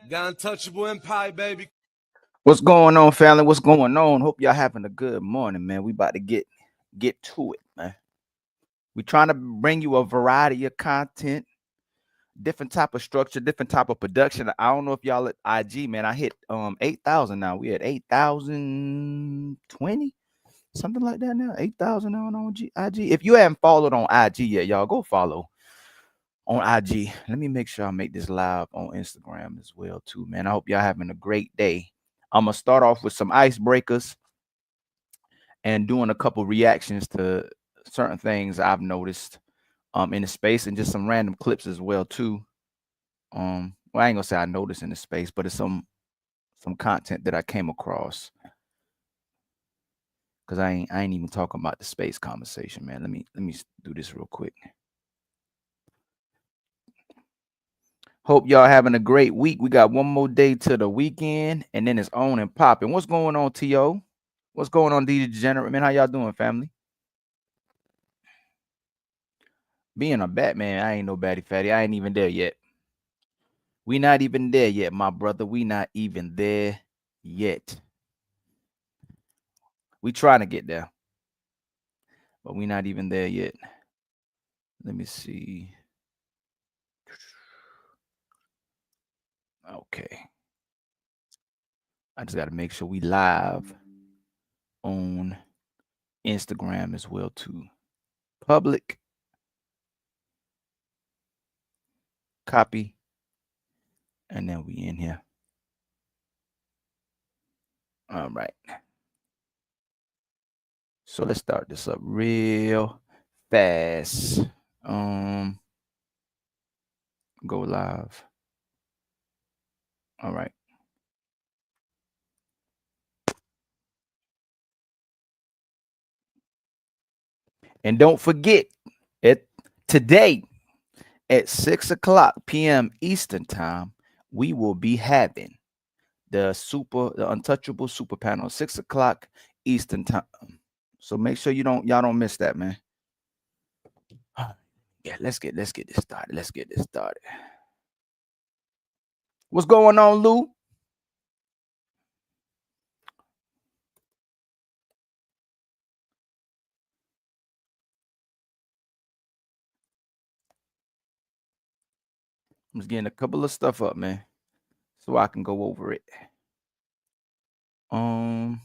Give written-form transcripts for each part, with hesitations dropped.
Got untouchable empire, baby. What's going on, family? What's going on? Hope y'all having a good morning, man. We about to get to it, man. We trying to bring you a variety of content, different type of structure, different type of production. I don't know if y'all at IG, man. I hit 8,000 now. We at 8,020, something like that now. 8,000 now on IG. If you haven't followed on IG yet, y'all go follow on IG. Let me make sure I make this live on Instagram as well too, man. I hope y'all having a great day. I'm gonna start off with some icebreakers and doing a couple reactions to certain things I've noticed in the space, and just some random clips as well too. Well, I ain't gonna say I noticed in the space, but it's some content that I came across. Cause I ain't even talking about the space conversation, man. Let me do this real quick. Hope y'all having a great week. We got one more day to the weekend, and then it's on and popping. What's going on, T.O.? What's going on, D Degenerate, man? How y'all doing, family? Being a Batman, I ain't no baddie fatty. I ain't even there yet. We not even there yet, my brother. We not even there yet. We trying to get there, but we not even there yet. Let me see. Okay. I just got to make sure we live on Instagram as well too. Public. Copy. And then we in here. All right. So let's start this up real fast. Go live. All right. And don't forget, today at 6:00 p.m. Eastern time, we will be having the untouchable super panel, 6:00 Eastern time. So make sure y'all don't miss that, man. Yeah, let's get this started. Let's get this started. What's going on, Lou? I'm just getting a couple of stuff up, man, so I can go over it. Not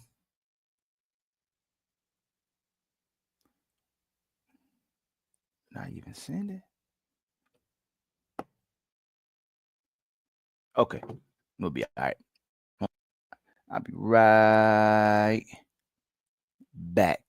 even send it. Okay, we'll be all right. I'll be right back.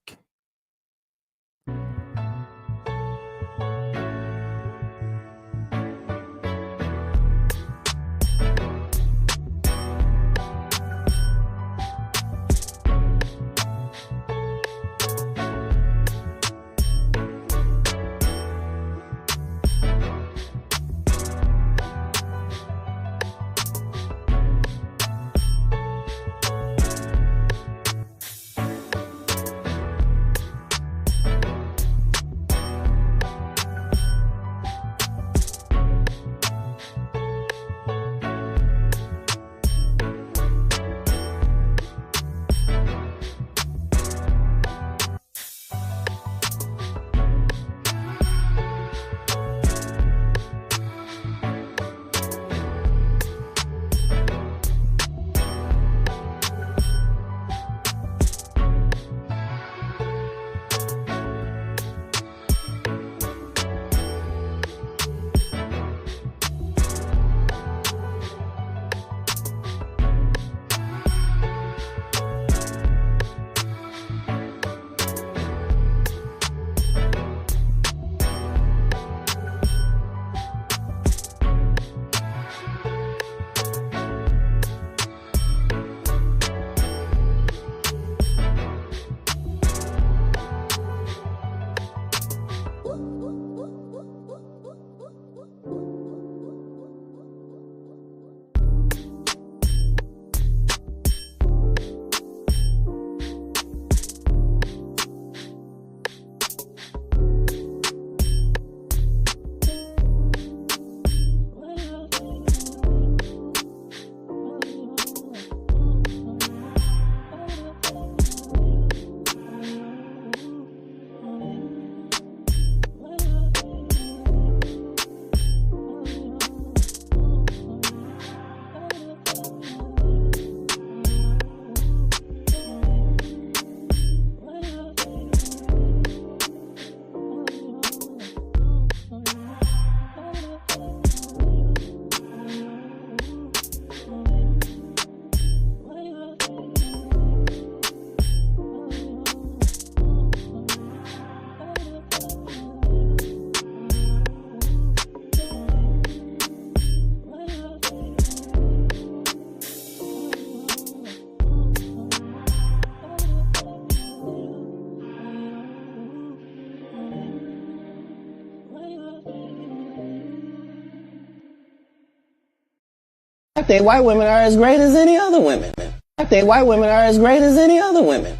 I think white women are as great as any other women. I think white women are as great as any other women.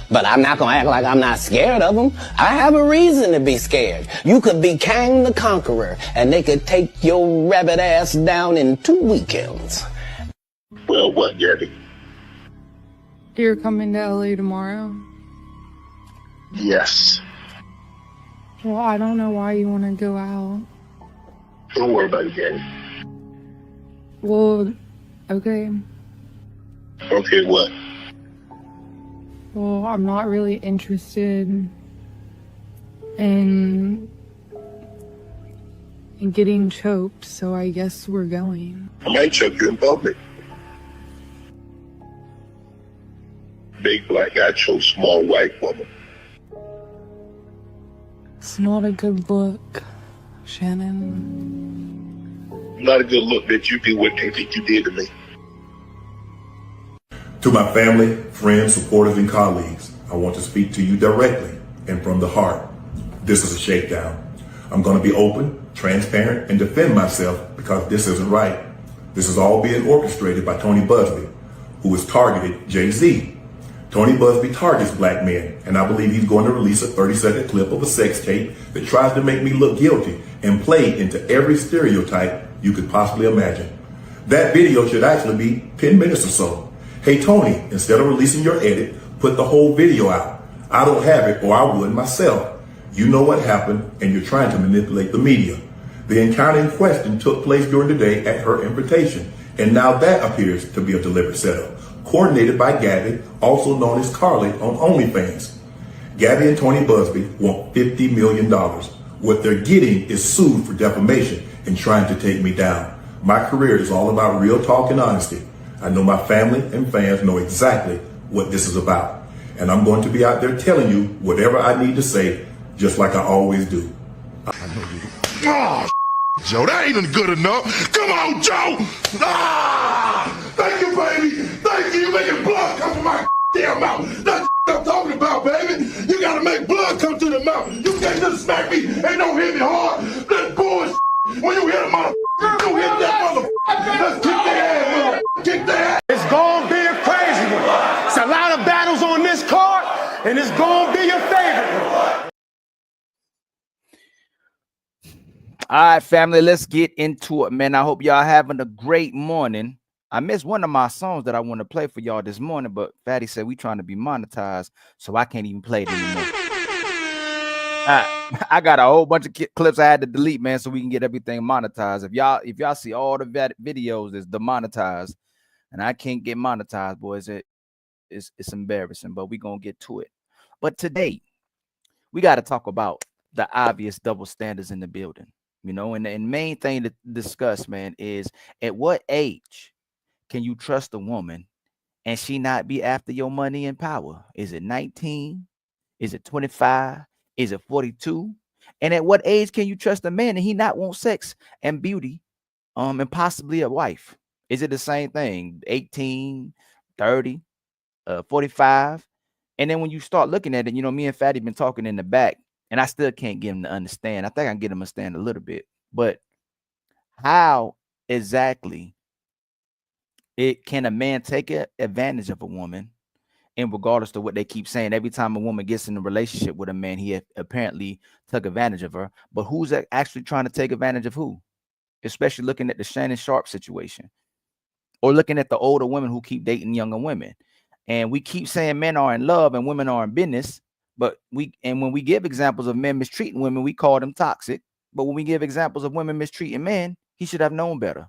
But I'm not gonna act like I'm not scared of them. I have a reason to be scared. You could be Kang the Conqueror, and they could take your rabbit ass down in 2 weekends. Well, what, Gabby? You're coming to LA tomorrow? Yes. Well, I don't know why you want to go out. Don't worry about it, Gabby. Well, okay. Okay, what? Well, I'm not really interested in getting choked, so I guess we're going. I might choke you in public. Big black guy chose small white woman. It's not a good look, Shannon. Not a good look that you did what they think you did to me. To my family, friends, supporters, and colleagues, I want to speak to you directly and from the heart. This is a shakedown. I'm going to be open, transparent, and defend myself because this isn't right. This is all being orchestrated by Tony Busby, who has targeted Jay-Z. Tony Busby targets black men, and I believe he's going to release a 30-second clip of a sex tape that tries to make me look guilty and play into every stereotype you could possibly imagine. That video should actually be 10 minutes or so. Hey, Tony, instead of releasing your edit, put the whole video out. I don't have it, or I would myself. You know what happened, and you're trying to manipulate the media. The encounter in question took place during the day at her invitation, and now that appears to be a deliberate setup, coordinated by Gabby, also known as Carly, on OnlyFans. Gabby and Tony Busby want $50 million. What they're getting is sued for defamation and trying to take me down. My career is all about real talk and honesty. I know my family and fans know exactly what this is about. And I'm going to be out there telling you whatever I need to say, just like I always do. I know you. Oh, Joe, that ain't good enough. Come on, Joe. Thank you, baby. Thank you. You're making blood come from my damn mouth. That's what I'm talking about, baby. You gotta make blood come to the mouth. You can't just smack me and don't hit me hard. That's bullshit. When you hit a motherfucker, you hit that motherfucker. Let's kick their ass, motherfucker. Kick their ass. It's gonna be a crazy one. It's a lot of battles on this card, and it's gonna be your favorite one. All right, family, let's get into it, man. I hope y'all having a great morning. I missed one of my songs that I want to play for y'all this morning, but Fatty said we trying to be monetized, so I can't even play it anymore. I got a whole bunch of clips I had to delete, man, so we can get everything monetized. If y'all see all the videos is demonetized, and I can't get monetized, boys, it's embarrassing. But we gonna get to it. But today, we got to talk about the obvious double standards in the building, you know. And the main thing to discuss, man, is at what age can you trust a woman and she not be after your money and power? Is it 19? Is it 25? Is it 42? And at what age can you trust a man and he not want sex and beauty, and possibly a wife? Is it the same thing? 18, 30, 45? And then when you start looking at it, you know, me and Fatty been talking in the back, and I still can't get him to understand. I think I can get him to understand a little bit, but how exactly can a man take advantage of a woman? And regardless of what they keep saying, every time a woman gets in a relationship with a man, he apparently took advantage of her. But who's actually trying to take advantage of who? Especially looking at the Shannon Sharpe situation, or looking at the older women who keep dating younger women. And we keep saying men are in love and women are in business. But when we give examples of men mistreating women, we call them toxic. But when we give examples of women mistreating men, he should have known better.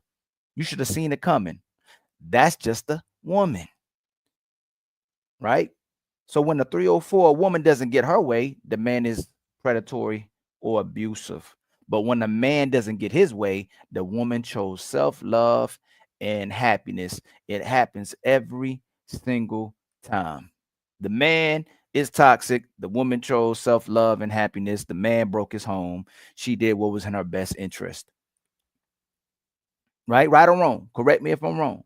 You should have seen it coming. That's just a woman. Right? So when the 304 woman doesn't get her way, the man is predatory or abusive. But when a man doesn't get his way, the woman chose self-love and happiness. It happens every single time. The man is toxic. The woman chose self-love and happiness. The man broke his home. She did what was in her best interest. Right? Right or wrong? Correct me if I'm wrong.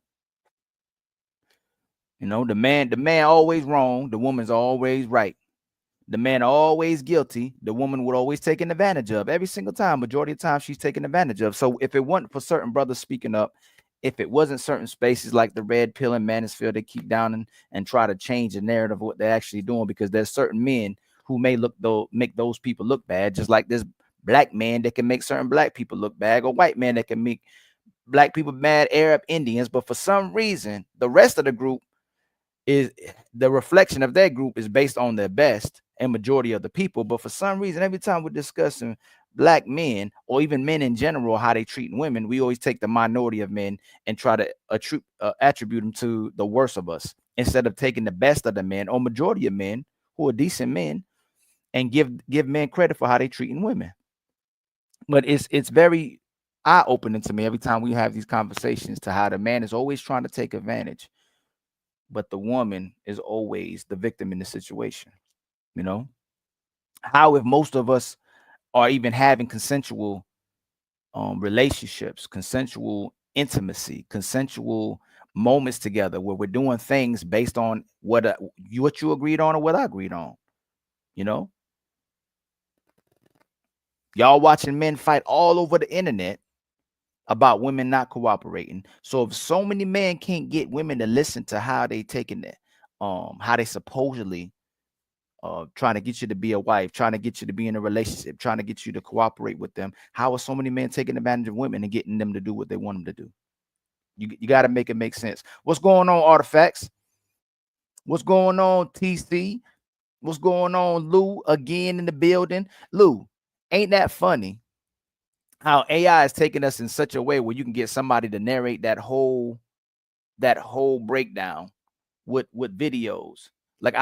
You know, the man always wrong. The woman's always right. The man always guilty. The woman would always taken advantage of every single time. Majority of the time she's taken advantage of. So if it wasn't for certain brothers speaking up, if it wasn't certain spaces like the red pill and manosphere, they keep down and try to change the narrative of what they're actually doing, because there's certain men who may make those people look bad, just like this black man that can make certain black people look bad, or white man that can make black people mad, Arab, Indians. But for some reason, the rest of the group is the reflection of that group is based on their best and majority of the people. But for some reason, every time we're discussing black men or even men in general, how they treat women, we always take the minority of men and try to attribute them to the worst of us, instead of taking the best of the men or majority of men who are decent men and give men credit for how they treating women. But it's very eye-opening to me every time we have these conversations, to how the man is always trying to take advantage, but the woman is always the victim in the situation. You know, how if most of us are even having consensual relationships, consensual intimacy, consensual moments together, where we're doing things based on what you agreed on or what I agreed on. You know, y'all watching men fight all over the internet about women not cooperating. So if so many men can't get women to listen to how they taking it, how they supposedly trying to get you to be a wife, trying to get you to be in a relationship, trying to get you to cooperate with them, how are so many men taking advantage of women and getting them to do what they want them to do? You got to make it make sense. What's going on, Artifacts? What's going on, TC? What's going on, Lou? Again in the building. Lou, ain't that funny how AI is taking us in such a way where you can get somebody to narrate that whole breakdown with videos? Like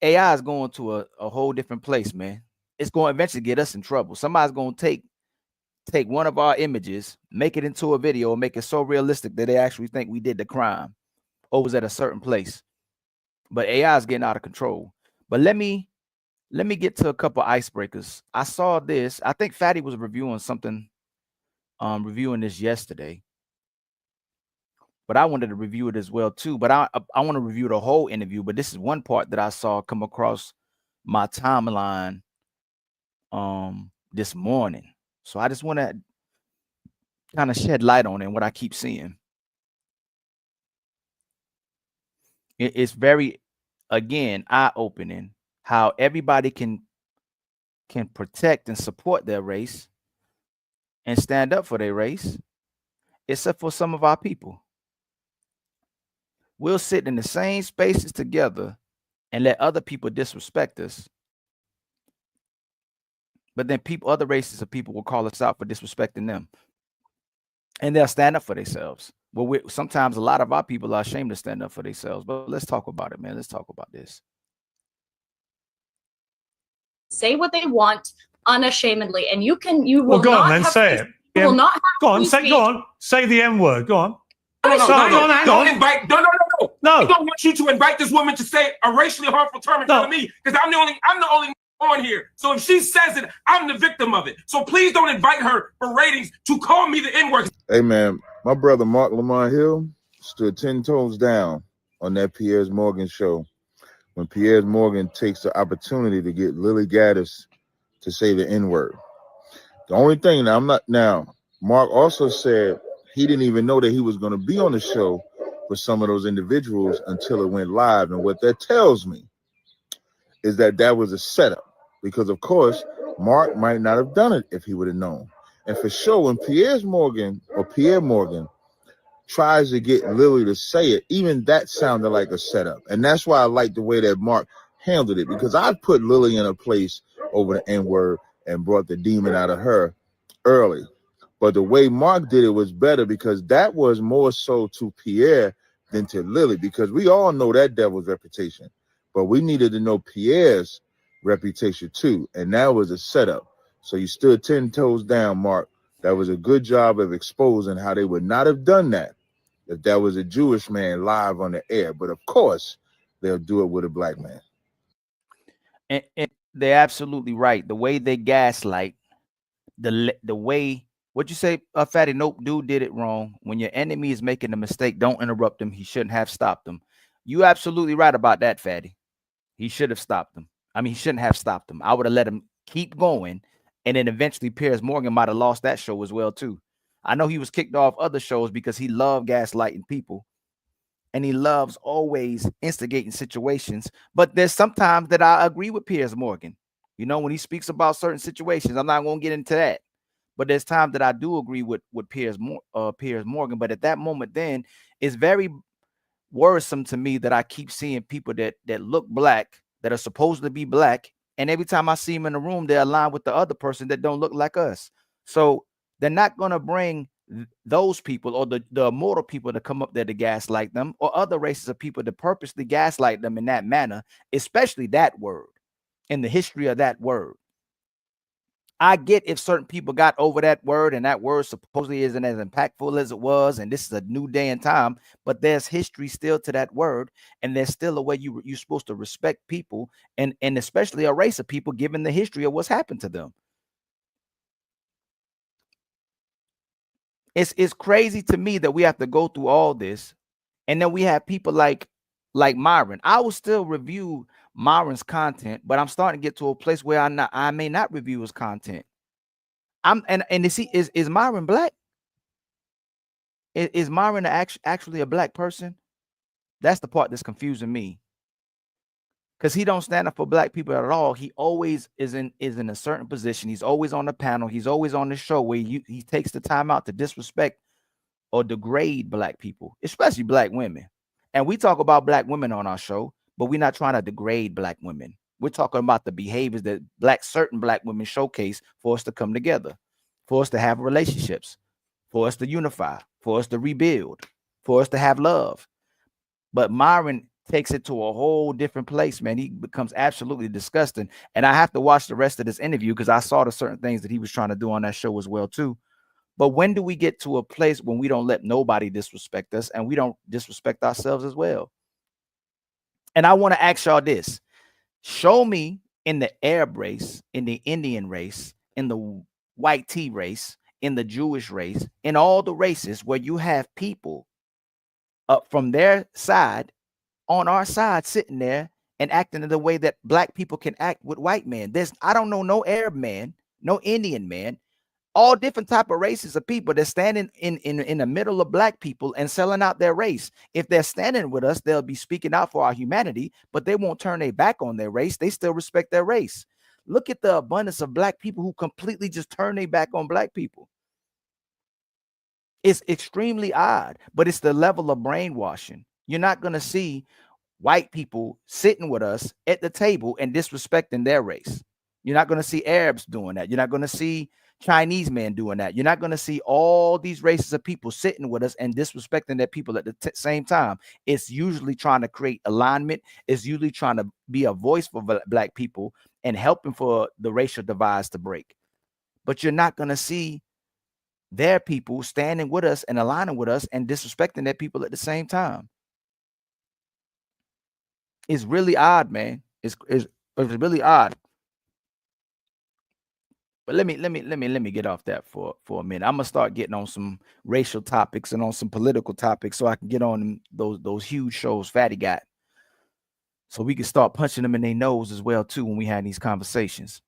AI is going to a whole different place, man. It's going to eventually get us in trouble. Somebody's going to take one of our images, make it into a video, make it so realistic that they actually think we did the crime or was at a certain place. But AI is getting out of control. But let me get to a couple icebreakers. I saw this. I think Fatty was reviewing something, reviewing this yesterday. But I wanted to review it as well too. But I want to review the whole interview. But this is one part that I saw come across my timeline this morning. So I just want to kind of shed light on it and what I keep seeing. It's very, again, eye-opening how everybody can protect and support their race and stand up for their race, except for some of our people. We'll sit in the same spaces together and let other people disrespect us. But then other races of people will call us out for disrespecting them. And they'll stand up for themselves. Well, sometimes a lot of our people are ashamed to stand up for themselves. But let's talk about it, man. Let's talk about this. Say what they want unashamedly. And you will well, go not on, then have say it. You will not have go on, say the M word. Go on. Don't invite. No. I don't want you to invite this woman to say a racially harmful term in front of me, because I'm the only on here. So if she says it, I'm the victim of it. So please don't invite her for ratings to call me the N-word. Hey man, my brother Mark Lamont Hill stood 10 toes down on that Piers Morgan show when Piers Morgan takes the opportunity to get Lily Gaddis to say the N-word. The only thing Mark also said he didn't even know that he was going to be on the show for some of those individuals until it went live. And what that tells me is that was a setup, because of course Mark might not have done it if he would have known. And for sure, when Pierre Morgan tries to get Lily to say it, even that sounded like a setup. And that's why I like the way that Mark handled it, because I put Lily in a place over the N-word and brought the demon out of her early. But the way Mark did it was better, because that was more so to Pierre than to Lily, because we all know that devil's reputation. But we needed to know Pierre's reputation too. And that was a setup. So you stood 10 toes down, Mark. That was a good job of exposing how they would not have done that if that was a Jewish man live on the air. But of course, they'll do it with a black man. And they're absolutely right. The way they gaslight, the way, what you say, Fatty? Nope, dude did it wrong. When your enemy is making a mistake, don't interrupt him. He shouldn't have stopped him. You absolutely right about that, Fatty. He should have stopped him. I mean, he shouldn't have stopped him. I would have let him keep going. And then eventually Piers Morgan might have lost that show as well, too. I know he was kicked off other shows because he loved gaslighting people. And he loves always instigating situations. But there's sometimes that I agree with Piers Morgan. You know, when he speaks about certain situations, I'm not going to get into that. But there's times that I do agree with Piers Morgan. But at that moment, then it's very worrisome to me that I keep seeing people that look black, that are supposed to be black, and every time I see them in the room, they're aligned with the other person that don't look like us. So they're not going to bring those people or the immortal people to come up there to gaslight them, or other races of people to purposely gaslight them in that manner, especially that word, in the history of that word. I get if certain people got over that word and that word supposedly isn't as impactful as it was, and this is a new day and time, but there's history still to that word, and there's still a way you're supposed to respect people, and especially a race of people given the history of what's happened to them. It's crazy to me that we have to go through all this, and then we have people like Myron. I will still review Myron's content, but I'm starting to get to a place where I may not review his content. And is Myron black? Is Myron actually a black person? That's the part that's confusing me. Because he don't stand up for black people at all. He always is in a certain position. He's always on the panel. He's always on the show where he takes the time out to disrespect or degrade black people, especially black women. And we talk about black women on our show, but we're not trying to degrade black women. We're talking about the behaviors that certain black women showcase for us to come together, for us to have relationships, for us to unify, for us to rebuild, for us to have love. But Myron takes it to a whole different place, man. He becomes absolutely disgusting. And I have to watch the rest of this interview because I saw the certain things that he was trying to do on that show as well, too. But when do we get to a place when we don't let nobody disrespect us and we don't disrespect ourselves as well? And I want to ask y'all this. Show me in the Arab race, in the Indian race, in the white tea race, in the Jewish race, in all the races where you have people up from their side on our side sitting there and acting in the way that black people can act with white men. I don't know no Arab man, no Indian man, all different type of races of people that's standing in the middle of black people and selling out their race. If they're standing with us, they'll be speaking out for our humanity, but they won't turn their back on their race. They still respect their race. Look at the abundance of black people who completely just turn their back on black people. It's extremely odd, but it's the level of brainwashing. You're not going to see white people sitting with us at the table and disrespecting their race. You're not going to see Arabs doing that. You're not going to see Chinese men doing that. You're not going to see all these races of people sitting with us and disrespecting their people at the same time. It's usually trying to create alignment. It's usually trying to be a voice for black people and helping for the racial divides to break. But you're not going to see their people standing with us and aligning with us and disrespecting their people at the same time. It's really odd, man. It's really odd. But let me get off that for a minute. I'm gonna start getting on some racial topics and on some political topics so I can get on those huge shows Fatty got, so we can start punching them in their nose as well too when we have these conversations.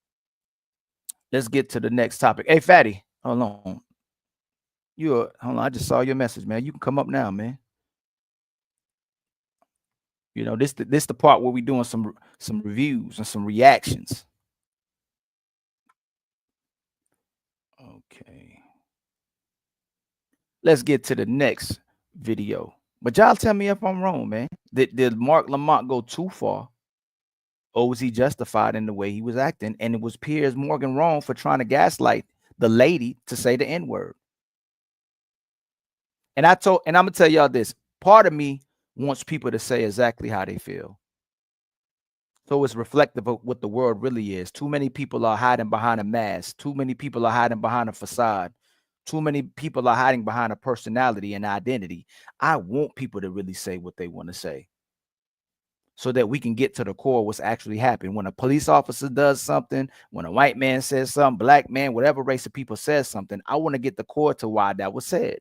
Let's get to the next topic. Hey, Fatty, hold on. Hold on. I just saw your message, man. You can come up now, man. You know, this the part where we doing some reviews and some reactions. Okay. Let's get to the next video. But y'all tell me if I'm wrong, man. Did Mark Lamont go too far? Or was he justified in the way he was acting? And it was Piers Morgan wrong for trying to gaslight the lady to say the N-word. And I'm gonna tell y'all this. Part of me wants people to say exactly how they feel. So it's reflective of what the world really is. Too many people are hiding behind a mask. Too many people are hiding behind a facade. Too many people are hiding behind a personality and identity. I want people to really say what they want to say so that we can get to the core of what's actually happening. When a police officer does something, when a white man says something, black man, whatever race of people says something, I want to get the core to why that was said.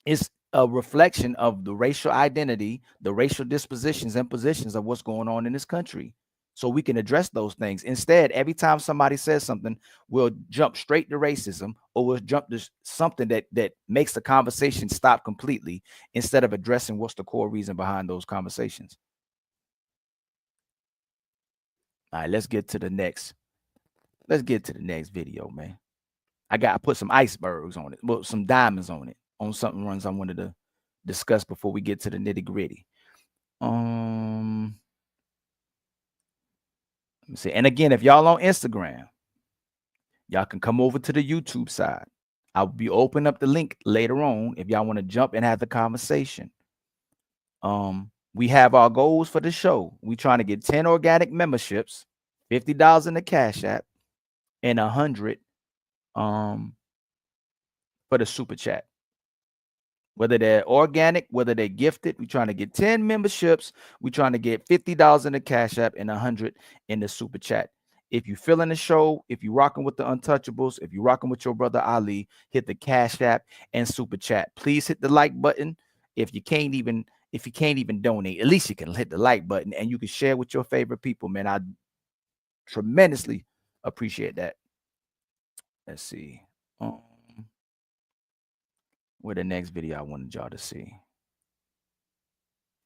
It's a reflection of the racial identity, the racial dispositions and positions of what's going on in this country. so we can address those things. Instead, every time somebody says something, we'll jump straight to racism, or we'll jump to something that makes the conversation stop completely, instead of addressing what's the core reason behind those conversations. All right, let's get to the next video, man. I put some icebergs on it, well, some diamonds on it, on something runs I wanted to discuss before we get to the nitty-gritty. Let me see. And again, if y'all on Instagram, y'all can come over to the YouTube side. I'll be opening up the link later on if y'all want to jump and have the conversation. We have our goals for the show. We trying to get 10 organic memberships, $50 in the Cash App, and 100 for the super chat. Whether they're organic, whether they're gifted, we're trying to get 10 memberships. We're trying to get $50 in the Cash App and 100 in the super chat. If you feeling the show, if you're rocking with the Untouchables, if you're rocking with your brother Ali, hit the Cash App and super chat. Please hit the like button. If you can't even donate, at least you can hit the like button and you can share with your favorite people, man. I tremendously appreciate that. Let's see. Where the next video I wanted y'all to see.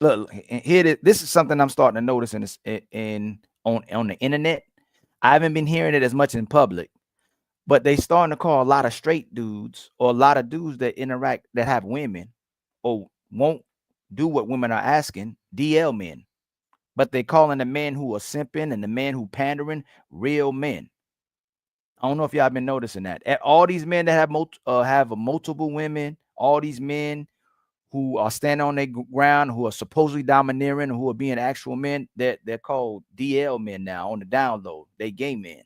Look, here it is. This is something I'm starting to notice on the internet. I haven't been hearing it as much in public, but they starting to call a lot of straight dudes, or a lot of dudes that interact, that have women or won't do what women are asking, DL men. But they calling the men who are simping and the men who pandering real men. I don't know if y'all been noticing that. All these men that have multiple women, all these men who are standing on their ground, who are supposedly domineering, who are being actual men, they're called DL men now on the download. They gay men.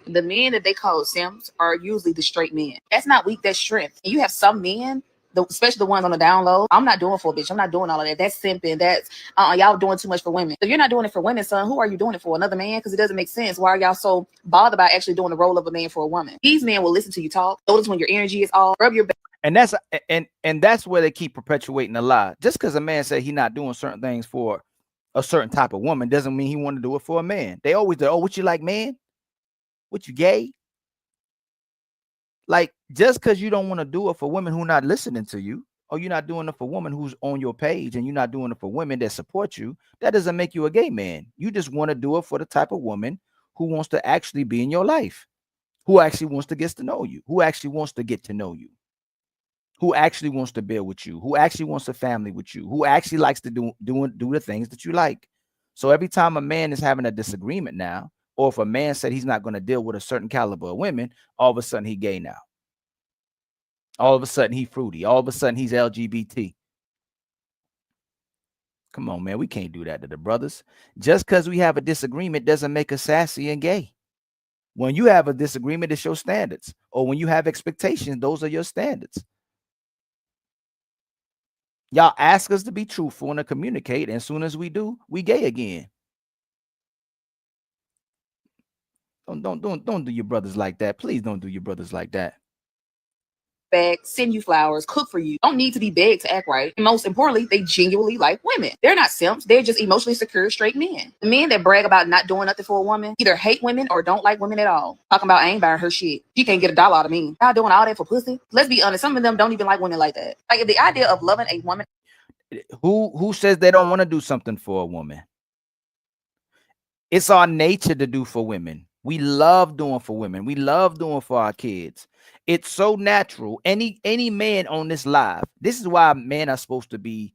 The men that they call simps are usually the straight men. That's not weak, that's strength. And you have some men, especially the ones on the download. I'm not doing for a bitch. I'm not doing all of that. That's simping. That's y'all doing too much for women. If you're not doing it for women, son, who are you doing it for? Another man? Because it doesn't make sense. Why are y'all so bothered about actually doing the role of a man for a woman? These men will listen to you talk. Notice when your energy is off. Rub your back. And that's where they keep perpetuating the lie. Just because a man said he's not doing certain things for a certain type of woman doesn't mean he want to do it for a man. They always do. Oh, what you like, man? What, you gay? Like, just because you don't want to do it for women who not listening to you, or you're not doing it for women who's on your page, and you're not doing it for women that support you, that doesn't make you a gay man. You just want to do it for the type of woman who wants to actually be in your life, who actually wants to get to know you, who actually wants to get to know you, who actually wants to build with you, who actually wants a family with you, who actually likes to do the things that you like. So every time a man is having a disagreement now, or if a man said he's not going to deal with a certain caliber of women, all of a sudden he gay now. All of a sudden he fruity. All of a sudden he's LGBT. Come on, man. We can't do that to the brothers. Just because we have a disagreement doesn't make us sassy and gay. When you have a disagreement, it's your standards. Or when you have expectations, those are your standards. Y'all ask us to be truthful and to communicate, and as soon as we do, we gay again. Don't do your brothers like that. Please don't do your brothers like that. Beg, send you flowers, cook for you. Don't need to be begged to act right. And most importantly, they genuinely like women. They're not simps. They're just emotionally secure, straight men. The men that brag about not doing nothing for a woman either hate women or don't like women at all. Talking about I ain't buying her shit. You can't get $1 out of me. Y'all doing all that for pussy? Let's be honest. Some of them don't even like women like that. Like the idea of loving a woman. Who says they don't want to do something for a woman? It's our nature to do for women. We love doing for women. We love doing for our kids. It's so natural. Any man on this live, this is why men are supposed to be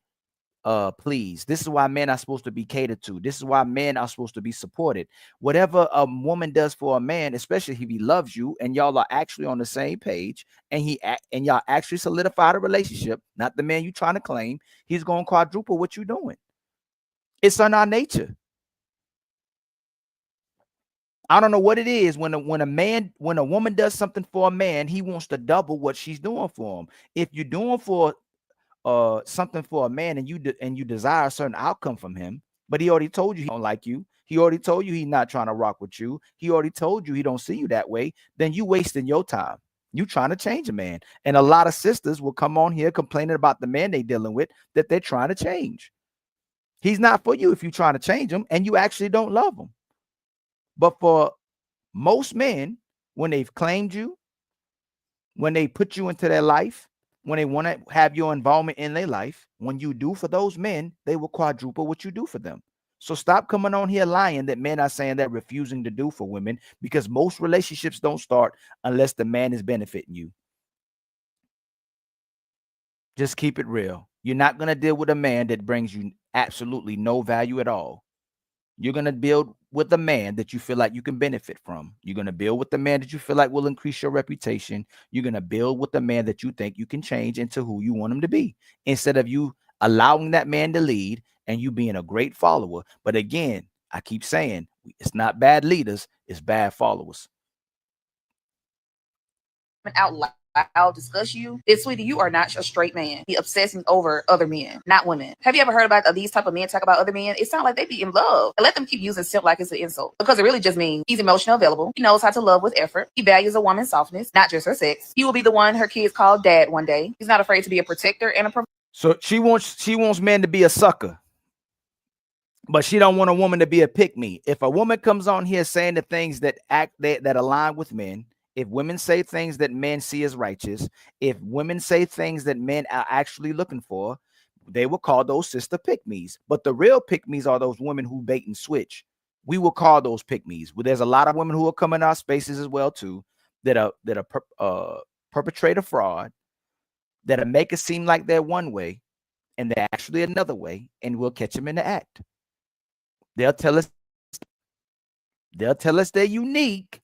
pleased. This is why men are supposed to be catered to. This is why men are supposed to be supported. Whatever a woman does for a man, especially if he loves you and y'all are actually on the same page, and y'all actually solidify the relationship, not the man you trying to claim, he's going to quadruple what you're doing. It's in our nature. I don't know what it is when a woman does something for a man, he wants to double what she's doing for him. If you're doing for something for a man and you desire a certain outcome from him, but he already told you he don't like you, he already told you he's not trying to rock with you, he already told you he don't see you that way, then you wasting your time. You trying to change a man. And a lot of sisters will come on here complaining about the man they dealing with that they're trying to change. He's not for you if you're trying to change him and you actually don't love him. But for most men, when they've claimed you, when they put you into their life, when they want to have your involvement in their life, when you do for those men, they will quadruple what you do for them. So stop coming on here lying that men are saying they're refusing to do for women, because most relationships don't start unless the man is benefiting you. Just keep it real. You're not going to deal with a man that brings you absolutely no value at all. You're going to build with a man that you feel like you can benefit from. You're going to build with the man that you feel like will increase your reputation. You're going to build with the man that you think you can change into who you want him to be, instead of you allowing that man to lead and you being a great follower. But again, I keep saying, it's not bad leaders, it's bad followers. Out loud discuss you, then sweetie, you are not a straight man. Be obsessing over other men, not women. Have you ever heard about these type of men talk about other men? It sounds like they be in love. And let them keep using simp like it's an insult, because it really just means he's emotional available. He knows how to love with effort. He values a woman's softness, not just her sex. He will be the one her kids call dad one day. He's not afraid to be a protector and a provider. So she wants men to be a sucker, but she don't want a woman to be a pick-me. If a woman comes on here saying the things that align with men, if women say things that men see as righteous, if women say things that men are actually looking for, they will call those sister pick-me's. But the real pick-me's are those women who bait and switch. We will call those pick-me's. Well, there's a lot of women who will come in our spaces as well too, that perpetrate a fraud, that make it seem like they're one way and they're actually another way, and we'll catch them in the act. They'll tell us they're unique,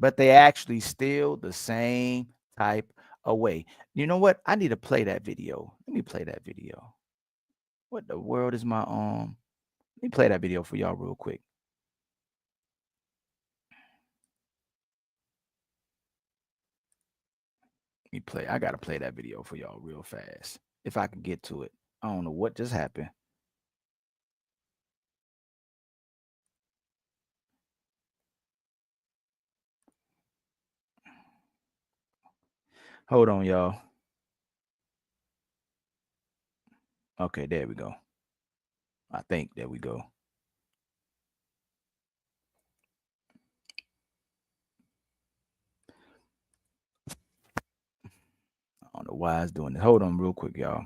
but they actually still the same type of way. You know what? I need to play that video. Let me play that video. What the world is my Let me play that video for y'all real quick. I gotta play that video for y'all real fast. If I can get to it. I don't know what just happened. Hold on, y'all. Okay, there we go. I think there we go. I don't know why it's doing it. Hold on real quick, y'all.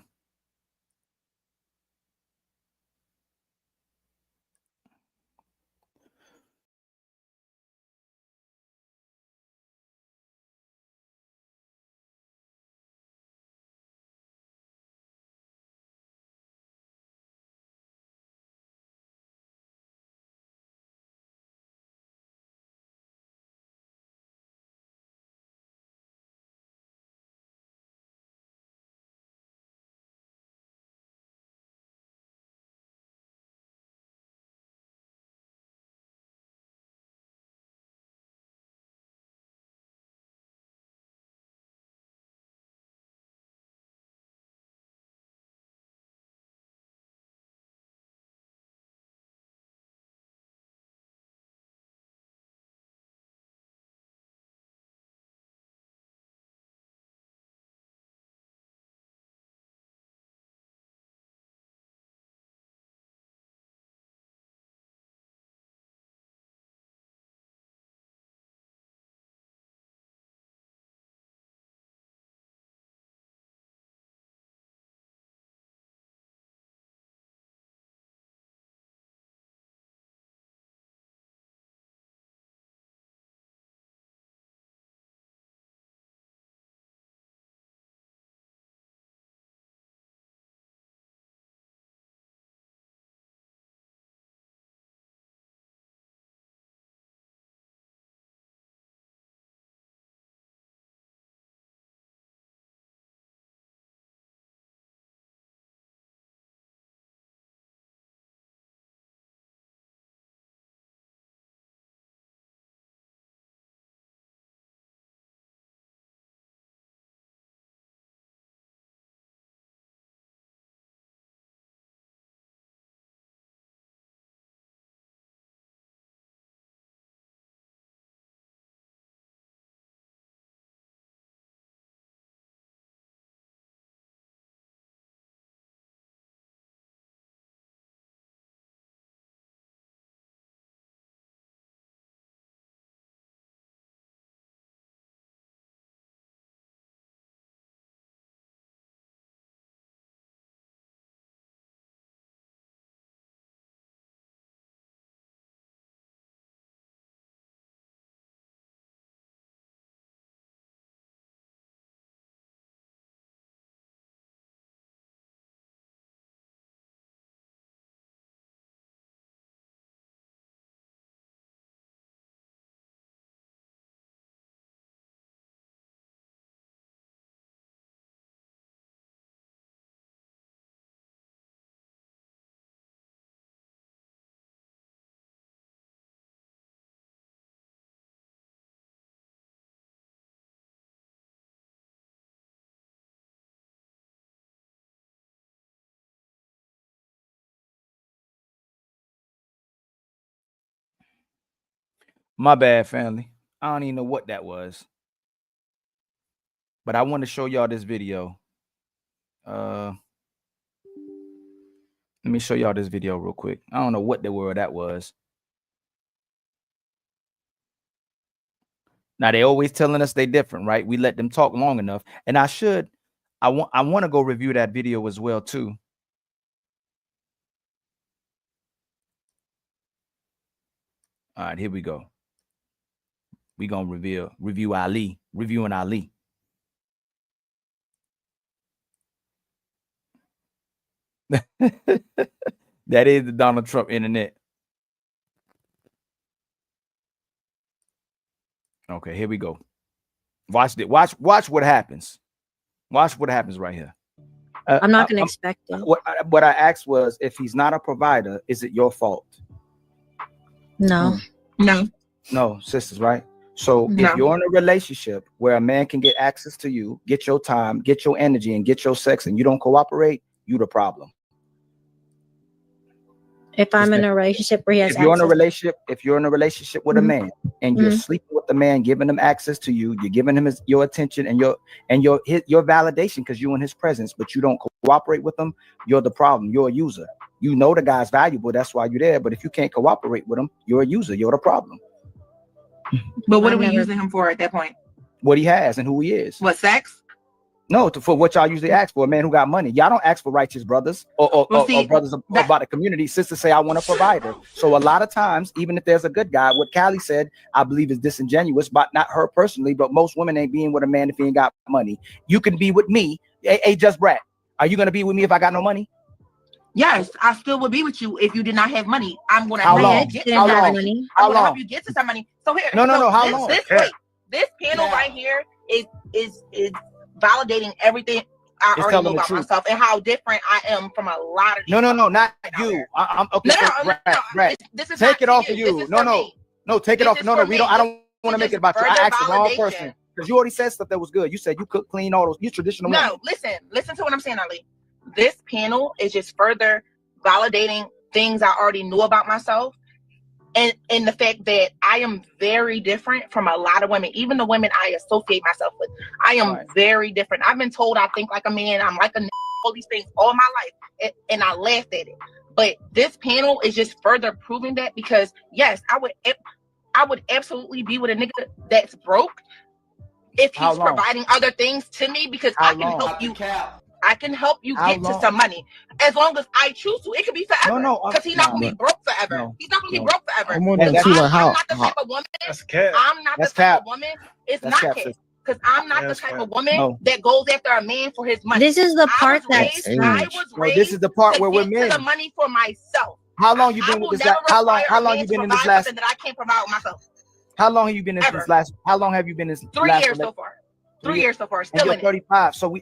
My bad, family. I don't even know what that was. But I want to show y'all this video. Let me show y'all this video real quick. I don't know what the word that was. Now they always telling us they different, right? We let them talk long enough. And I want to go review that video as well too. All right, here we go. We gonna review Ali, reviewing Ali. That is the Donald Trump internet. Okay, here we go. Watch it. Watch what happens. Watch what happens right here. I'm not going to expect it. What I asked was, if he's not a provider, is it your fault? No. No, sisters, right? So if you're in a relationship where a man can get access to you, get your time, get your energy, and get your sex, and you don't cooperate, you the problem. If I'm in a relationship where he has if you're in a relationship with a man and you're sleeping with the man, giving him access to you, you're giving him your attention and your validation because you're in his presence, but you don't cooperate with him, you're the problem. You're a user. You know the guy's valuable, that's why you're there. But if you can't cooperate with him, you're a user. You're the problem. But what are we using him for at that point? What he has and who he is. What, sex? No, for what y'all usually ask for, a man who got money. Y'all don't ask for righteous brothers or brothers about the community. Sisters say, I want a provider. So a lot of times, even if there's a good guy, what Callie said, I believe is disingenuous, but not her personally, but most women ain't being with a man if he ain't got money. You can be with me. Hey, Just Brat, are you going to be with me if I got no money? Yes, I still would be with you if you did not have money. I'm going to help you get to some money. So here, no. How long? This panel right here is validating everything I already know about myself and how different I am from a lot of No, not you. I'm okay. Brad, take it off of you. No, take it off. No, we don't. I don't want to make it about you. I asked the wrong person because you already said stuff that was good. You said you cook, clean, all those. You traditional. No, listen to what I'm saying, Ali. This panel is just further validating things I already knew about myself. And the fact that I am very different from a lot of women, even the women I associate myself with. I am very different. I've been told I think like a man, I'm like a all these things all my life, and I laughed at it. But this panel is just further proving that, because yes, I would absolutely be with a nigga that's broke if he's providing other things to me, because I can help you. I can help you get to some money as long as I choose to. It could be forever. Because he's not going to be broke forever. He's not going to be broke forever. I'm not the type of woman. I'm not the type of woman. It's not cap. Because I'm not the type of woman that goes after a man for his money. This is the part this is the part where we're men. The money for myself. How long you been with this? How long you been in this last? That I can't provide myself. How long have you been in this last? How long have you been in this? 3 years so far. 3 years so far. Still in 35. So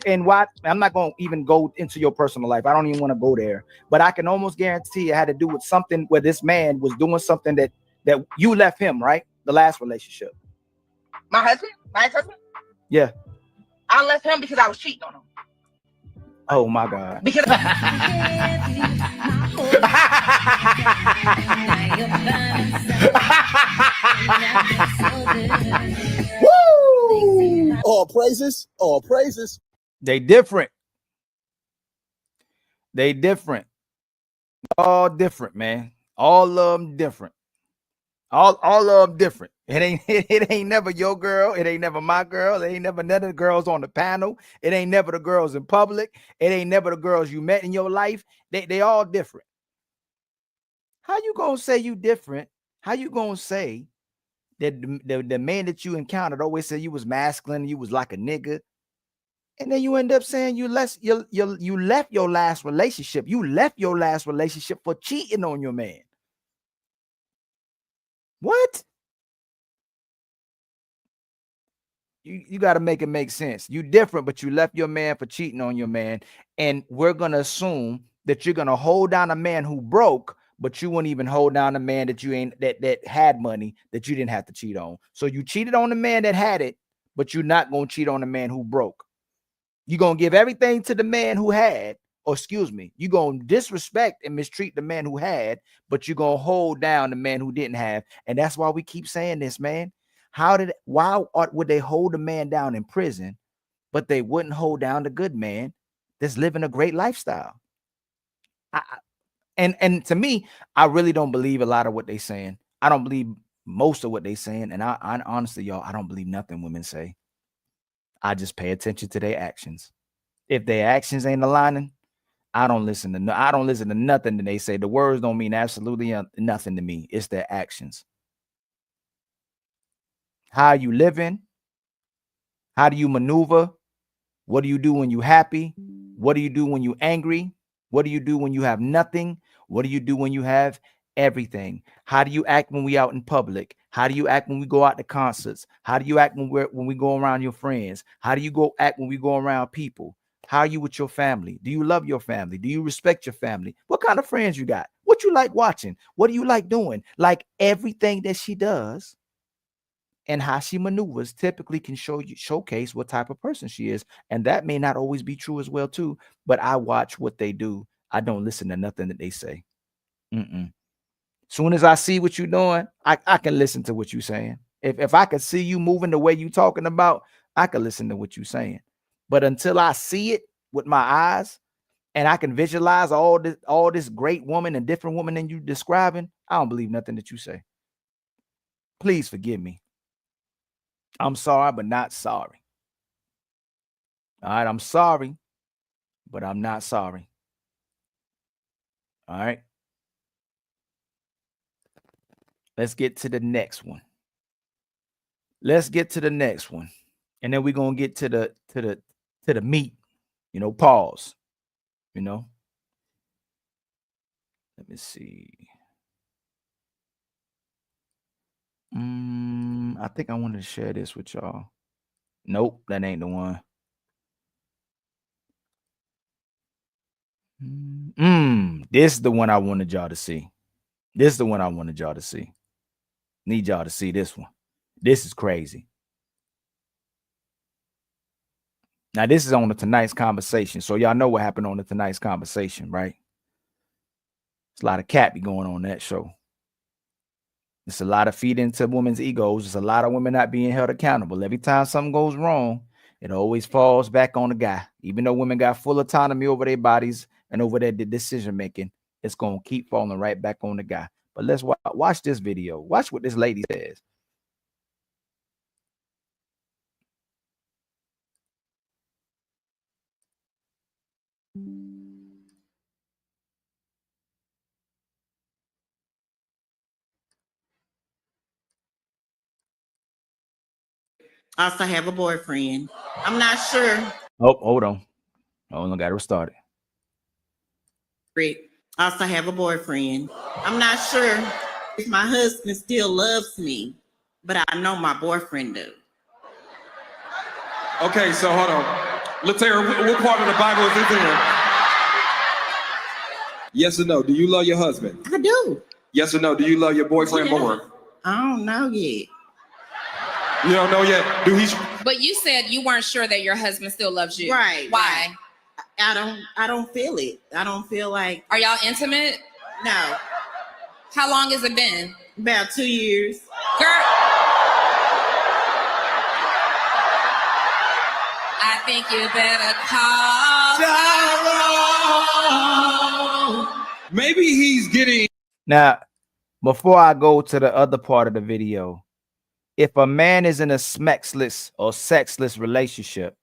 I'm not going to even go into your personal life. I don't even want to go there. But I can almost guarantee it had to do with something where this man was doing something that you left him, right? The last relationship. My husband? My ex-husband? Yeah. I left him because I was cheating on him. Oh my God. Because Woo! All praises. They different. All different, man. All of them different. All of them different. It ain't never your girl. It ain't never my girl. It ain't never none of the girls on the panel. It ain't never the girls in public. It ain't never the girls you met in your life. They all different. How you gonna say you different? How you gonna say that the man that you encountered always said you was masculine, you was like a nigga, and then you end up saying you left your last relationship. You left your last relationship for cheating on your man. What? You got to make it make sense. You different, but you left your man for cheating on your man, and we're gonna assume that you're gonna hold down a man who broke, but you wouldn't even hold down a man that you ain't that had money that you didn't have to cheat on. So you cheated on the man that had it, but you're not gonna cheat on the man who broke. You're gonna give everything to the man who had, or excuse me, you're going to disrespect and mistreat the man who had, but you're going to hold down the man who didn't have. And that's why we keep saying this, man. Why would they hold a man down in prison, but they wouldn't hold down the good man that's living a great lifestyle? And to me, I really don't believe a lot of what they're saying. I don't believe most of what they're saying. And I honestly, y'all, I don't believe nothing women say. I just pay attention to their actions. If their actions ain't aligning, I don't listen to nothing that they say. The words don't mean absolutely nothing to me. It's their actions. How are you living? How do you maneuver? What do you do when you're happy? What do you do when you're angry? What do you do when you have nothing? What do you do when you have everything? How do you act when we out in public? How do you act when we go out to concerts? How do you act when we go around your friends? How do you act when we go around people? How are you with your family? Do you love your family? Do you respect your family? What kind of friends you got? What you like watching? What do you like doing? Like, everything that she does and how she maneuvers typically can showcase what type of person she is. And that may not always be true as well too, but I watch what they do. I don't listen to nothing that they say. Soon as I see what you're doing, I can listen to what you're saying. If I could see you moving the way you're talking about, I can listen to what you're saying. But until I see it with my eyes and I can visualize all this great woman and different woman than you describing, I don't believe nothing that you say. Please forgive me. I'm sorry, but not sorry. All right, I'm sorry, but I'm not sorry. All right. Let's get to the next one. And then we're going to get to the meat, pause, Let me see. I think I wanted to share this with y'all. Nope, that ain't the one. This is the one I wanted y'all to see. Need y'all to see this one. This is crazy. Now, this is on the Tonight's Conversation. So y'all know what happened on the Tonight's Conversation, right? There's a lot of cat be going on that show. It's a lot of feeding into women's egos. There's a lot of women not being held accountable. Every time something goes wrong, it always falls back on the guy. Even though women got full autonomy over their bodies and over their decision making, it's going to keep falling right back on the guy. But let's watch this video. Watch what this lady says. I also have a boyfriend. I'm not sure. Oh, hold on. I got to restart it. I also have a boyfriend. I'm not sure if my husband still loves me, but I know my boyfriend do. Okay, so hold on. Latera, what part of the Bible is this in? Yes or no? Do you love your husband? I do. Yes or no? Do you love your boyfriend more? I don't know yet. You don't know yet? But you said you weren't sure that your husband still loves you. Right. Why? Right. I don't feel it. I don't feel like. Are y'all intimate? No. How long has it been? About 2 years. Girl. I think you better call. Maybe he's getting. Now, before I go to the other part of the video, if a man is in a smexless or sexless relationship,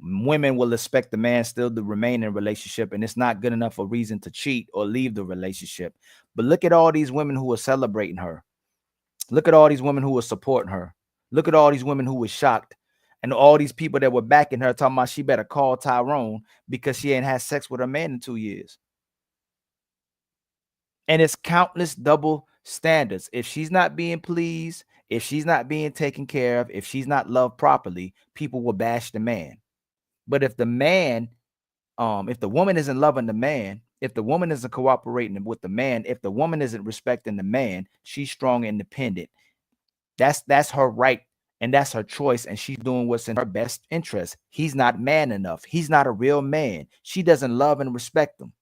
women will expect the man still to remain in a relationship, and it's not good enough a reason to cheat or leave the relationship. But look at all these women who are celebrating her. Look at all these women who are supporting her. Look at all these women who were shocked, and all these people that were backing her talking about she better call Tyrone because she ain't had sex with her man in 2 years. And it's countless double standards. If she's not being pleased, if she's not being taken care of, if she's not loved properly, people will bash the man. But if the man, if the woman isn't loving the man, if the woman isn't cooperating with the man, if the woman isn't respecting the man, she's strong and independent. That's her right And that's her choice, and she's doing what's in her best interest. He's not man enough. He's not a real man. She doesn't love and respect him.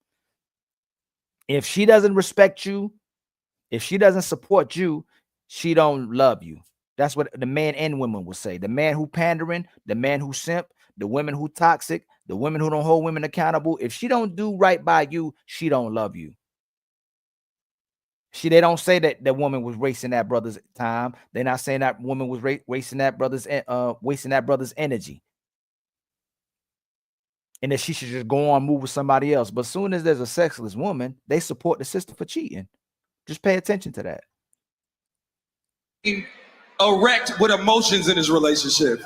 If she doesn't respect you, if she doesn't support you, she don't love you. That's what the men and women will say. The man who pandering, the man who simp, the women who toxic, the women who don't hold women accountable. If she don't do right by you, she don't love you. They don't say that the woman was wasting that brother's time. They're not saying that woman was wasting that brother's energy, and that she should just go on move with somebody else. But as soon as there's a sexless woman, they support the sister for cheating. Just pay attention to that. Erect with emotions in his relationship.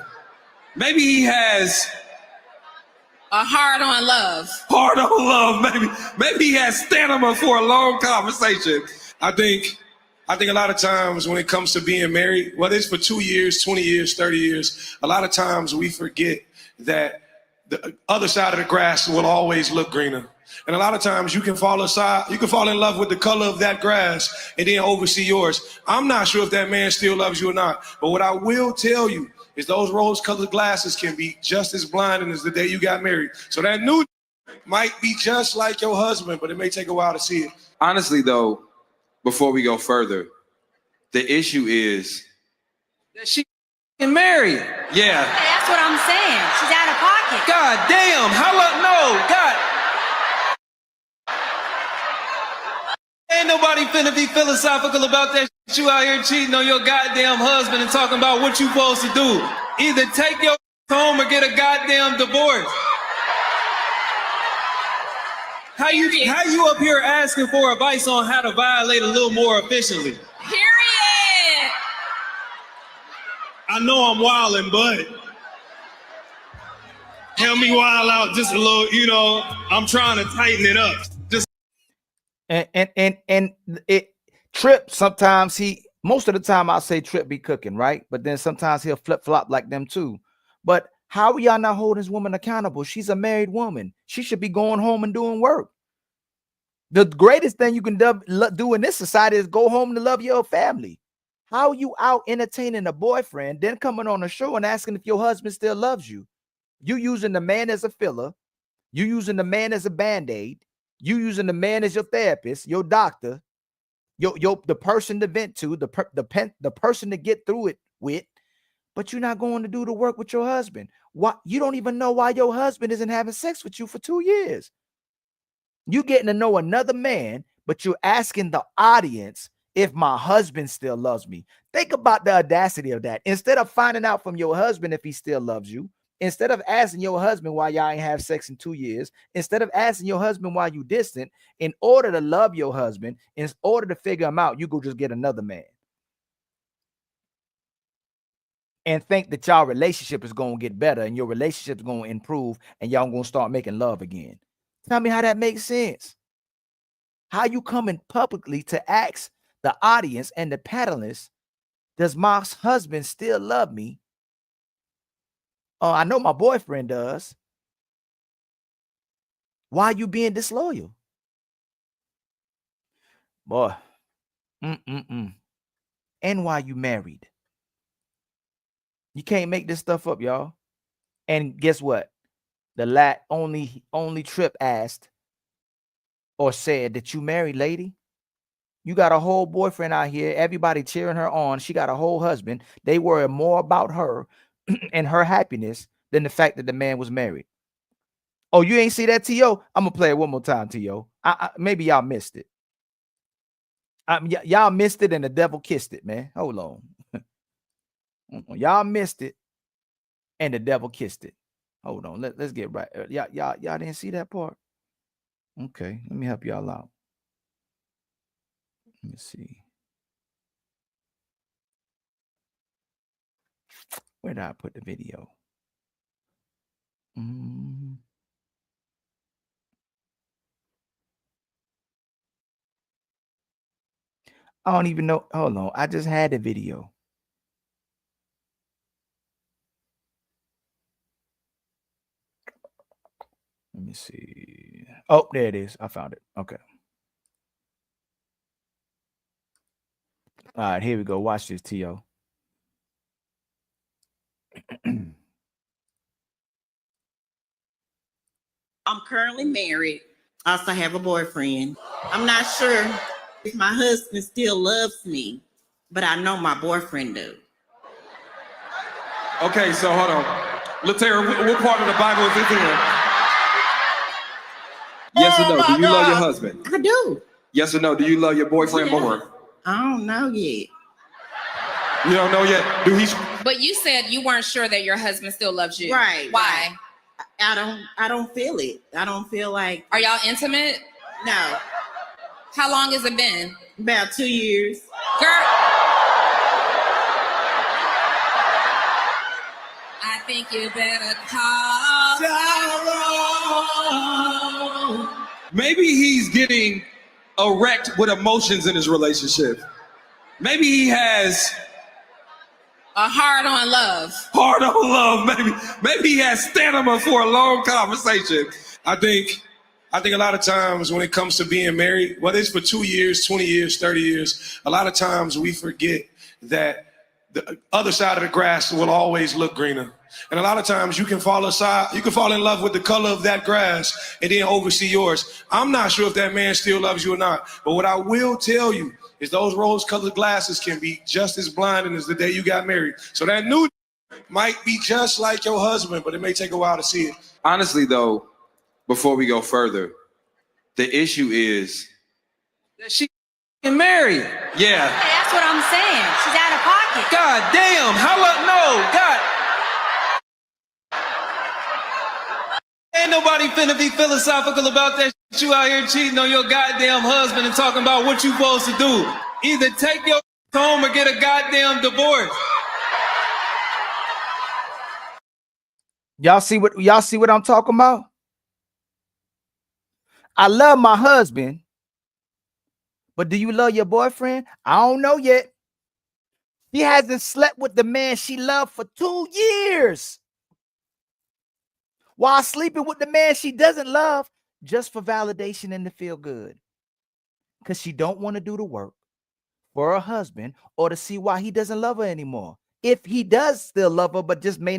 Maybe he has A hard on love. hard on love. Maybe he has stamina for a long conversation. I think a lot of times when it comes to being married, whether it's for 2 years, 20 years, 30 years, a lot of times we forget that the other side of the grass will always look greener. And a lot of times you can fall in love with the color of that grass and then oversee yours. I'm not sure if that man still loves you or not, but what I will tell you is those rose-colored glasses can be just as blinding as the day you got married. So that new might be just like your husband, but it may take a while to see it. Honestly, though, before we go further, the issue is that she married. Yeah. That's what I'm saying. She's out of pocket. God damn. How long? No, God. Ain't nobody finna be philosophical about that shit. You out here cheating on your goddamn husband and talking about what you supposed to do. Either take your home or get a goddamn divorce. How you up here asking for advice on how to violate a little more efficiently? Period. I know I'm wilding, but help me wild out just a little, I'm trying to tighten it up. Just and it Trip, sometimes most of the time I'll say Trip be cooking, right? But then sometimes he'll flip-flop like them too. But how are y'all not holding this woman accountable? She's a married woman. She should be going home and doing work. The greatest thing you can do in this society is go home to love your family. How are you out entertaining a boyfriend, then coming on a show and asking if your husband still loves you? You using the man as a filler. You using the man as a band-aid. You using the man as your therapist, your doctor, the person to vent to, the person to get through it with. But you're not going to do the work with your husband. Why? You don't even know why your husband isn't having sex with you for 2 years. You getting to know another man, but you're asking the audience if my husband still loves me. Think about the audacity of that. Instead of finding out from your husband if he still loves you, instead of asking your husband why y'all ain't have sex in 2 years, instead of asking your husband why you distant, in order to love your husband, in order to figure him out, you go just get another man. And think that y'all relationship is going to get better and your relationship is going to improve and y'all going to start making love again. Tell me how that makes sense. How you coming publicly to ask the audience and the panelists, does my husband still love me? Oh, I know my boyfriend does. Why are you being disloyal? Boy. And why you married? You can't make this stuff up, y'all. And guess what? The only Trip asked or said that you married, lady. You got a whole boyfriend out here. Everybody cheering her on. She got a whole husband. They worry more about her and her happiness than the fact that the man was married. Oh, you ain't see that, T.O.? I'm going to play it one more time, T.O. Maybe y'all missed it. Y'all missed it and the devil kissed it, man. Hold on. Y'all missed it and the devil kissed it. Hold on. Let's get right. Y'all didn't see that part? Okay. Let me help y'all out. Let me see. Where did I put the video? I don't even know. Hold on. I just had the video. Let me see. Oh, there it is. I found it. Okay. All right, here we go. Watch this, T.O. I'm currently married. I also have a boyfriend. I'm not sure if my husband still loves me, but I know my boyfriend do. Okay, so hold on. Latera, what part of the Bible is this in? Yes or no? Do you love your husband? I do. Yes or no? Do you love your boyfriend more? I don't know yet. You don't know yet? Do he? But you said you weren't sure that your husband still loves you. Right. Why? I don't feel it. I don't feel like. Are y'all intimate? No. How long has it been? About 2 years. Girl. I think you better call Tyrone. Maybe he's getting erect with emotions in his relationship. Maybe he has a hard-on love. Hard-on love, maybe. Maybe he has stamina for a long conversation. I think a lot of times when it comes to being married, whether it's for 2 years, 20 years, 30 years, a lot of times we forget that the other side of the grass will always look greener. And a lot of times you can fall in love with the color of that grass and then oversee yours. I'm not sure if that man still loves you or not, but what I will tell you is those rose-colored glasses can be just as blinding as the day you got married. So that new might be just like your husband, but it may take a while to see it. Honestly, though, before we go further, the issue is that she married. Yeah. Hey, that's what I'm saying. She's out of pocket. God damn. How long? No, God. Ain't nobody finna be philosophical about that shit. You out here cheating on your goddamn husband and talking about what you supposed to do. Either take your home or get a goddamn divorce. Y'all see what I'm talking about? I love my husband, but do you love your boyfriend? I don't know yet. She hasn't slept with the man she loved for 2 years, while sleeping with the man she doesn't love just for validation and to feel good, because she don't want to do the work for her husband or to see why he doesn't love her anymore. If he does still love her, but just may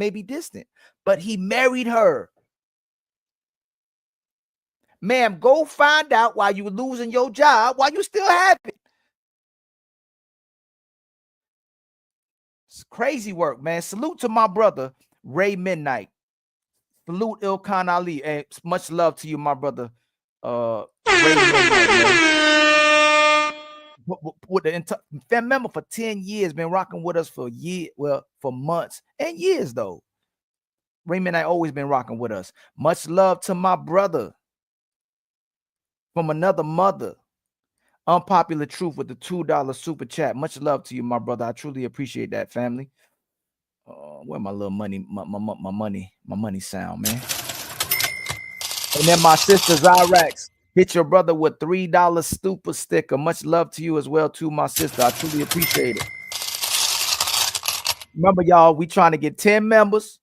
be distant, but he married her. Ma'am, go find out why you were losing your job while you still have it. It's crazy work, man. Salute to my brother, Ray Midnight. Salute Ilkan Ali. And much love to you, my brother. Ray Midnight, with the member for 10 years, been rocking with us for months and years, though. Ray Midnight always been rocking with us. Much love to my brother from another mother. Unpopular Truth with the $2 super chat. Much love to you, my brother. I truly appreciate that, family. Where my little money, my money sound, man. And then my sister Zyrax, hit your brother with $3 super sticker. Much love to you as well, too, my sister. I truly appreciate it. Remember, y'all, we trying to get 10 members,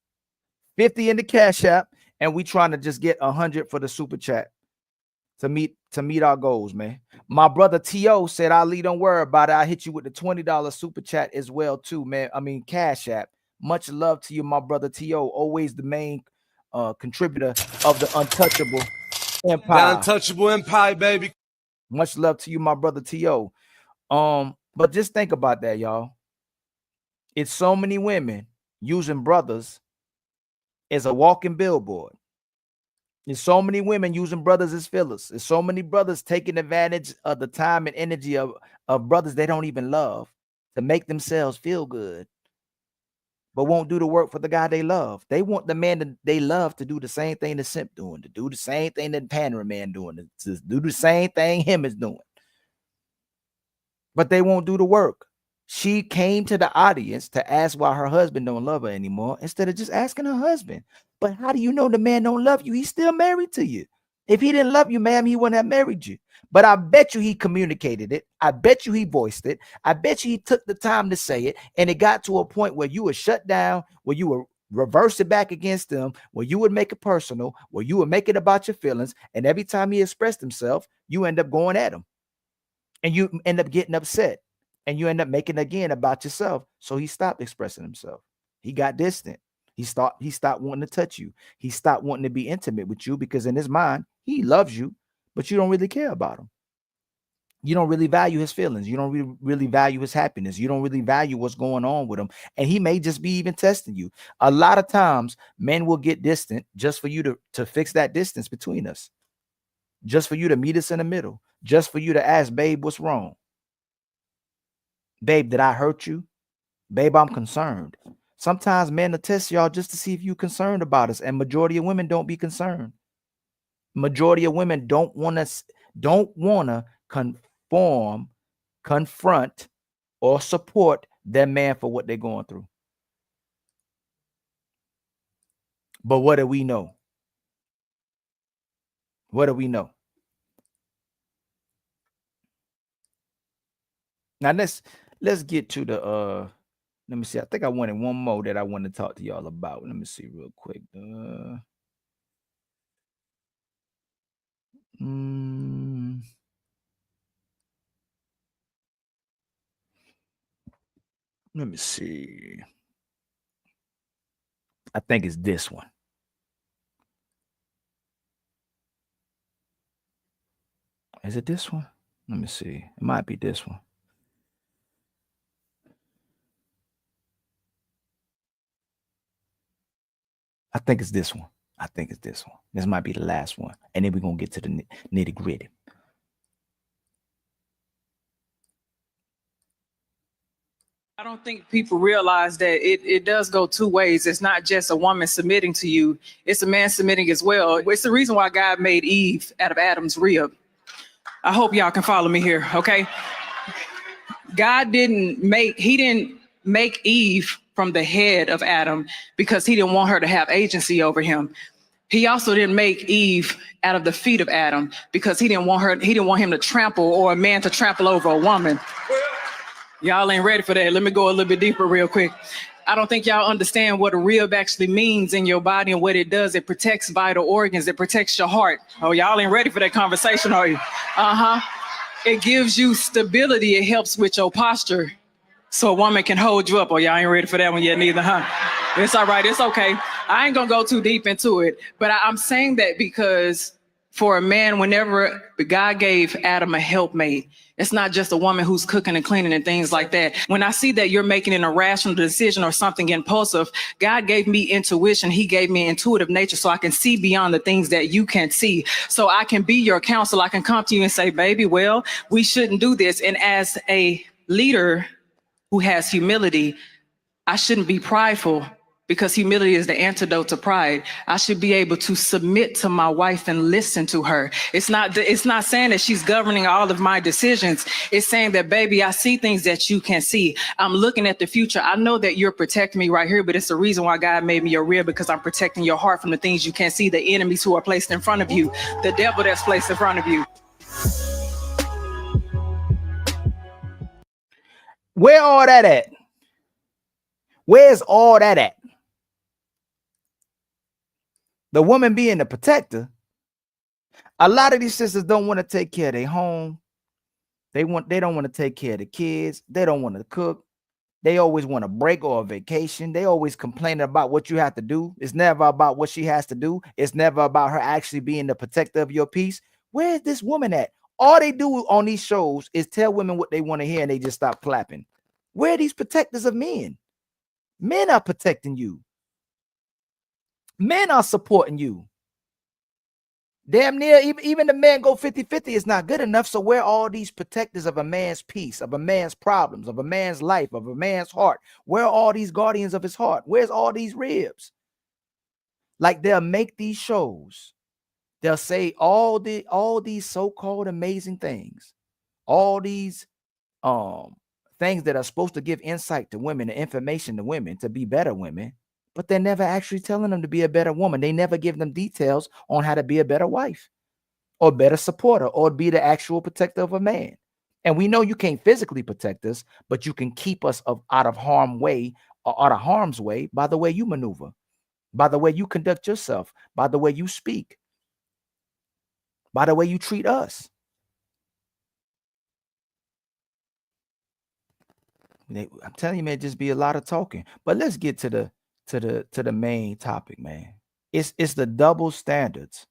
50 in the Cash App, and we trying to just get 100 for the super chat to meet our goals, man. My brother T.O. said, Ali, don't worry about it. I hit you with the $20 super chat as well, too, man. I mean, Cash App. Much love to you, my brother T.O. Always the main contributor of the Untouchable Empire. The Untouchable Empire, baby. Much love to you, my brother T.O. But just think about that, y'all. It's so many women using brothers as a walking billboard. There's so many women using brothers as fillers. There's so many brothers taking advantage of the time and energy of brothers they don't even love to make themselves feel good, but won't do the work for the guy they love. They want the man that they love to do the same thing the simp doing, to do the same thing that Pandering Man doing, to do the same thing him is doing. But they won't do the work. She came to the audience to ask why her husband don't love her anymore instead of just asking her husband. But how do you know the man don't love you? He's still married to you. If he didn't love you, ma'am, he wouldn't have married you. But I bet you he communicated it. I bet you he voiced it. I bet you he took the time to say it. And it got to a point where you were shut down, where you were reverse it back against him, where you would make it personal, where you would make it about your feelings. And every time he expressed himself, you end up going at him. And you end up getting upset. And you end up making it again about yourself. So he stopped expressing himself. He got distant. He stopped wanting to touch you. He stopped wanting to be intimate with you because in his mind, he loves you, but you don't really care about him. You don't really value his feelings. You don't really value his happiness. You don't really value what's going on with him. And he may just be even testing you. A lot of times, men will get distant just for you to fix that distance between us. Just for you to meet us in the middle. Just for you to ask, babe, what's wrong? Babe, did I hurt you? Babe, I'm concerned. Sometimes men will test y'all just to see if you're concerned about us. And majority of women don't be concerned. Majority of women don't want to conform, confront, or support their man for what they're going through. But what do we know? What do we know? Now let's get to the let me see. I think I wanted one more that I want to talk to y'all about. Let me see real quick. Let me see. I think it's this one. Is it this one? Let me see. It might be this one. I think it's this one. I think it's this one. This might be the last one. And then we're going to get to the nitty gritty. I don't think people realize that it does go two ways. It's not just a woman submitting to you. It's a man submitting as well. It's the reason why God made Eve out of Adam's rib. I hope y'all can follow me here, okay? God didn't make Eve from the head of Adam because he didn't want her to have agency over him. He also didn't make Eve out of the feet of Adam because he didn't want him to trample or a man to trample over a woman. Y'all ain't ready for that. Let me go a little bit deeper real quick. I don't think y'all understand what a rib actually means in your body and what it does. It protects vital organs. It protects your heart. Oh, y'all ain't ready for that conversation, are you? It gives you stability. It helps with your posture so a woman can hold you up. Oh, y'all ain't ready for that one yet neither, huh? It's all right. It's okay. I ain't going to go too deep into it. But I'm saying that because for a man, whenever God gave Adam a helpmate, it's not just a woman who's cooking and cleaning and things like that. When I see that you're making an irrational decision or something impulsive, God gave me intuition. He gave me intuitive nature so I can see beyond the things that you can't see. So I can be your counsel. I can come to you and say, baby, well, we shouldn't do this. And as a leader who has humility, I shouldn't be prideful because humility is the antidote to pride. I should be able to submit to my wife and listen to her. It's not saying that she's governing all of my decisions. It's saying that, baby, I see things that you can't see. I'm looking at the future. I know that you're protecting me right here, but it's the reason why God made me your rib, because I'm protecting your heart from the things you can't see, the enemies who are placed in front of you, the devil that's placed in front of you. Where all that at? Where's all that at? The woman being the protector. A lot of these sisters don't want to take care of their home. They don't want to take care of the kids. They don't want to cook. They always want a break or a vacation. They always complaining about what you have to do. It's never about what she has to do. It's never about her actually being the protector of your peace. Where is this woman at? All they do on these shows is tell women what they want to hear and they just stop clapping. Where are these protectors of men? Men are protecting you. Men are supporting you. Damn near, even the man go 50-50 is not good enough. So where are all these protectors of a man's peace, of a man's problems, of a man's life, of a man's heart? Where are all these guardians of his heart? Where's all these ribs? Like they'll make these shows. They'll say all these so-called amazing things. All these things that are supposed to give insight to women and information to women to be better women. But they're never actually telling them to be a better woman. They never give them details on how to be a better wife or better supporter or be the actual protector of a man. And we know you can't physically protect us, but you can keep us out of harm's way by the way you maneuver, by the way you conduct yourself, by the way you speak, by the way you treat us. I'm telling you, man, just be a lot of talking. But let's get to the to the main topic, man. It's the double standards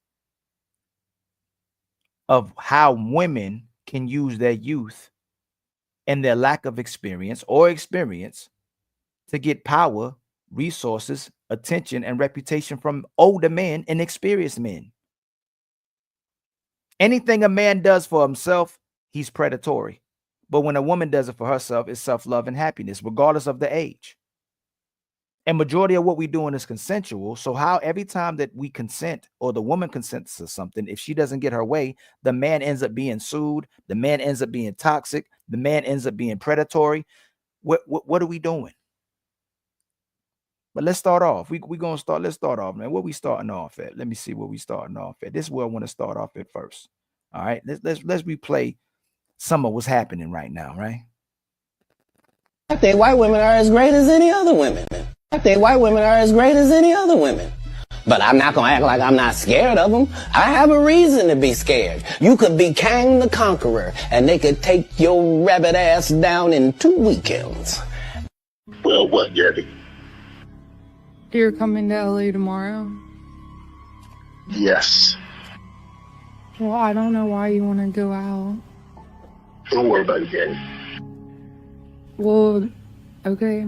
of how women can use their youth and their lack of experience to get power, resources, attention, and reputation from older men and experienced men. Anything a man does for himself, he's predatory. But when a woman does it for herself, it's self-love and happiness, regardless of the age. And majority of what we're doing is consensual. So how every time that we consent or the woman consents to something, if she doesn't get her way, the man ends up being sued. The man ends up being toxic. The man ends up being predatory. What are we doing? But let's start off. Let's start off, man. What we starting off at? Let me see what we starting off at. This is where I want to start off at first. All right. Let's replay some of what's happening right now, right? I think white women are as great as any other women. I think white women are as great as any other women. But I'm not going to act like I'm not scared of them. I have a reason to be scared. You could be Kang the Conqueror, and they could take your rabbit ass down in 2 weekends. Well, what, Gabby? You're coming to LA tomorrow? Yes. Well, I don't know why you want to go out. Don't worry about it, Gabby. Well, okay.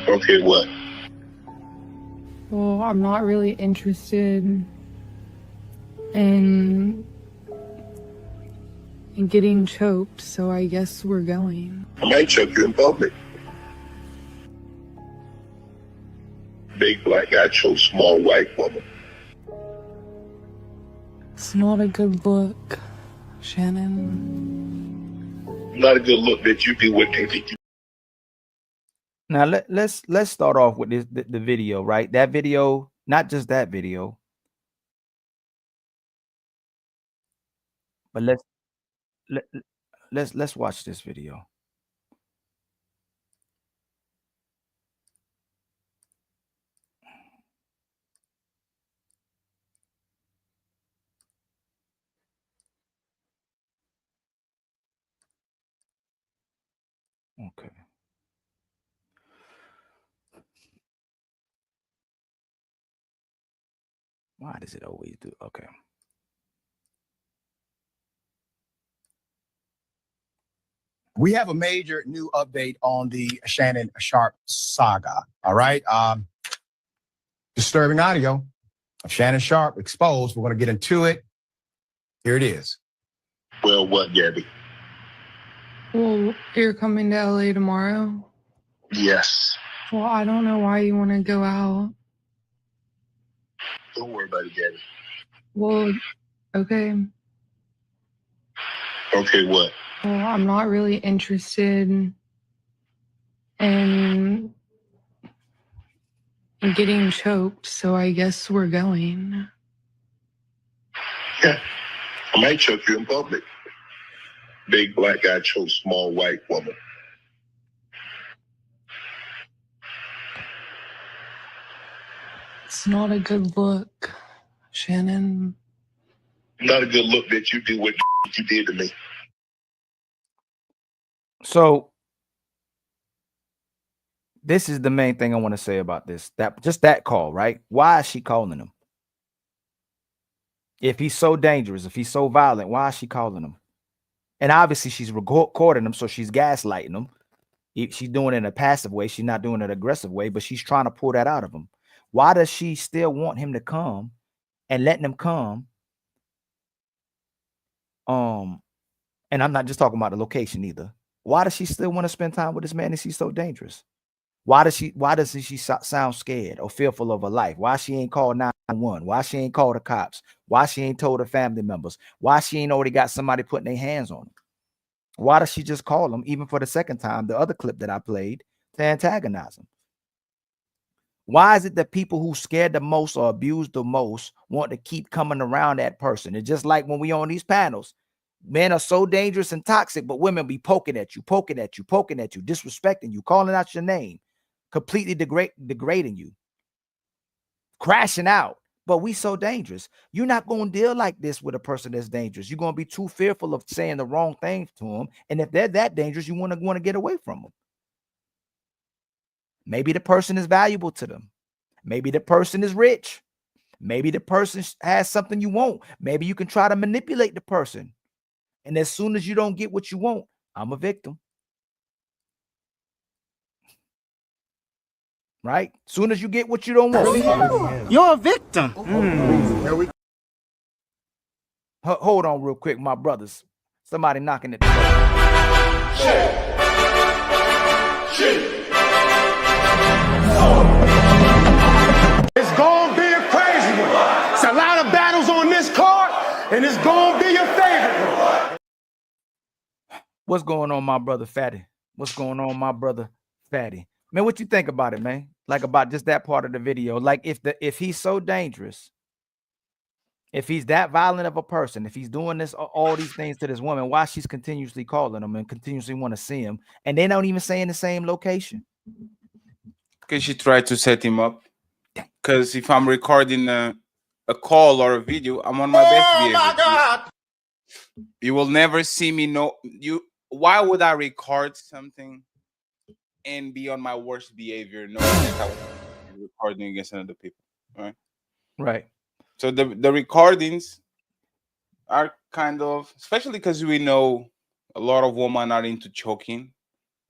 Okay, what? Well, I'm not really interested in getting choked, so I guess we're going. I might choke you in public. Big black guy chose small white woman. It's not a good look, Shannon. Not a good look that you do what they think you. Now let's start off with the video, right? That video, not just that video, but let's watch this video. Okay. Why does it always do? Okay. We have a major new update on the Shannon Sharpe saga. All right. Disturbing audio of Shannon Sharpe exposed. We're going to get into it. Here it is. Well, what, Gabby? Well, you're coming to LA tomorrow? Yes. Well, I don't know why you want to go out. Don't worry about it, Gabby. Well, okay. Okay, what? Well, I'm not really interested in getting choked, so I guess we're going. Yeah. I might choke you in public. Big black guy chose small white woman. It's not a good look, Shannon. Not a good look that you do what you did to me. So this is the main thing I want to say about this. That call, right? Why is she calling him? If he's so dangerous, if he's so violent, why is she calling him? And obviously she's recording him, so she's gaslighting him. She's doing it in a passive way. She's not doing it in an aggressive way, but she's trying to pull that out of him. Why does she still want him to come and letting him come? And I'm not just talking about the location either. Why does she still want to spend time with this man if she's so dangerous? Why doesn't she sound scared or fearful of her life? Why she ain't called 911? Why she ain't called the cops? Why she ain't told her family members? Why she ain't already got somebody putting their hands on him? Why does she just call him, even for the second time, the other clip that I played, to antagonize him? Why is it that people who scared the most or abused the most want to keep coming around that person? It's just like when we on these panels. Men are so dangerous and toxic, but women be poking at you, disrespecting you, calling out your name, completely degrading you, crashing out. But we so dangerous. You're not going to deal like this with a person that's dangerous. You're going to be too fearful of saying the wrong thing to them. And if they're that dangerous, you want to get away from them. Maybe the person is valuable to them. Maybe the person is rich. Maybe the person has something you want. Maybe you can try to manipulate the person. And as soon as you don't get what you want, I'm a victim. Right? Soon as you get what you don't want, You're a victim. Hold on real quick, my brothers. Somebody knocking at the door. It's gonna be a crazy one. It's a lot of battles on this card, and it's gonna be your favorite one. What's going on, my brother Fatty? What's going on, my brother Fatty? Man, what you think about it, man? Like about just that part of the video. Like if he's so dangerous, if he's that violent of a person, if he's doing this all these things to this woman, why she's continuously calling him and continuously want to see him, and they don't even stay in the same location? Because she tried to set him up. Because if I'm recording a call or a video, I'm on my best behavior. Oh my God! You will never see me. Why would I record something and be on my worst behavior, knowing that I was recording against other people? Right. Right. So the recordings are kind of, especially because we know a lot of women are into choking,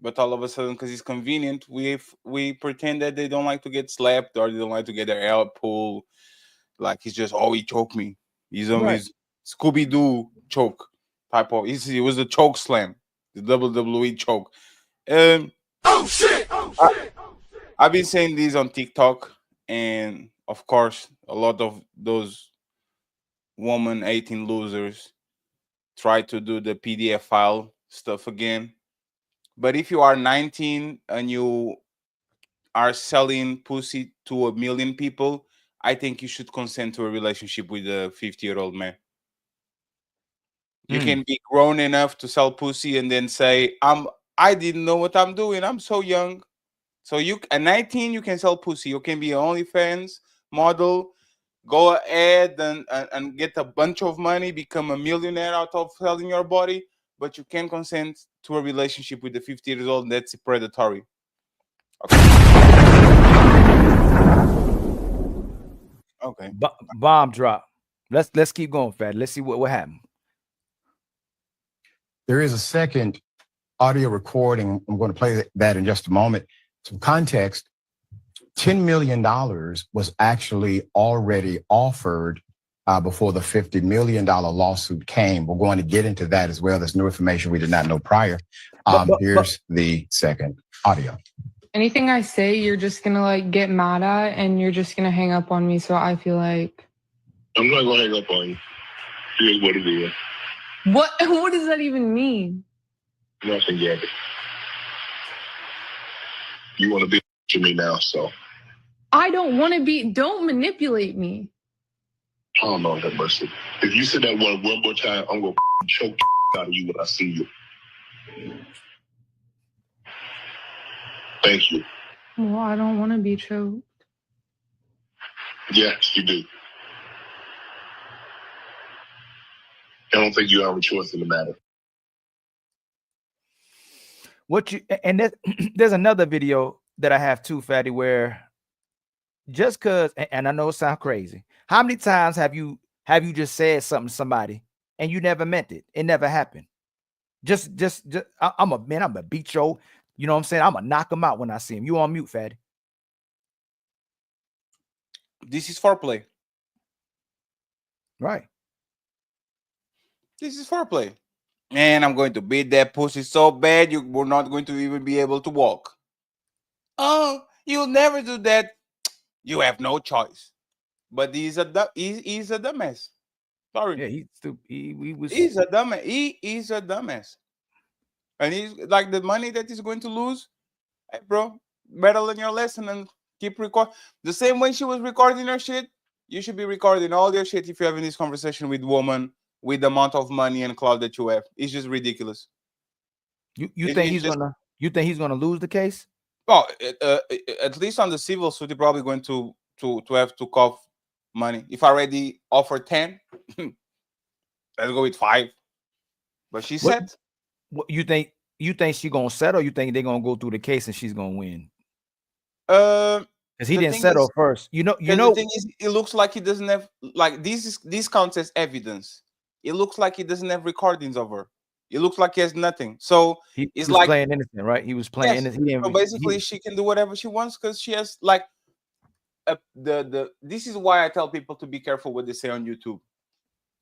but all of a sudden, because it's convenient, we pretend that they don't like to get slapped or they don't like to get their hair pulled. Like he's just, he choked me. He's on his Scooby-Doo choke type of. It was the choke slam, the WWE choke. Oh shit! I've been saying this on TikTok, and of course, a lot of those woman 18 losers try to do the PDF file stuff again. But if you are 19 and you are selling pussy to 1 million people, I think you should consent to a relationship with a 50-year-old man. You can be grown enough to sell pussy and then say, I didn't know what I'm doing. I'm so young. So at 19, you can sell pussy. You can be an OnlyFans model. Go ahead and get a bunch of money, become a millionaire out of selling your body, but you can't consent to a relationship with a 50 years old. That's predatory. Okay. Bomb drop. Let's keep going, Fat. Let's see what happened. There is a second audio recording. I'm going to play that in just a moment. Some context. $10 million was actually already offered before the $50 million lawsuit came. We're going to get into that as well. There's new information we did not know prior. Here's the second audio. Anything I say, you're just gonna like get mad at, and you're just gonna hang up on me. So I feel like I'm not gonna hang up on you. Here's what it is. what? What does that even mean? Nothing yet. You want to be to me now, so. I don't want to be. Don't manipulate me. Oh, Lord have mercy. If you say that one more time, I'm going to choke the out of you when I see you. Thank you. Well, I don't want to be choked. Yes, you do. I don't think you have a choice in the matter. There's another video that I have too, Fatty, where just cause, and I know it sounds crazy. How many times have you just said something to somebody and you never meant it? It never happened. Just I'm a beat your, you know what I'm saying? I'm gonna knock him out when I see him. You on mute, Fatty. This is foreplay. Right. This is foreplay. Man, I'm going to beat that pussy so bad you were not going to even be able to walk. Oh, you'll never do that. You have no choice. But he's a dumbass. Sorry. Yeah, he's stupid. He's a dumbass. He is a dumbass. And he's like the money that he's going to lose. Hey, bro, better learn your lesson and keep recording. The same way she was recording her shit, you should be recording all your shit if you're having this conversation with woman with the amount of money and clout that you have. It's just ridiculous. You think he's gonna lose the case? Well, at least on the civil suit, you're probably going to have to cough money. If I already offer 10, let's go with 5. But she said, what you think she's gonna settle? Or you think they're gonna go through the case and she's gonna win? Because he didn't settle first. You know. The thing is, it looks like he doesn't have like this counts as evidence. It looks like he doesn't have recordings of her. It looks like he has nothing. So he it's was like playing innocent, right? He was playing innocent. So basically, she can do whatever she wants because she has like this is why I tell people to be careful what they say on YouTube.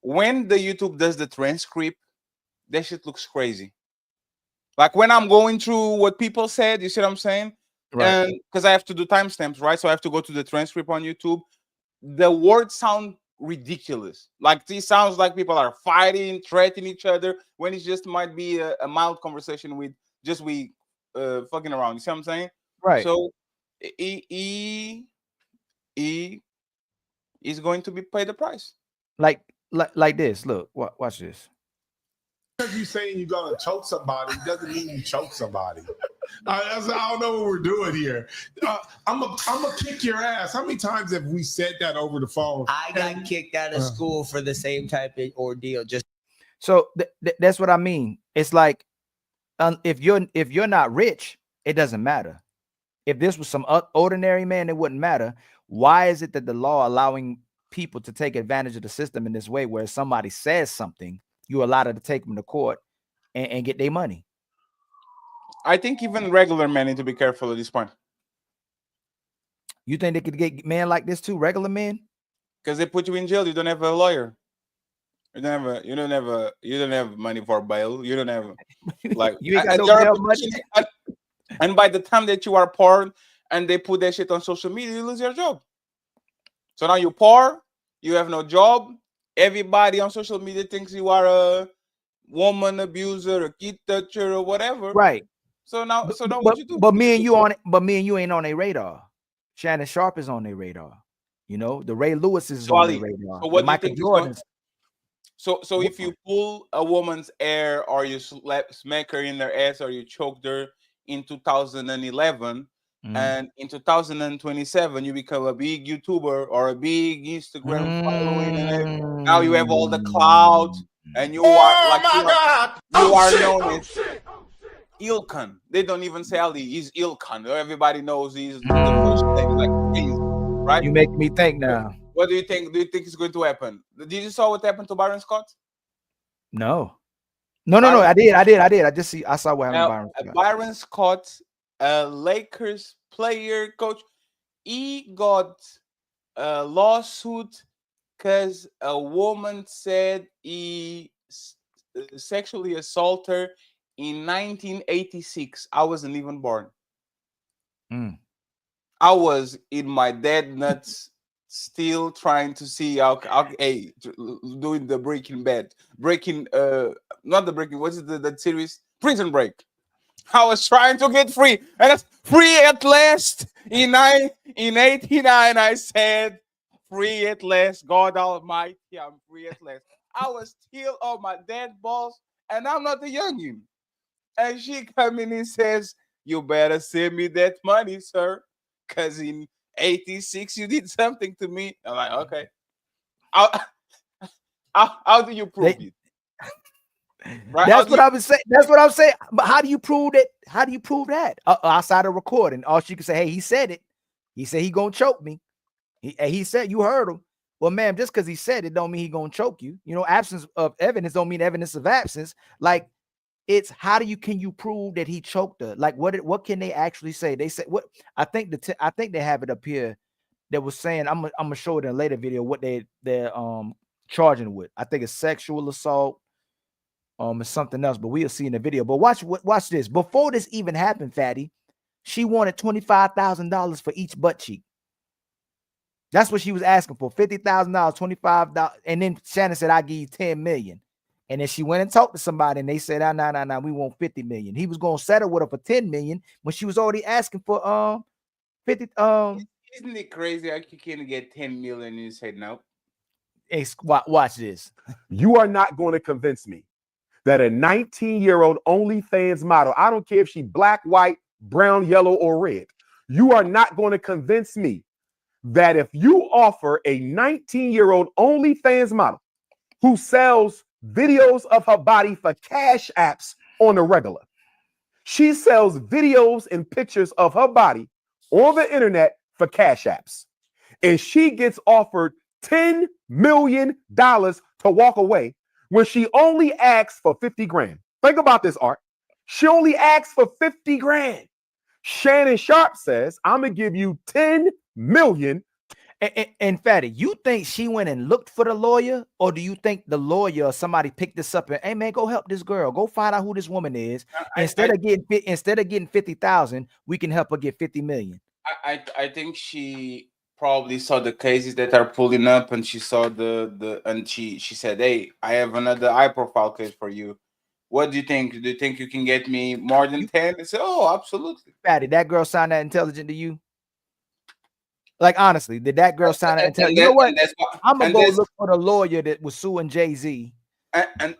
When the YouTube does the transcript, that shit looks crazy. Like when I'm going through what people said, you see what I'm saying? Right. And because I have to do timestamps, right? So I have to go to the transcript on YouTube. The words sound ridiculous. Like it sounds like people are fighting, threatening each other when it just might be a mild conversation with just fucking around. You see what I'm saying? Right. So he is going to be paid the price. Like this. Look, watch this. Because you saying you're gonna choke somebody doesn't mean you choke somebody. I don't know what we're doing here. I'm gonna kick your ass. How many times have we said that over the phone? I got kicked out of school for the same type of ordeal. Just so that's what I mean. It's like if you're not rich, it doesn't matter. If this was some ordinary man, it wouldn't matter. Why is it that the law allowing people to take advantage of the system in this way, where somebody says something, you allow them to take them to court and get their money? I think even regular men need to be careful at this point. You think they could get men like this too, regular men? Because they put you in jail. You don't have a lawyer. You don't have money for bail. You don't have like you ain't got no bail money. And by the time that you are poor and they put that shit on social media, you lose your job. So now you're poor, you have no job. Everybody on social media thinks you are a woman abuser, a kid toucher, or whatever. Right. So now what you do? But me and you ain't on a radar. Shannon Sharpe is on their radar. You know, the Ray Lewis is on their radar. So what do you Michael think Jordan's. So if you pull a woman's hair or you smack her in their ass or you choked her in 2011, and in 2027 you become a big YouTuber or a big Instagram following, and now you have all the clout, and you are you are known as Ilkan. They don't even say Ali. He's Ilkan. Everybody knows he's the first thing, like right? You make me think now. What do you think? Do you think is going to happen? Did you saw what happened to Byron Scott? No. I did. I saw what happened to Byron Scott. Byron Scott, a Lakers player, coach, he got a lawsuit because a woman said he sexually assaulted her in 1986. I wasn't even born. I was in my dead nuts, still trying to see how doing the not the Breaking, what is the series? Prison Break. I was trying to get free, and it's free at last. In 89, I said, free at last, God Almighty, I'm free at last. I was still on my dead balls, and I'm not a youngin. And she come in and says, you better send me that money, sir, because in 86 you did something to me. I'm like, okay. How do you prove it? Right? That's what I was saying. That's what I'm saying. But how do you prove it? How do you prove that? Outside of recording, all she can say, hey, he said it. He said he gonna choke me. He said, you heard him. Well, ma'am, just because he said it don't mean he gonna choke you. You know, absence of evidence don't mean evidence of absence. Like, it's can you prove that he choked her? Like, what can they actually say? They said what? I think they have it up here. That was saying I'm gonna show it in a later video what they're charging with. I think it's sexual assault. It's something else, but we'll see in the video. But watch this. Before this even happened, Fatty, she wanted $25,000 for each butt cheek. That's what she was asking for. $50,000, $25, and then Shannon said, "I give you $10 million." And then she went and talked to somebody, and they said, "No, we want $50 million." He was gonna settle with her for $10 million when she was already asking for 50. Isn't it crazy how you can't get $10 million and you say no? Watch this. You are not going to convince me that a 19-year-old OnlyFans model, I don't care if she's black, white, brown, yellow, or red, you are not going to convince me that if you offer a 19-year-old OnlyFans model who sells videos of her body for cash apps on the regular, she sells videos and pictures of her body on the internet for cash apps. And she gets offered $10 million to walk away when she only asks for 50 grand. Think about this, Art. She only asks for 50 grand. Shannon Sharpe says, I'm going to give you 10 million. And Fatty, you think she went and looked for the lawyer, or do you think the lawyer or somebody picked this up and, hey man, go help this girl, go find out who this woman is. Instead of getting 50,000, we can help her get 50 million. I think she probably saw the cases that are pulling up, and she saw and she said, hey, I have another high profile case for you. What do you think? Do you think you can get me more than 10? I said, oh, absolutely. Fatty, that girl sound that intelligent to you? Like, honestly, did that girl sound that intelligent? You know what? I'm gonna go look for the lawyer that was suing Jay-Z. And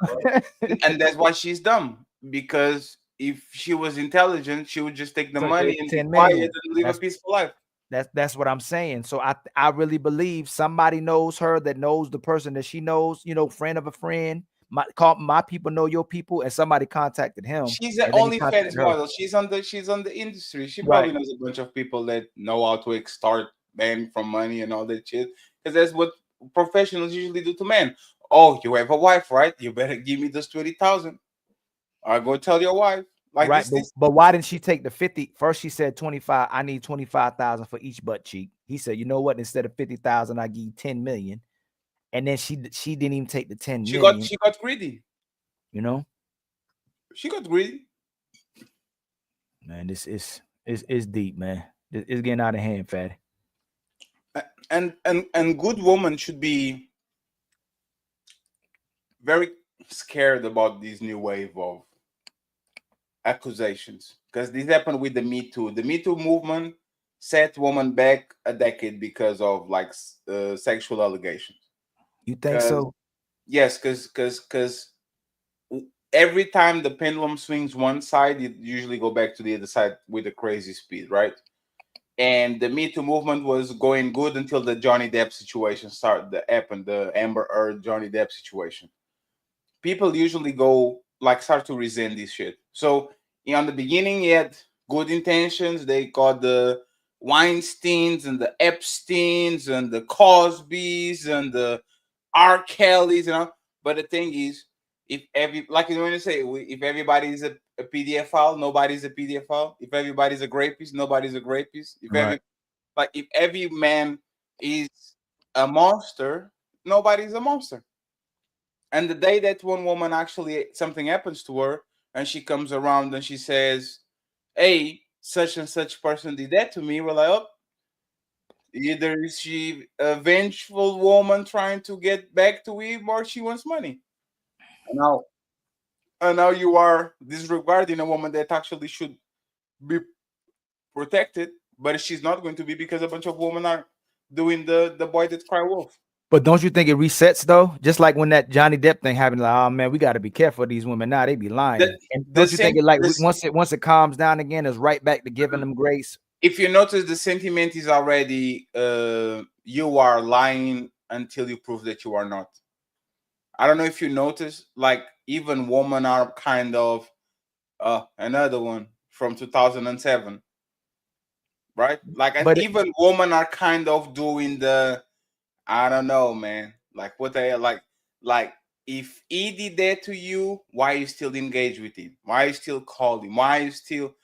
that's why she's dumb. Because if she was intelligent, she would just take the money and be quiet and live a peaceful life. That's what I'm saying. So I really believe somebody knows her, that knows the person that she knows, you know, friend of a friend. My people know your people, and somebody contacted him. She's an OnlyFans model. She's on the industry. She probably knows a bunch of people that know how to extort men from money and all that shit. Because that's what professionals usually do to men. Oh, you have a wife, right? You better give me this 20,000. Or go tell your wife. Like right, but why didn't she take the 50? First, she said 25. I need 25,000 for each butt cheek. He said, you know what? Instead of 50,000, I give you 10 million. And then she didn't even take the 10 million. She got greedy. You know, she got greedy. Man, this is deep, man. It's getting out of hand, Fatty. And good woman should be very scared about this new wave of accusations, because this happened with the Me Too. The Me Too movement set women back a decade because of like sexual allegations. You think so? Yes, because every time the pendulum swings one side, it usually go back to the other side with a crazy speed, right? And the Me Too movement was going good until the Johnny Depp situation started to happen, the Amber Heard Johnny Depp situation. People usually start to resent this shit. So in the beginning, you had good intentions. They got the Weinsteins and the Epsteins and the Cosbys and the R. Kellys, you know. But the thing is, if everybody is a PDF file, nobody's a PDF file. If everybody's a rapist, nobody's a rapist. If every man is a monster, nobody's a monster. And the day that one woman actually something happens to her and she comes around and she says, hey, such and such person did that to me, we're like, oh, either is she a vengeful woman trying to get back to him, or she wants money. And now you are disregarding a woman that actually should be protected, but she's not going to be because a bunch of women are doing the boy that cry wolf. But don't you think it resets though? Just like when that Johnny Depp thing happened, like, oh man, we got to be careful of these women now. They be lying. Don't you think it once it calms down again, it's right back to giving them grace? If you notice, the sentiment is already you are lying until you prove that you are not. I don't know if you notice, like even women are kind of another one from 2007, right? Even women are kind of doing the, I don't know, man. Like what they like if he did that to you, why you still engage with him? Why you still call him? Why you still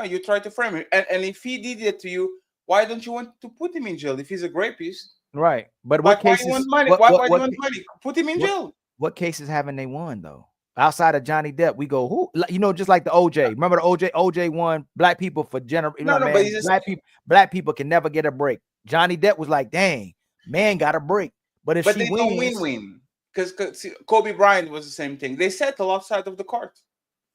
you try to frame him? And if he did that to you, why don't you want to put him in jail if he's a rapist? Right. But what cases? Why do you want money? Why do you want money? Put him in jail. What cases haven't they won though? Outside of Johnny Depp, we go who? You know, just like the OJ. Remember the OJ? OJ won black people for black people can never get a break. Johnny Depp was like, dang, man got a break. But if she wins, don't win. Because Kobe Bryant was the same thing. They settle outside of the court,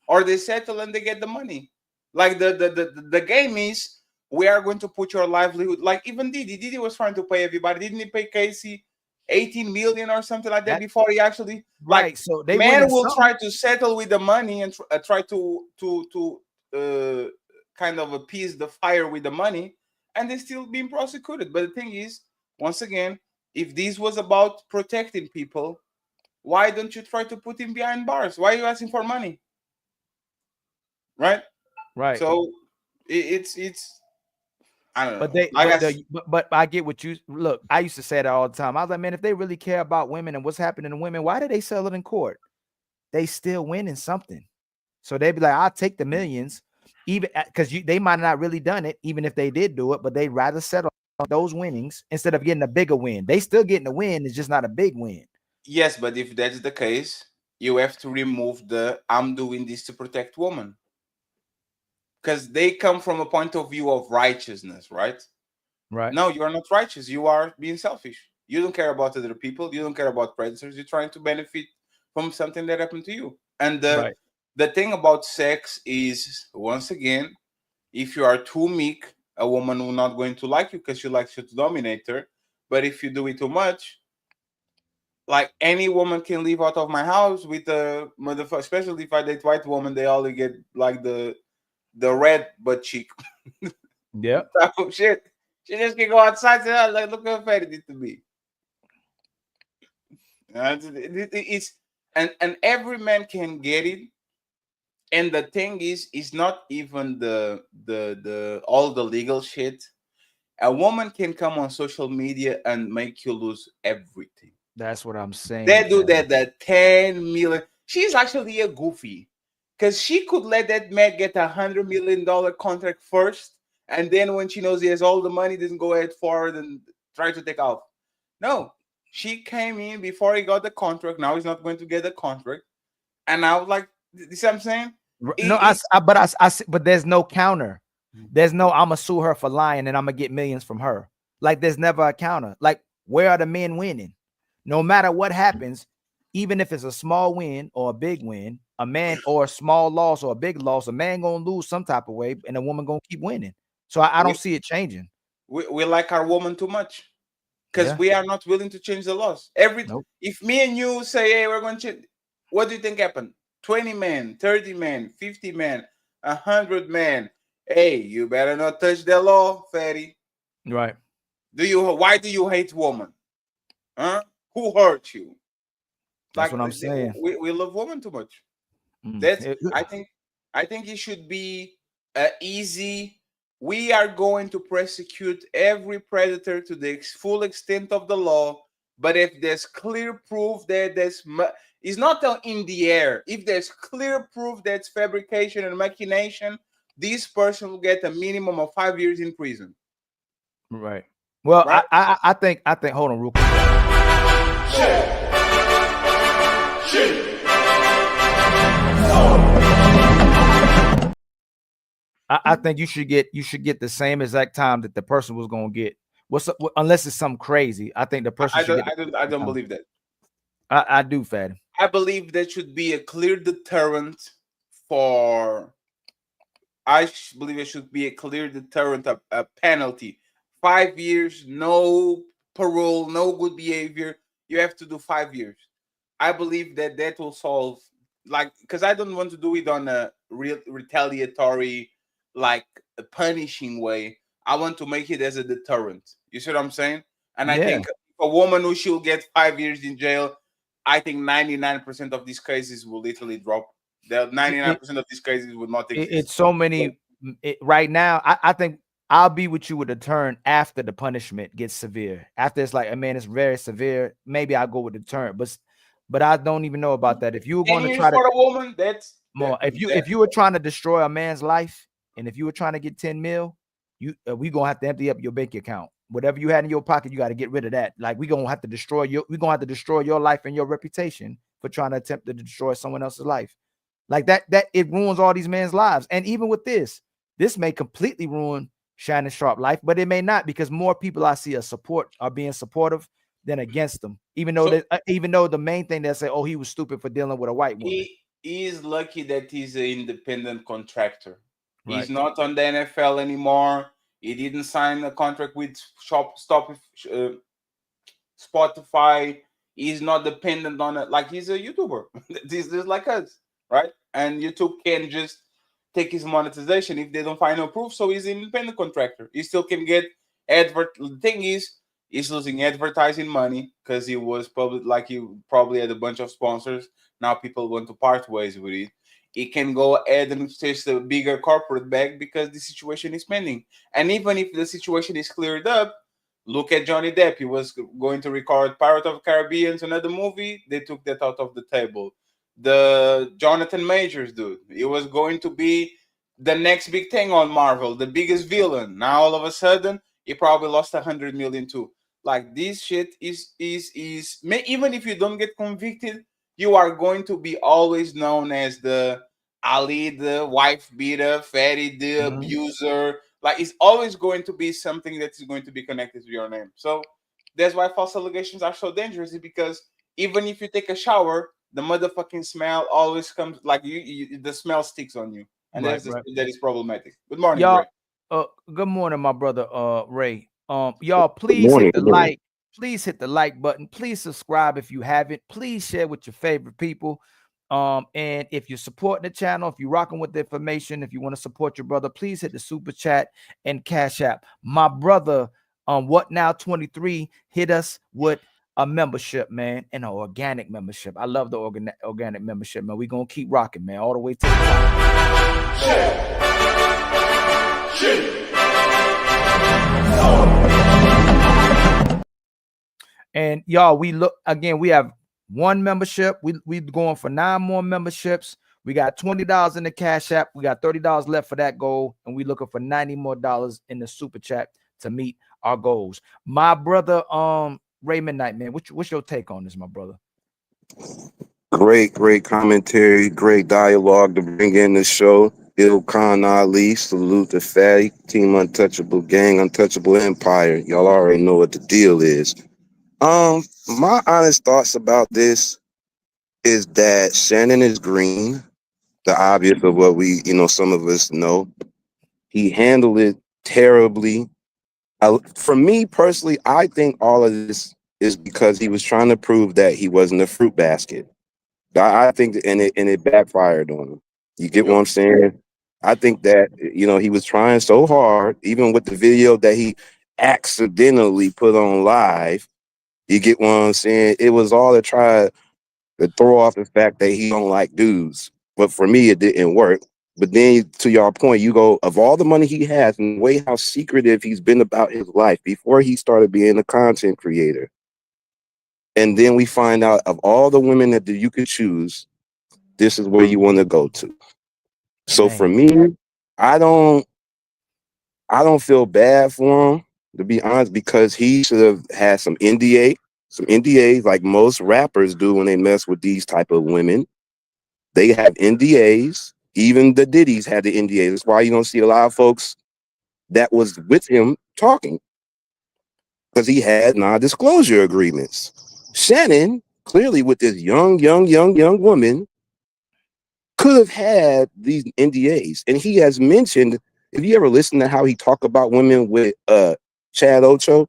or they settle and they get the money. Like the game is, we are going to put your livelihood. Like even Diddy was trying to pay everybody. Didn't he pay Casey 18 million or something like that before he actually right? So they will try to settle with the money and try to kind of appease the fire with the money, and they're still being prosecuted. But the thing is, once again, if this was about protecting people, why don't you try to put him behind bars? Why are you asking for money? Right. Right. So it's I don't know. But they, I but, guess, but I get what you look. I used to say that all the time. I was like, man, if they really care about women and what's happening to women, why do they sell it in court? They still winning something. So they'd be like, I'll take the millions, even because they might not really done it, even if they did do it, but they'd rather settle on those winnings instead of getting a bigger win. They still getting a win, it's just not a big win. yes, but if that's the case, you have to remove the I'm doing this to protect women. Because they come from a point of view of righteousness, right? Right. No, you are not righteous. You are being selfish. You don't care about other people. You don't care about predators. You're trying to benefit from something that happened to you. And the thing about sex is, once again, if you are too meek, a woman will not going to like you because she likes you to dominate her. But if you do it too much, like any woman can leave out of my house with a motherfucker, especially if I date white woman, they only get like the red butt cheek. Yeah. Type of shit. She just can go outside and say, like, look how fat it is to be. It's and every man can get it. And the thing is, it's not even the all the legal shit. A woman can come on social media and make you lose everything. That's what I'm saying. They do that 10 million. She's actually a goofy. Because she could let that man get $100 million contract first, and then when she knows he has all the money, doesn't go ahead forward and try to take off. No, she came in before he got the contract. Now he's not going to get the contract, and I was like, "You see what I'm saying?" No, but there's no counter. There's no I'm gonna sue her for lying and I'm gonna get millions from her. Like there's never a counter. Like where are the men winning? No matter what happens, even if it's a small win or a big win, a man or a small loss or a big loss, a man gonna lose some type of way, and a woman gonna keep winning. So I don't see it changing. We like our woman too much because we are not willing to change the laws. If me and you say, hey, we're going to change, what do you think happened? 20 men, 30 men, 50 men, 100 men. Hey, you better not touch the law, fatty. Right. Why do you hate women? Huh? Who hurt you? That's what I'm saying. We love women too much. I think it should be easy. We are going to prosecute every predator to the full extent of the law. But if there's clear proof that it's not in the air. If there's clear proof that's fabrication and machination, this person will get a minimum of 5 years in prison. Right. Well, right? I think. Hold on, real quick. I think you should get the same exact time that the person was gonna get. Unless it's something crazy. I think the person. I don't believe that. I do, Fatty. I believe there should be a clear deterrent for. I believe it should be a clear deterrent, a penalty. 5 years, no parole, no good behavior. You have to do 5 years. I believe that will solve, because I don't want to do it on a real retaliatory, like a punishing way. I want to make it as a deterrent. You see what I'm saying? And I think a woman who she'll get 5 years in jail, I think 99% of these cases will literally drop. The 99% of these cases would not exist. It's so many right now. I think I'll be with you with a deterrent after the punishment gets severe. After it's like, man, it's very severe. Maybe I'll go with deterrent, but I don't even know about that. If you were going to try to, for a woman, that's more. If you were trying to destroy a man's life, and if you were trying to get 10 mil, we gonna have to empty up your bank account. Whatever you had in your pocket, you got to get rid of that. Like we gonna have to destroy your life and your reputation for trying to attempt to destroy someone else's life. Like that it ruins all these men's lives. And even with this may completely ruin Shannon Sharpe life, but it may not, because more people I see are being supportive than against them. Even though the main thing they say, oh, he was stupid for dealing with a white woman. He is lucky that he's an independent contractor. Right. He's not on the NFL anymore. He didn't sign a contract with Spotify. He's not dependent on it. Like he's a YouTuber. He's just like us, right? And YouTube can just take his monetization if they don't find no proof. So he's an independent contractor. He still can get The thing is, he's losing advertising money because he was he probably had a bunch of sponsors. Now people want to part ways with it. it can go ahead and chase a bigger corporate bag because the situation is pending. And even if the situation is cleared up, look at Johnny Depp. He was going to record Pirate of the Caribbean, another movie. They took that out of the table. The Jonathan Majors dude, it was going to be the next big thing on Marvel, the biggest villain. Now all of a sudden, he probably lost 100 million too. Like, this shit is even if you don't get convicted, you are going to be always known as the Ali, the wife beater, Fatty, the abuser. Like, it's always going to be something that is going to be connected to your name. So that's why false allegations are so dangerous, because even if you take a shower, the motherfucking smell always comes, like the smell sticks on you. And Right, that is problematic. Good morning, y'all. Ray. Good morning, my brother Ray. Y'all, please morning, hit the good morning. like. Please hit the like button. Please subscribe if you haven't. Please share with your favorite people. And if you're supporting the channel, if you're rocking with the information, if you want to support your brother, please hit the super chat and Cash App. My brother, What Now 23, hit us with a membership, man, and an organic membership. I love the organic membership, man. We're gonna keep rocking, man, all the way to the top. And y'all, we look again, we have one membership. We going for 9 more memberships. We got $20 in the Cash App. We got $30 left for that goal, and we looking for $90 more in the super chat to meet our goals. My brother, Raymond Knight, man, what's your take on this, my brother? Great commentary, great dialogue to bring in the show. Bill Khan Ali, salute to Fatty, Team Untouchable Gang, Untouchable Empire. Y'all already know what the deal is. My honest thoughts about this is that Shannon is green. The obvious of what we, some of us know. He handled it terribly. For me personally, I think all of this is because he was trying to prove that he wasn't a fruit basket. I think, and it backfired on him. You get what I'm saying? I think that, he was trying so hard, even with the video that he accidentally put on live. You get what I'm saying? It was all to try to throw off the fact that he don't like dudes. But for me, it didn't work. But then, to your point, you go, of all the money he has and the way how secretive he's been about his life before he started being a content creator. And then we find out of all the women that you could choose, this is where you want to go to. So for me, I don't feel bad for him, to be honest, because he should have had some NDAs like most rappers do when they mess with these type of women. They have NDAs. Even the Diddy's had the NDAs. That's why you don't see a lot of folks that was with him talking, because he had non-disclosure agreements. Shannon, clearly with this young woman, could have had these NDAs. And he has mentioned, if you ever listen to how he talk about women with Chad Ocho,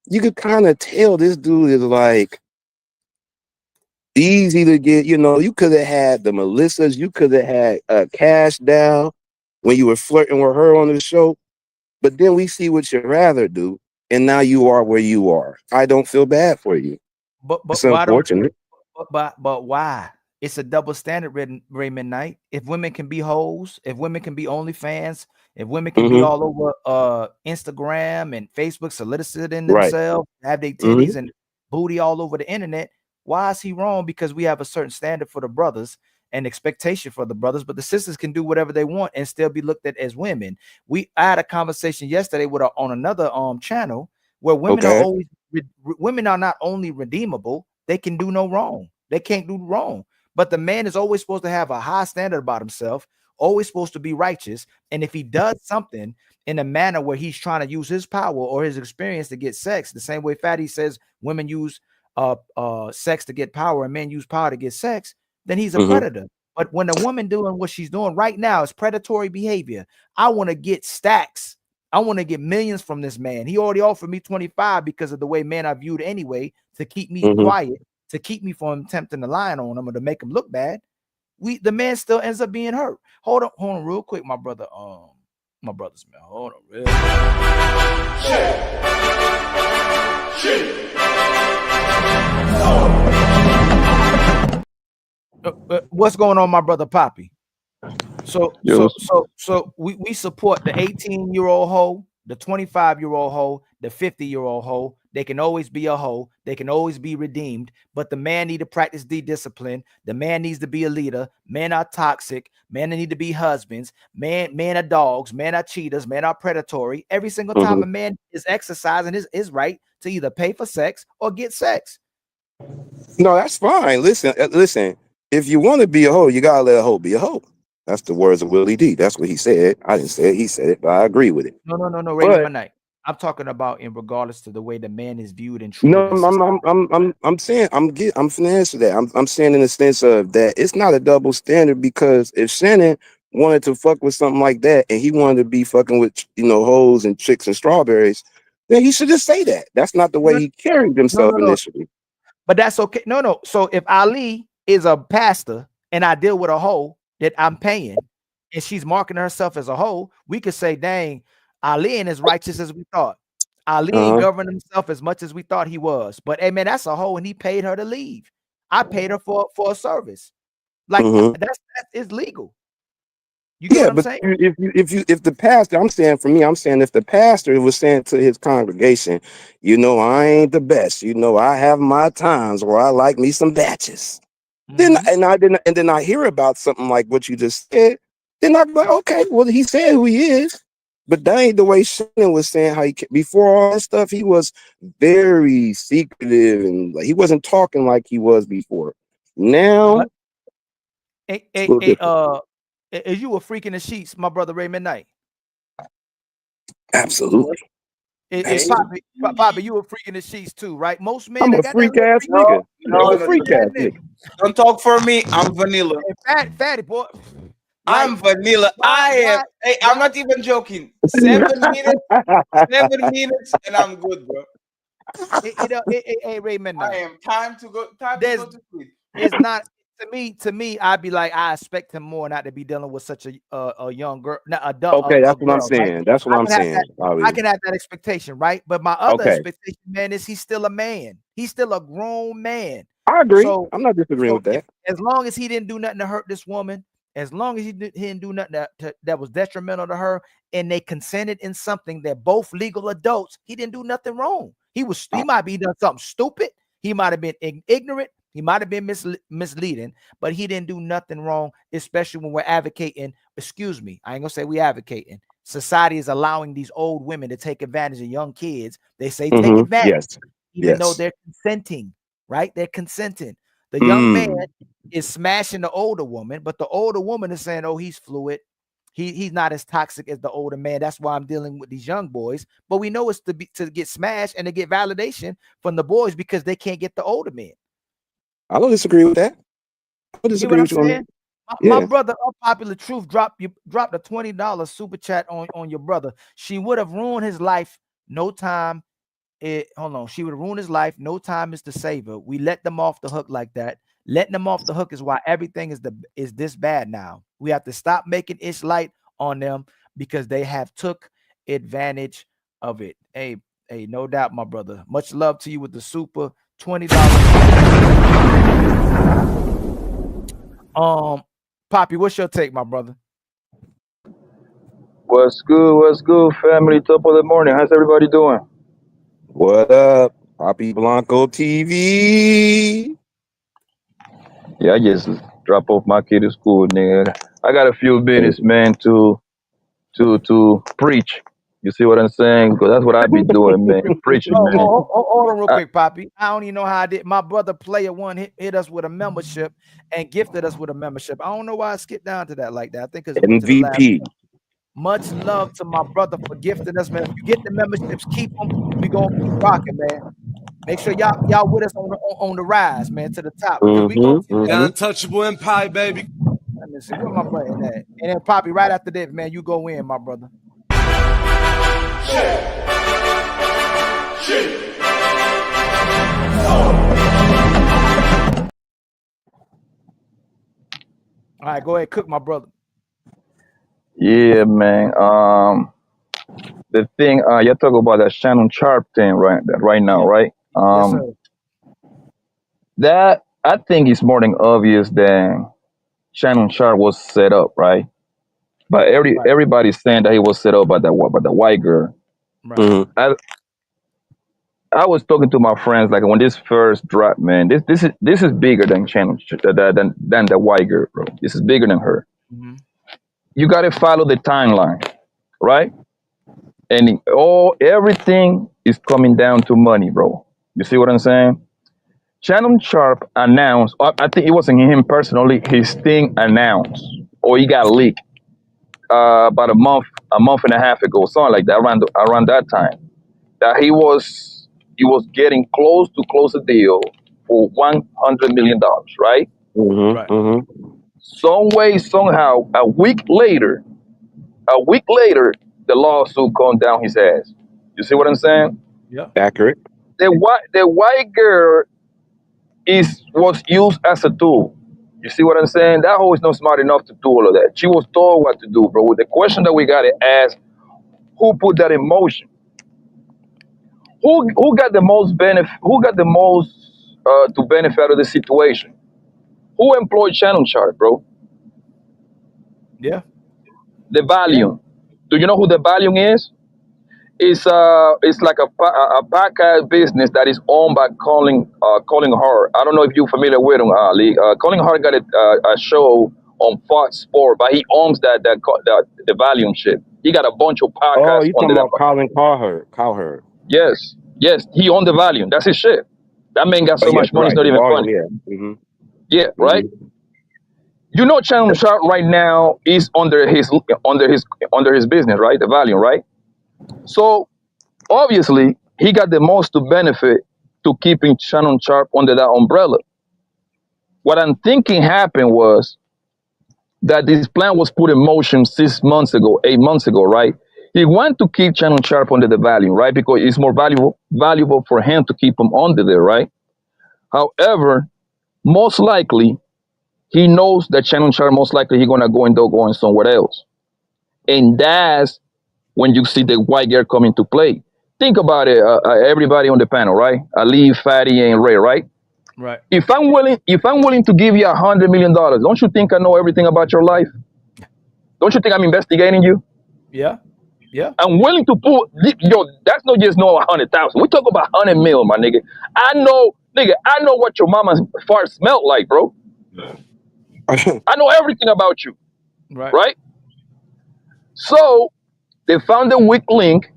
you could kind of tell this dude is like easy to get. You could have had the Melissas, you could have had Cash Down when you were flirting with her on the show. But then we see what you'd rather do, and now you are where you are. I don't feel bad for you. But it's unfortunate. But why? It's a double standard, Raymond Knight. If women can be hoes, if women can be OnlyFans, if women can be all over Instagram and Facebook, soliciting themselves, have their titties and booty all over the internet, why is he wrong? Because we have a certain standard for the brothers and expectation for the brothers, but the sisters can do whatever they want and still be looked at as women. I had a conversation yesterday on another channel where women are always women are not only redeemable, they can do no wrong. They can't do wrong. But the man is always supposed to have a high standard about himself, always supposed to be righteous. And if he does something in a manner where he's trying to use his power or his experience to get sex, the same way Fatty says women use sex to get power and men use power to get sex, then he's a predator. But when a woman doing what she's doing right now is predatory behavior, I want to get stacks. I want to get millions from this man. He already offered me 25 because of the way men are viewed anyway, to keep me quiet, to keep me from attempting to lie on him or to make him look bad. The man still ends up being hurt. Hold on real quick, my brother. My brother's man. Hold on real quick. What's going on, my brother Poppy? So we support the 18-year-old hoe, the 25-year-old hoe, the 50-year-old hoe. They can always be a hoe. They can always be redeemed. But the man need to practice discipline. The man needs to be a leader. Men are toxic. Men need to be husbands. Men are dogs. Men are cheaters. Men are predatory. Every single time a man is exercising his right to either pay for sex or get sex. No, that's fine. Listen. If you want to be a hoe, you gotta let a hoe be a hoe. That's the words of Willie D. That's what he said. I didn't say it. He said it, but I agree with it. No, But Raymond. I'm talking about in regardless to the way the man is viewed and treated. no, I'm saying I'm finna answer that. I'm saying in the sense of that it's not a double standard, because if Shannon wanted to fuck with something like that and he wanted to be fucking with hoes and chicks and strawberries, then he should just say that. That's not the way he carried himself initially. But that's okay. No. So if Ali is a pastor and I deal with a hoe that I'm paying and she's marketing herself as a hoe, we could say, dang, Ali ain't as righteous as we thought. Ali ain't governing himself as much as we thought he was. But hey, man, that's a hoe, and he paid her to leave. I paid her for a service. Like that is legal. You get what I'm saying? If the pastor, I'm saying if the pastor was saying to his congregation, I ain't the best, I have my times where I like me some batches. Then I hear about something like what you just said, then I'm like, okay, well, he said who he is. But that ain't the way Shannon was saying how before all that stuff, he was very secretive and he wasn't talking like he was before. Now, is you a freak in the sheets, my brother Raymond Knight? Absolutely. Poppy, you a freak in the sheets too, right? Most men. I'm a freak ass nigga. No, freak ass nigga. Don't talk for me. I'm vanilla. Fatty boy. I'm vanilla. Hey, I'm not even joking. 7 minutes, 7 minutes, and I'm good, bro. Hey, Raymond. I am time to go to sleep. It's not to me. I'd be like, I expect him more not to be dealing with such a young girl, not a dumb. Okay, that's what I'm girl, saying. Right? That's what I'm saying. I can have that expectation, right? But my other expectation, man, is he's still a man. He's still a grown man. I agree. So, I'm not disagreeing with that. As long as he didn't do nothing to hurt this woman, as long as he didn't do nothing that was detrimental to her, and they consented in something that both legal adults, he didn't do nothing wrong. He might be done something stupid. He might have been ignorant. He might have been misleading, but he didn't do nothing wrong, especially when we're advocating. Excuse me, I ain't gonna say we advocating. Society is allowing these old women to take advantage of young kids. They say take advantage, even though they're consenting, right? They're consenting. The young man is smashing the older woman, but the older woman is saying, oh, he's fluid. He's not as toxic as the older man. That's why I'm dealing with these young boys. But we know it's to get smashed and to get validation from the boys because they can't get the older men. I don't disagree with that. I don't disagree with you on that. My brother, Unpopular Truth, dropped a $20 super chat on your brother. She would have ruined his life. No time. She would have ruined his life. No time is to save her. We let them off the hook like that. Letting them off the hook is why everything is this bad now. We have to stop making it light on them because they have took advantage of it. Hey, no doubt, my brother. Much love to you with the super $20. Poppy, what's your take, my brother? What's good, family? Top of the morning. How's everybody doing? What up, Poppy Blanco TV? Yeah, I just drop off my kid to school, nigga. I got a few minutes, man, to preach. You see what I'm saying? Because that's what I be doing, man. Preaching, man. Hold on real quick, Poppy. I don't even know how I did. My brother Player One hit us with a membership and gifted us with a membership. I don't know why I skipped down to that like that. I think because MVP. Much love to my brother for gifting us, man. If you get the memberships, keep them. We gonna keep rocking, man. Make sure y'all with us on the rise, man, to the top. Because we gonna The untouchable empire, baby. Let me see where my brother at. And then Poppy, right after this, man, you go in, my brother. All right, go ahead, cook, my brother. Yeah, man. The thing you're talking about that Shannon Sharpe thing right now, right? Yes, sir. That I think is more than obvious than Shannon Sharpe was set up, right? But everybody's saying that he was set up by the white girl. Right. I was talking to my friends like when this first dropped, man. This is bigger than Shannon than the white girl, bro. This is bigger than her. Mhm. You gotta follow the timeline, right? And everything is coming down to money, bro. You see what I'm saying? Shannon Sharpe announced. I think it wasn't him personally. His thing announced, or he got leaked about a month and a half ago, something like that, around that time, that he was getting close to close a deal for $100 million, right? Some way, somehow, a week later, the lawsuit come down his ass. You see what I'm saying? Yeah. Accurate. The white girl was used as a tool. You see what I'm saying? That hoe is not smart enough to do all of that. She was told what to do, bro. The question that we gotta ask: who put that in motion? Who got the most benefit? Who got the most to benefit out of the situation? Who employed Shannon Sharpe, bro? Yeah. The Valium. Do you know who the Valium is? It's like a podcast business that is owned by Colin Hart. I don't know if you're familiar with him, Ali. Colin Hart got a show on Fox Sport, but he owns the Valium shit. He got a bunch of podcasts. Oh, you talking about Colin Cowherd? Yes, he owned the Valium. That's his shit. That man got so much money, it's not even funny. Yeah, right. You know, Shannon Sharpe right now is under his business, right? The Valium, right? So obviously he got the most to benefit to keeping Shannon Sharpe under that umbrella. What I'm thinking happened was that this plan was put in motion 8 months ago, right? He wanted to keep Shannon Sharpe under the Valium, right? Because it's more valuable for him to keep him under there, right? However, most likely he knows that Shannon Sharpe most likely he's gonna go somewhere else, and that's when you see the white girl come into play. Think about it, everybody on the panel, right? Ali, Fatty, and Ray, right? Right. If I'm willing to give you $100 million, don't you think I know everything about your life? Don't you think I'm investigating you? Yeah. Yeah. I'm willing to put that's not just no 100,000. We talk about 100 mil, my nigga. I know what your mama's fart smelled like, bro. I know everything about you. Right? So they found a weak link.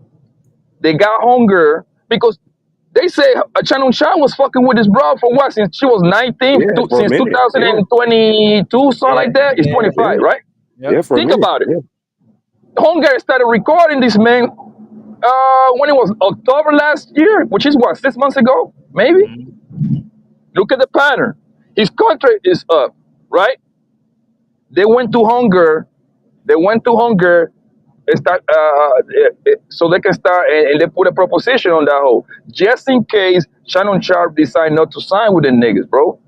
They got hunger because they say Shannon Sharpe was fucking with this broad for what? Since she was 19, since 2022, something like that. It's 25, right? Yeah, Think about it. Hunger started recording this man when it was October last year, which is what, 6 months ago, maybe? Look at the pattern. His contract is up, right? They went to hunger. So they can start, and they put a proposition on that hole, just in case Shannon Sharpe decide not to sign with the niggas, bro.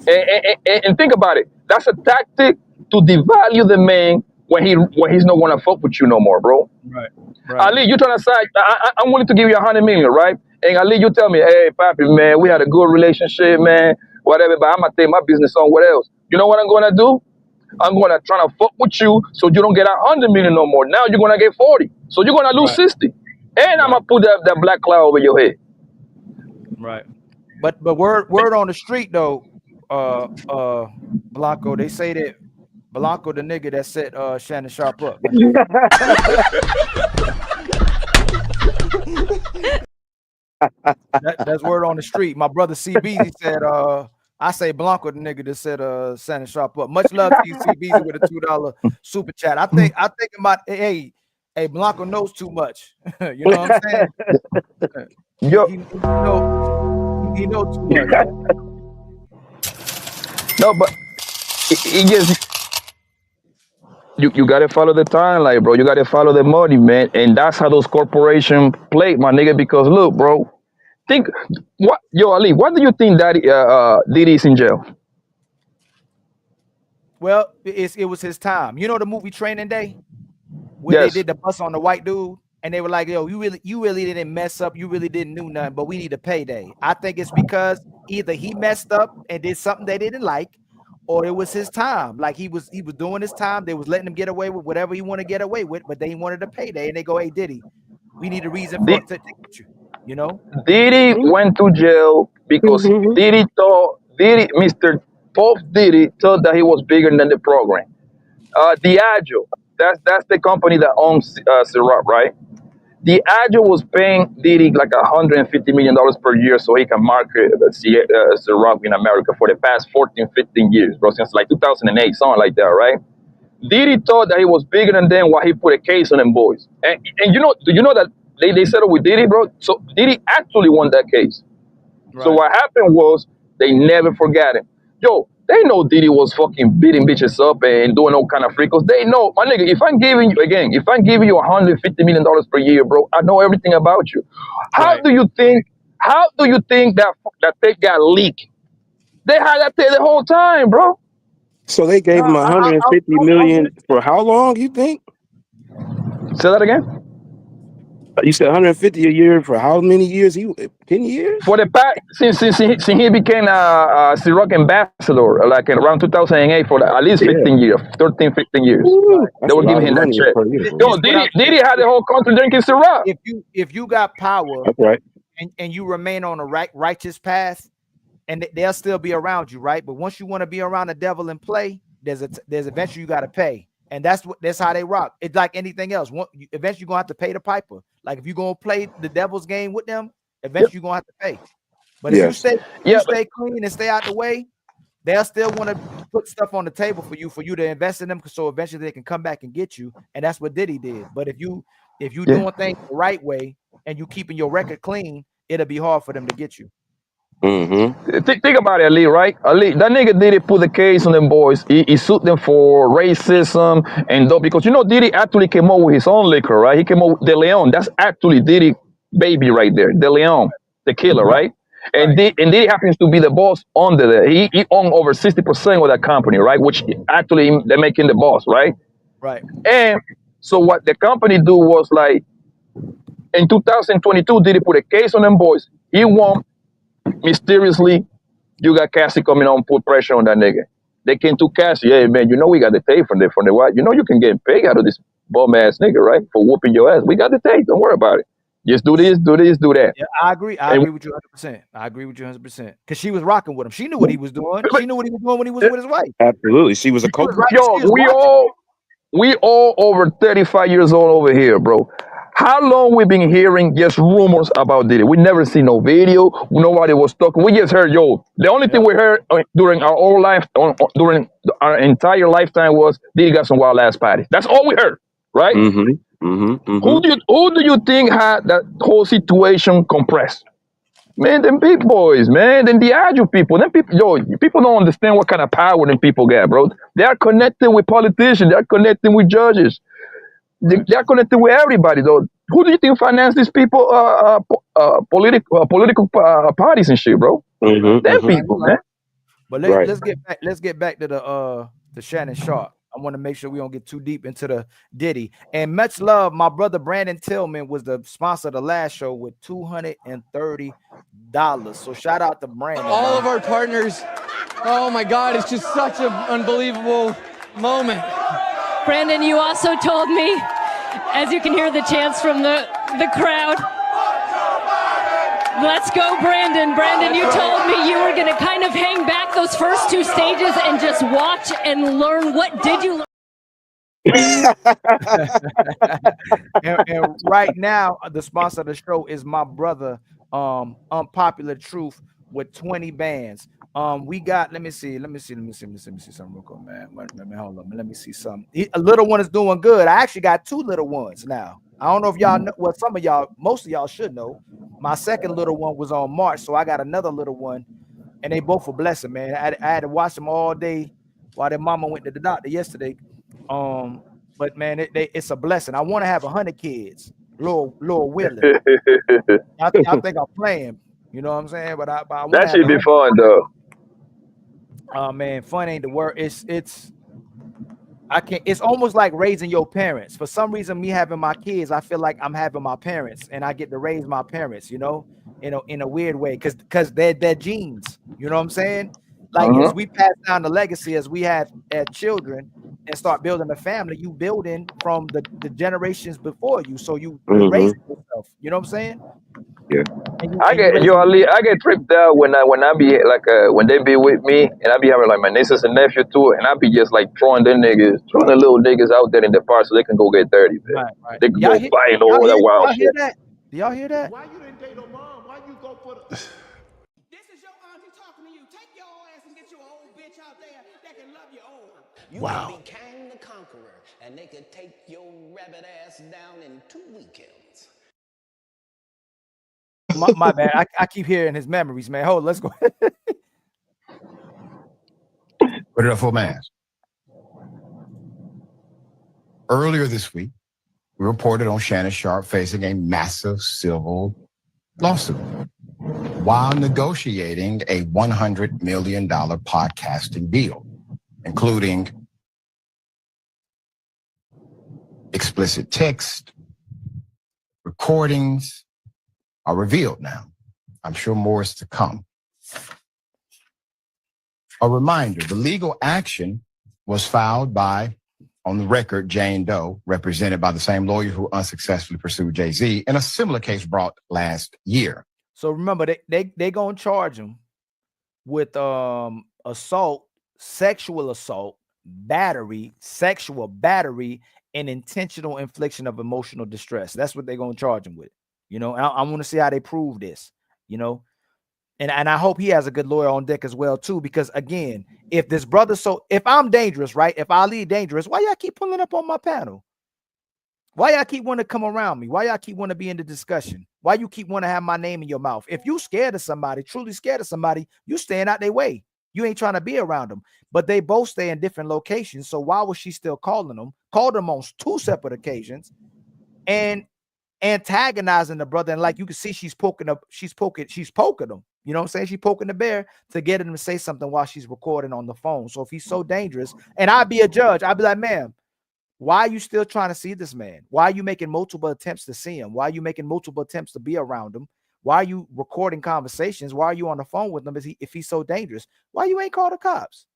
And think about it. That's a tactic to devalue the man when he's not gonna fuck with you no more, bro. Right. Ali, you trying to say I'm willing to give you $100 million, right? And Ali, you tell me, hey, Papi, man, we had a good relationship, man, whatever. But I'm gonna take my business on. What else? You know what I'm gonna do? I'm gonna try to fuck with you so you don't get $100 million no more. Now you're gonna get 40, so you're gonna lose 60, and I'm gonna put that black cloud over your head. Right. But word on the street though, Blanco, they say that Blanco the nigga that set Shannon Sharpe up. That's word on the street. My brother CB said I say Blanco the nigga that said Shannon Sharpe up. Much love to you, CB, with a $2 super chat. I think about hey Blanco knows too much. You know what I'm saying? He knows too much. No, but it just you gotta follow the timeline, bro. You gotta follow the money, man, and that's how those corporations play, my nigga. Because look, bro, Ali, what do you think that Diddy's in jail? Well, it was his time. You know the movie Training Day, where they did the bus on the white dude, and they were like, "Yo, you really didn't mess up. You really didn't do nothing, but we need a payday." I think it's because either he messed up and did something they didn't like, or it was his time. Like he was doing his time. They was letting him get away with whatever he wanted to get away with, but they wanted a payday, and they go, "Hey, Diddy, we need a reason for to get you." You know, Diddy went to jail because Mr. Puff Diddy thought that he was bigger than the program. Diageo, that's the company that owns Ciroc, right? Diageo was paying Diddy like $150 million per year so he can market Ciroc in America for the past 14, 15 years, bro, since like 2008, something like that, right? Diddy thought that he was bigger than them while he put a case on them boys. And do you know that they settled with Diddy, bro? So Diddy actually won that case. Right. So what happened was they never forgot him. Yo, they know Diddy was fucking beating bitches up and doing all kind of freakos. They know, my nigga, if I'm giving you $150 million per year, bro, I know everything about you. How do you think that tape got leaked? They had that tape the whole time, bro. So they gave him 150 million for how long, you think? Say that again? You said 150 a year for how many years? 10 years? For the past, since he became a Ciroc ambassador, like around 2008, for at least 15 years, 13, 15 years. Ooh, they were giving him that check. Yo, Diddy had the whole country drinking Ciroc. If you got power, that's right, and you remain on a righteous path, and they'll still be around you, right? But once you want to be around the devil and play, there's eventually you got to pay. And that's how they rock. It's like anything else. Eventually you're gonna have to pay the piper. Like if you're gonna play the devil's game with them, eventually you're gonna have to pay. But if you stay clean and stay out the way, they'll still want to put stuff on the table for you to invest in them, so eventually they can come back and get you. And that's what Diddy did. But if you doing things the right way and you keeping your record clean, it'll be hard for them to get you. Mm-hmm. Think about it, Ali, right? Ali, that nigga Diddy put the case on them boys. He sued them for racism and because Diddy actually came up with his own liquor, right? He came up with De Leon. That's actually Diddy baby right there, De Leon, the killer, right? And Diddy happens to be the boss under there. He owned over 60% of that company, right? Which actually they're making the boss, right? Right. And so what the company do was like in 2022, Diddy put a case on them boys. He won. Mysteriously, you got Cassie coming on, put pressure on that nigga. They came to Cassie, hey man, we got the tape from the what? You can get paid out of this bum ass nigga, right? For whooping your ass. We got the tape. Don't worry about it. Just do this, do that. Yeah, I agree. I agree with you 100%. I agree with you 100%. Because she was rocking with him. She knew what he was doing. She knew what he was doing when he was with his wife. Absolutely. She was a coach. Yo, we all over 35 years old over here, bro. How long we been hearing just rumors about Diddy? We never seen no video. Nobody was talking. We just heard, the only thing we heard during our whole life, during our entire lifetime was Diddy got some wild ass party. That's all we heard, right? Mm-hmm. Mm-hmm. Mm-hmm. Who do you think had that whole situation compressed? Man, them big boys, man. Them Diageo people. Them people, people don't understand what kind of power them people get, bro. They are connected with politicians. They are connected with judges. They're connected with everybody, though. Who do you think finance these people? Political parties and shit, bro. Mm-hmm. Them people, man. But let's get back to the Shannon Sharpe. I want to make sure we don't get too deep into the Diddy. And much love, my brother Brandon Tillman was the sponsor of the last show with $230. So shout out to Brandon. All of our partners. Oh my God, it's just such an unbelievable moment. Brandon, you also told me, as you can hear the chants from the crowd, let's go, Brandon. Brandon, you told me you were going to kind of hang back those first two stages and just watch and learn. What did you learn? and right now, the sponsor of the show is my brother, Unpopular Truth, with 20 bands. We got, let me see something real quick, man. Hold on, let me see something. A little one is doing good. I actually got two little ones now. I don't know if y'all know, well, most of y'all should know. My second little one was on March, so I got another little one, and they both were blessing, man. I had to watch them all day while their mama went to the doctor yesterday. But man, it's a blessing. I want to have 100 kids. Lord willing. I think I'm playing. You know what I'm saying? But I that should be fun, though. Oh man, fun ain't the word. It's almost like raising your parents. For some reason, me having my kids, I feel like I'm having my parents, and I get to raise my parents, in a weird way, because they're genes. You know what I'm saying? Like as we pass down the legacy, as we had children and start building a family, you building from the generations before you. So you raise yourself. You know what I'm saying? Yeah. I get tripped out when I be like when they be with me and I be having like my nieces and nephew too, and I be just like throwing the little niggas out there in the park so they can go get dirty, man. Right. They can go fight and all that wild y'all shit. Hear that? Do y'all hear that? Why you didn't date no mom? Why you go for the... This is your auntie talking to you. Take your ass and get your old bitch out there that can love you old. You Wow. can be Kang the Conqueror, and they could take your rabbit ass down in 2 weekends. My bad. I keep hearing his memories, man. Hold on, let's go. Put it up for mass. Earlier this week, we reported on Shannon Sharpe facing a massive civil lawsuit while negotiating a $100 million podcasting deal, including explicit text, recordings are revealed now. I'm sure more is to come. A reminder, the legal action was filed by, on the record, Jane Doe, represented by the same lawyer who unsuccessfully pursued Jay-Z in a similar case brought last year. So remember, they gonna charge him with assault, sexual assault, battery, sexual battery, and intentional infliction of emotional distress. That's what they're gonna charge him with. You know, I want to see how they prove this. You know, and I hope he has a good lawyer on deck as well too. Because again, if this brother, if I'm dangerous, right? If Ali dangerous, why y'all keep pulling up on my panel? Why y'all keep wanting to come around me? Why y'all keep wanting to be in the discussion? Why you keep wanting to have my name in your mouth? If you scared of somebody, truly scared of somebody, you staying out their way. You ain't trying to be around them. But they both stay in different locations. So why was she still calling them? Called them on 2 separate occasions and antagonizing the brother. And like you can see, she's poking them. You know what I'm saying? She's poking the bear to get him to say something while she's recording on the phone. So if he's so dangerous, and I'd be a judge, I'd be like, ma'am, why are you still trying to see this man? Why are you making multiple attempts to see him? Why are you making multiple attempts to be around him? Why are you recording conversations? Why are you on the phone with him if he's so dangerous? Why you ain't called the cops?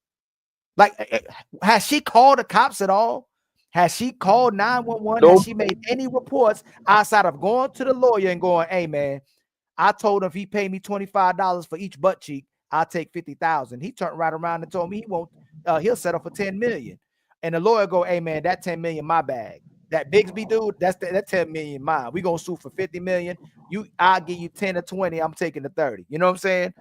Like, has she called the cops at all? Has she called 911? Nope. Has she made any reports outside of going to the lawyer and going, hey, man, I told him if he paid me $25 for each butt cheek, I'll take $50,000. He turned right around and told me he won't. He'll settle for $10 million. And the lawyer go, hey, man, that $10 million my bag. That Bigsby dude, that $10 million mine. We gonna sue for $50 million. I'll give you 10 or 20. I'm taking the 30. You know what I'm saying?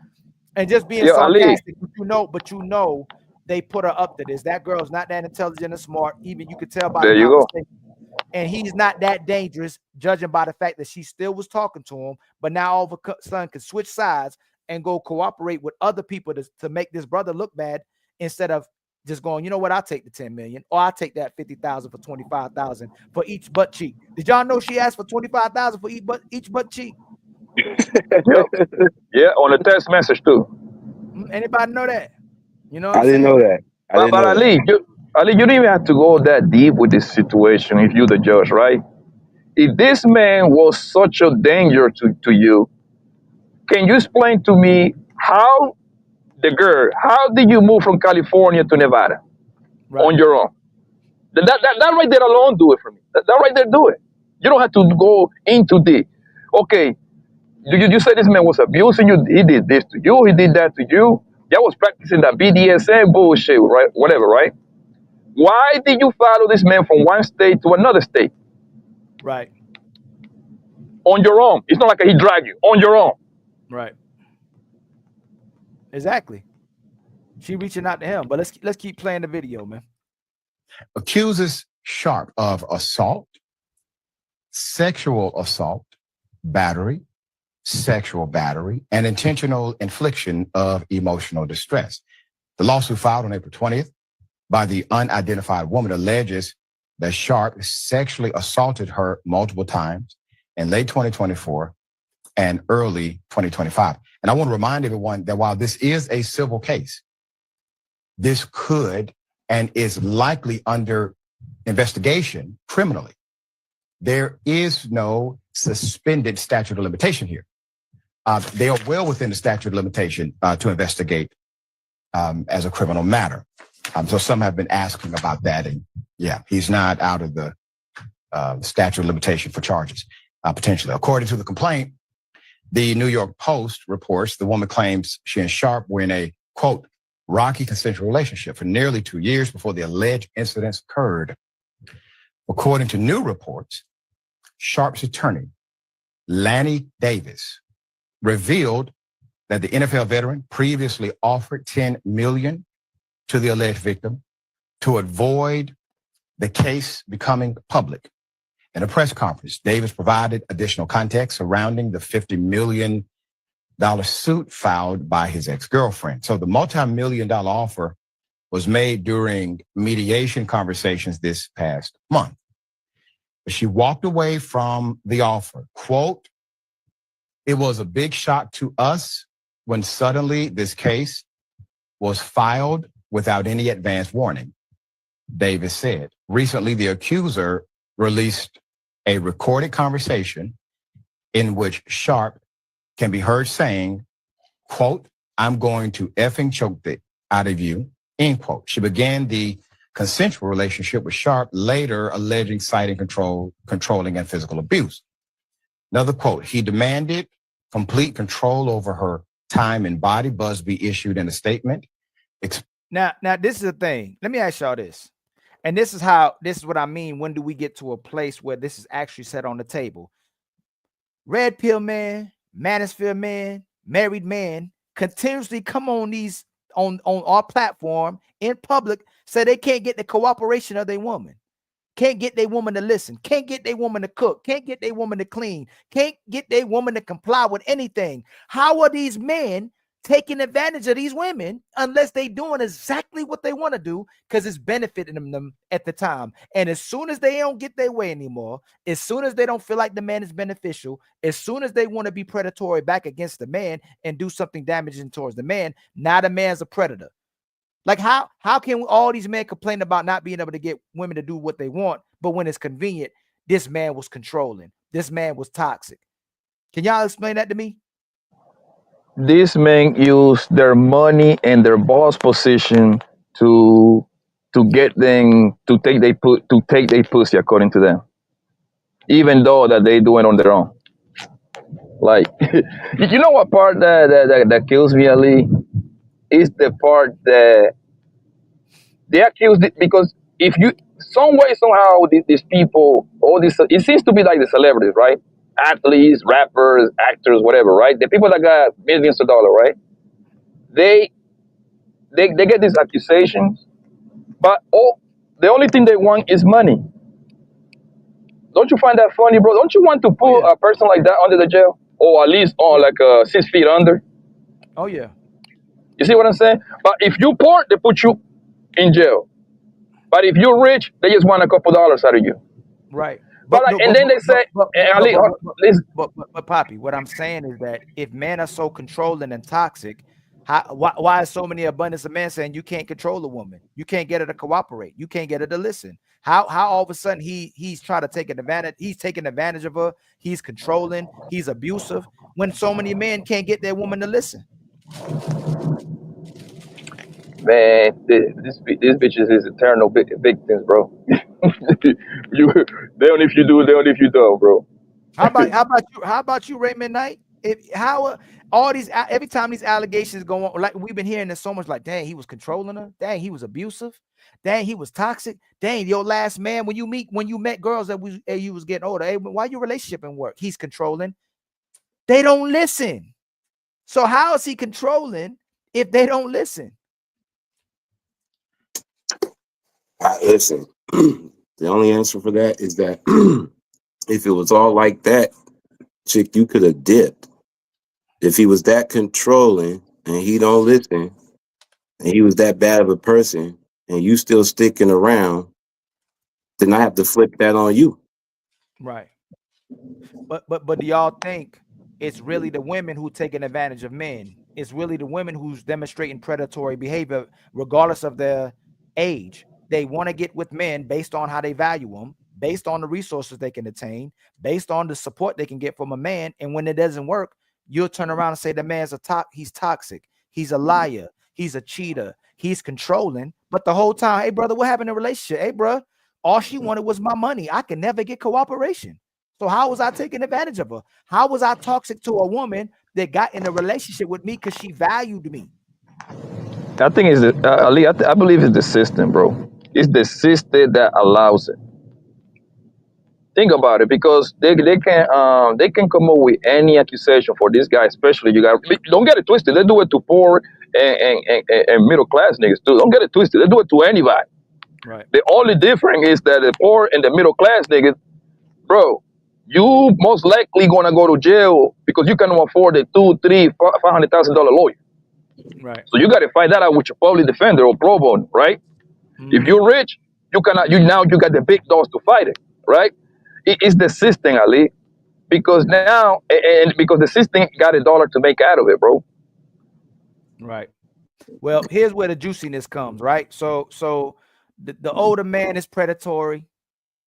And just being sarcastic, but you know they put her up to this. That girl's not that intelligent and smart. Even you could tell by the conversation. And he's not that dangerous, judging by the fact that she still was talking to him, but now all of a sudden can switch sides and go cooperate with other people to make this brother look bad instead of just going, you know what, I'll take the 10 million or I'll take that 50,000 for 25,000 for each butt cheek. Did y'all know she asked for 25,000 for each butt cheek? Yeah, on a text message too. Anybody know that? You know, I didn't know that. But Ali, you don't even have to go that deep with this situation if you're the judge, right? If this man was such a danger to you, can you explain to me how did you move from California to Nevada on your own? That right there alone do it for me. That right there do it. You don't have to go into the, okay, you said this man was abusing you. He did this to you. He did that to you. Y'all was practicing that BDSM bullshit, right? Whatever, right? Why did you follow this man from one state to another state? Right. On your own. It's not like he dragged you. On your own. Right. Exactly. She reaching out to him, but let's keep playing the video, man. Accuses Sharpe of assault, sexual assault, battery, sexual battery, and intentional infliction of emotional distress. The lawsuit filed on April 20th by the unidentified woman alleges that Sharpe sexually assaulted her multiple times in late 2024 and early 2025. And I want to remind everyone that while this is a civil case, this could and is likely under investigation criminally. There is no suspended statute of limitation here. They are well within the statute of limitation to investigate as a criminal matter. So some have been asking about that, and yeah, he's not out of the statute of limitation for charges, potentially. According to the complaint, the New York Post reports the woman claims she and Sharpe were in a, quote, rocky consensual relationship for nearly 2 years before the alleged incidents occurred. According to new reports, Sharpe's attorney, Lanny Davis, revealed that the NFL veteran previously offered $10 million to the alleged victim to avoid the case becoming public. In a press conference, Davis provided additional context surrounding the $50 million suit filed by his ex-girlfriend. So the multi-million-dollar offer was made during mediation conversations this past month. But she walked away from the offer. Quote, "It was a big shock to us when suddenly this case was filed without any advance warning," Davis said. Recently, the accuser released a recorded conversation in which Sharpe can be heard saying, quote, "I'm going to effing choke it out of you," end quote. She began the consensual relationship with Sharpe, later alleging citing controlling and physical abuse. Another quote, "He demanded complete control over her time and body," Busby issued in a statement. Now, this is the thing. Let me ask y'all this. And this is what I mean. When do we get to a place where this is actually set on the table? Red pill man, manosphere man, married man continuously come on our platform in public, say they can't get the cooperation of their woman, can't get their woman to listen, can't get their woman to cook, can't get their woman to clean, can't get their woman to comply with anything. How are these men taking advantage of these women unless they doing exactly what they want to do because it's benefiting them at the time? And as soon as they don't get their way anymore, as soon as they don't feel like the man is beneficial, as soon as they want to be predatory back against the man and do something damaging towards the man, now the man's a predator. Like how can all these men complain about not being able to get women to do what they want, but when it's convenient, this man was controlling, this man was toxic? Can y'all explain that to me? These men use their money and their boss position to get them to take their pussy, according to them, even though that they do it on their own. Like, you know what part that kills me, Ali, is the part that they accuse it, because if you some way somehow these people, all this, it seems to be like the celebrities, right? Athletes, rappers, actors, whatever, right? The people that got millions of dollars, right? They get these accusations, but the only thing they want is money. Don't you find that funny, bro? Don't you want to put a person like that under the jail, or at least on like 6 feet under? Oh yeah. You see what I'm saying? But if you poor, they put you in jail. But if you're rich, they just want a couple dollars out of you. Right. But then they say, but Poppy, what I'm saying is that if men are so controlling and toxic, why is so many abundance of men saying you can't control a woman, you can't get her to cooperate, you can't get her to listen? How all of a sudden he's trying to take advantage, he's taking advantage of her, he's controlling, he's abusive, when so many men can't get their woman to listen? Man, these bitches is eternal victims, bro. They only if you do, they only if you don't, bro. How about you, Raymond Knight? Every time these allegations go on, like we've been hearing this so much, like, dang, he was controlling her, dang, he was abusive, dang, he was toxic, dang, your last man, when you met girls that you was getting older, hey, why your relationship in work? He's controlling. They don't listen. So how is he controlling if they don't listen? Listen, the only answer for that is that if it was all like that, chick, you could have dipped. If he was that controlling and he don't listen, and he was that bad of a person, and you still sticking around, then I have to flip that on you. Right. But do y'all think it's really the women who taking advantage of men? It's really the women who's demonstrating predatory behavior, regardless of their age. They want to get with men based on how they value them, based on the resources they can attain, based on the support they can get from a man. And when it doesn't work, you'll turn around and say the man's he's toxic, he's a liar, He's a cheater. He's controlling. But the whole time, hey, brother, what happened in a relationship? Hey, bro, all she wanted was my money. I could never get cooperation. So how was I taking advantage of her? How was I toxic to a woman that got in a relationship with me because she valued me? I think it's Ali. I believe it's the system, bro. It's the system that allows it. Think about it, because they can come up with any accusation for this guy, especially don't get it twisted. They do it to poor and middle class niggas too. Don't get it twisted. They do it to anybody. Right. The only difference is that the poor and the middle class niggas, bro, you most likely gonna go to jail because you cannot afford a $200,000-$500,000 lawyer. Right. So you gotta find that out with your public defender or pro bono, right? If you're rich, you got the big dogs to fight it, right? It's the system, Ali, because now and because the system got $1 to make out of it, bro. Right. Well, here's where the juiciness comes, right? So the older man is predatory.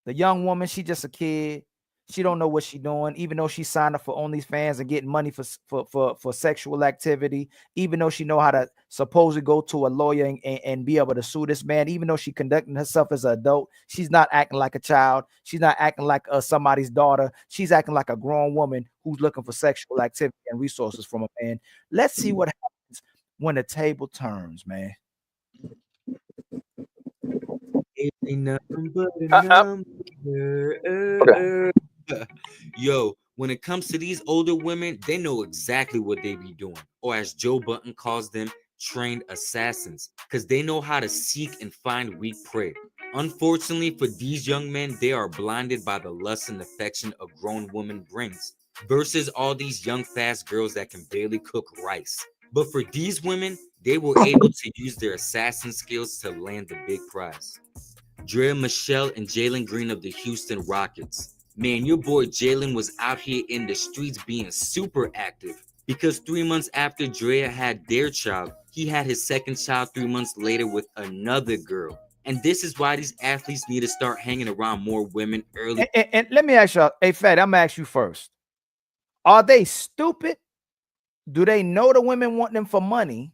The young woman, she just a kid. She don't know what she's doing, even though she signed up for OnlyFans and getting money for sexual activity, even though she know how to supposedly go to a lawyer and be able to sue this man, even though she conducting herself as an adult. She's not acting like a child. She's not acting like somebody's daughter. She's acting like a grown woman who's looking for sexual activity and resources from a man. Let's see what happens when the table turns, man. Ain't nothing but a number. Yo, when it comes to these older women, they know exactly what they be doing, or as Joe Button calls them, trained assassins, because they know how to seek and find weak prey. Unfortunately for these young men, they are blinded by the lust and affection a grown woman brings, versus all these young fast girls that can barely cook rice. But for these women, they were able to use their assassin skills to land the big prize. Drea Michelle and Jalen Green of the Houston Rockets. Man, your boy Jalen was out here in the streets being super active, because 3 months after Drea had their child, he had his second child 3 months later with another girl. And this is why these athletes need to start hanging around more women early. And let me ask y'all, hey, Fat, I'm gonna ask you first. Are they stupid? Do they know the women want them for money?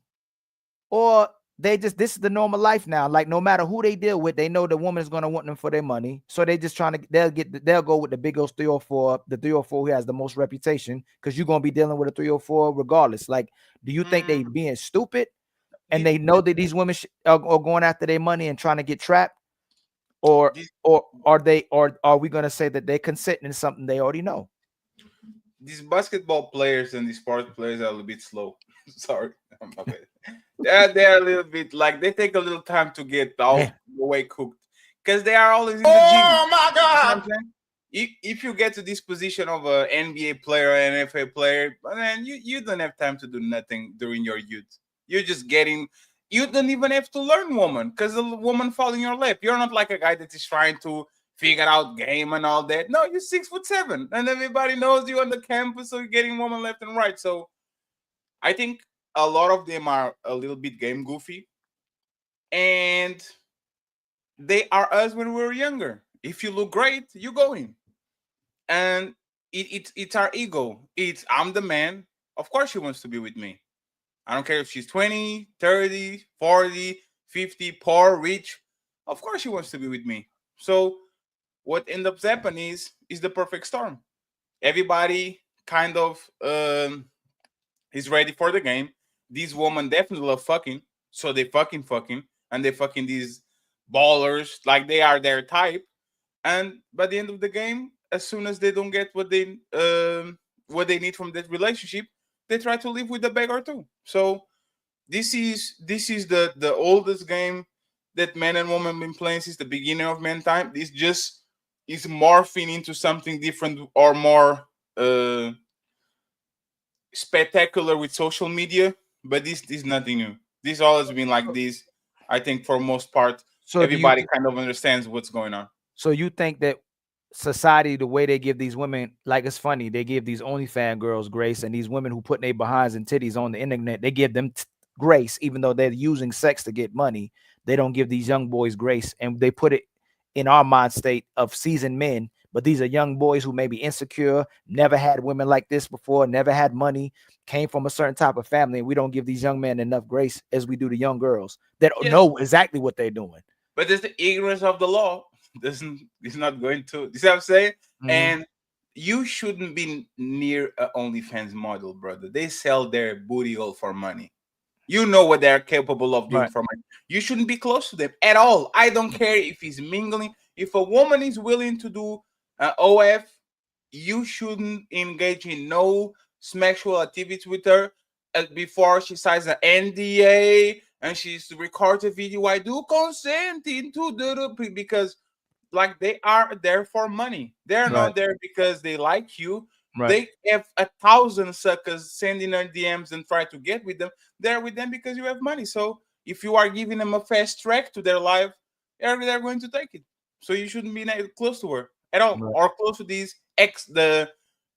Or this is the normal life now. Like, no matter who they deal with, they know the woman is going to want them for their money. So they just they'll go with the big old 304, the 304 who has the most reputation, because you're going to be dealing with a 304 regardless. Like, do you think they being stupid and they know that these women are going after their money and trying to get trapped? Or are we going to say that they're consenting to something they already know? These basketball players and these sports players are a little bit slow. Sorry. Okay. They're a little bit like, they take a little time to get all the way cooked, because they are always in the gym. Oh my God! If you get to this position of an NBA player or an NFL player, then you don't have time to do nothing during your youth. You're just getting, you don't even have to learn woman, because the woman fall in your lap. You're not like a guy that is trying to figure out game and all that. No, you're 6'7", and everybody knows you on the campus, so you're getting woman left and right. So I think a lot of them are a little bit game goofy, and they are us when we were younger. If you look great, you go in, and it's our ego. It's, I'm the man. Of course she wants to be with me. I don't care if she's 20, 30, 40, 50, poor, rich. Of course she wants to be with me. So what ends up happening is the perfect storm. Everybody kind of is ready for the game. These women definitely love fucking, so they fucking, and they fucking these ballers like they are their type. And by the end of the game, as soon as they don't get what they need from that relationship, they try to live with a bag or two. So this is the oldest game that men and women been playing since the beginning of mankind. This just is morphing into something different or more spectacular with social media, but this is nothing new. This always been like this. I think for most part, so everybody kind of understands what's going on. So you think that society, the way they give these women, like, it's funny, they give these OnlyFans girls grace, and these women who put their behinds and titties on the internet, they give them grace, even though they're using sex to get money. They don't give these young boys grace, and they put it in our mind state of seasoned men But these are young boys who may be insecure, never had women like this before, never had money, came from a certain type of family, and we don't give these young men enough grace as we do the young girls that know exactly what they're doing. But it's the ignorance of the law. It's not going to. You see what I'm saying? And you shouldn't be near an OnlyFans model, brother. They sell their booty all for money. You know what they're capable of doing for money. You shouldn't be close to them at all. I don't care if he's mingling. If a woman is willing to do OF, you shouldn't engage in no sexual activities with her before she signs an NDA and she's to record the video. I do consent into the because like they are there for money. They're not there because they like you. They have 1,000 suckers sending her DMs and try to get with them. They're with them because you have money. So if you are giving them a fast track to their life, they're going to take it. So you shouldn't be close to her at all, or close to these the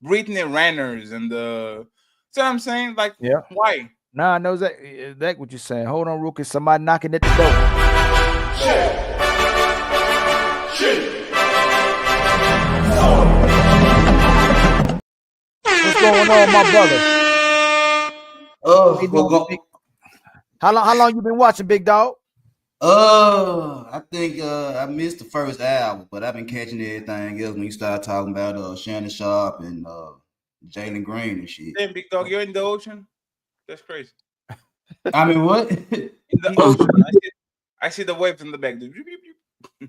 Britney Ranners and the. So I'm saying, like, why? Nah, I know that what you're saying. Hold on, Rookie. Somebody knocking at the door. What's going on, my brother? How long you been watching, big dog? I think I missed the first hour, but I've been catching everything else when you start talking about Shannon Sharpe and Jalen Green and shit. Damn, big dog, you're in the ocean? That's crazy. I mean, what? In the ocean. I see the waves in the back.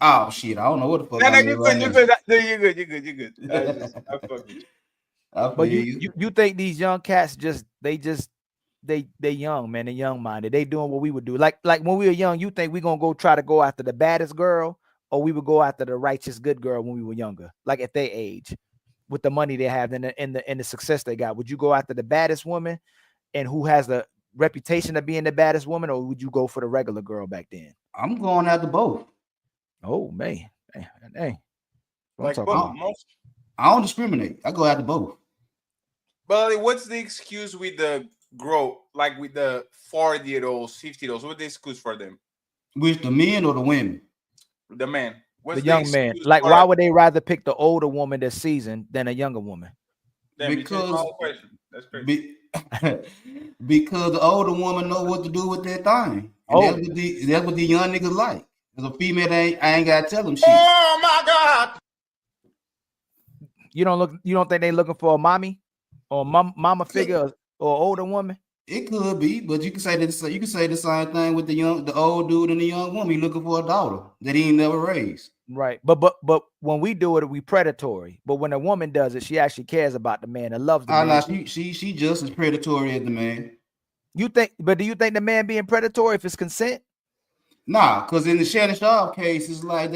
Oh shit! I don't know what the fuck. No, you're good. You're good. I fuck with you. But you think these young cats they young, man, they young minded. They doing what we would do. Like when we were young, you think we gonna try to go after the baddest girl, or we would go after the righteous good girl when we were younger, like at their age, with the money they have and the success they got? Would you go after the baddest woman and who has the reputation of being the baddest woman, or would you go for the regular girl back then? I'm going after both. Oh man, hey. Like both. I don't discriminate. I go after both. But what's the excuse with the growth, like with the 40-year-olds, 50-year-olds? What's the excuse for them? With the men or the women? The man. What's the young man. Like, why would they rather pick the older woman this season than a younger woman? Because because the older woman know what to do with that thing. And that's what the young niggas like. As a female, I ain't gotta tell them shit. Oh my God! You don't think they looking for a mommy or mama figure or older woman? It could be, but you can say that. You can say the same thing with the old dude and the young woman. He looking for a daughter that he ain't never raised. Right, but when we do it, we predatory. But when a woman does it, she actually cares about the man and loves the man. Nah, she just as predatory as the man. You think? But do you think the man being predatory if it's consent? Nah, because in the Shannon Sharpe case, it's like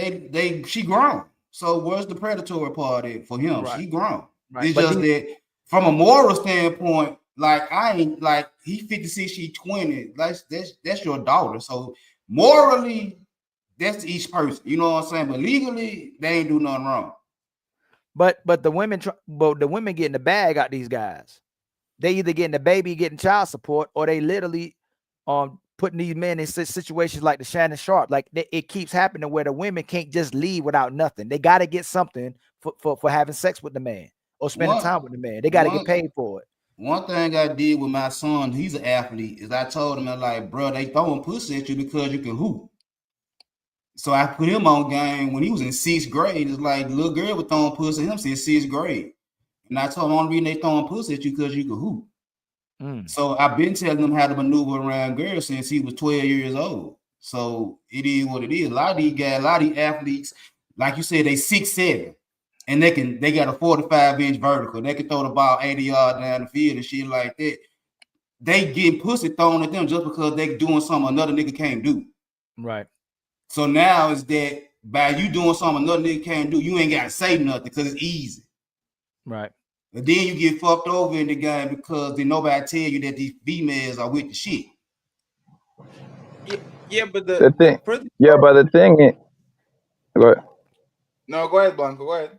she grown. So where's the predatory part for him? Right. She grown. Right. It's just that from a moral standpoint, like I ain't like he 56, she 20. Like that's your daughter. So morally, that's each person. You know what I'm saying? But legally, they ain't do nothing wrong. But the women getting the bag out these guys. They either getting the baby, getting child support, or they literally putting these men in situations like the Shannon Sharpe. Like it keeps happening where the women can't just leave without nothing. They got to get something for having sex with the man or spending time with the man. They got to get paid for it. One thing I did with my son, he's an athlete, is I told him, I'm like, bro, they throwing pussy at you because you can hoop. So I put him on game when he was in 6th grade. It's like the little girl was throwing pussy at him since 6th grade. And I told him, the only reason they throwing pussy at you because you can hoop. So I've been telling him how to maneuver around girls since he was 12 years old. So it is what it is. A lot of these guys, a lot of these athletes, like you said, they 6'7", and they got a 45-inch vertical. They can throw the ball 80 yards down the field and shit like that. They get pussy thrown at them just because they doing something another nigga can't do. Right. So now is that by you doing something another nigga can't do, you ain't got to say nothing because it's easy. Right. And then you get fucked over in the game because then nobody tell you that these females are with the shit. Yeah, but the thing is, go ahead. No, go ahead, Blanco. Go ahead.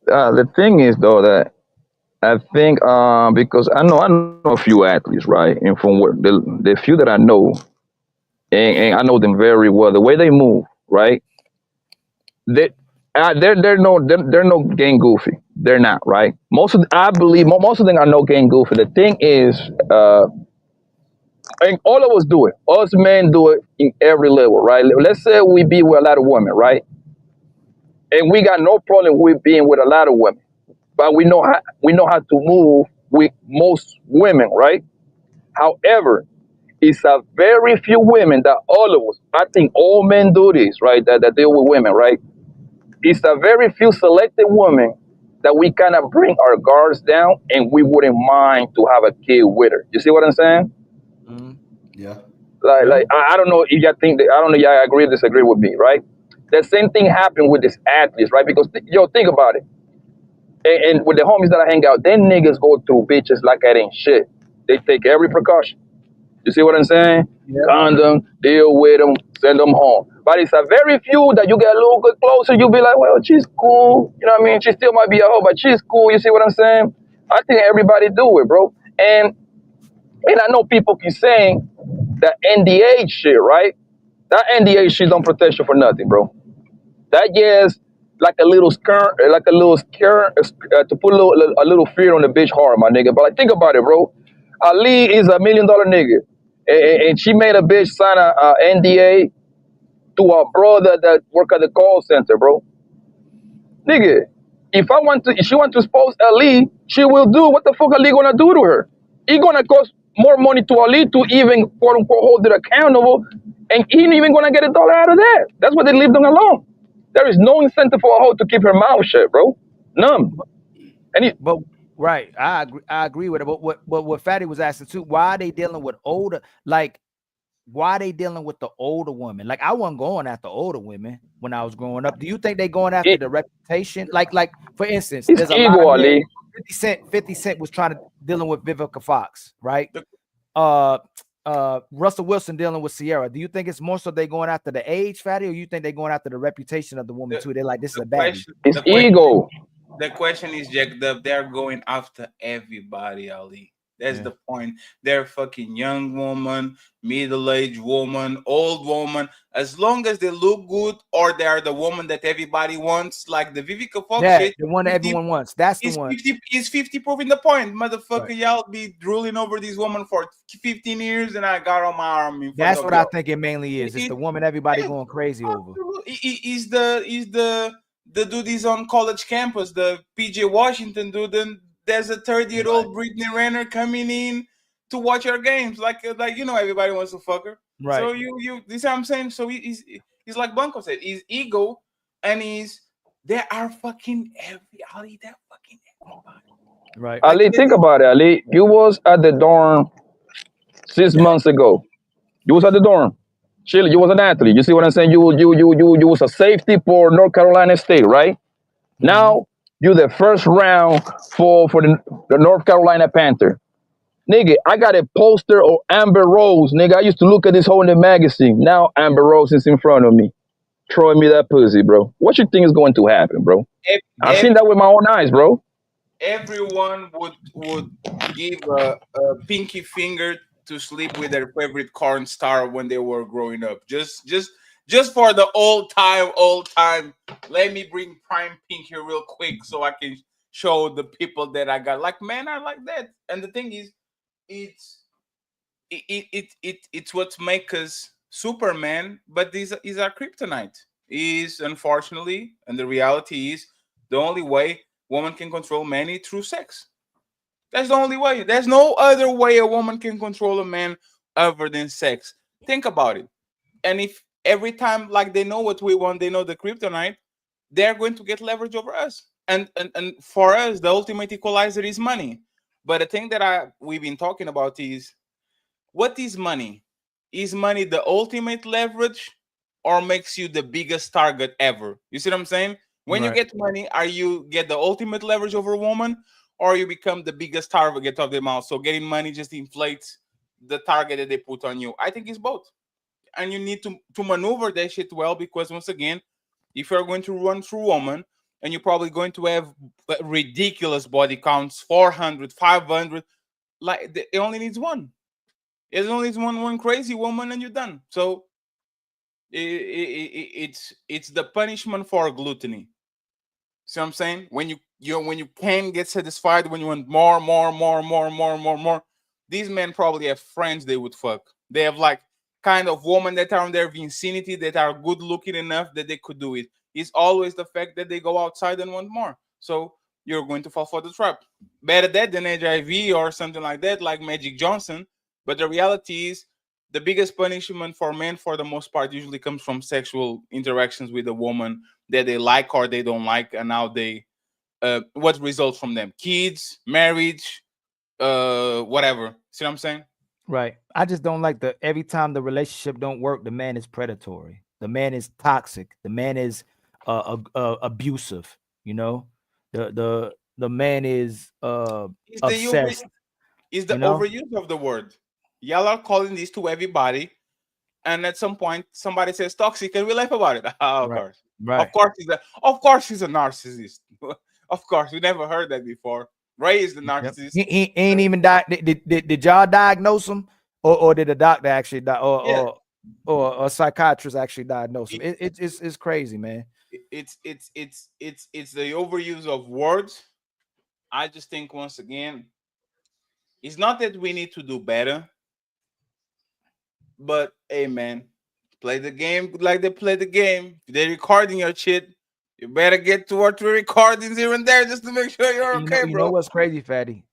The thing is though that I think because I know a few athletes, right, and from what the few that I know, and I know them very well, the way they move, right, They're no gang goofy. They're not, right? I believe most of them are no gang goofy. The thing is, and all of us do it. Us men do it in every level, right? Let's say we be with a lot of women, right? And we got no problem with being with a lot of women, but we know how to move with most women, right? However, it's a very few women that all of us, I think all men do this, right? That deal with women, right? It's a very few selected women that we kind of bring our guards down and we wouldn't mind to have a kid with her. You see what I'm saying? Yeah. Like I don't know if y'all think that, I don't know if y'all agree or disagree with me, right? The same thing happened with these athletes, right? Because think about it. And with the homies that I hang out, then niggas go through bitches like that ain't shit. They take every precaution. You see what I'm saying? Yeah. Condom, deal with them, send them home. But it's a very few that you get a little bit closer, you'll be like, well, she's cool. You know what I mean? She still might be a hoe, but she's cool. You see what I'm saying? I think everybody do it, bro. And I know people keep saying that NDA shit, right? That NDA shit don't protect you for nothing, bro. That is like a little skirt, to put a little fear on the bitch heart, my nigga. But like, think about it, bro. Ali is $1 million nigga, and she made a bitch sign a NDA to a brother that work at the call center, bro. Nigga, if she want to expose Ali, she will do what the fuck Ali gonna do to her. It gonna cost more money to Ali to even quote unquote hold it accountable, and he ain't even gonna get $1 out of that. That's why they leave them alone. There is no incentive for a hoe to keep her mouth shut, bro. None. But right, I agree with it. But what Fatty was asking too, why are they dealing with older? Like, why are they dealing with the older women? Like, I wasn't going after older women when I was growing up. Do you think they going after the reputation? Like for instance, it's there's a ego, lot of Ali. 50 Cent was trying to dealing with Vivica Fox, right? Russell Wilson dealing with Sierra. Do you think it's more so they going after the age, Fatty, or you think they going after the reputation of the woman too? They're like, this is a bad. It's ego. The question is, Jack Dub, they're going after everybody, Ali. That's the point. They're fucking young woman, middle-aged woman, old woman. As long as they look good or they are the woman that everybody wants, like the Vivica Fox shit. The one that everyone wants. That's the one. 50 proving the point. Motherfucker, right. Y'all be drooling over this woman for 15 years and I got on my arm. That's what I think it mainly is. It's the woman everybody going crazy over. Is the dude is on college campus, the PJ Washington dude, and there's a 30-year-old Brittany Renner coming in to watch our games. Like everybody wants to fuck her. Right. So you this is what I'm saying. So he's like Blanco said, he's ego and they are fucking Ali, they're fucking everybody. Right. Ali, think about it, Ali. You was at the dorm 6 months ago. You was at the dorm. Chile, you was an athlete. You see what I'm saying? You was a safety for North Carolina State, right? Mm-hmm. Now you're the first round for the North Carolina Panther. Nigga, I got a poster of Amber Rose. Nigga, I used to look at this whole in the magazine. Now Amber Rose is in front of me, throwing me that pussy, bro. What you think is going to happen, bro? I've seen that with my own eyes, bro. Everyone would give a pinky finger to sleep with their favorite corn star when they were growing up. Just for the old time. Let me bring Prime Pink here real quick so I can show the people that I got. Like, men are like that. And the thing is, it's what makes us Superman, but this is our kryptonite. Is unfortunately, and the reality is, the only way woman can control men is through sex. That's the only way. There's no other way a woman can control a man other than sex. Think about it. And if every time, like, they know what we want, they know the kryptonite, they're going to get leverage over us. And for us, the ultimate equalizer is money. But the thing that we've been talking about is, what is money? Is money the ultimate leverage or makes you the biggest target ever? You see what I'm saying? When you get money, you get the ultimate leverage over a woman, or you become the biggest target of them all? So getting money just inflates the target that they put on you. I think it's both. And you need to maneuver that shit well, because once again, if you're going to run through woman, and you're probably going to have ridiculous body counts, 400, 500, like, it only needs one. It only needs one crazy woman and you're done. So it's the punishment for gluttony. See what I'm saying? When you can't get satisfied, when you want more, these men probably have friends they would fuck. They have like kind of women that are in their vicinity that are good looking enough that they could do it. It's always the fact that they go outside and want more. So you're going to fall for the trap. Better that than HIV or something like that, like Magic Johnson. But the reality is, the biggest punishment for men, for the most part, usually comes from sexual interactions with a woman that they like or they don't like, and now they what results from them: kids, marriage, whatever. See what I'm saying? Right. I just don't like every time the relationship don't work, the man is predatory. The man is toxic. The man is abusive. You know, the man is obsessed. Is the you know? overuse of the word. Y'all are calling this to everybody, and at some point somebody says toxic, and we laugh about it. Of Right. course, Right. of course he's a narcissist. Of course, we never heard that before. Ray is the narcissist. He ain't even died. Did y'all diagnose him, or did a doctor actually die, or a psychiatrist actually diagnose him? It's crazy, man. It's the overuse of words. I just think, once again, it's not that we need to do better, but hey, man, play the game like they play the game. If they're recording your shit, you better get 2 or 3 recordings here and there just to make sure you're okay, You bro. know what's crazy, Fatty?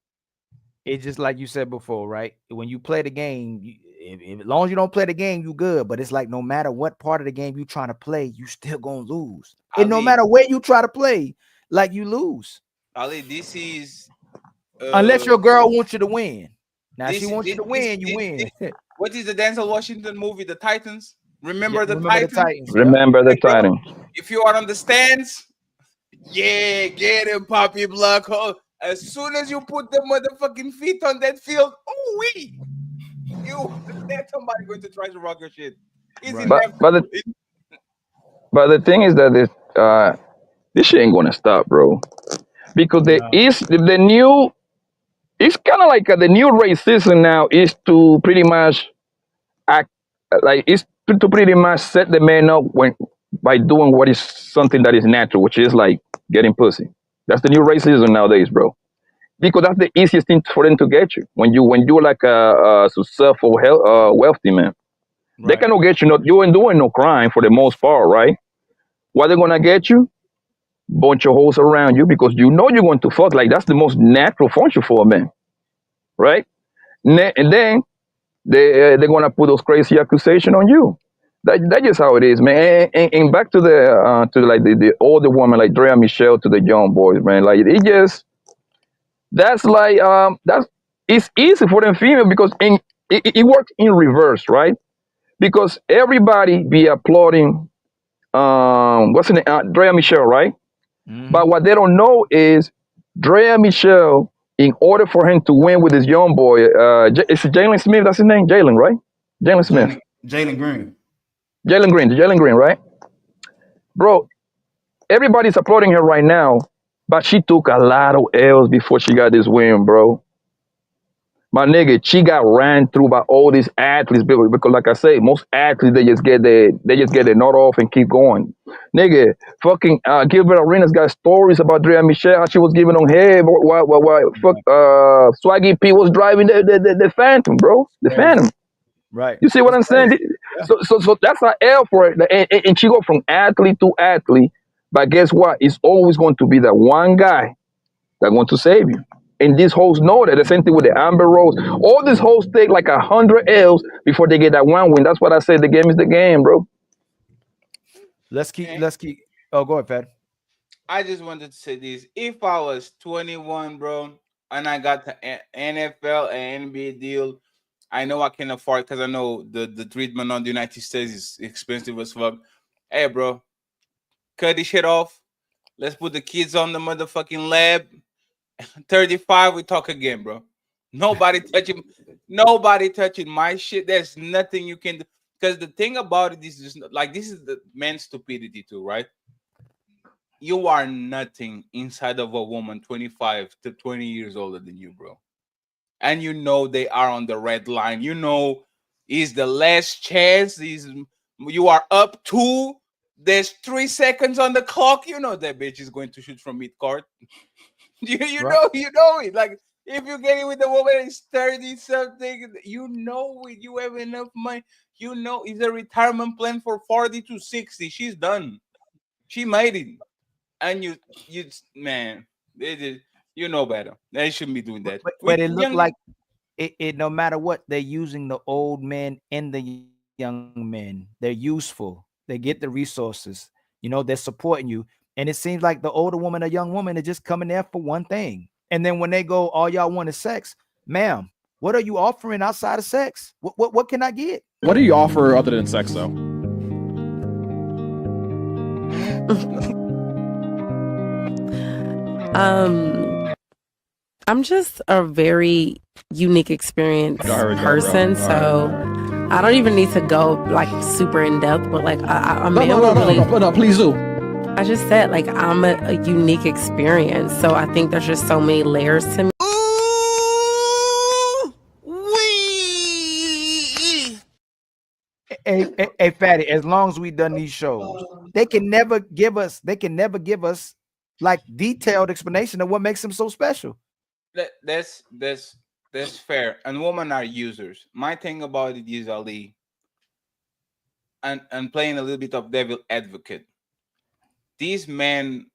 It's just like you said before, right? When you play the game, as long as you don't play the game, you good. But it's like no matter what part of the game you trying to play, you still gonna lose. And no matter where you try to play, like you lose. Ali, this is Unless your girl wants you to win. Now she this- wants you to win, you win. What is the Denzel Washington movie, The Titans? Remember the Remember the Titans? Titans. Remember the Titans. If you are on the stands, yeah, get him, Poppy Block. Oh, as soon as you put the motherfucking feet on that field, oh wee, there's somebody going to try to rock your shit. But the thing is that this shit ain't gonna stop, bro. Because the new, it's kind of like the new racism now is to pretty much act like it's to pretty much set the man up by doing what is something that is natural, which is like getting pussy. That's the new racism nowadays, bro. Because that's the easiest thing for them to get you. When you're like a successful, wealthy man, they cannot get you. You ain't doing no crime for the most part, right? What they're gonna get you? Bunch of hoes around you because you know you're going to fuck. Like that's the most natural function for a man, right? And then they're gonna put those crazy accusations on you. That's just how it is, man. And back to the older woman like Drea Michelle to the young boys, man. Like it just that's it's easy for them female because it works in reverse, right? Because everybody be applauding what's her name? Drea Michelle, right? But what they don't know is Drea Michelle, in order for him to win with his young boy, it's Jalen Smith, that's his name? Jalen, right? Jalen Smith. Jalen Green. Jalen Green, right? Bro, everybody's applauding her right now, but she took a lot of L's before she got this win, bro. My nigga, she got ran through by all these athletes because like I say, most athletes they just get their nut off and keep going. Nigga, fucking Gilbert Arenas got stories about Drea Michelle, how she was giving them head while Swaggy P was driving the Phantom, bro. The Phantom. Right. You see what I'm saying? So that's an L for it. And she go from athlete to athlete, but guess what? It's always going to be that one guy that's going to save you. And these hoes know that. The same thing with the Amber Rose. All these hoes take like 100 L's before they get that one win. That's what I said. The game is the game, bro. Let's keep. Oh, go ahead, Pat. I just wanted to say this. If I was 21, bro, and I got the NFL and NBA deal, I know I can afford because I know the treatment on the United States is expensive as fuck. Hey, bro, cut this shit off. Let's put the kids on the motherfucking lab. 35, we talk again, bro. Nobody touching my shit. There's nothing you can do. Because the thing about it is just like this is the man's stupidity too, right? You are nothing inside of a woman 25 to 20 years older than you, bro. And you know they are on the red line. You know is the last chance. You are up 2. there's 3 seconds on the clock. You know that bitch is going to shoot from mid-court. you Right. know it. Like if you get it with the woman is 30 something, you know it. You have enough money. You know it's a retirement plan for 40 to 60. She's done. She made it. And you man, you know better. They shouldn't be doing that. But it looked like it no matter what, they're using the old men and the young men. They're useful. They get the resources. You know, they're supporting you. And it seems like the older woman or young woman are just coming there for one thing. And then when they go, all y'all want is sex, ma'am, what are you offering outside of sex? What can I get? What do you offer other than sex, though? I'm just a very unique experience person, so I don't even need to go like super in depth, but like No, please do. I just said like I'm a unique experience, so I think there's just so many layers to me. Hey, Fatty, as long as we done these shows, they can never give us like detailed explanation of what makes them so special. That's fair. And women are users. My thing about it is, Ali, and playing a little bit of devil advocate. These men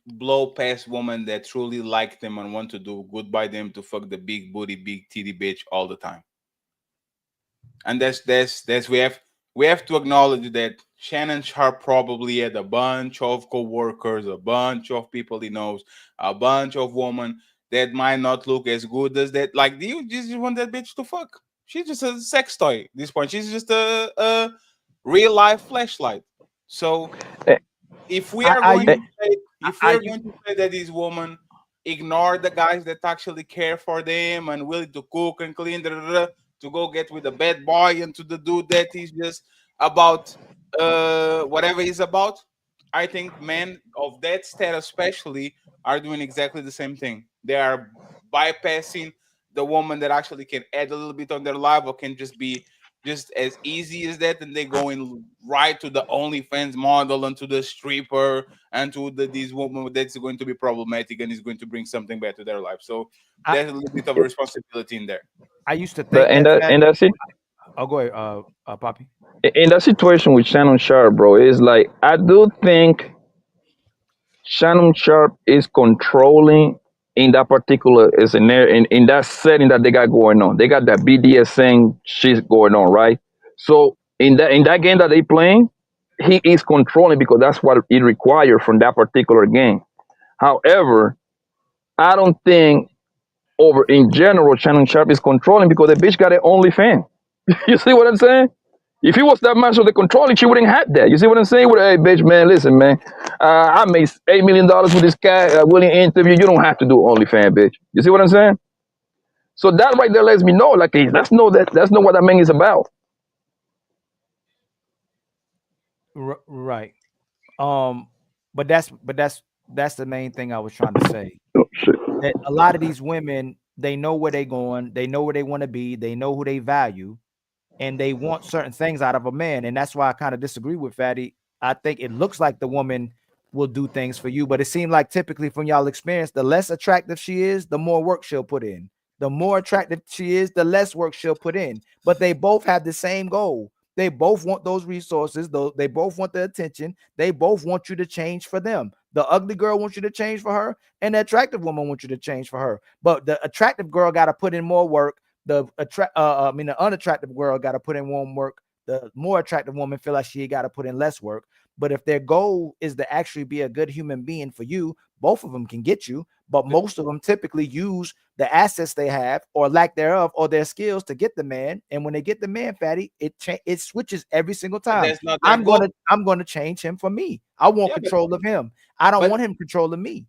blow past women that truly like them and want to do good by them to fuck the big booty, big titty bitch all the time. And that's we have to acknowledge that Shannon Sharpe probably had a bunch of co-workers, a bunch of people he knows, a bunch of women that might not look as good as that. Like, do you just want that bitch to fuck? She's just a sex toy at this point. She's just a real life flashlight. So if we are going to say that these women ignore the guys that actually care for them and willing to cook and clean, to go get with a bad boy and to the dude that is just about whatever he's about, I think men of that status especially are doing exactly the same thing. They are bypassing the woman that actually can add a little bit on their life or can just be just as easy as that, and they going right to the OnlyFans model and to the stripper and to these women that's going to be problematic and is going to bring something back to their life. So there's a little bit of a responsibility in there. I used to think and that's it. Oh, go ahead, Poppy. In that situation with Shannon Sharpe, bro, is like I do think Shannon Sharpe is controlling in that particular scenario, in that setting that they got going on. They got that BDSM shit going on, right? So in that game that they playing, he is controlling because that's what it requires from that particular game. However, I don't think over in general Shannon Sharpe is controlling because the bitch got an OnlyFans. You see what I'm saying? If he was that much of the controlling, she wouldn't have that. You see what I'm saying? Hey, bitch, man, listen, man. I made $8 million with this guy. Willing to interview. You don't have to do OnlyFans, bitch. You see what I'm saying? So that right there lets me know, like, that's not what that man is about. Right. But that's the main thing I was trying to say. That a lot of these women, they know where they're going, they know where they want to be, they know who they value, and they want certain things out of a man. And that's why I kind of disagree with Fatty. I think it looks like the woman will do things for you, but it seems like typically from y'all experience, the less attractive she is, the more work she'll put in. The more attractive she is, the less work she'll put in. But they both have the same goal. They both want those resources, though. They both want the attention. They both want you to change for them. The ugly girl wants you to change for her, and the attractive woman wants you to change for her. But the attractive girl got to put in more work. The unattractive girl got to put in more work. The more attractive woman feel like she got to put in less work. But if their goal is to actually be a good human being for you, both of them can get you. But most of them typically use the assets they have or lack thereof or their skills to get the man. And when they get the man, Fatty, it switches every single time. I'm gonna change him for me. I want control of him. I don't want him controlling me.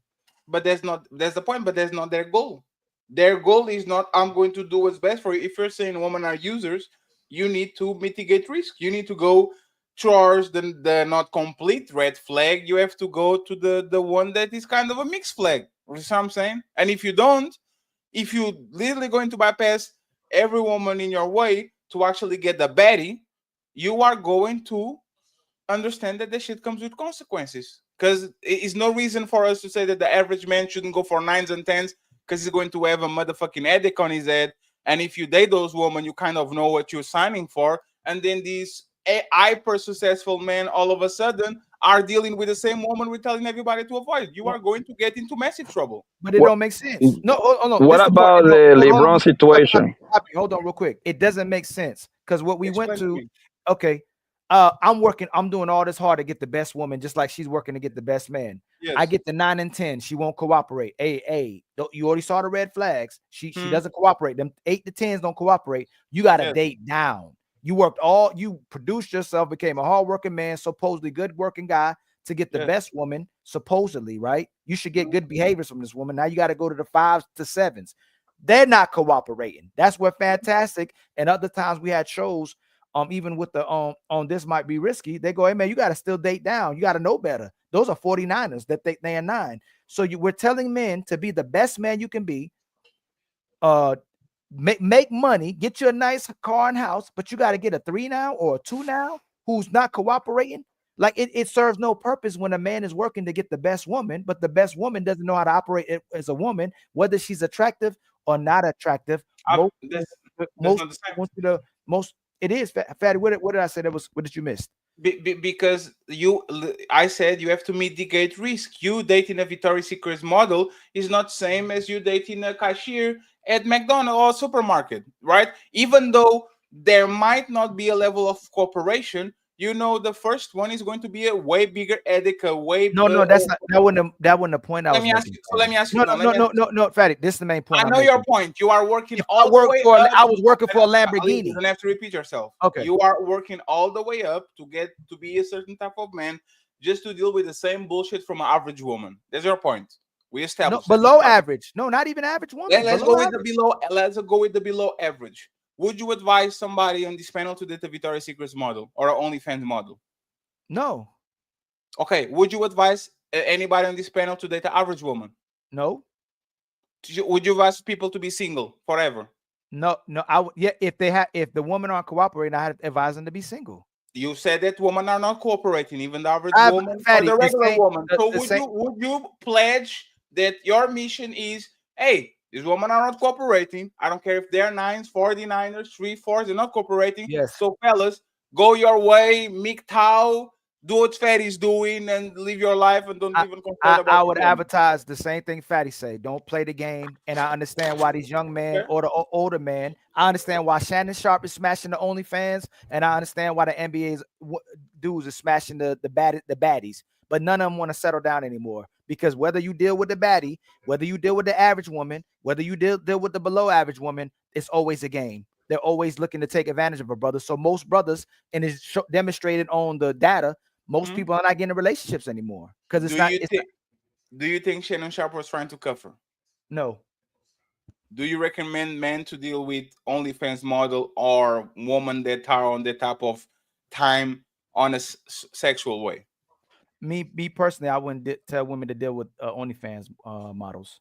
But that's the point. But that's not their goal. Their goal is not, I'm going to do what's best for you. If you're saying women are users, you need to mitigate risk. You need to go towards the not complete red flag. You have to go to the one that is kind of a mixed flag. You know what I'm saying? And if you don't, if you're literally going to bypass every woman in your way to actually get the baddie, you are going to understand that the shit comes with consequences. Because it's no reason for us to say that the average man shouldn't go for 9s and 10s because he's going to have a motherfucking headache on his head. And if you date those women, you kind of know what you're signing for. And then these hyper successful men all of a sudden are dealing with the same woman we're telling everybody to avoid. You are going to get into massive trouble. But it don't make sense. No, hold on. What about the LeBron situation? Hold on real quick. It doesn't make sense because what we went to, me. okay, I'm doing all this hard to get the best woman, just like she's working to get the best man. Yes. I get the 9 and 10. She won't cooperate. Hey, you already saw the red flags. She doesn't cooperate. Them 8 to 10s don't cooperate. You got to date down. You produced yourself, became a hardworking man, supposedly good working guy to get the best woman, supposedly, right? You should get good behaviors from this woman. Now you got to go to the 5s to 7s. They're not cooperating. That's what Fantastic and other times we had shows. Even with the on This Might Be Risky, they go, hey man, you got to still date down. You got to know better. Those are 49ers that they are 9. So we're telling men to be the best man you can be. Make money, get you a nice car and house, but you got to get a 3 now or a 2 now who's not cooperating. Like it serves no purpose when a man is working to get the best woman, but the best woman doesn't know how to operate as a woman, whether she's attractive or not attractive. It is Fatty. What did I say? What did you miss? Because I said you have to mitigate risk. You dating a Victoria's Secret model is not same as you dating a cashier at McDonald's or supermarket, right? Even though there might not be a level of cooperation, you know, the first one is going to be a way bigger headache, that wasn't the point I was making. Let me ask you. No, Fatty. This is the main point. I know your point. You are working I was working for a Lamborghini. You don't have to repeat yourself. Okay. You are working all the way up to get to be a certain type of man, just to deal with the same bullshit from an average woman. That's your point. We established below average. No, not even average woman. Let's go with the below. Let's go with the below average. Would you advise somebody on this panel to date a Victoria's Secret model or an OnlyFans model? No. Okay. Would you advise anybody on this panel to date an average woman? No. Would you advise people to be single forever? No. If the women aren't cooperating, I'd advise them to be single. You said that women are not cooperating, even the average woman Fatty, or the regular woman. So would you pledge that your mission is, hey, these women are not cooperating. I don't care if they're 9s, 49ers, 3-4s, they're not cooperating. Yes. So fellas, go your way, MGTOW, do what Fatty's doing, and live your life, and don't even complain about I would advertise the same thing Fatty say. Don't play the game. And I understand why these young men or the older men. I understand why Shannon Sharpe is smashing the OnlyFans, and I understand why the NBA's dudes are smashing the baddies. But none of them want to settle down anymore, because whether you deal with the baddie, whether you deal with the average woman, whether you deal with the below average woman, it's always a game. They're always looking to take advantage of a brother. So most brothers, and it's demonstrated on the data, most people are not getting relationships anymore because it's not. Do you think Shannon Sharpe was trying to cover? No. Do you recommend men to deal with OnlyFans model or woman that are on that type of time on a sexual way? Me personally, I wouldn't tell women to deal with OnlyFans models.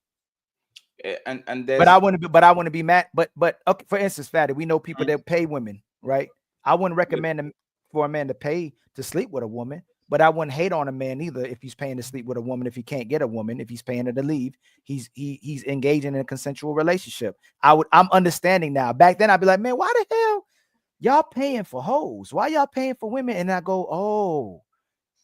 But I wouldn't be mad. But okay, for instance, Fatty, we know people that pay women, right? I wouldn't recommend for a man to pay to sleep with a woman, but I wouldn't hate on a man either if he's paying to sleep with a woman. If he can't get a woman, if he's paying her to leave, he's engaging in a consensual relationship. I'm understanding now. Back then, I'd be like, man, why the hell y'all paying for hoes? Why y'all paying for women? And I go, oh.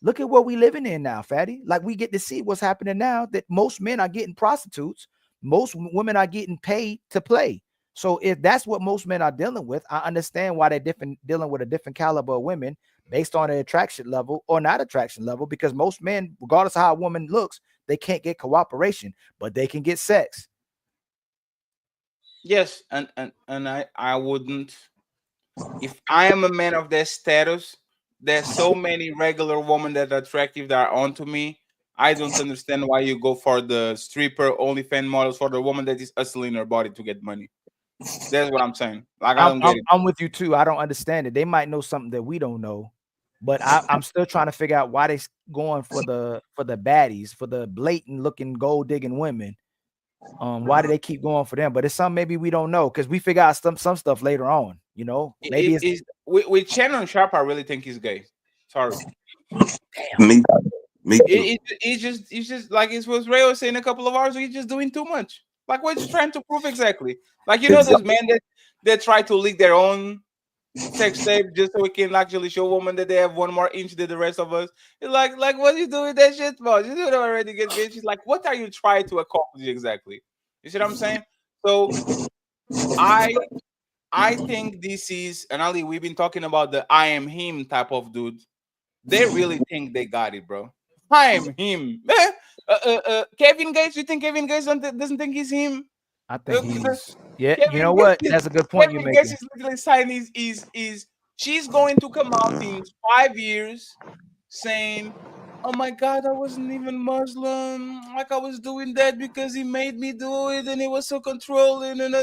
Look at what we living in now, Fatty. Like, we get to see what's happening now, that most men are getting prostitutes. Most women are getting paid to play. So if that's what most men are dealing with, I understand why they're dealing with a different caliber of women based on their attraction level or not attraction level, because most men, regardless of how a woman looks, they can't get cooperation, but they can get sex. Yes, and I wouldn't. If I am a man of that status, there's so many regular women that are attractive that are onto me. I don't understand why you go for the stripper OnlyFans models for the woman that is hustling her body to get money. That's what I'm saying. Like, I don't get it. I'm with you too. I don't understand it. They might know something that we don't know, but I'm still trying to figure out why they going for the baddies, for the blatant looking gold digging women. Why do they keep going for them? But it's something maybe we don't know, because we figure out some stuff later on. You know, maybe with Shannon Sharpe, I really think he's gay. Sorry. Me too. It's just like it was Ray was saying a couple of hours ago. He's just doing too much. Like, what you trying to prove exactly? Like, you know, those men that try to leak their own sex tape just so we can actually show women that they have one more inch than the rest of us. It's like what you doing that shit for? You do it already, get bitch. It's like, what are you trying to accomplish exactly? You see what I'm saying? So I think this is, and Ali, we've been talking about the I am him type of dude. They really think they got it, bro. I am him. Kevin Gates, you think Kevin Gates doesn't think he's him? I think he's you Kevin know what? Gates That's a good point you're Kevin Gates making. is literally saying is she's going to come out in 5 years saying, "Oh my God, I wasn't even Muslim. Like, I was doing that because he made me do it, and he was so controlling." And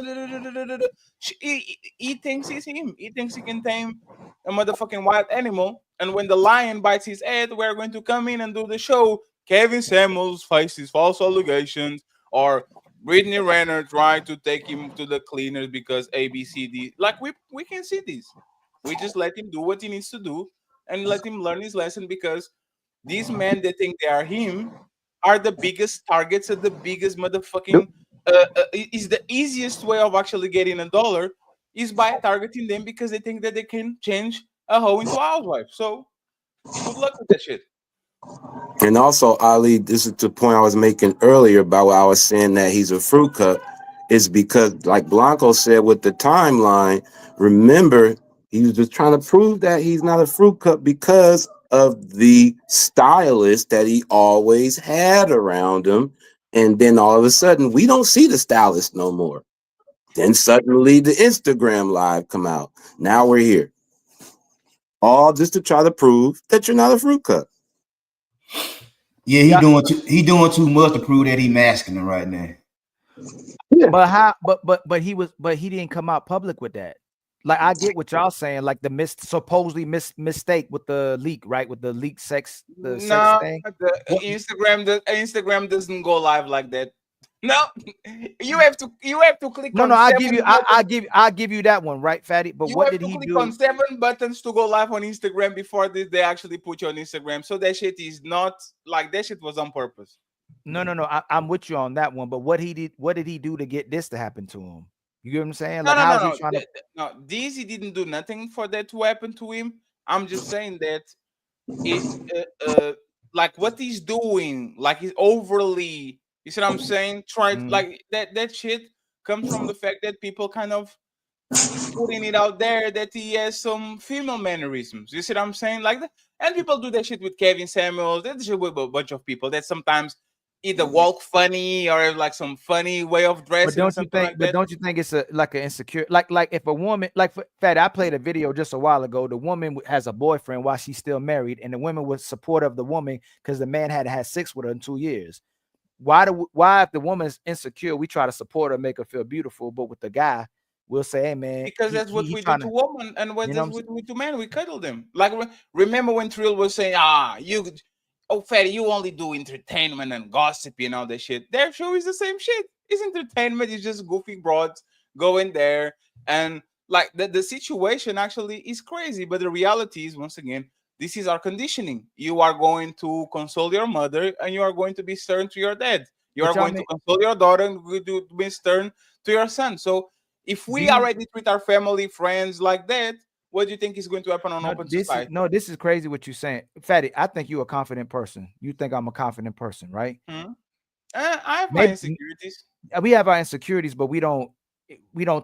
he thinks he's him. He thinks he can tame a motherfucking wild animal. And when the lion bites his head, we're going to come in and do the show. Kevin Samuels faces false allegations, or Brittany Renner trying to take him to the cleaners because ABCD. Like, we can see this. We just let him do what he needs to do and let him learn his lesson, because these men that think they are him are the biggest targets and the biggest motherfucking is the easiest way of actually getting $1 is by targeting them, because they think that they can change a hoe into a housewife. So good luck with that shit. And also, Ali, this is the point I was making earlier about what I was saying that he's a fruit cup, is because, like Blanco said with the timeline, remember, he was just trying to prove that he's not a fruit cup because of the stylist that he always had around him. And then all of a sudden, we don't see the stylist no more. Then suddenly the Instagram live come out. Now we're here. All just to try to prove that you're not a fruit cup. Yeah, he doing too much to prove that he masculine right now. But how? But he didn't come out public with that. Like, I get what y'all saying, like the supposedly mistake with the leak, right? With the leak sex, sex thing. Instagram doesn't go live like that. No, you have to click. No, on I 7 give you, buttons. I give you that one, right, Fatty? But You what have did to he click do? on 7 buttons to go live on Instagram before they actually put you on Instagram. So that shit is not like, that shit was on purpose. No, I'm with you on that one. But what did he do to get this to happen to him? You get what I'm saying? Like, how's he trying to? No, he didn't do nothing for that to happen to him. I'm just saying that like what he's doing, like he's overly, you see what I'm saying? Like that shit comes from the fact that people kind of putting it out there that he has some female mannerisms. You see what I'm saying? Like that, and people do that shit with Kevin Samuels. That shit with a bunch of people that sometimes either walk funny or have like some funny way of dressing or something like that. Don't you think it's like an insecure, like if a woman, like Fatty, I played a video just a while ago. The woman has a boyfriend while she's still married, and the woman was supportive of the woman because the man hadn't had sex with her in 2 years. Why if the woman's insecure, we try to support her, make her feel beautiful, but with the guy, we'll say, hey man, because that's what we do to women, and what that's what we do to men. We cuddle them. Like, remember when Trill was saying, Fatty, you only do entertainment and gossip, you know, that shit. Their show is the same shit. It's entertainment. It's just goofy broads going there. And like the situation actually is crazy. But the reality is, once again, this is our conditioning. You are going to console your mother and you are going to be stern to your dad. You are going to console your daughter and to be stern to your son. So if we already treat our family, friends like that, what do you think is going to happen on open society? This is crazy what you're saying. Fatty, I think you're a confident person. You think I'm a confident person, right? I have my insecurities. We have our insecurities, but we don't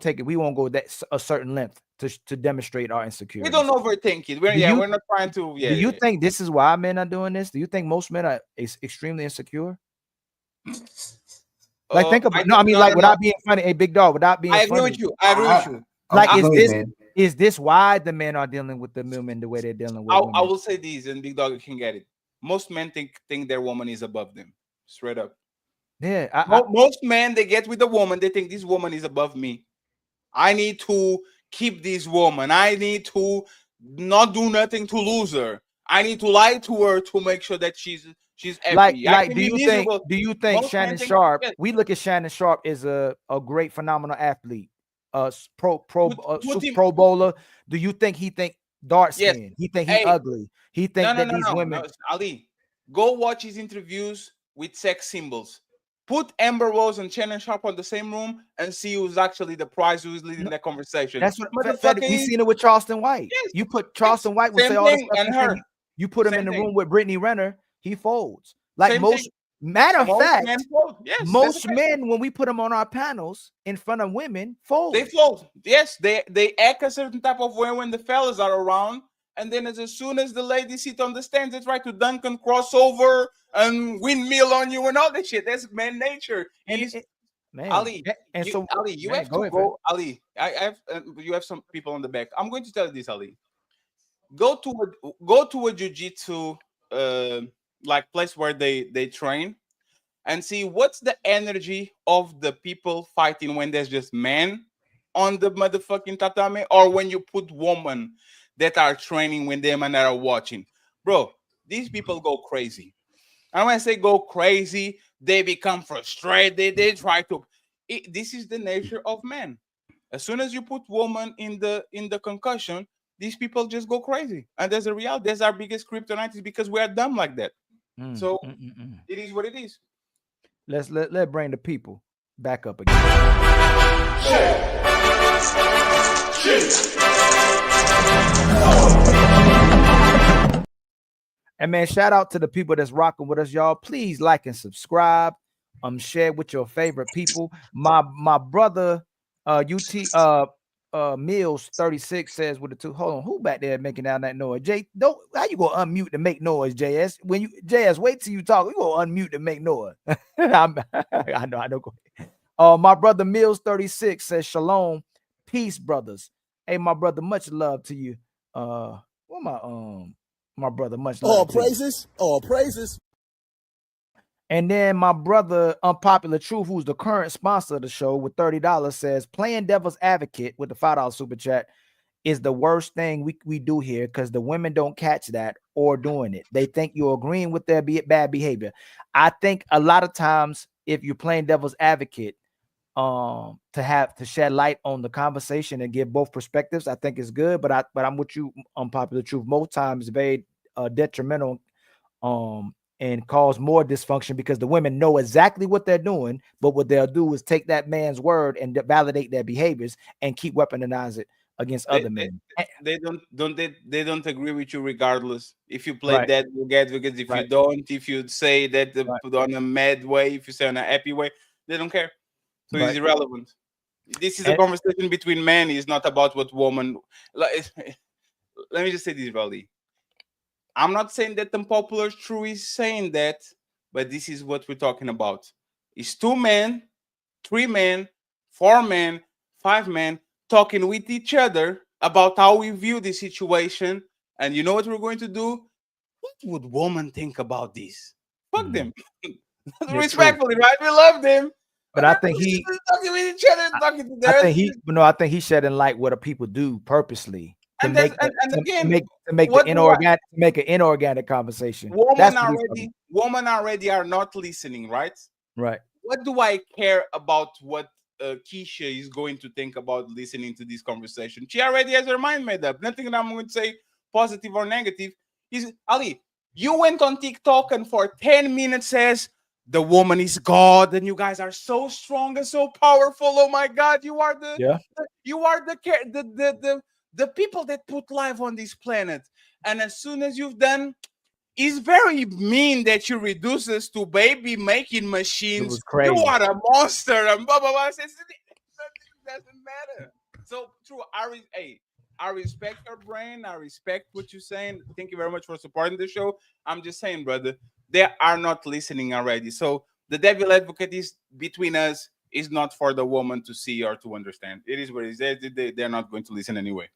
take it. We won't go that a certain length to demonstrate our insecurities. We don't overthink it. We're not trying to. Do you think this is why men are doing this? Do you think most men are extremely insecure? Like, think about without being funny, a big dog, without being funny. I agree with you. Like, is this why the men are dealing with the women the way they're dealing with women? I will say this, and Big Dog can get it. Most men think their woman is above them, straight up. Yeah, most men, they get with a woman, they think this woman is above me. I need to keep this woman. I need to not do nothing to lose her. I need to lie to her to make sure that she's happy. Do you think Shannon Sharpe? We look at Shannon Sharpe as a great, phenomenal athlete, pro bowler. Do you think dark Yes. skin. He think he Hey, ugly. He think no, that these women. no, Ali, go watch his interviews with sex symbols. Put Amber Rose and Shannon Sharpe on the same room and see who's actually the prize, who's leading that conversation. That's what Motherfucker, we seen it with Charleston White. Yes, You put Charleston White will same say all this thing, stuff. and her. You put him Same in the thing. room with Brittany Renner, he folds. Like Same most thing. matter of Most fact, men fold. Yes, that's a most fact. men when we put them on our panels in front of women fold. They fold. Yes, they act a certain type of way when the fellas are around, and then as soon as the ladies sit on the stands, they try to dunk and crossover and windmill on you and all that shit. That's man nature. Man, Ali, and so Ali, you man, have go to ahead, go. Ali, I have you have some people on the back. I'm going to tell you this, Ali. Go to a jiu-jitsu like place where they train and see what's the energy of the people fighting when there's just men on the motherfucking tatami, or when you put women that are training when them and that are watching. Bro, these people go crazy. And when I say go crazy, they become frustrated. They try to. This is the nature of men. As soon as you put woman in the concussion, these people just go crazy. And there's a reality. That's our biggest kryptonite, is because we are dumb like that. So it is what it is. Let's bring the people back up again. And man, shout out to the people that's rocking with us, y'all. Please like and subscribe. Share with your favorite people. My brother, Mills 36 says with the two. Hold on, who back there making out that noise? Jay, don't how you gonna unmute to make noise, JS? When you JS, wait till you talk. You gonna unmute to make noise. I know. My brother Mills 36 says shalom, peace, brothers. Hey, my brother, much love to you. My brother, much love. All praises. And then my brother, Unpopular Truth, who's the current sponsor of the show with $30, says playing devil's advocate with the $5 super chat is the worst thing we do here, because the women don't catch that or doing it. They think you're agreeing with their bad behavior. I think a lot of times if you're playing devil's advocate, to shed light on the conversation and give both perspectives, I think is good. But I'm with you, Unpopular Truth. Most times very detrimental and cause more dysfunction, because the women know exactly what they're doing, but what they'll do is take that man's word and validate their behaviors and keep weaponizing it against other men. They don't agree with you regardless. If you play that advocate, if you don't, if you say that on a mad way, if you say on a happy way, they don't care. So it's irrelevant. This is a conversation between men. It's not about what woman. Let me just say this, Raleigh. I'm not saying that Unpopular Truth is saying that, but this is what we're talking about. It's 2 men, 3 men, 4 men, 5 men talking with each other about how we view the situation. And you know what we're going to do? What would women think about this? Fuck them. Respectfully, right? We love them. But I think he talking with each other, talking to their. I think he's shedding light what people do purposely to make an inorganic conversation. Women already are not listening, right? Right. What do I care about what Keisha is going to think about listening to this conversation? She already has her mind made up. Nothing that I'm going to say positive or negative. Ali, you went on TikTok and for 10 minutes says the woman is God, and you guys are so strong and so powerful. Oh my God, you are the people that put life on this planet. And as soon as you've done, it's very mean that you reduce us to baby making machines. You are a monster, and blah blah blah. It doesn't matter. So true. I respect your brain. I respect what you're saying. Thank you very much for supporting the show. I'm just saying, brother, they are not listening already. So the devil advocate is between us is not for the woman to see or to understand. It is what it is. They're not going to listen anyway.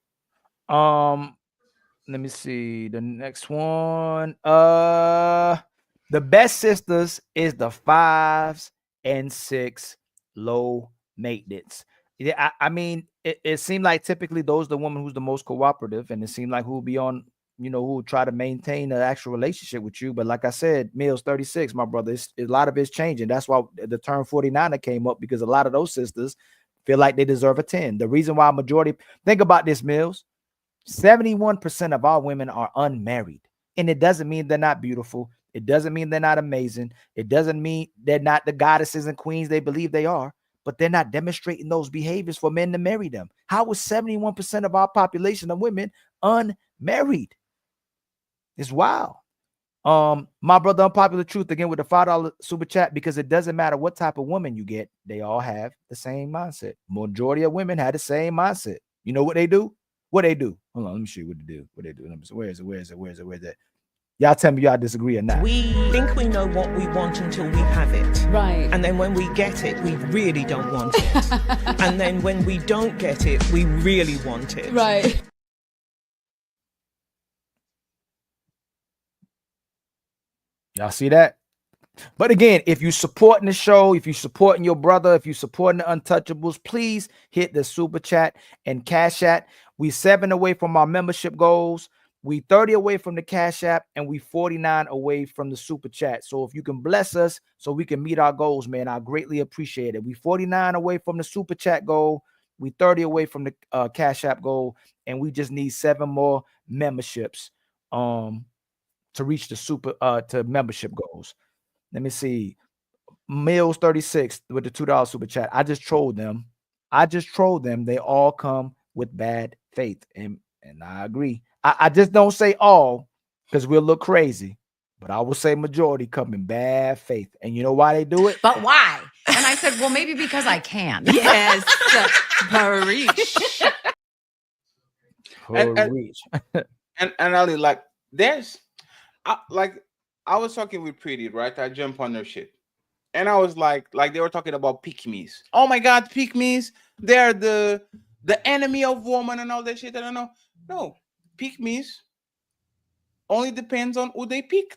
Let me see the next one. The best sisters is the 5s and 6 low maintenance. Yeah, I mean, it seemed like typically those are the woman who's the most cooperative, and it seemed like who will be on, who will try to maintain an actual relationship with you. But like I said, Mills 36, my brother, a lot of it's changing. That's why the term 49er came up, because a lot of those sisters feel like they deserve a 10. The reason why think about this, Mills, 71% of our women are unmarried. And it doesn't mean they're not beautiful. It doesn't mean they're not amazing. It doesn't mean they're not the goddesses and queens they believe they are, but they're not demonstrating those behaviors for men to marry them. How is 71% of our population of women unmarried? It's wild. My brother, Unpopular Truth, again with the $5 super chat, because it doesn't matter what type of woman you get, they all have the same mindset. Majority of women have the same mindset. You know what they do? What they do? Hold on, let me show you what they do. What they do? Let me see. Where is it? Where is it? Where is it? Where is it? Y'all tell me y'all disagree or not. We think we know what we want until we have it. Right. And then when we get it, we really don't want it. And then when we don't get it, we really want it. Right. Y'all see that? But again, if you're supporting the show, if you're supporting your brother, if you're supporting the Untouchables, please hit the super chat and Cash App. We 7 away from our membership goals. We 30 away from the Cash App, and we 49 away from the super chat. So if you can bless us so we can meet our goals, man, I greatly appreciate it. We 49 away from the super chat goal. We 30 away from the Cash App goal, and we just need 7 more memberships to reach the to membership goals. Let me see. Mills 36 with the $2 super chat. I just trolled them. They all come with bad faith. And I agree. I just don't say all because we'll look crazy. But I will say majority come in bad faith. And you know why they do it? But why? And I said, well, maybe because I can. Yes. Preach. And Ali, like, I was talking with Pretty, right? I jump on their shit. And I was like they were talking about pick-me's. Oh my God, pick-me's, they're the enemy of woman and all that shit. I don't know. No, pick-me's only depends on who they pick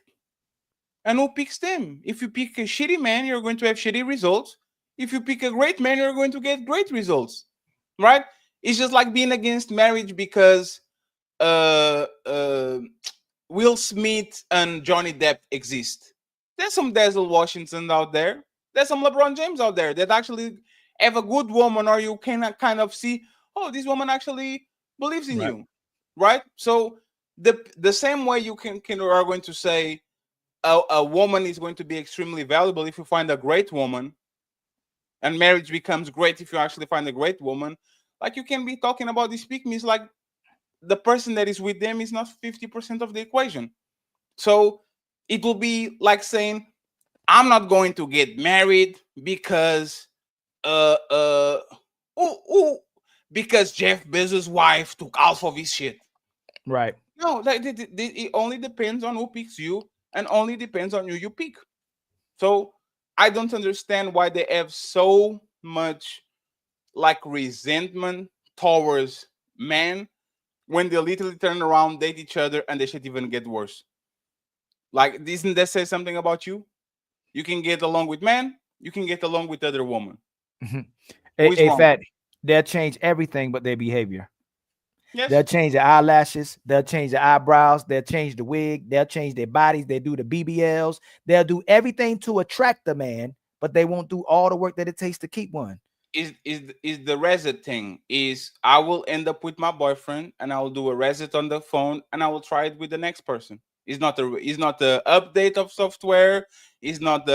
and who picks them. If you pick a shitty man, you're going to have shitty results. If you pick a great man, you're going to get great results, right? It's just like being against marriage because Will Smith and Johnny Depp exist. There's some Denzel Washington out there. There's some LeBron James out there that actually have a good woman, or you can kind of see, oh, this woman actually believes in you, right? So the same way you are going to say a woman is going to be extremely valuable if you find a great woman, and marriage becomes great if you actually find a great woman. Like, you can be talking about these pick-me's like the person that is with them is not 50% of the equation. So it will be like saying, I'm not going to get married because because Jeff Bezos' wife took half of his shit. Right. No, it only depends on who picks you, and only depends on who you pick. So I don't understand why they have so much like resentment towards men when they literally turn around, date each other, and they should even get worse. Like, doesn't that say something about you? You can get along with men, you can get along with other women. Hey, Fat, they'll change everything but their behavior. Yes. They'll change their eyelashes, they'll change their eyebrows, they'll change the wig, they'll change their bodies, they do the BBLs, they'll do everything to attract the man, but they won't do all the work that it takes to keep one. Is the reset thing is I will end up with my boyfriend and I will do a reset on the phone and I will try it with the next person. It's not the update of software. It's not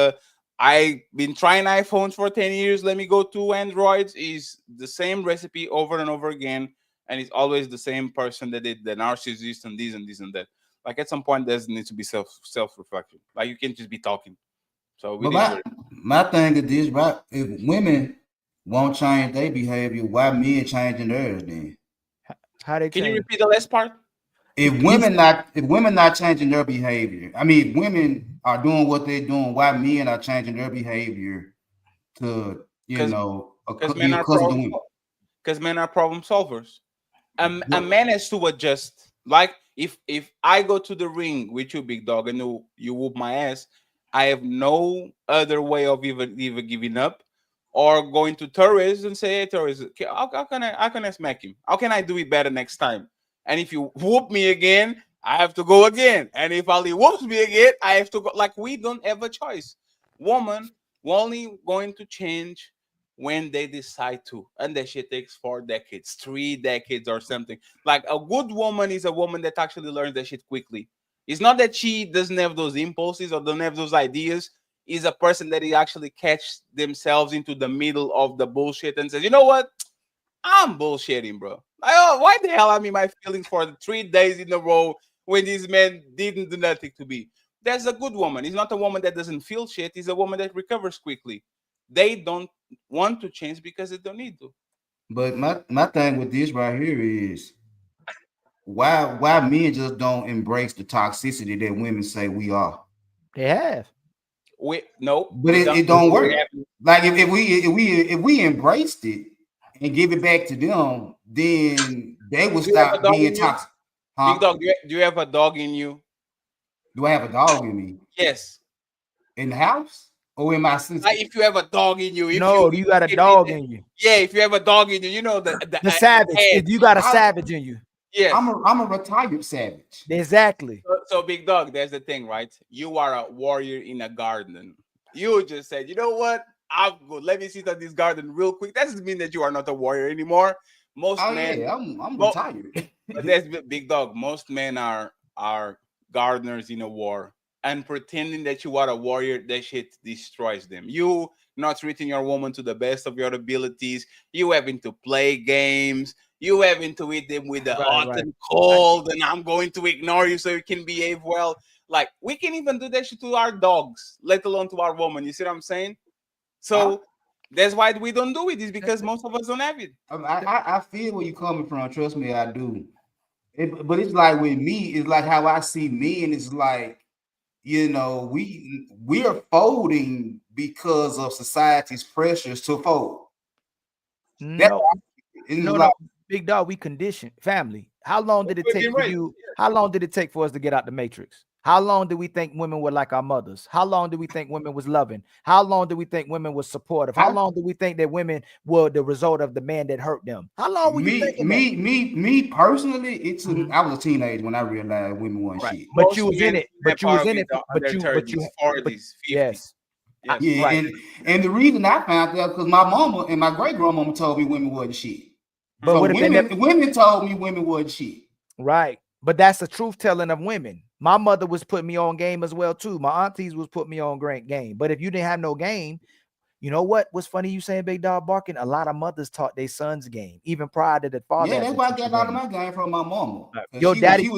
I've been trying iPhones for 10 years. Let me go to Androids. Is the same recipe over and over again. And it's always the same person that did the narcissist and this and this and that. Like, at some point, there needs to be self-reflection. Like, you can't just be talking. So my thing is this, right? If women won't change their behavior, why men changing theirs then? How they Can you repeat the last part? If women not changing their behavior, I mean, if women are doing what they're doing, why men are changing their behavior to, because men are problem solvers. A man has to adjust. Like, if I go to the ring with you, big dog, and you whoop my ass, I have no other way of even giving up or going to Torres and say, hey, Torres, how can I smack him? How can I do it better next time? And if you whoop me again, I have to go again. And if Ali whoops me again, I have to go. Like, we don't have a choice. Woman, we're only going to change when they decide to, and that shit takes 4 decades, 3 decades or something. Like a good woman is a woman that actually learns that shit quickly. It's not that she doesn't have those impulses or doesn't have those ideas. Is a person that actually catch themselves into the middle of the bullshit and says, you know what? I'm bullshitting, bro. Like, oh, why the hell am I in my feelings for the 3 days in a row when this man didn't do nothing to me? That's a good woman. It's not a woman that doesn't feel shit. It's a woman that recovers quickly. They don't want to change because they don't need to. But my thing with this right here is why men just don't embrace the toxicity that women say we are. They have. But it don't work. Like if we embraced it and give it back to them, then they will stop being toxic. Huh? Big dog, do you have a dog in you? Do I have a dog in me? Yes. In the house or in my system? Like if you have a dog in you, you got a dog in you. Yeah, if you have a dog in you, you know the savage. If you got a savage in you. Yes. I'm a retired savage. Exactly. So big dog, there's the thing, right? You are a warrior in a garden. You just said, you know what? I'm good. Let me sit on this garden real quick. That doesn't mean that you are not a warrior anymore. Most men, yeah, I'm retired. But that's big dog. Most men are gardeners in a war, and pretending that you are a warrior, that shit destroys them. You not treating your woman to the best of your abilities. You having to play games. You having to eat them with the hot and cold, and I'm going to ignore you so you can behave well. Like, we can even do that shit to our dogs, let alone to our woman. You see what I'm saying? So that's why we don't do it. Is because most of us don't have it. I feel where you're coming from. Trust me, I do. But it's like with me, it's like how I see men. It's like, you know, we're folding because of society's pressures to fold. No, big dog. We conditioned family. How long did it take for you? How long did it take for us to get out the matrix? How long did we think women were like our mothers? How long did we think women was loving? How long did we think women was supportive? How long did we think that women were the result of the man that hurt them? How long were you thinking me personally, I was a teenager when I realized women weren't shit. But you was in it. But you was in it. But you 40s, 50s. Yes. Yeah, and the reason I found out because my mama and my great grandmama told me women wasn't shit. But so women told me women wasn't shit. Right. But that's the truth telling of women. My mother was putting me on game as well too. My aunties was putting me on great game. But if you didn't have no game, you know what? What's funny you saying big dog barking? A lot of mothers taught their sons game, even prior to the father. Yeah, that's why I got a lot of my game from my mama. Your daddy,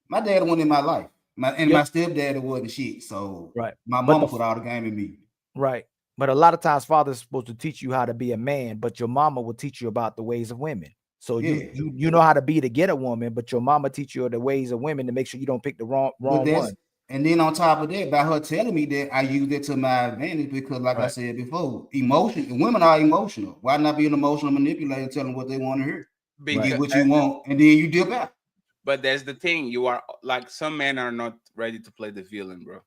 my dad went in my life. My stepdad wasn't shit. So my mama put all the game in me. Right. But a lot of times fathers are supposed to teach you how to be a man, but your mama will teach you about the ways of women. So you know how to be to get a woman, but your mama teach you the ways of women to make sure you don't pick the wrong one. And then on top of that, by her telling me that, I use it to my advantage because, like I said before, women are emotional. Why not be an emotional manipulator and tell them what they want to hear? Get what you want, and then you dip out. But that's the thing. You are like, some men are not ready to play the villain, bro.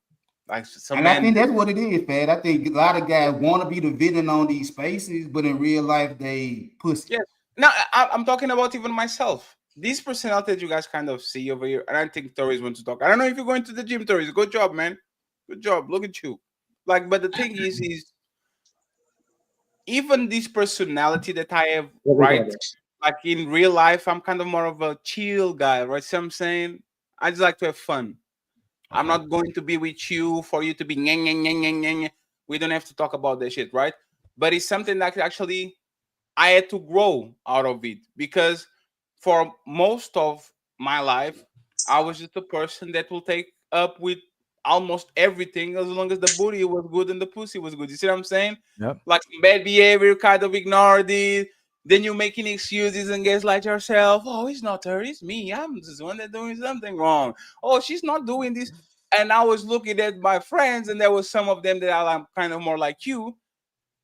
Like I think that's what it is, Fad. I think a lot of guys want to be the villain on these spaces, but in real life, they pussy. Yes. No, I'm talking about even myself. This personality that you guys kind of see over here, and I think Torres wants to talk. I don't know if you're going to the gym, Torres. Good job, man. Good job. Look at you. Like, but the thing is even this personality that I have, right? Like in real life, I'm kind of more of a chill guy, right? So I'm saying I just like to have fun. I'm not going to be with you for you to be we don't have to talk about that shit, right? But it's something that actually I had to grow out of it, because for most of my life, I was just a person that will take up with almost everything as long as the booty was good and the pussy was good. You see what I'm saying? Yep. Like bad behavior, kind of ignore this. Then you're making excuses and gaslight yourself. Oh, it's not her, it's me. I'm just the one that's doing something wrong. Oh, she's not doing this. And I was looking at my friends, and there was some of them that I'm kind of more like you,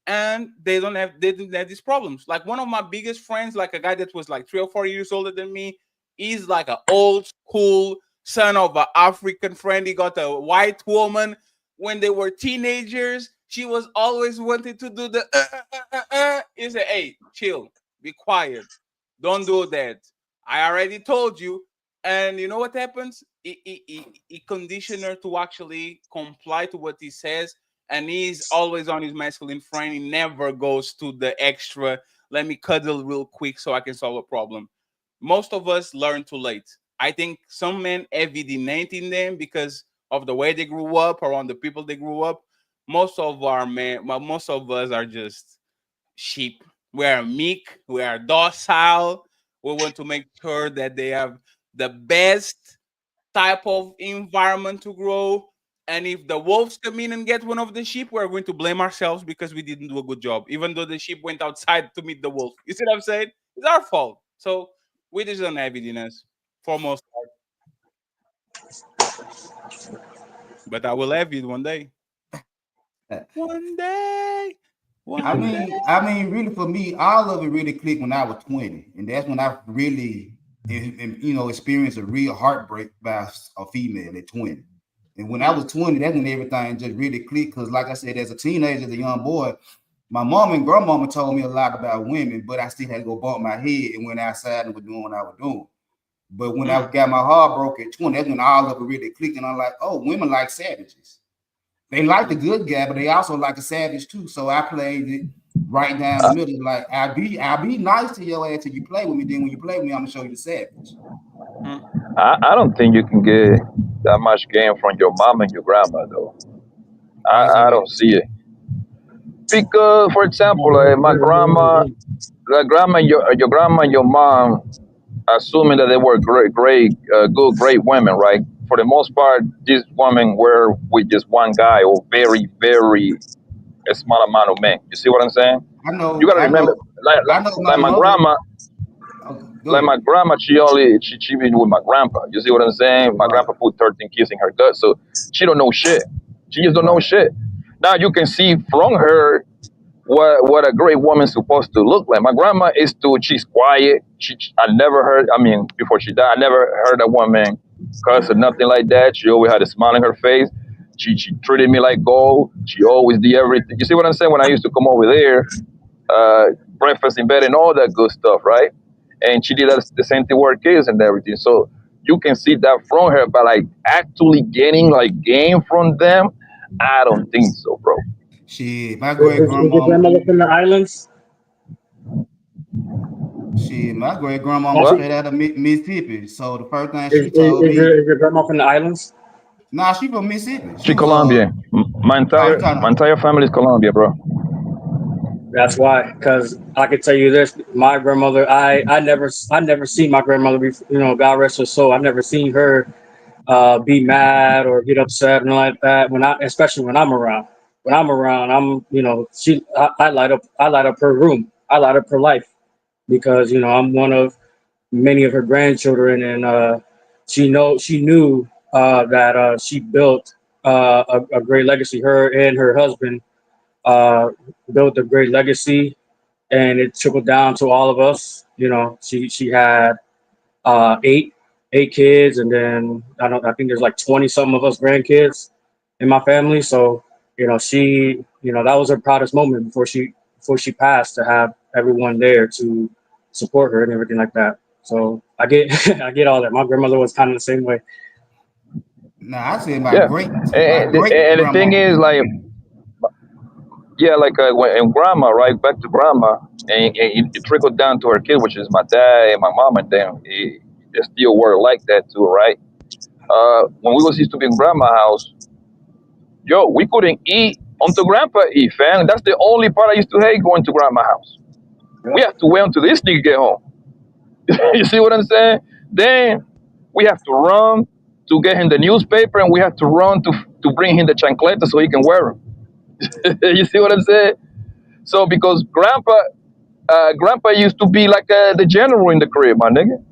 and they didn't have these problems. Like one of my biggest friends, like a guy that was like 3 or 4 years older than me, he's like an old school son of an African friend. He got a white woman. When they were teenagers, she was always wanting to do the He said, hey, chill, be quiet, don't do that. I already told you. And you know what happens? He conditioned her to actually comply to what he says. and he's always on his masculine friend. He never goes to the extra. Let me cuddle real quick so I can solve a problem. Most of us learn too late. I think some men have it innate in them because of the way they grew up, around the people they grew up. Most of our men, well, most of us are just sheep. We are meek. We are docile. We want to make sure that they have the best type of environment to grow. And if the wolves come in and get one of the sheep, we're going to blame ourselves because we didn't do a good job, even though the sheep went outside to meet the wolf. You see what I'm saying? It's our fault. So we just don't have it in us for most part. But I will have it one day. One day. I mean, really for me, all of it really clicked when I was 20, and that's when I really, experienced a real heartbreak by a female at 20. And when I was 20, that's when everything just really clicked. Because, like I said, as a teenager, as a young boy, my mom and grandmama told me a lot about women, but I still had to go bump my head and went outside and was doing what I was doing. But when I got my heart broke at 20, that's when all of it really clicked, and I'm like, oh, women like savages. They like the good guy, but they also like a savage too. So I played it right down the middle. Like I'll be nice to your ass till you play with me. Then when you play with me, I'm gonna show you the savage. I don't think you can get that much game from your mom and your grandma though. I don't see it because, for example, my grandma, your grandma and your mom, assuming that they were great women, right? For the most part, these women were with just one guy or very, very a small amount of men. You see what I'm saying? I know. You gotta remember, like my grandma, my grandma, she been with my grandpa. You see what I'm saying? My grandpa put 13 kids in her gut, so she don't know shit. She just don't know shit. Now you can see from her what a great woman's supposed to look like. My grandma she's quiet. I never heard, before she died, I never heard a woman cuss or nothing like that. She always had a smile on her face. She treated me like gold. She always did everything. You see what I'm saying? When I used to come over there, breakfast in bed and all that good stuff, right? And she did the same thing with her kids and everything. So you can see that from her, but like actually getting like game from them, I don't think so, bro. Shit, my great grandma. grandmother from the islands? Shit, my great grandma straight out of Mississippi. So the first thing she Is told me, your grandma from the islands? Nah, she from Mississippi. She Colombian. My entire family is Colombia, bro. That's why, because I can tell you this: my grandmother, I never seen my grandmother. God rest her soul. I've never seen her be mad or get upset and like that. Especially when I'm around. When I'm around, I light up her room. I light up her life because I'm one of many of her grandchildren, and she knew that she built a great legacy. Her and her husband built a great legacy, and it trickled down to all of us. She had eight kids, and then I think there's like 20 something of us grandkids in my family. So she that was her proudest moment before she passed, to have everyone there to support her and everything like that. So I get I get all that. My grandmother was kind of the same way. Nah, I said my great And the thing is, like, when grandma, right, back to grandma, and it trickled down to her kid, which is my dad and my mom, and them. They still were like that too, right? When we used to be in grandma's house, we couldn't eat until grandpa eat, fam. That's the only part I used to hate, going to grandma's house. We have to wait until this nigga get home. You see what I'm saying? Then we have to run to get him the newspaper, and we have to run to bring him the chancleta so he can wear them. You see what I'm saying? So because grandpa used to be like the general in the crib, my nigga.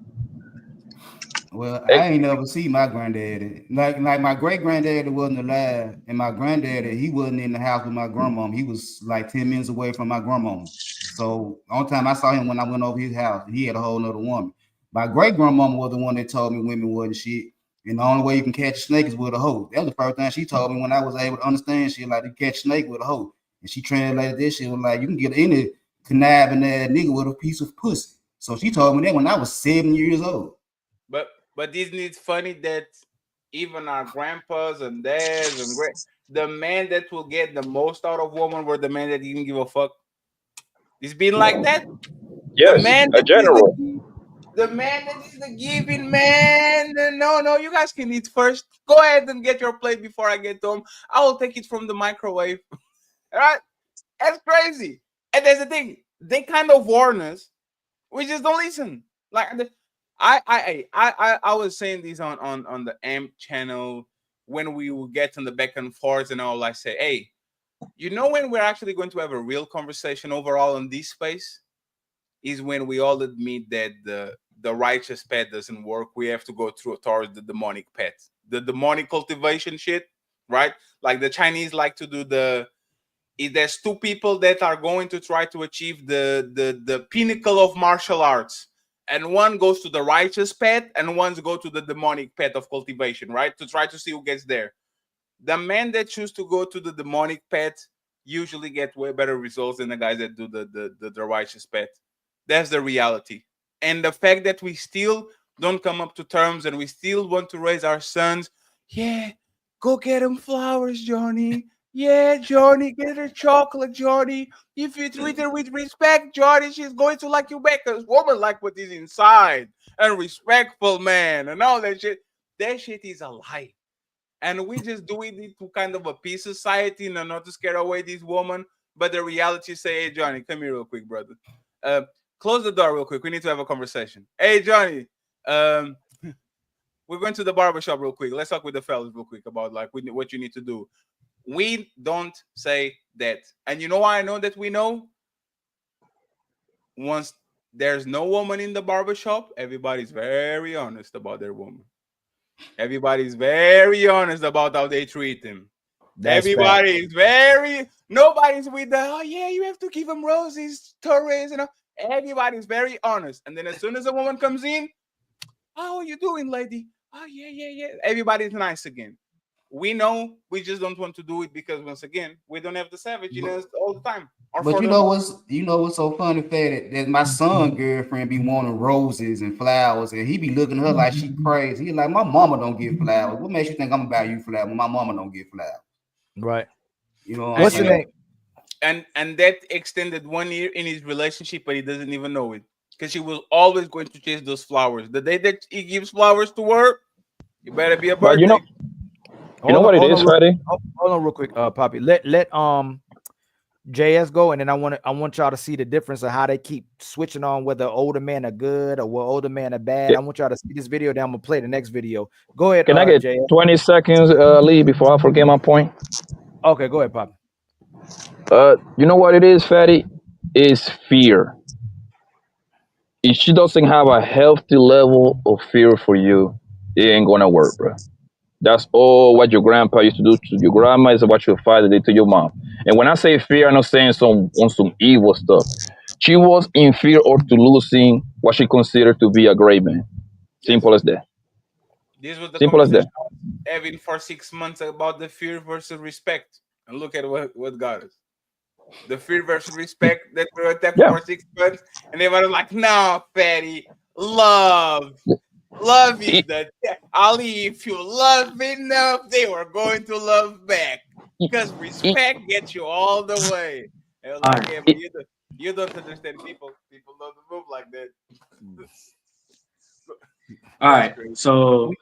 Well, I ain't never see my granddaddy. Like my great granddaddy wasn't alive, and my granddaddy, he wasn't in the house with my grandmom. He was like 10 minutes away from my grandmom. So the only time I saw him when I went over his house, he had a whole other woman. My great grandmama was the one that told me women wasn't shit, and the only way you can catch a snake is with a hoe. That was the first thing she told me when I was able to understand shit. Like, you catch a snake with a hoe, and she translated this shit was like, you can get any conniving that nigga with a piece of pussy. So she told me that when I was 7 years old. But isn't it funny that even our grandpas and dads and the man that will get the most out of woman were the man that didn't give a fuck. It's been like that. The Yes, man a that is general. the man that is the giving man. No, you guys can eat first. Go ahead and get your plate before I get home. I will take it from the microwave. All right, that's crazy. And there's the thing, they kind of warn us. We just don't listen. Like I was saying these on the AMP channel when we would get on the back and forth and all. I say, hey, you know when we're actually going to have a real conversation overall in this space is when we all admit that the righteous path doesn't work. We have to go through towards the demonic path, the demonic cultivation shit, right? Like the Chinese like to do there's two people that are going to try to achieve the pinnacle of martial arts, and one goes to the righteous path and one's go to the demonic path of cultivation, right? To try to see who gets there. The men that choose to go to the demonic path usually get way better results than the guys that do the righteous path. That's the reality. And the fact that we still don't come up to terms and we still want to raise our sons, yeah, go get them flowers, Johnny. Yeah, Johnny, get her chocolate, Johnny. If you treat her with respect, Johnny, she's going to like you back. Because woman like what is inside. And respectful, man, and all that shit. That shit is a lie. And we just doing it to kind of appease society and not to scare away these women. But the reality say, hey, Johnny, come here real quick, brother. Close the door real quick. We need to have a conversation. Hey, Johnny, we're going to the barbershop real quick. Let's talk with the fellas real quick about like what you need to do. We don't say that. And you know why I know that we know? Once there's no woman in the barbershop, everybody's very honest about their woman. Everybody's very honest about how they treat him. Everybody's nobody's with the, oh yeah, you have to give him roses, Torres, you know. Everybody's very honest. And then as soon as a woman comes in, how are you doing, lady? Oh, yeah. Everybody's nice again. We know, we just don't want to do it because once again, we don't have the savageness all the time. But you know what's so funny, Fat, that my son girlfriend be wanting roses and flowers, and he be looking at her like she crazy. He like, my mama don't get flowers. What makes you think I'm about you flowers when my mama don't get flowers? Right. You know what's the name? And that extended 1 year in his relationship, but he doesn't even know it because she was always going to chase those flowers. The day that he gives flowers to her, you better be a birthday. But you know what it is, Freddie? Hold on real quick, Poppy. Let JS go, and then I want y'all to see the difference of how they keep switching on whether older men are good or whether older men are bad. I want y'all to see this video. Then I'm gonna play the next video. Go ahead. Can I get JS? 20 seconds, Lee, before I forget my point? Okay, go ahead, Poppy. You know what it is, Fatty? Is fear. If she doesn't have a healthy level of fear for you, it ain't gonna work, bro. That's all what your grandpa used to do to your grandma is what your father did to your mom. And when I say fear, I'm not saying some evil stuff. She was in fear of to losing what she considered to be a great man. Simple as that. This was the Simple as that. conversation I was having for 6 months about the fear versus respect. And look at what got us. The fear versus respect that we were attacking for 6 months. And they were like, no, Fatty, love. Love is the Ali. If you love enough, they were going to love back. Because respect gets you all the way. And I was like, yeah, but you don't understand people. People don't move like that. All right. So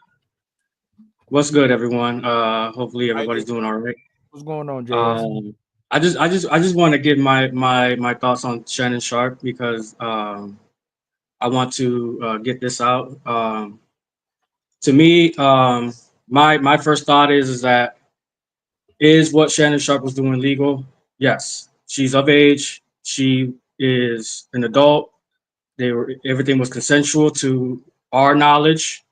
what's good, everyone? Hopefully everybody's doing all right. What's going on, JS? I just want to give my thoughts on Shannon Sharpe because I want to get this out. To me, my first thought is that what Shannon Sharpe was doing legal? Yes, she's of age. She is an adult. Everything was consensual to our knowledge.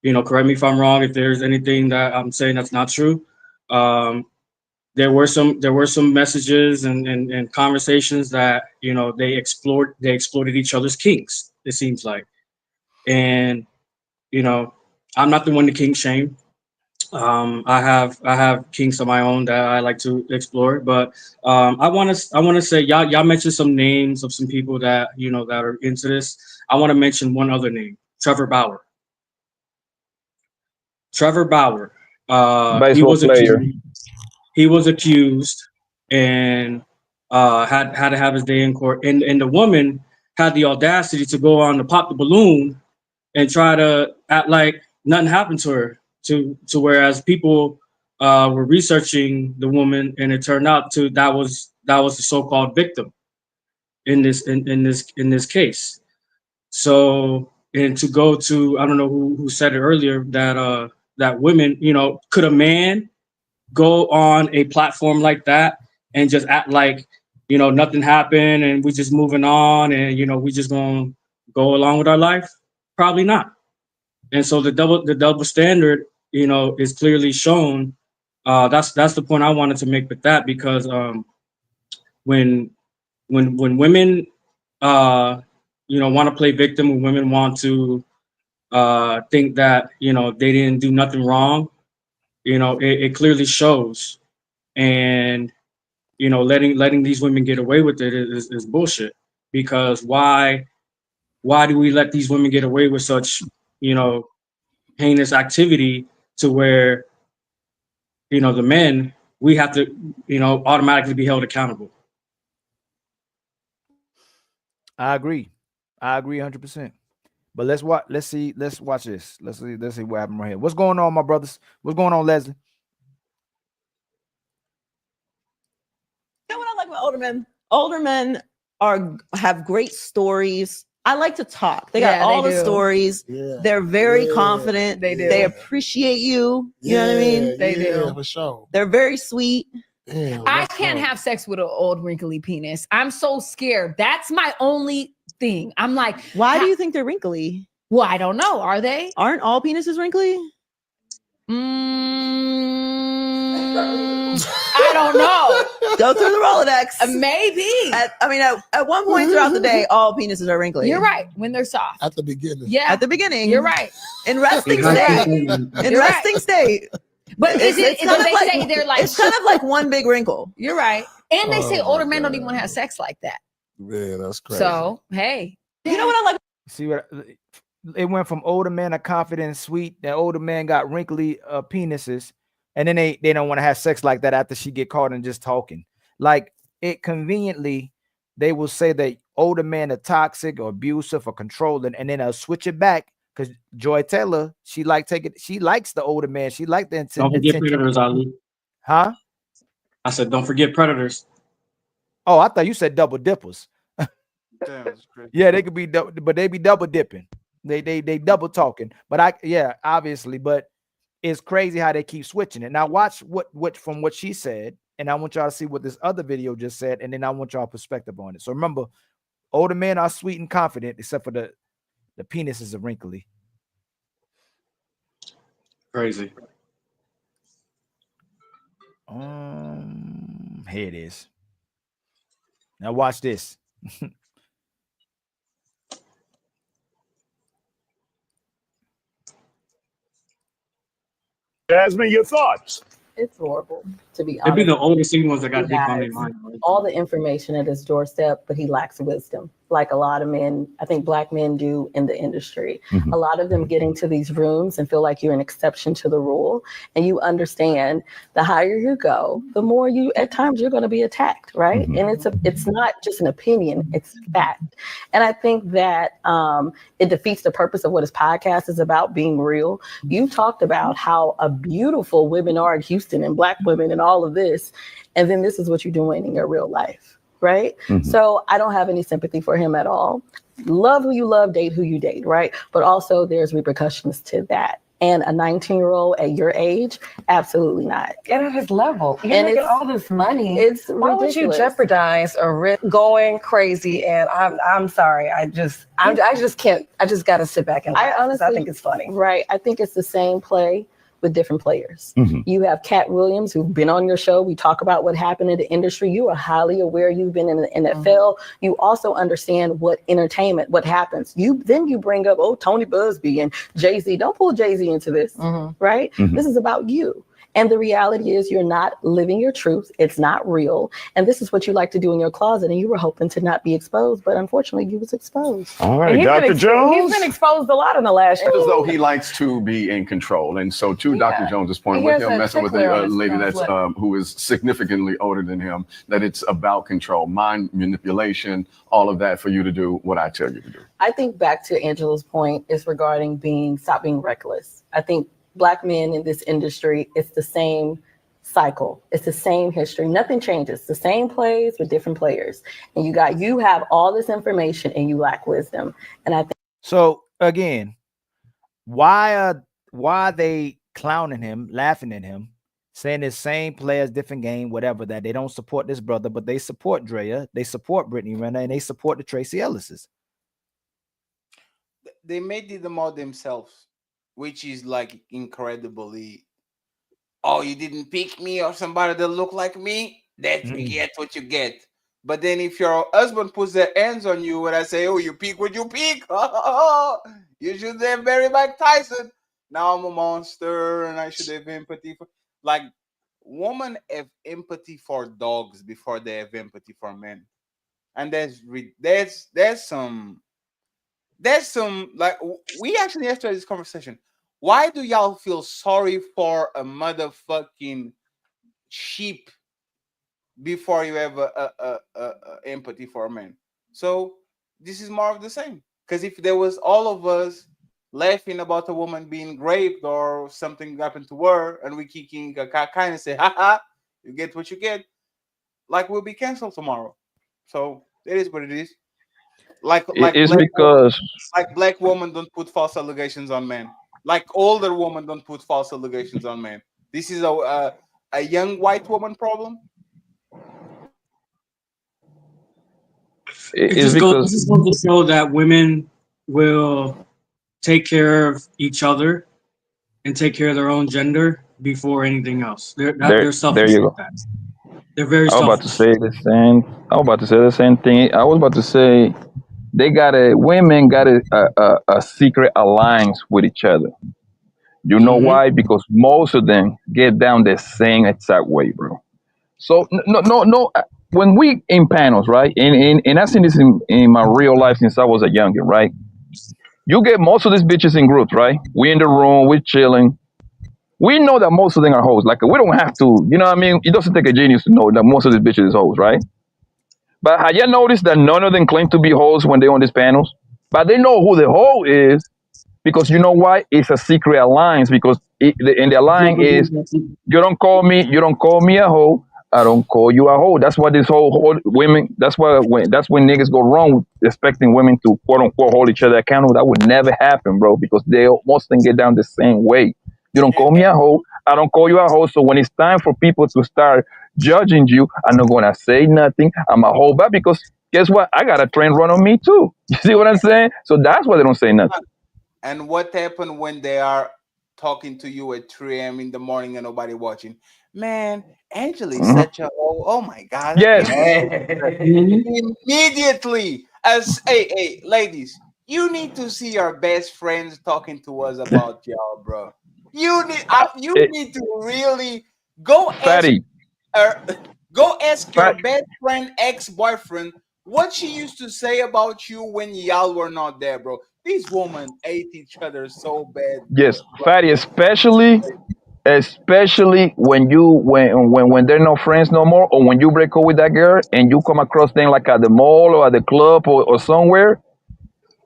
You know, correct me if I'm wrong. If there's anything that I'm saying that's not true, there were some messages and conversations that they exploited each other's kinks. It seems like, and I'm not the one to kink shame. I have kinks of my own that I like to explore, but I want to say y'all mentioned some names of some people that that are into this. I want to mention one other name, Trevor Bauer. Trevor Bauer. Baseball player. He was accused and had to have his day in court. And the woman had the audacity to go on to pop the balloon and try to act like nothing happened to her. To whereas people were researching the woman, and it turned out that was the so-called victim in this case. So, and to go to, I don't know who said it earlier, that women, could a man go on a platform like that and just act like, nothing happened and we just moving on and, we just gonna go along with our life? Probably not. And so the double standard, is clearly shown. That's the point I wanted to make with that, because when women want to play victim, when women want to think that they didn't do nothing wrong, it clearly shows. And letting these women get away with it is bullshit. Because why do we let these women get away with such heinous activity to where the men, we have to automatically be held accountable? I agree 100%. But let's watch this. Let's see what happened right here. What's going on, my brothers? What's going on, Leslie? You know what I like about older men? Older men have great stories. I like to talk. They got all the stories. Yeah. They're very confident. They do. They appreciate you. You know what I mean? They do. For sure. They're very sweet. Damn, I can't have sex with an old wrinkly penis. I'm so scared. That's my only thing. I'm like, why do you think they're wrinkly? Well, I don't know. Are they? Aren't all penises wrinkly? I don't know. Go through the Rolodex. Maybe. At one point throughout the day, all penises are wrinkly. You're right. When they're soft. At the beginning. Yeah. At the beginning. You're right. In resting state. In resting state. But it's kind of like, say they're like, it's kind of like one big wrinkle. You're right. And they say older men don't even want to have sex like that. Yeah, that's crazy. So, hey. You know what I like? See what it went from older men are confident and sweet. That older man got wrinkly penises, and then they don't want to have sex like that after she get caught and just talking. Like, it conveniently, they will say that older men are toxic or abusive or controlling, and then they'll switch it back. Because Joy Taylor, she likes the older man. She liked the intent. Don't forget predators, Ali. Huh? I said, don't forget predators. Oh, I thought you said double dippers. Damn, that's crazy. Yeah, they could be, but they be double dipping. They double talking. But obviously. But it's crazy how they keep switching it. Now watch what from what she said, and I want y'all to see what this other video just said, and then I want y'all perspective on it. So remember, older men are sweet and confident, except for the penises are wrinkly. Crazy. Here it is. Now watch this. Jasmine, your thoughts? It's horrible, to be It'd honest. be the oldest ones that got He dick on their has mind. all the information at his doorstep, but he lacks wisdom, like a lot of men, I think Black men do in the industry. Mhm. A lot of them get into these rooms and feel like you're an exception to the rule. And you understand the higher you go, the more at times you're going to be attacked, right? And it's not just an opinion, it's fact. And I think that it defeats the purpose of what his podcast is about, being real. You talked about how beautiful women are in Houston and Black women and all of this. And then this is what you're doing in your real life. Right. So I don't have any sympathy for him at all. Love who you love, date who you date. Right. But also there's repercussions to that. And a 19-year-old at your age, absolutely not. And at his level, you're And making it's- all this money. it's Why would you ridiculous. jeopardize a going crazy? And I'm sorry. I just can't. I just got to sit back and laugh, 'cause I think it's funny. Right. I think it's the same play with different players. Mhm. You have Cat Williams, who've been on your show. We talk about what happened in the industry. You are highly aware. You've been in the NFL. You also understand what entertainment, what happens. You bring up, Tony Busby and Jay-Z. Don't pull Jay-Z into this, right? This is about you. And the reality is you're not living your truth. It's not real. And this is what you like to do in your closet. And you were hoping to not be exposed, but unfortunately you was exposed. All right, And Dr. Jones. He's been exposed a lot in the last year. As though he likes to be in control. And so to Dr. Jones's point, with him messing with a lady that's who is significantly older than him, that it's about control, mind manipulation, all of that for you to do what I tell you to do. I think back to Angela's point is regarding stop being reckless. I think Black men in this industry, it's the same cycle. It's the same history. Nothing changes. The same plays with different players. And you have all this information and you lack wisdom. And I think so. Again, why are they clowning him, laughing at him, saying the same players, different game, whatever, that they don't support this brother, but they support Drea, they support Brittany Renner, and they support the Tracy Ellises. They made them all themselves, which is like incredibly. Oh, you didn't pick me or somebody that look like me? That's you get what you get. But then if your husband puts their hands on you and I say, oh, you pick what you pick. You should have buried Mike Tyson. Now I'm a monster and I should have empathy for like women have empathy for dogs before they have empathy for men. And there's some like we actually have to have this conversation. Why do y'all feel sorry for a motherfucking sheep before you have a empathy for a man? So this is more of the same. Because if there was all of us laughing about a woman being raped or something happened to her, and we kicking a kind of say, haha, you get what you get, like we'll be canceled tomorrow. So it is what it is. Like black women don't put false allegations on men. Like older women don't put false allegations on men. This is a young white woman problem. It just goes to show that women will take care of each other and take care of their own gender before anything else. They're selfish. There you go. They're very I was about selfish. to say the same thing. I was about to say women got a secret alliance with each other. You know why? Because most of them get down the same exact way, bro. So no. When we in panels, right? And I've seen this in my real life since I was a youngin', right? You get most of these bitches in groups, right? We in the room, we chilling. We know that most of them are hoes. Like we don't have to, you know what I mean? It doesn't take a genius to know that most of these bitches is hoes, right? But have you noticed that none of them claim to be hoes when they're on these panels? But they know who the hoe is because you know why? It's a secret alliance because in the alliance is you don't call me a hoe. I don't call you a hoe. That's why this whole women. That's when niggas go wrong expecting women to quote unquote hold each other accountable. That would never happen, bro. Because most of them get down the same way. You don't call me a hoe. I don't call you a hoe. So when it's time for people to start judging you, I'm not gonna say nothing. I'm a hoe back because guess what? I got a train run on me too. You see what I'm saying? So that's why they don't say nothing. And what happened when they are talking to you at 3 a.m. in the morning and nobody watching? Man, Angela is such a oh my god. Yes. Immediately as hey ladies, you need to see your best friends talking to us about y'all, bro. You need to really go Fatty. ask your best friend ex-boyfriend what she used to say about you when y'all were not there, bro. These women hate each other so bad. Yes, Fatty, especially when they're not friends no more, or when you break up with that girl and you come across them like at the mall or at the club or somewhere,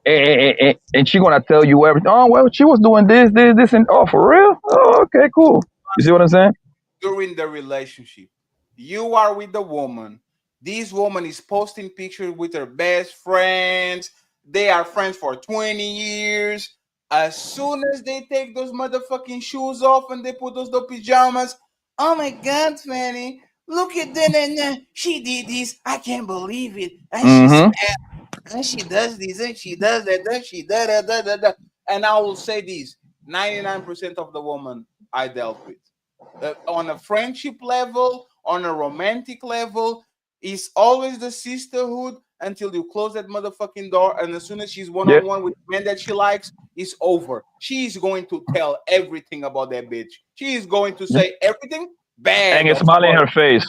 and she gonna tell you everything. Oh well, she was doing this, and oh for real? Oh, okay, cool. You see what I'm saying? During the relationship, you are with the woman. This woman is posting pictures with her best friends. They are friends for 20 years. As soon as they take those motherfucking shoes off and they put those pajamas, oh my God, Fanny, look at that. She did this. I can't believe it. And she's mad. And she does this and she does that. And she da. And I will say this: 99% of the woman I dealt with, on a friendship level, on a romantic level, is always the sisterhood until you close that motherfucking door. And as soon as she's one-on-one with men that she likes, it's over. She's going to tell everything about that bitch. She is going to say everything bad. And a smile in her face.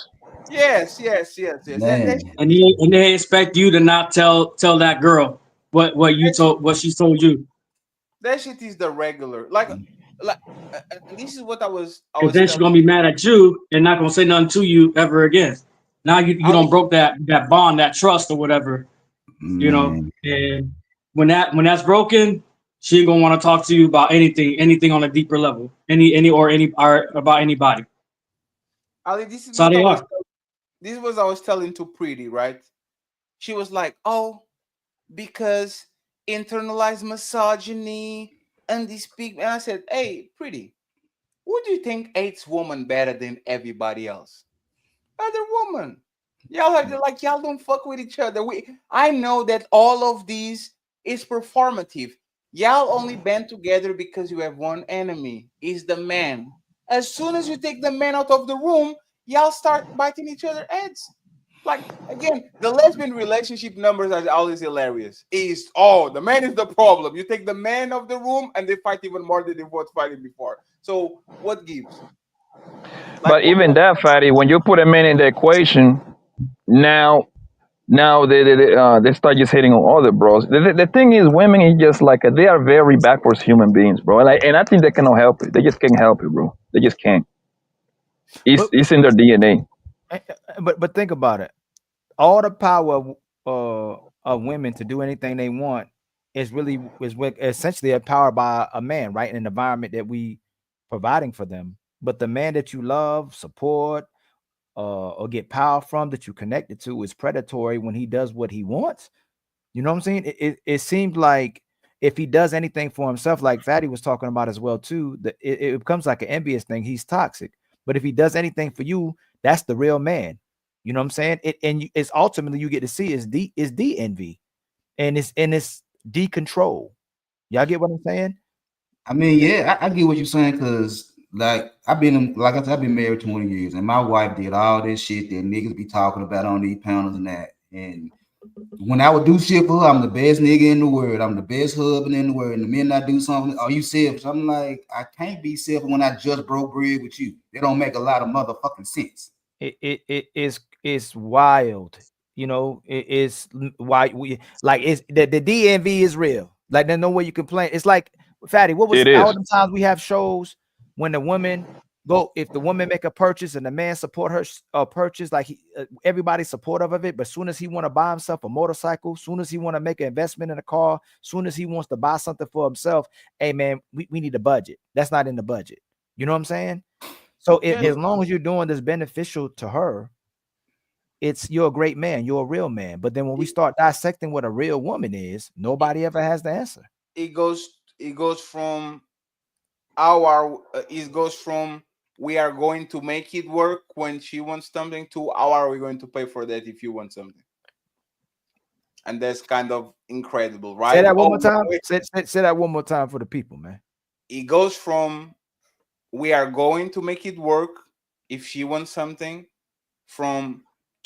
Yes. And they expect you to not tell that girl what she told you. That shit is the regular. Like this is what I was Then she's gonna be mad at you and not gonna say nothing to you ever again. Now you don't broke that bond, that trust or whatever. You know, and when that's broken, she ain't gonna want to talk to you about anything on a deeper level, or about anybody. Ali, this is So they are. This was I was telling to Pretty, right? She was like, "Oh, because internalized misogyny and these people." And I said, "Hey, Pretty, who do you think hates woman better than everybody else? Other woman. Y'all are like y'all don't fuck with each other. I know that all of these is performative. Y'all only band together because you have one enemy, is the man. As soon as you take the man out of the room, y'all start biting each other heads. Like again, the lesbian relationship numbers are always hilarious. The man is the problem. You take the man of the room and they fight even more than they were fighting before. So what gives? But even that, Fatty, when you put a man in the equation, now they start just hitting on other bros. The thing is, women is just like they are very backwards human beings, bro. And I think they cannot help it. They just can't help it, bro. They just can't. It's in their DNA. But think about it. All the power of women to do anything they want is essentially empowered by a man, right? In an environment that we providing for them. But the man that you love, support, or get power from, that you connected to, is predatory when he does what he wants. You know what I'm saying? It seems like if he does anything for himself, like Fatty was talking about as well too, that it becomes like an envious thing. He's toxic. But if he does anything for you, that's the real man. You know what I'm saying? It's ultimately you get to see is the envy, and it's de control. Y'all get what I'm saying? I mean, yeah, I get what you're saying, because like I've been married 20 years, and my wife did all this shit that niggas be talking about on these panels and that. And when I would do shit for her, I'm the best nigga in the world. I'm the best husband in the world. And the minute I do something, are you selfish? I'm like, I can't be selfish when I just broke bread with you. It don't make a lot of motherfucking sense. It's wild. You know, it's why we like it's the DMV is real. Like there's no way you can complain. It's like Fatty, what was all the times we have shows when the women if the woman make a purchase and the man support her purchase, like everybody's supportive of it, but soon as he want to buy himself a motorcycle, soon as he want to make an investment in a car, soon as he wants to buy something for himself, hey man, we need a budget. That's not in the budget. You know what I'm saying? So as long as you're doing this beneficial to her, you're a great man, you're a real man. But then when we start dissecting what a real woman is, nobody ever has the answer. It goes from we are going to make it work when she wants something to how are we going to pay for that if you want something. And that's kind of incredible, right? Say that one more time. Say that one more time for the people, man. It goes from we are going to make it work if she wants something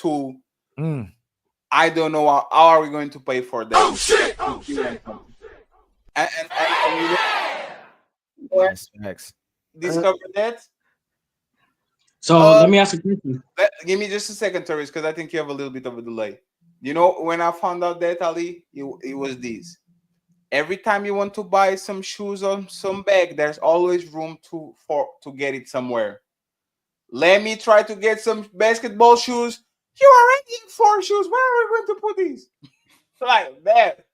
to I don't know how are we going to pay for that. Oh shit! Oh shit! And discover that. So let me ask a question. Give me just a second, Terrence, because I think you have a little bit of a delay. You know, when I found out that, Ali, it was this. Every time you want to buy some shoes or some bag, there's always room to get it somewhere. Let me try to get some basketball shoes. You already have 4 shoes. Where are we going to put these? Like that.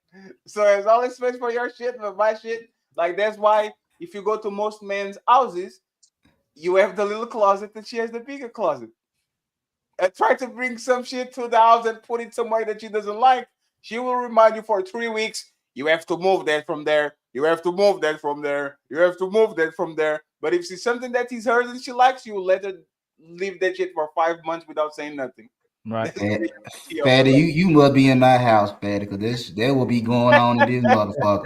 So there's always space for your shit, for my shit. Like that's why if you go to most men's houses, you have the little closet and she has the bigger closet. And try to bring some shit to the house and put it somewhere that she doesn't like. She will remind you for 3 weeks, you have to move that from there. You have to move that from there. You have to move that from there. But if it's something that is hers and she likes, you will let her leave that shit for 5 months without saying nothing. Right. Fatty, you must be in my house, Fatty, because there will be going on in this motherfucker.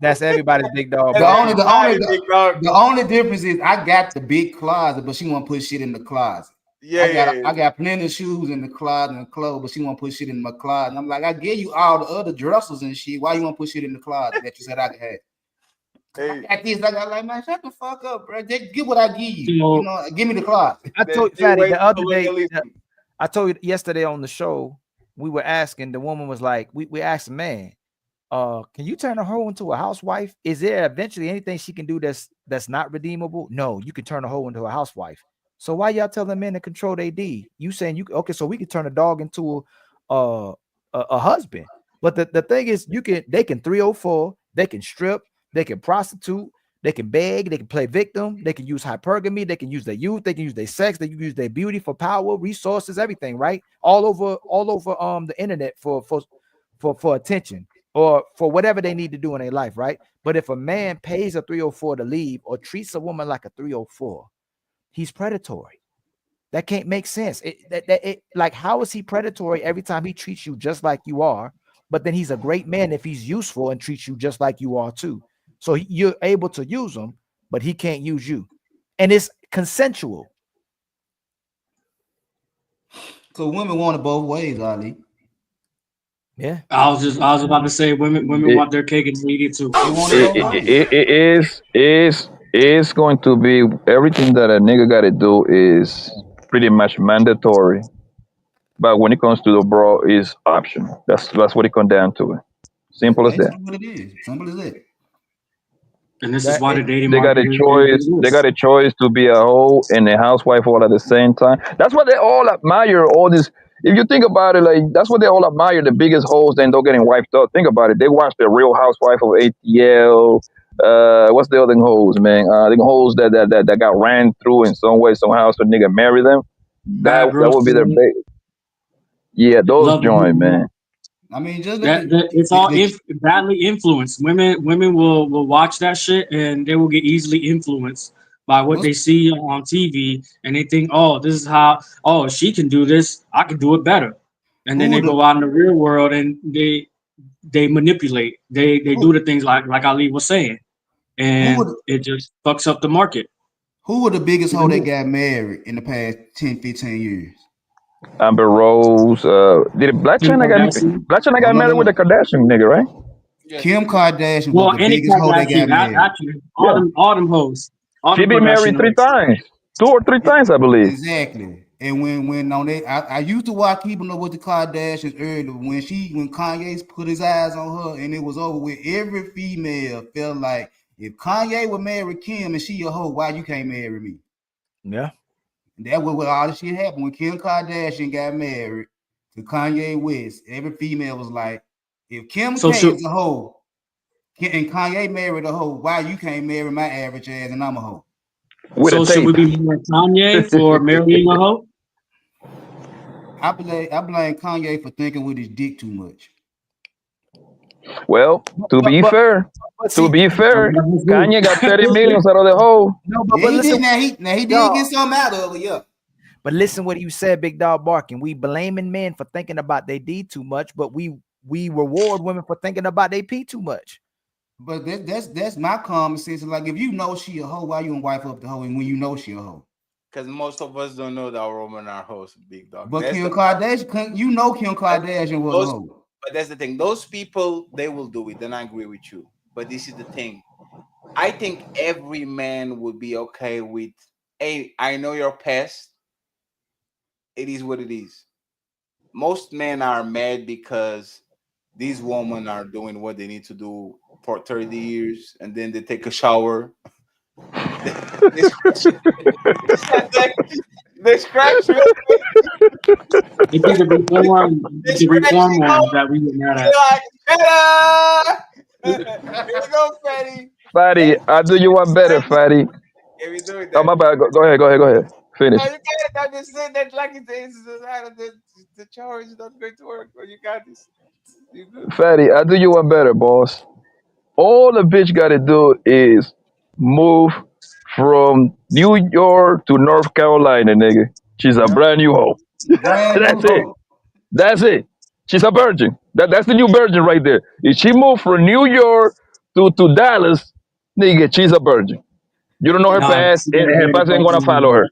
That's everybody's big dog. The only difference is I got the big closet, but she want to put shit in the closet. I got plenty of shoes in the closet and clothes, but she want to put shit in my closet. And I'm like, I gave you all the other dressers and shit. Why you want to put shit in the closet that you said I could have? I got this. I got like, man, shut the fuck up, bro. Just get what I give you. You know, give me the closet. I told you, Fatty, the other day. I told you yesterday on the show. We were asking. The woman was like, we asked the man, can you turn a hoe into a housewife? Is there eventually anything she can do that's not redeemable? No, you can turn a hoe into a housewife. So why y'all telling men to control their D? You saying you okay? So we can turn a dog into a husband. But the thing is, they can 304, they can strip, they can prostitute, they can beg, they can play victim, they can use hypergamy, they can use their youth, they can use their sex, they can use their beauty for power, resources, everything, right? All over the internet for attention or for whatever they need to do in their life, right? But if a man pays a 304 to leave or treats a woman like a 304, he's predatory. That can't make sense. Like, how is he predatory every time he treats you just like you are? But then he's a great man if he's useful and treats you just like you are too. So you're able to use him, but he can't use you. And it's consensual. So women want it both ways, Ali. Yeah. I was about to say women want their cake and eat it too. It's going to be everything that a nigga got to do is pretty much mandatory, but when it comes to the bro, is optional. That's what it comes down to. Simple as that. What it is. Simple as that. And this is why the dating they got a choice. They got a choice to be a hoe and a housewife all at the same time. That's what they all admire. All this. If you think about it, like that's what they all admire. The biggest hoes, then they're getting wiped out. Think about it. They watch the Real Housewife of ATL. What's the other hoes, man? The hoes that got ran through in some way, somehow, so nigga marry them. That would be their big. Yeah, those joint, man. I mean, just it's all badly influenced. Women will watch that shit and they will get easily influenced by what they see on TV, and they think, oh, this is how. Oh, she can do this. I can do it better. And then they go out in the real world and they manipulate. They do the things like Ali was saying, and it just fucks up the market. Who were the biggest hoe that got married in the past 10, 15 years? Amber Rose. Did Black China got married with a Kardashian nigga, right? Kim Kardashian was the biggest hoe that got married. Actually, all them hoes. She been married 3 times, 2 or 3 times, I believe. Exactly. And when on that, I used to watch Keeping Up with the Kardashians earlier. When Kanye put his eyes on her and it was over with, every female felt like if Kanye would marry Kim and she a hoe, why you can't marry me? Yeah. That was what all the shit happened when Kim Kardashian got married to Kanye West. Every female was like, if Kim K is a hoe and Kanye married a hoe, why you can't marry my average ass and I'm a hoe? So should we be more Kanye for marrying a hoe? I blame Kanye for thinking with his dick too much. Well, to be fair, Kanye got 30 million out of the hoe. No, but he listen, did get something out of it, yeah. But listen what you said, Big Dog Barking. We blaming men for thinking about they D too much, but we reward women for thinking about they P too much. But that's my common sense. Like, if you know she a hoe, why you gonna wipe up the hoe when you know she a hoe? Because most of us don't know that women are hoes, Big Dog. But Kim Kardashian, you know Kim Kardashian was a hoe. But that's the thing. Those people, they will do it, and I agree with you. But this is the thing. I think every man would be okay with, hey, I know your past. It is what it is. Most men are mad because these women are doing what they need to do for 30 years, and then they take a shower. They scratch me. It did the reform ones that we were mad at. Here we go, Fatty. Fatty, I'll do you one better, Fatty. Yeah, we do it. Oh, my bad. Go ahead. Finish. No, you got it. I'm just saying that like the charge is not going to work. But you got this. You good. Fatty, I'll do you one better, boss. All the bitch got to do is move from New York to North Carolina, nigga. She's a brand new hoe. That's it. She's a virgin. That's the new virgin right there. If she moved from New York to Dallas, nigga, she's a virgin. You don't know her past, and her past ain't gonna follow her.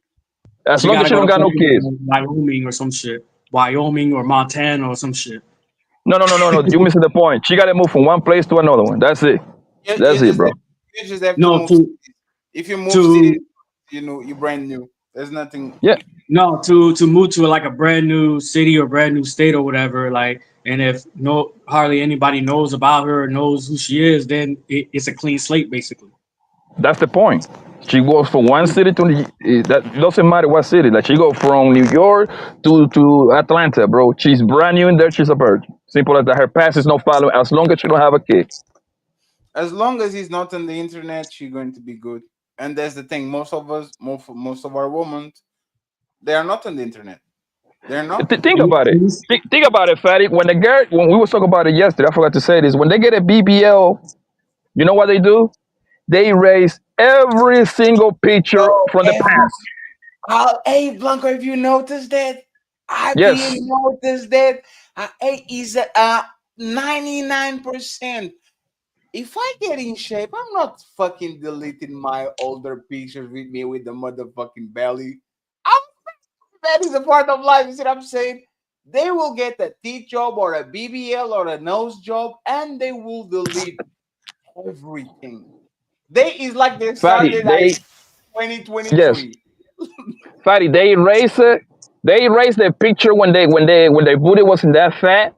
As She long as gotta she go don't to got no kids. Wyoming or some shit. Wyoming or Montana or some shit. No. You missing the point. She got to move from one place to another one. That's it. That's it, bro. You just have to No, move to cities. If you move cities, you know, you're brand new. There's nothing. Yeah. No, to move to like a brand new city or brand new state or whatever, like, and if hardly anybody knows about her or knows who she is, then it's a clean slate basically. That's the point. She goes from one city to that doesn't matter what city. Like she go from New York to Atlanta, bro. She's brand new in there. She's a virgin. Simple as that. Her past is no following. As long as she don't have a kid. As long as he's not on the internet, she's going to be good. And that's the thing. Most of us, most of our women, they are not on the internet. They're not. Think about it. Think about it, Fatty. When we was talking about it yesterday, I forgot to say this. When they get a BBL, you know what they do? They erase every single picture from the past. Hey, Blanco, have you noticed that? I Yes. didn't notice that. Is 99%. If I get in shape, I'm not fucking deleting my older pictures with me with the motherfucking belly. That is a part of life. You see what I'm saying? They will get a teeth job or a BBL or a nose job, and they will delete everything. It's like they started at 2023. Yes. Fatty, they erase it. They erase the picture when their booty wasn't that fat,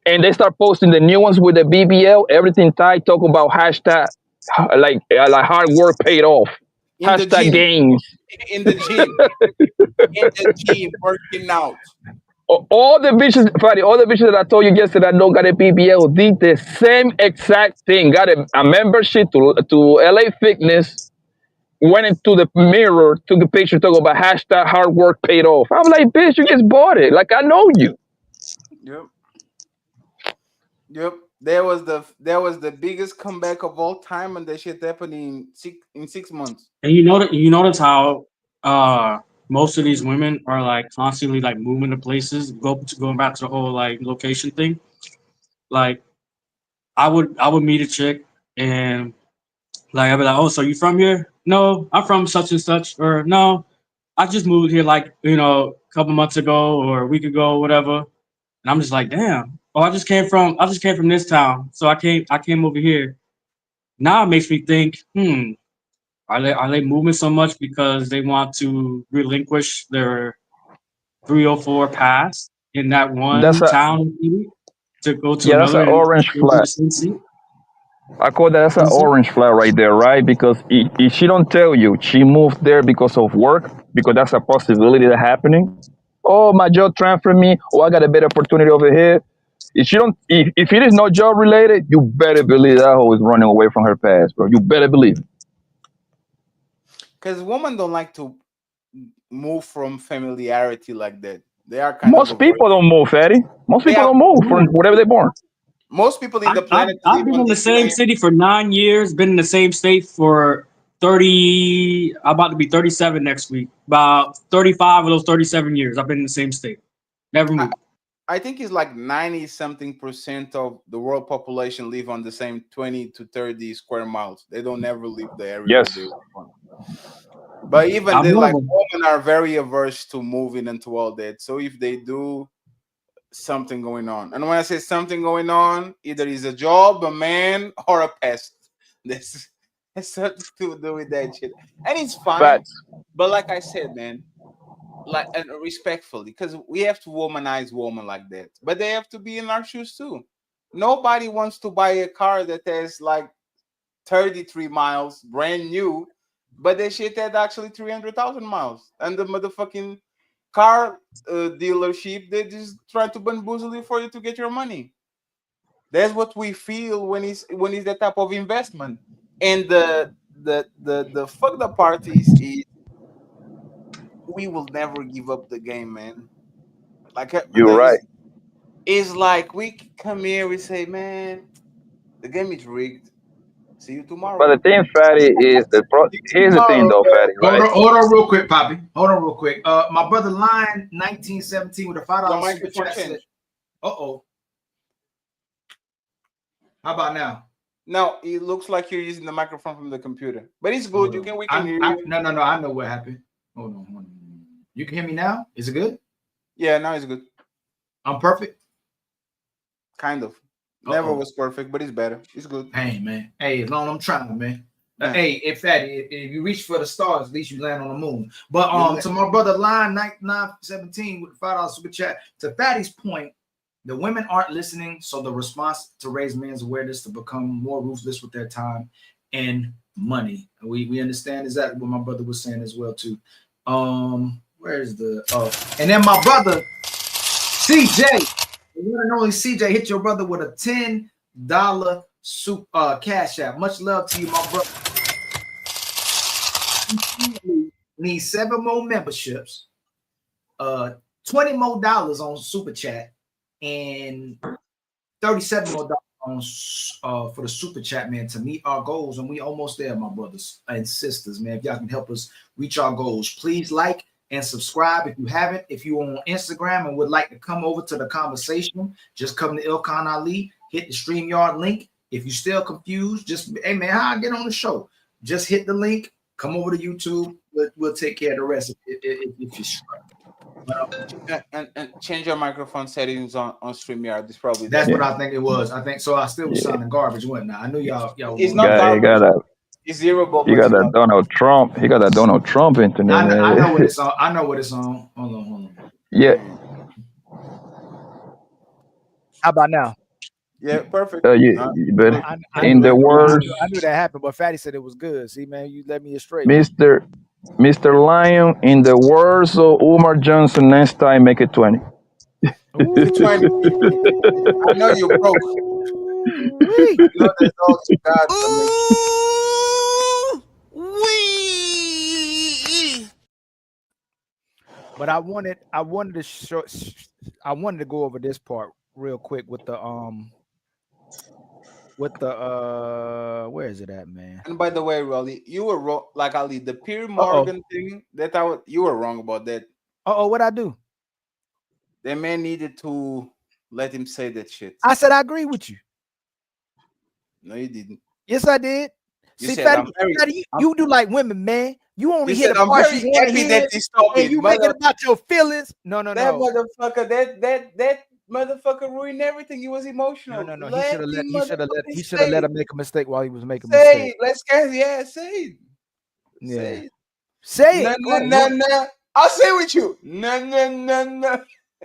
and they start posting the new ones with the BBL, everything tight, talk about hashtag like hard work paid off. In the Hashtag gym. gains. In the gym. In the gym, working out. All the bitches, Fatty, all the bitches that I told you yesterday that don't got a BBL did the same exact thing. Got a membership to LA Fitness, went into the mirror, took a picture, talk about hashtag hard work paid off. I'm like, bitch, you just bought it. Like, I know you. Yep. That was the biggest comeback of all time, and that shit happened in 6 months. And you notice how most of these women are like constantly like moving to places, going back to the whole like location thing. Like I would meet a chick and like I'd be like, oh, so you from here? No, I'm from such and such, or no, I just moved here like, a couple months ago or a week ago, or whatever. And I'm just like, damn. Oh, I just came from this town, so I came over here. Now it makes me think, are they moving so much because they want to relinquish their 304 pass in that one town to go to That's another an and orange go to flag. the same seat? I call that's an orange flag right there, right? Because if she don't tell you she moved there because of work, because that's a possibility that happening. Oh, my job transferred me. Oh, I got a better opportunity over here. If if it is not job related, you better believe that hoe is running away from her past, bro. You better believe it. Because women don't like to move from familiarity like that. They are kind Most of people don't move, Fatty. Most people don't move from whatever they're born. Most people in the planet. I've been in the same city for 9 years. Been in the same state for 30. I'm about to be 37 next week. About 35 of those 37 years, I've been in the same state. Never moved. I think it's like 90-something% of the world population live on the same 20 to 30 square miles. They don't ever leave the area. Yes. But even then, like women are very averse to moving and to all that. So if they do, something going on. And when I say something going on, either it's a job, a man, or a pest. This has something to do with that shit. And it's fine. But like I said, man, like, and respectfully, because we have to womanize women like that. But they have to be in our shoes too. Nobody wants to buy a car that has like 33 miles, brand new, but the shit had actually 300,000 miles. And the motherfucking car dealership, they just try to bamboozle you for you to get your money. That's what we feel when it's that type of investment. And the fucked up part is we will never give up the game, man. Like you're right. It's like we come here, we say, man, the game is rigged. See you tomorrow. But the thing, Fatty, is here's the thing, though, Fatty. Right? Hold on, real quick, Poppy. Hold on, real quick. My brother Line 1917 with a $5 super chat said, "Uh-oh." How about now? No, it looks like you're using the microphone from the computer, but it's good. We can hear you. No. I know what happened. Hold on. You can hear me now? Is it good? Yeah, now it's good. I'm perfect. Kind of. Never Uh-oh. was perfect, but it's better. It's good. Hey, man. Hey, as long as I'm trying, man. Yeah. Hey, if you reach for the stars, at least you land on the moon. But Yeah. to my brother Line 917 with $5 super chat. To Fatty's point, the women aren't listening, so the response to raise men's awareness to become more ruthless with their time and money. We understand exactly what my brother was saying as well too. Where's the and then my brother CJ, the one and only CJ, hit your brother with a $10 cash app. Much love to you, my brother. Need 7 more memberships, $20 more on super chat, and $37 more on for the super chat, man, to meet our goals. And we almost there, my brothers and sisters, man. If y'all can help us reach our goals, please like and subscribe if you haven't. If you're on Instagram and would like to come over to the conversation, just come to Ilkhan Ali, hit the StreamYard link. If you're still confused, just, hey man, how I get on the show? Just hit the link, come over to YouTube. We'll take care of the rest if you're struck. And change your microphone settings on StreamYard. It's probably that's what I think it was. I think so. I still was sounding garbage, wasn't I? I knew y'all. It's not garbage. It's zero. You got that Donald Trump. He got that Donald Trump internet. I know what it's on. I know what it's on. Hold on. Yeah. How about now? Yeah, perfect. But in the words, I knew that happened, but Fatty said it was good. See, man, you let me straight. Mr. Lion, in the words of Umar Johnson, next time make it 20. 20. I know you broke. I know that's all you got. But I wanted to go over this part real quick with the where is it at, man? And by the way, Rolly, you were wrong. Like Ali, the Pierre Morgan thing you were wrong about that. What I do? The man needed to let him say that shit. I said I agree with you. No, you didn't. Yes, I did. You See, said, Fatty, you do like women, man. You only you hear said, the I'm parts very you want to happy hear, that you stopped and it. you make it about your feelings. No. That motherfucker, that motherfucker ruined everything. He was emotional. No. He should have let him make a mistake while he was making a say mistake. it. Let's get say it. Yeah. Say it. No. I'll say it with you. No.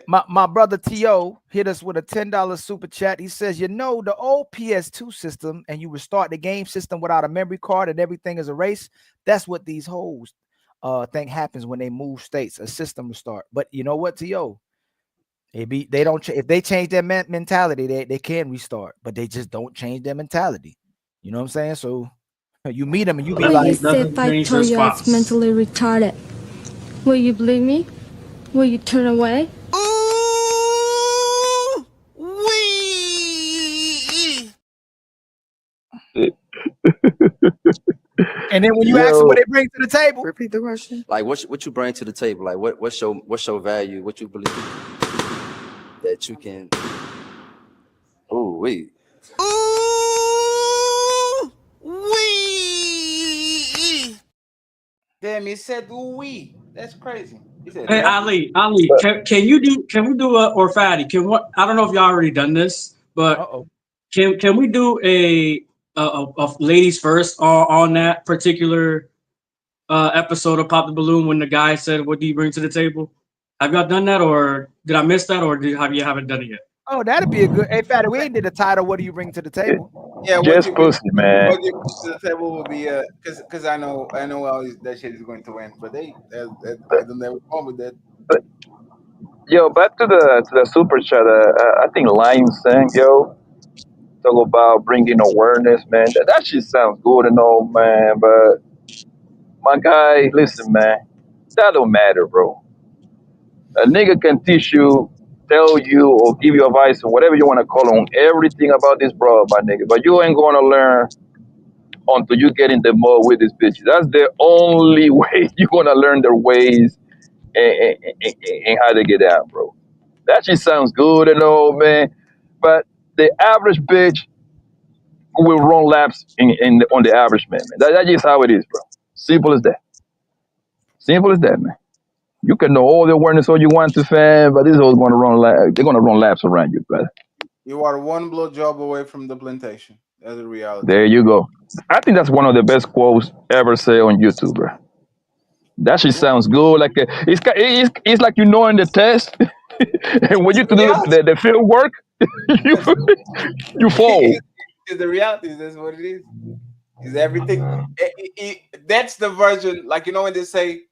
My brother T.O. hit us with a $10 super chat. He says, the old PS2 system, and you restart the game system without a memory card and everything is erased. That's what these hoes think happens when they move states, a system restart. But you know what, T.O.? They don't if they change their mentality, they can restart, but they just don't change their mentality. You know what I'm saying? So you meet them and you be Will like, you say if I told you I was mentally retarded? Will you believe me? Will you turn away? And then when you ask them what they bring to the table, repeat the question. Like what you bring to the table? Like what's your value? What you believe that you can? Oh wait. Damn, he said we. That's crazy. He said, hey Ali, can we do or Fatty? I don't know if y'all already done this, but can we do a ladies first on that particular episode of Pop the Balloon when the guy said, "What do you bring to the table?" Have y'all done that, or did I miss that, or haven't done it yet? Oh, that'd be a good. Hey, Fatty, we ain't did the title. What do you bring to the table? Yeah, just pussy, man. What you bring to the table will be because I know how that shit is going to end, but I don't have a problem with that. Yo, back to the super chat. I think Lion sang, talk about bringing awareness, man. That shit sounds good and all, man. But my guy, listen, man, that don't matter, bro. A nigga can teach you, tell you, or give you advice or whatever you want to call on everything about this bro, my nigga. But you ain't gonna learn until you get in the mud with this bitch. That's the only way you're gonna learn their ways and how they get down, bro. That shit sounds good and all, man. But the average bitch will run laps on the average man. That's just how it is, bro. Simple as that. Simple as that, man. You can know all the awareness all you want to, fam, but this hoes going to run. They're going to run laps around you, brother. You are one blowjob away from the plantation. That's the reality. There you go. I think that's one of the best quotes ever said on YouTube, bro. That shit sounds good. Like it's like you know in the test, and when you do the field work, you fall. It's the reality. That's what it is. Is everything? That's the version. Like when they say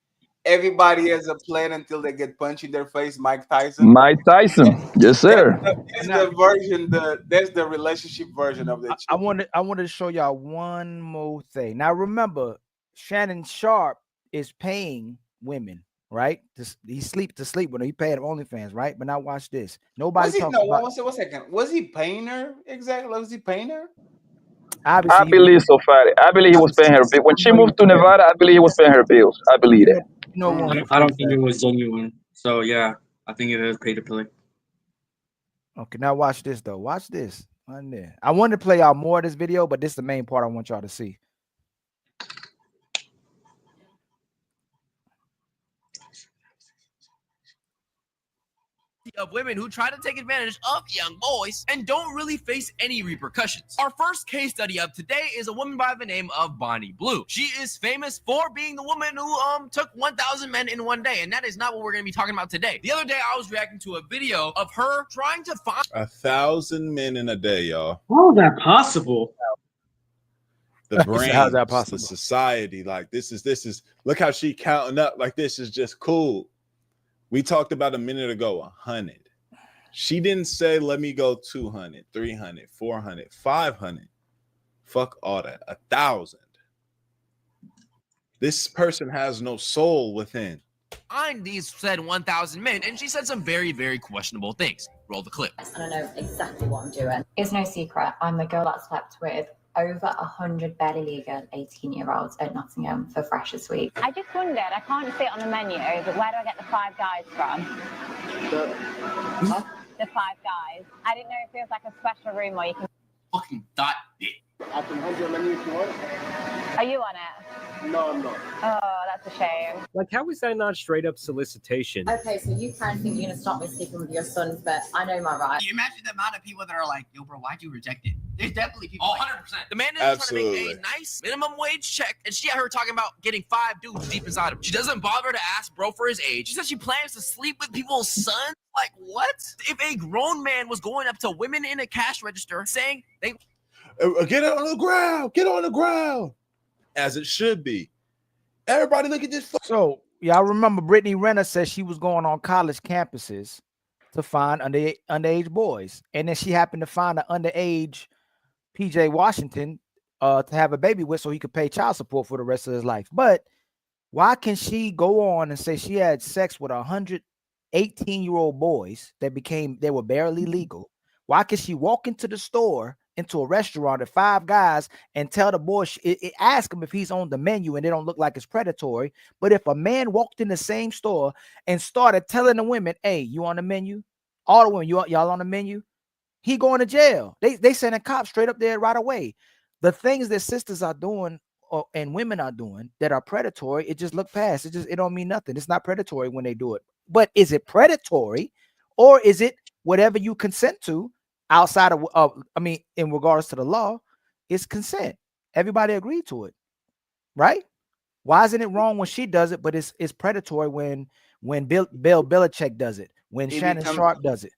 everybody has a plan until they get punched in their face. Mike Tyson. Mike Tyson, yes sir. That's the version. That's the relationship version of that. I wanted to show y'all one more thing. Now remember, Shannon Sharpe is paying women, right? He sleep with her. He paid OnlyFans, right? But now watch this. Nobody talks about. One second. Was he paying her exactly? Was he paying her? I believe so, Fatty. I believe he was paying her bills. When she moved to Nevada, I believe he was paying her bills. I believe that. I don't think it was genuine. So yeah, I think it is pay to play. Okay, now watch this though. Watch this. I wanted to play out more of this video, but this is the main part I want y'all to see. Of women who try to take advantage of young boys and don't really face any repercussions. Our first case study of today is a woman by the name of Bonnie Blue. She is famous for being the woman who took 1,000 men in one day, and that is not what we're going to be talking about today. The other day, I was reacting to a video of her trying to find 1,000 men in a day, y'all. How is that possible? The brain, how's that possible? The society, like this is. Look how she counting up. Like this is just cool. We talked about a minute ago, 100. She didn't say, let me go 200, 300, 400, 500. Fuck all that. 1,000. This person has no soul within. Find these said 1,000 men, and she said some very, very questionable things. Roll the clip. I don't know exactly what I'm doing. It's no secret. I'm the girl that slept with over 100 barely legal 18-year-olds at Nottingham for Freshers Week. I just wondered, I can't see it on the menu, but where do I get the 5 guys from? The 5 guys. I didn't know if there's like a special room where you can... Fucking dot it. I can hand you a menu if you want. Are you on it? No, I'm not. Oh, that's a shame. Like, how is that not straight up solicitation? Okay, so you kind of think you're going to stop me sleeping with your sons, but I know my rights. Can you imagine the amount of people that are like, yo, bro, why'd you reject it? There's definitely people. Oh, 100%. The man is trying to make a nice minimum wage check, and she had her talking about getting 5 dudes deep inside him. She doesn't bother to ask bro for his age. She says she plans to sleep with people's sons. Like, what? If a grown man was going up to women in a cash register saying they... Get it on the ground. Get on the ground. As it should be. Everybody look at this. So y'all remember Brittany Renner said she was going on college campuses to find underage boys. And then she happened to find an underage PJ Washington to have a baby with so he could pay child support for the rest of his life. But why can she go on and say she had sex with 100 18-year-old boys they were barely legal? Why can she walk into the store, into a restaurant at 5 guys and tell the boy, ask him if he's on the menu and they don't look like it's predatory? But if a man walked in the same store and started telling the women, hey, you on the menu? All the women, y'all on the menu? He going to jail. They sending cops straight up there right away. The things that sisters are doing and women are doing that are predatory, it just look past. It don't mean nothing. It's not predatory when they do it. But is it predatory, or is it whatever you consent to outside of in regards to the law? It's consent. Everybody agreed to it, right? Why isn't it wrong when she does it, but it's predatory when Bill Belichick does it, when Shannon Sharpe does it?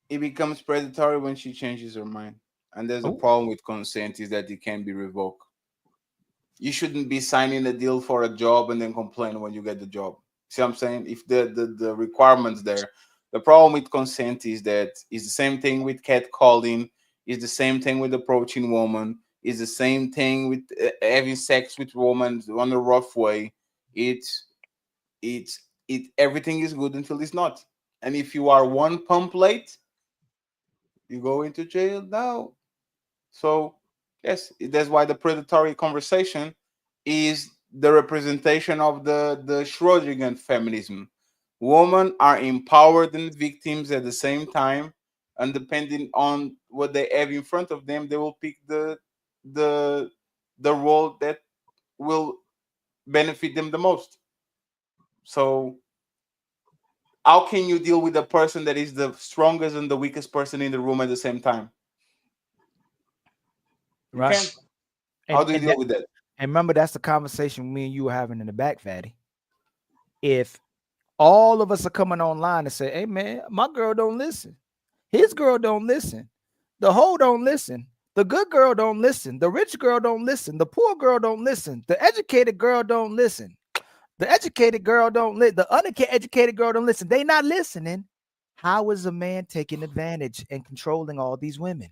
It becomes predatory when she changes her mind. And there's a problem with consent is that it can be revoked. You shouldn't be signing a deal for a job and then complain when you get the job. See what I'm saying? If the requirements there, the problem with consent is that it's the same thing with catcalling, it's the same thing with approaching woman, it's the same thing with having sex with women on a rough way. Everything is good until it's not. And if you are one pump late, you go into jail now. So yes, that's why the predatory conversation is the representation of the Schrödinger feminism. Women are empowered and victims at the same time, and depending on what they have in front of them, they will pick the role that will benefit them the most. So how can you deal with a person that is the strongest and the weakest person in the room at the same time? You Right. can't. How do you deal with that? And remember, that's the conversation me and you were having in the back, Fatty. If all of us are coming online and say, hey, man, my girl don't listen. His girl don't listen. The hoe don't listen. The good girl don't listen. The rich girl don't listen. The poor girl don't listen. The educated girl don't listen. The educated girl don't listen. The uneducated girl don't listen. They not listening. How is a man taking advantage and controlling all these women?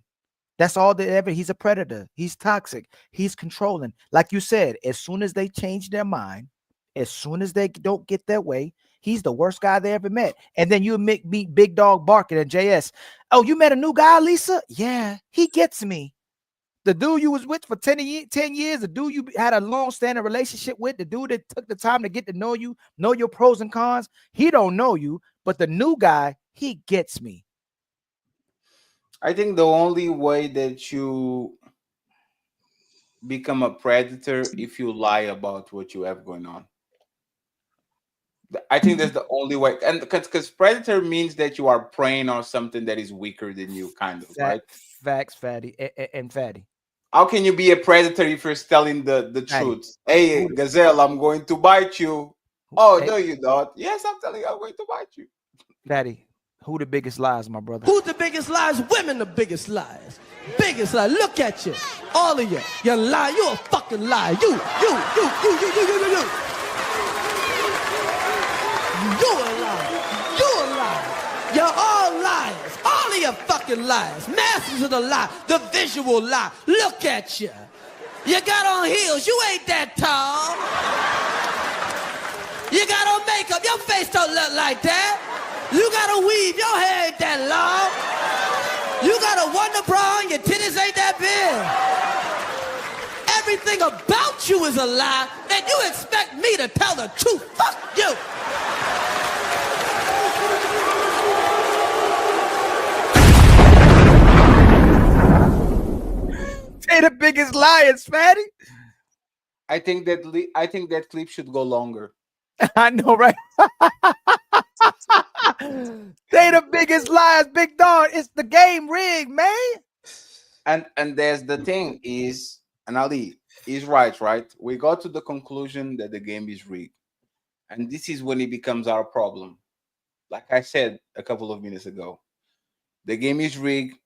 That's all that ever. He's a predator. He's toxic. He's controlling. Like you said, as soon as they change their mind, as soon as they don't get their way, he's the worst guy they ever met. And then you meet Big Dog Barking and JS. Oh, you met a new guy, Lisa? Yeah, he gets me. The dude you was with for 10 years, the dude you had a long-standing relationship with, the dude that took the time to get to know you, know your pros and cons, he don't know you, but the new guy, he gets me. I think the only way that you become a predator if you lie about what you have going on. I think that's the only way. And because predator means that you are preying on something that is weaker than you, kind of, right? Facts, Fatty, and Fatty. How can you be a predator if you're telling the truth? Hey, Gazelle, I'm going to bite you. Oh, no, you don't. Yes, I'm telling you, I'm going to bite you. Fatty, who the biggest lies, my brother? Who's the biggest liars? Women the biggest liars. Biggest liar. Look at you. All of you. You lie. You a fucking liar. You. You a liar. You a liar. You're all liars. All of you fucking liars. Masters of the lie. The visual lie. Look at you. You got on heels. You ain't that tall. You got on makeup. Your face don't look like that. You got a weave. Your hair ain't that long. You got a wonder bra and your titties ain't that big. Everything about you is a lie, and you expect me to tell the truth. Fuck you. They the biggest liars, Fatty. I think that clip should go longer. I know, right? They the biggest liars, Big Dog. It's the game rigged, man. And there's the thing is, and Ali is right? We got to the conclusion that the game is rigged. And this is when it becomes our problem. Like I said a couple of minutes ago, the game is rigged.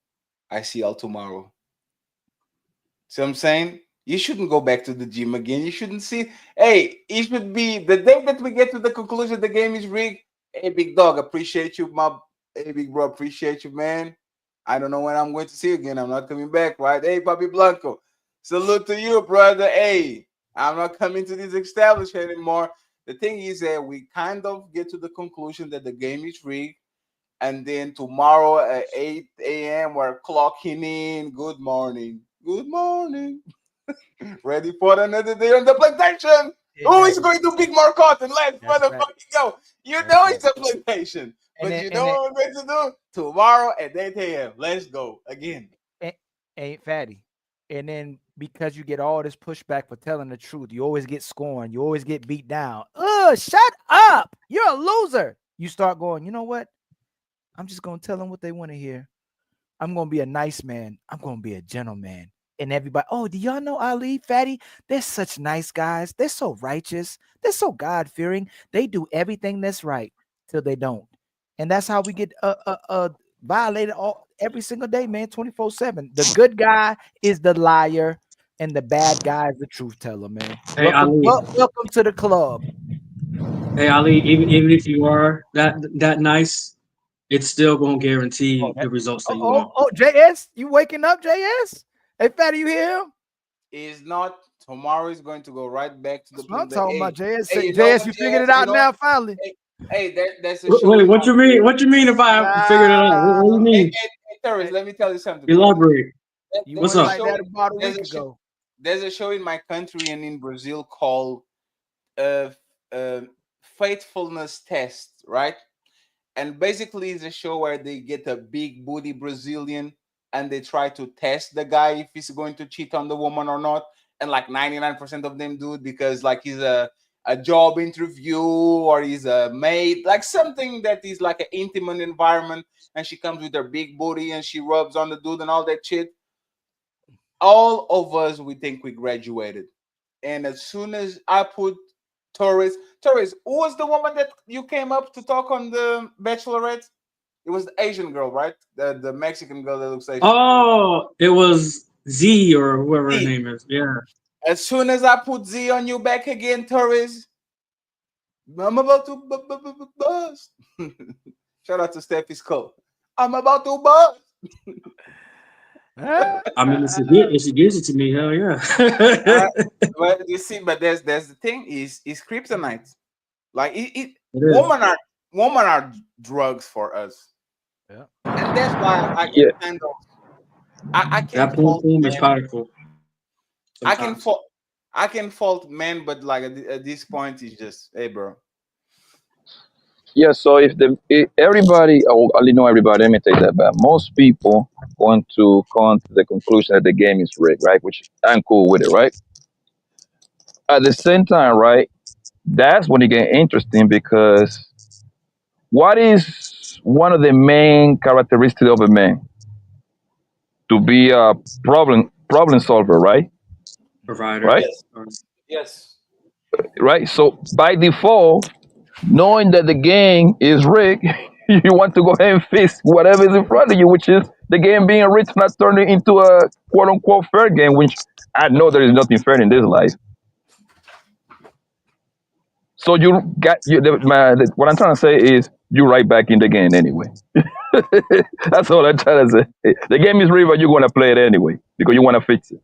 I see y'all tomorrow. See what I'm saying? You shouldn't go back to the gym again. You shouldn't see. Hey, it should be the day that we get to the conclusion the game is rigged. Hey, Big Dog, appreciate you, hey, Big Bro, appreciate you, man. I don't know when I'm going to see you again. I'm not coming back, right? Hey, Papi Blanco, salute to you, brother. Hey, I'm not coming to this establishment anymore. The thing is that we kind of get to the conclusion that the game is rigged. And then tomorrow at 8 a.m., we're clocking in. Good morning. Good morning. Ready for another day on the plantation. Who is going to pick more cotton? Let's motherfucking go. You know it's a plantation. But you know what we're going to do? Tomorrow at 8 a.m. Let's go again. Ain't Fatty. And then because you get all this pushback for telling the truth, you always get scorned. You always get beat down. Shut up. You're a loser. You start going, you know what? I'm just going to tell them what they want to hear. I'm going to be a nice man. I'm going to be a gentleman. And everybody, oh, do y'all know Ali, Fatty? They're such nice guys. They're so righteous. They're so God-fearing. They do everything that's right till they don't. And that's how we get violated every single day, man, 24/7. The good guy is the liar, and the bad guy is the truth teller, man. Hey, Welcome to the club. Hey, Ali, even if you are that nice, it's still going to guarantee the results that you want. Oh, JS, you waking up, JS? Hey, Fatty, you hear him? Is not. Tomorrow is going to go right back to the place. I'm talking about JS. Hey, JS, you figured it out now, finally. Hey, that's a show. Wait, what you mean? What you mean if I figured it out? What do you mean? Hey, Terrence, let me tell you something. Elaborate. What's up? Like that about a week ago. There's a show in my country and in Brazil called Faithfulness Test, right? And basically, it's a show where they get a big booty Brazilian and they try to test the guy if he's going to cheat on the woman or not. And like 99% of them do it because like he's a a job interview or is a maid, like something that is like an intimate environment, and she comes with her big booty and she rubs on the dude and all that shit. All of us, we think we graduated. And as soon as I put Torres, who was the woman that you came up to talk on the Bachelorette? It was the Asian girl, right? The Mexican girl that looks Asian. Oh, it was Z or whoever her name is. Yeah. As soon as I put Z on you back again, Torres, I'm about to bust. Shout out to Steffi's Cole. I'm about to bust. I mean, if she gives it to me, hell yeah. But you see, but there's the thing is kryptonite. Like women are drugs for us. Yeah, and that's why I can kind of I can that platform is powerful. I can fault men, but like at this point, it's just, hey, bro. Yeah, so if everybody, oh, I know everybody, let me take that back. Most people want to come to the conclusion that the game is rigged, right? Which I'm cool with it, right? At the same time, right, that's when it gets interesting because what is one of the main characteristics of a man? To be a problem solver, right? Provider. Right? Yes. Right? So by default, knowing that the game is rigged, you want to go ahead and fix whatever is in front of you, which is the game being rigged, not turning into a quote unquote fair game, which I know there is nothing fair in this life. So what I'm trying to say is you're right back in the game anyway. That's all I'm trying to say. The game is rigged, but you're going to play it anyway because you want to fix it.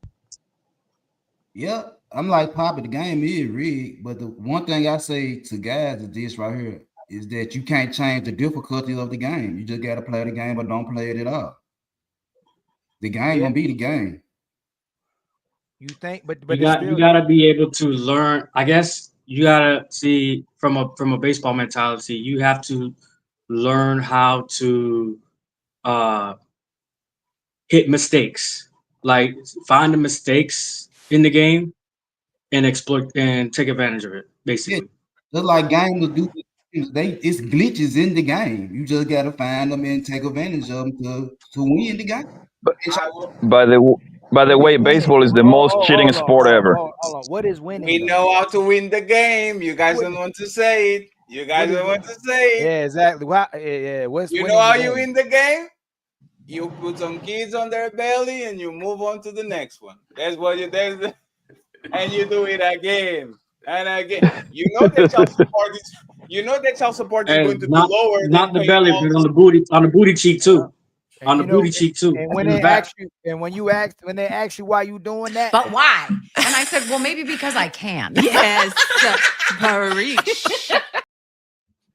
Yeah, I'm like, Papa, the game is rigged, but the one thing I say to guys is this right here, is that you can't change the difficulty of the game. You just got to play the game, but don't play it at all. The game gonna be the game. You think, but you gotta be able to learn. I guess you gotta see from a baseball mentality. You have to learn how to hit mistakes, like find the mistakes in the game and exploit and take advantage of it. Basically, just like games do. It's glitches in the game. You just gotta find them and take advantage of them to win the game. By the way, baseball is the most cheating sport ever. Hold on. What is winning? We know how to win the game. You guys don't want to say it. You guys don't want to say it. Yeah, exactly. What's you know how you win the game? You put some kids on their belly and you move on to the next one. That's what you do. And you do it again and again. You know that child support is. You know that child support is going to be lower. Not the belly, but on the booty cheek too. On the booty cheek too. And when they ask you, when they ask you why you doing that, but why? And I said, well, maybe because I can. Yes,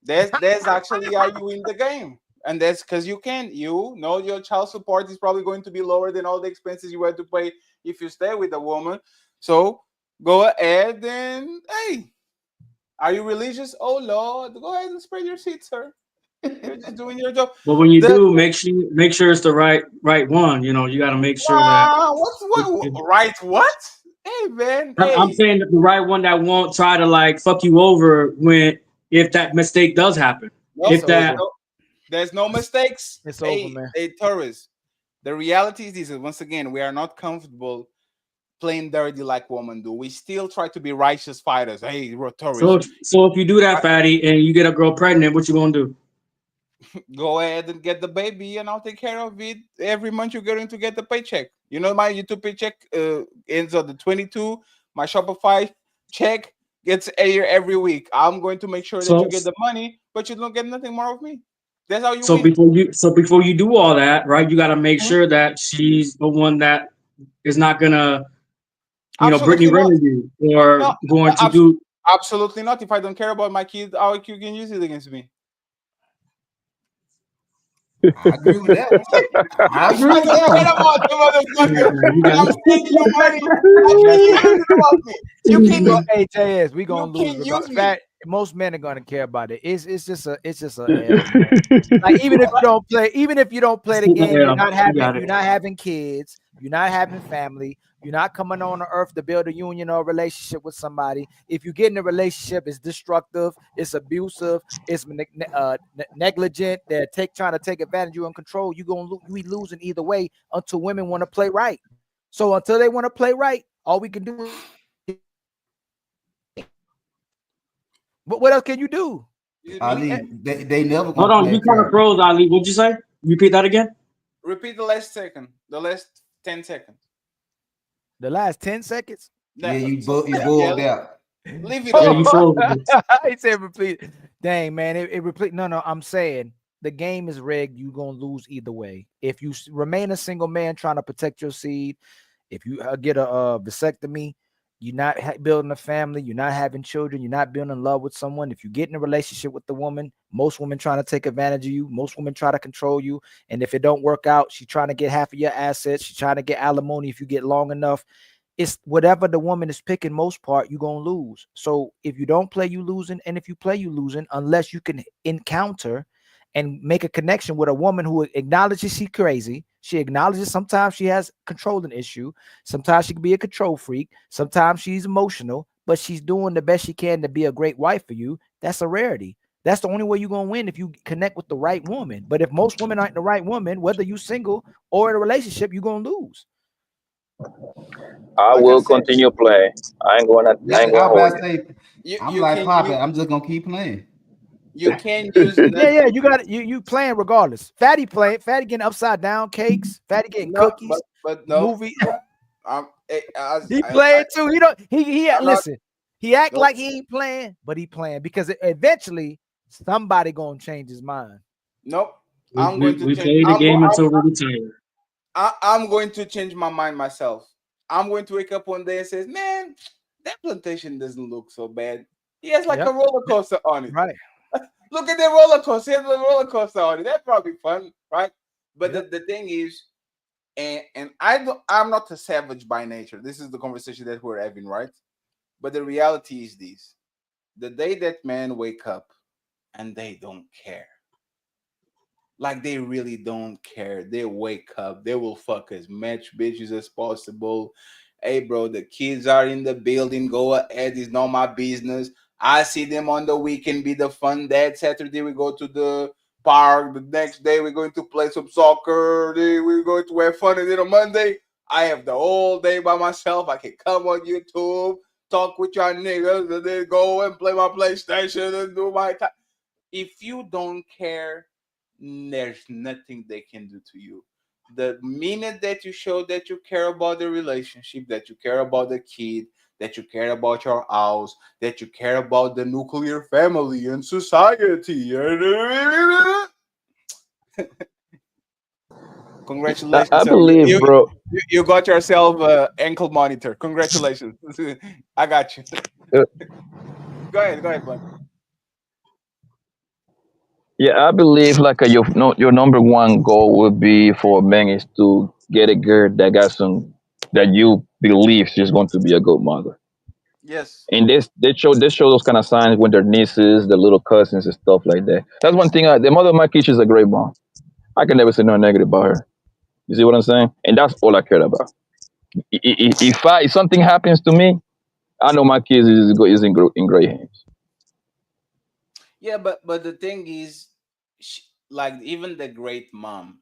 That's actually how you win the game, and that's because you can. You know your child support is probably going to be lower than all the expenses you had to pay if you stay with a woman. So go ahead and hey. Are you religious? Oh Lord, go ahead and spread your seeds, sir. You're just doing your job. But when you do, make sure it's the right one. You know, you got to make sure that. What? Hey man, I'm saying the right one that won't try to like fuck you over if that mistake does happen. There's no mistakes. It's over, man. Hey, Taurus. The reality is this: once again, we are not comfortable playing dirty like women do. We still try to be righteous fighters. Hey, Taurus. So if you do that, fatty, and you get a girl pregnant, what you gonna do? Go ahead and get the baby, and I'll take care of it. Every month you're going to get the paycheck. You know, my YouTube paycheck ends on the 22. My Shopify check gets a year every week. I'm going to make sure that you get the money, but you don't get nothing more of me. That's how you win. Before you do all that, right? You got to make sure that she's the one that is not gonna. Brittany Renner or going to do absolutely not. If I don't care about my kids, how you can use it against me? I agree with that. I agree with that. You can go HAS. We gonna lose. Most men are gonna care about it. It's just a like even if you don't play the game, you're not having kids, you're not having family. You're not coming on the earth to build a union or a relationship with somebody. If you get in a relationship, it's destructive, it's abusive, it's negligent. They're trying to take advantage of you and control. You're gonna we losing either way until women want to play right. So until they want to play right, all we can do is. But what else can you do? Ali, they never Hold on, you kind of froze, Ali. What'd you say? Repeat that again. Repeat the last second. The last 10 seconds. The last 10 seconds? Yeah, you bugged out. Leave it alone. He said repeat. Dang, man, it repeat. No, I'm saying the game is rigged. You're gonna lose either way. If you remain a single man trying to protect your seed, if you get a vasectomy, you're not building a family, you're not having children, you're not being in love with someone. If you get in a relationship with the woman, most women trying to take advantage of you, most women try to control you. And if it don't work out, she's trying to get half of your assets, she's trying to get alimony if you get long enough. It's whatever the woman is picking, most part, you're gonna lose. So if you don't play, you losing, and if you play, you losing, unless you can encounter and make a connection with a woman who acknowledges she's crazy. She acknowledges sometimes she has controlling issue. Sometimes she can be a control freak. Sometimes she's emotional, but she's doing the best she can to be a great wife for you. That's a rarity. That's the only way you're going to win if you connect with the right woman. But if most women aren't the right woman, whether you're single or in a relationship, you're going to lose. I will continue playing. I ain't going to. I'm like Papa. I'm just gonna keep playing. You can't use yeah, you got it. You playing regardless. Fatty playing. Fatty getting upside down cakes. Fatty getting cookies. But no movie. He playing too. He don't. He listen. He act like he ain't playing, but he playing because eventually somebody gonna change his mind. Nope. We play the game until we retire. I'm going to change my mind myself. I'm going to wake up one day and say, man, that plantation doesn't look so bad. He has like a roller coaster on it. Right. Look at the roller coaster. He has a roller coaster on it. That's probably fun, right? But the thing is, and I'm not a savage by nature. This is the conversation that we're having, right? But the reality is this: the day that men wake up and they don't care, like they really don't care. They wake up, they will fuck as much bitches as possible. Hey, bro, the kids are in the building. Go ahead, it's not my business. I see them on the weekend, be the fun dad. Saturday we go to the park. The next day we're going to play some soccer. We're going to have fun. And then on Monday, I have the whole day by myself. I can come on YouTube, talk with y'all niggas, and then go and play my PlayStation and do my time. If you don't care, there's nothing they can do to you. The minute that you show that you care about the relationship, that you care about the kid, that you care about your house, that you care about the nuclear family and society. Congratulations. I believe, bro. You got yourself an ankle monitor. Congratulations. I got you. Go ahead, bud. Yeah, I believe like your number one goal would be for men is to get a girl that got some that you believe she's going to be a good mother. Yes. And they show those kind of signs with their nieces, their little cousins and stuff like that. That's one thing. The mother of my kids is a great mom. I can never say no negative about her. You see what I'm saying? And that's all I care about. If something happens to me, I know my kids is in great hands. Yeah, but the thing is, like even the great mom,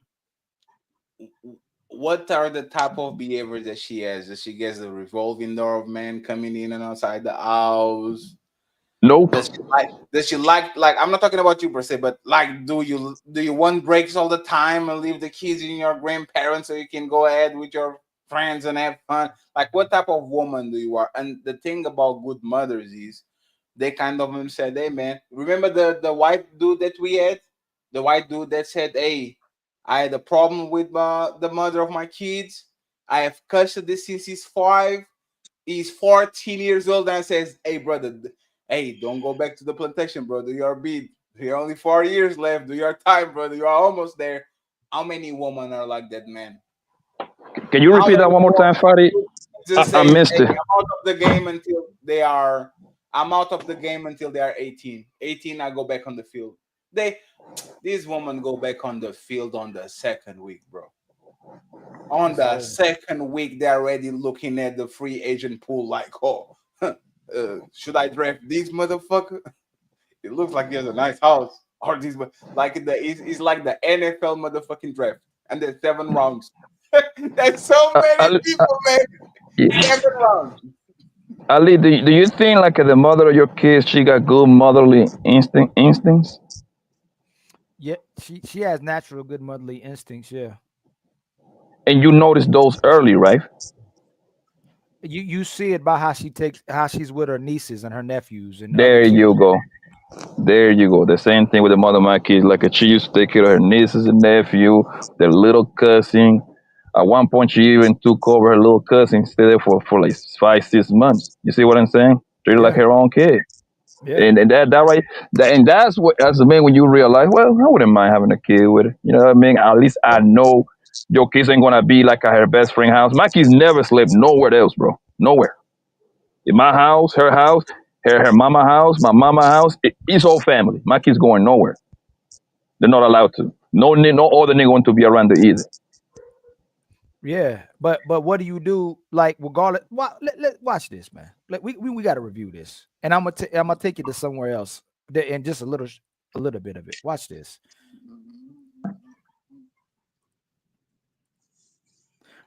what are the type of behaviors that she has? Does she get a revolving door of men coming in and outside the house? Nope. Does she like I'm not talking about you per se, but like do you want breaks all the time and leave the kids in your grandparents so you can go ahead with your friends and have fun? Like what type of woman do you are? And the thing about good mothers is they kind of said, hey man, remember the white dude that we had? The white dude that said, hey, I had a problem with the mother of my kids. I have custody since he's 5. He's 14 years old and says, hey brother, hey, don't go back to the plantation, brother. You're beat. You're only 4 years left. Do your time, brother. You are almost there. How many women are like that, man? Can you repeat that one more time, Fadi? I missed it. I'm out of the game until they are. I'm out of the game until they are 18. 18, I go back on the field. These women go back on the field on the second week, bro. On the second week, they're already looking at the free agent pool like, oh, should I draft this motherfucker? It looks like he has a nice house. Or these, like it's like the NFL motherfucking draft, and there's 7 rounds. There's so many people, man. 7 rounds. Ali, do you think like the mother of your kids, she got good motherly instincts? Yeah, she has natural good motherly instincts. Yeah. And you notice those early, right? You see it by how she's with her nieces and her nephews and there you go. There you go. The same thing with the mother of my kids. Like she used to take care of her nieces and nephew, their little cousin. At one point, she even took over her little cousin, stayed there for like 5-6 months. You see what I'm saying? Treated like her own kid. Yeah. And that's the main when you realize, well, I wouldn't mind having a kid with her. You know what I mean? At least I know your kids ain't gonna be like at her best friend house. My kids never slept nowhere else, bro. Nowhere. In my house, her mama house, my mama house, it's all family. My kids going nowhere. They're not allowed to. No other nigga want to be around there either. Yeah, but what do you do? Like, regardless, watch this, man. Like, we got to review this, and I'm gonna take you to somewhere else, and just a little bit of it. Watch this.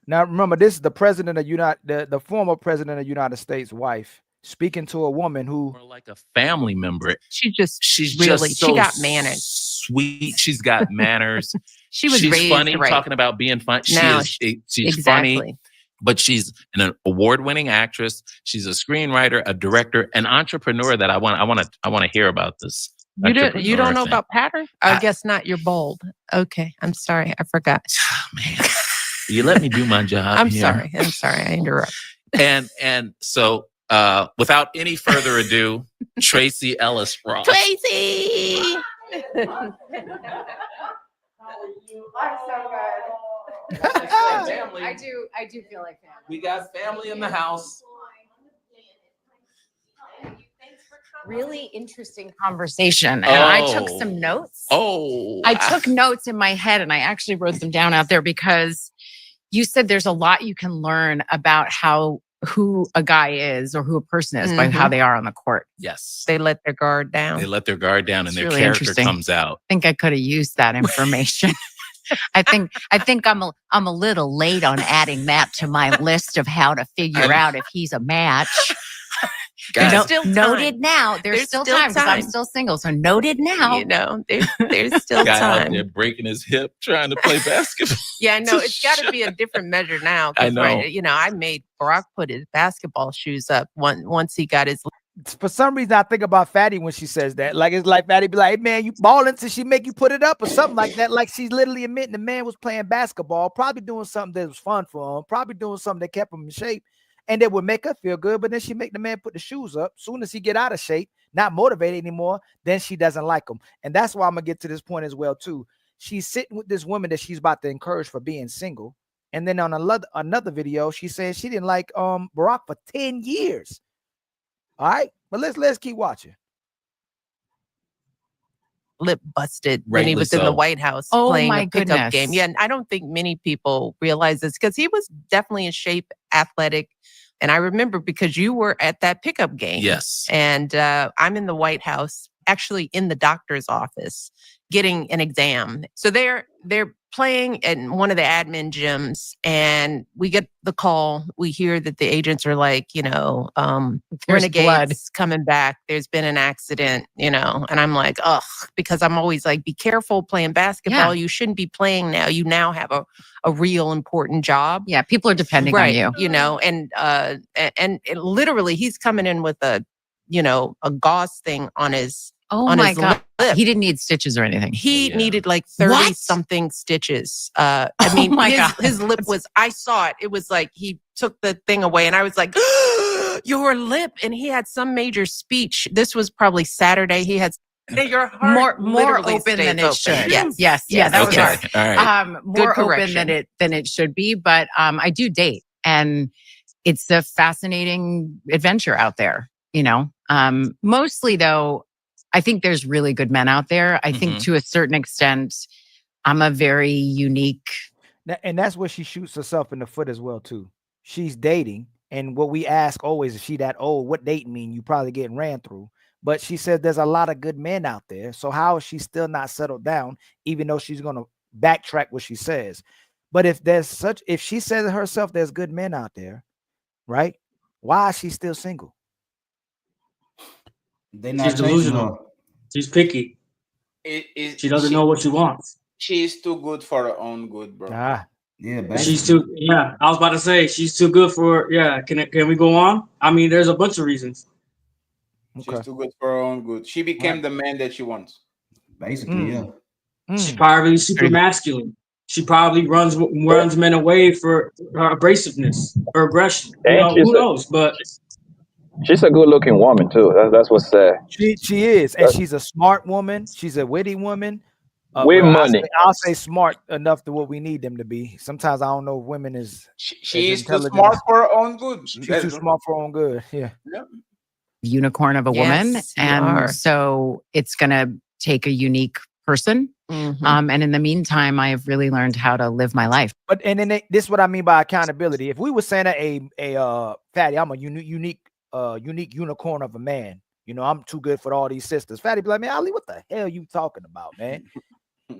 Now, remember, this is the president of the former president of the United States' wife speaking to a woman who, like a family member. She's really she got manners. Sweet. She's got manners. She's raised funny, right. Talking about being fun. No, she's exactly. funny, but she's an award-winning actress. She's a screenwriter, a director, an entrepreneur. That I want to hear about this. You don't know about pattern? I guess not. You're bold. Okay, I'm sorry. I forgot. Oh, man, you let me do my job. I'm sorry. I interrupt. And so. Without any further ado, Tracy Ellis Ross. Tracy! I'm so good. I do feel like family. We got family in the house. Really interesting conversation. And I took some notes. I took notes in my head and I actually wrote them down out there because you said there's a lot you can learn about who a guy is or who a person is by how they are on the court. Yes. They let their guard down. They let their guard down and their really character comes out. I think I could have used that information. I think I'm a little late on adding that to my list of how to figure out if he's a match. Noted now. There's still time because I'm still single. So noted now. You know, there's still guy time. Out there breaking his hip trying to play basketball. Yeah, no, it's got to be a different measure now. I know. Right, I made Barack put his basketball shoes up once he got his. For some reason, I think about Fatty when she says that. Like, it's like Fatty be like, hey, man, you balling till she make you put it up or something like that. Like, she's literally admitting the man was playing basketball, probably doing something that was fun for him, probably doing something that kept him in shape. And that would make her feel good, but then she make the man put the shoes up. Soon as he get out of shape, not motivated anymore, then she doesn't like him. And that's why I'm gonna get to this point as well too. She's sitting with this woman that she's about to encourage for being single. And then on another video, she says she didn't like Barack for 10 years. All right, but let's keep watching. Lip busted when he was in the White House playing a pickup game. Yeah, and I don't think many people realize this because he was definitely in shape, athletic. And I remember because you were at that pickup game. Yes. And I'm in the White House, actually in the doctor's office, getting an exam. So they're playing in one of the admin gyms, and we get the call. We hear that the agents are like, renegades coming back. There's been an accident, and I'm like, ugh, because I'm always like, be careful playing basketball. Yeah. You shouldn't be playing now. You now have a real important job. Yeah, people are depending on you. And literally he's coming in with a gauze thing on his God. Lip. He didn't need stitches or anything. He needed like 30 something stitches. I mean, his lip was, I saw it. It was like he took the thing away and I was like, your lip. And he had some major speech. This was probably Saturday. He had your heart more open than it should. Yes. That was hard. All right. More open than it should be. But I do date, and it's a fascinating adventure out there. Mostly though, I think there's really good men out there. I think to a certain extent, I'm a very unique And that's where she shoots herself in the foot as well too. She's dating, and what we ask always is she that old? What dating mean? You probably getting ran through. But she said there's a lot of good men out there. So how is she still not settled down, even though she's gonna backtrack what she says? But if she says it herself, there's good men out there, right? Why is she still single? They She's not chasing delusional. her. She's picky. She doesn't know what she wants. She's too good for her own good, bro. Yeah, She's basically. too. Yeah, I was about to say she's too good for. Yeah, can we go on? I mean, there's a bunch of reasons. She's too good for her own good. She became the man that she wants. Basically, yeah. She's probably super masculine. She probably runs men away for her abrasiveness, her aggression. You And know, who knows? But she's a good looking woman too. That's what's sad. She is, and she's a smart woman. She's a witty woman. With money. I'll say smart enough to what we need them to be. Sometimes I don't know if women is She is too smart for her own good. She's too smart for her own good. Yeah. Unicorn of a woman. Yes, you And are. so it's going to take a unique person. And in the meantime, I have really learned how to live my life. But this is what I mean by accountability. If we were saying a Fatty, I'm a unique unicorn of a man. You know, I'm too good for all these sisters. Fatty be like, man, Ali, what the hell you talking about, man?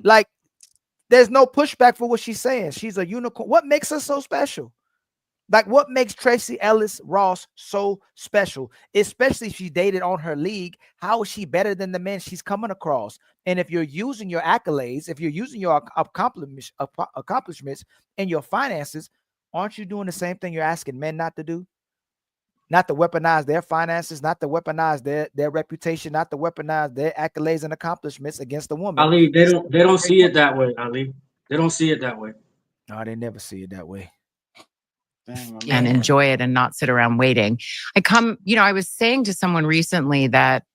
Like, there's no pushback for what she's saying. She's a unicorn. What makes her so special? Like, what makes Tracy Ellis Ross so special? Especially if she dated on her league. How is she better than the men she's coming across? And if you're using your accolades, if you're using your accomplishments and your finances, aren't you doing the same thing you're asking men not to do? Not to weaponize their finances, not to weaponize their reputation, not to weaponize their accolades and accomplishments against the woman. Ali, they don't see it that way, Ali. They don't see it that way. No, they never see it that way. And enjoy it and not sit around waiting. I was saying to someone recently that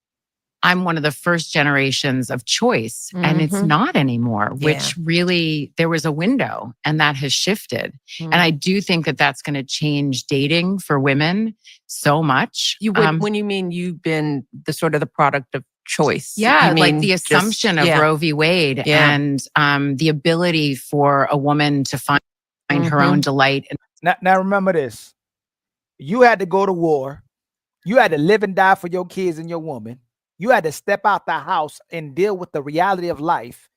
I'm one of the first generations of choice, and it's not anymore, which really, there was a window and that has shifted. And I do think that that's going to change dating for women so much. When you mean you've been the sort of the product of choice. Yeah, you like mean the assumption of Roe v. Wade and the ability for a woman to find her own delight. Now remember this. You had to go to war. You had to live and die for your kids and your woman. You had to step out the house and deal with the reality of life.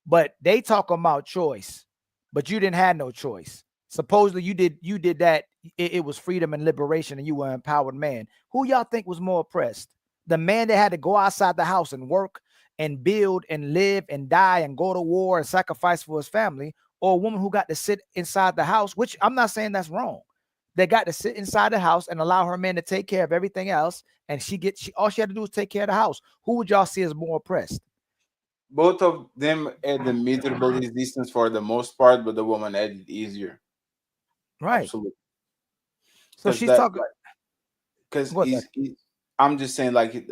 But they talk about choice, but you didn't have no choice. Supposedly you did that. It was freedom and liberation and you were an empowered man. Who y'all think was more oppressed? The man that had to go outside the house and work and build and live and die and go to war and sacrifice for his family, or a woman who got to sit inside the house, which I'm not saying that's wrong. They got to sit inside the house and allow her man to take care of everything else. And all she had to do is take care of the house. Who would y'all see as more oppressed? Both of them had the miserable distance for the most part, but the woman had it easier. Right. Absolutely. So she's talking. Because I'm just saying, like,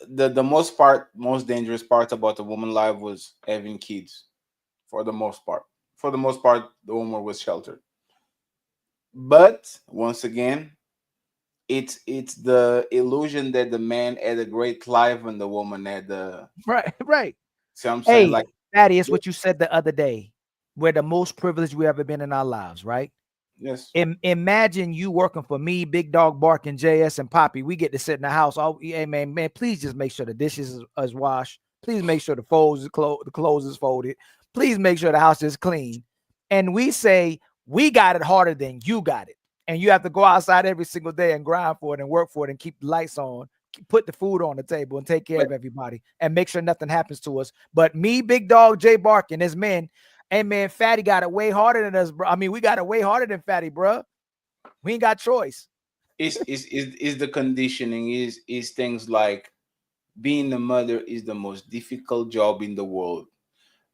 the most dangerous part about the woman life was having kids. For the most part, the woman was sheltered. But once again, it's the illusion that the man had a great life and the woman had the right. See what I'm saying? Like, that is what you said the other day. We're the most privileged we ever been in our lives, right? Yes. Imagine you working for me, Big Dog Barking, JS, and Poppy. We get to sit in the house. Oh, hey, man, please just make sure the dishes is washed. Please make sure the clothes is folded. Please make sure the house is clean. And we say, we got it harder than you got it. And you have to go outside every single day and grind for it and work for it and keep the lights on, put the food on the table and take care of everybody and make sure nothing happens to us. But me, Big Dog, Jay Barkin, as men, hey, man, Fatty got it way harder than us, bro. I mean, we got it way harder than Fatty, bro. We ain't got choice. Is the conditioning, is things like being a mother is the most difficult job in the world.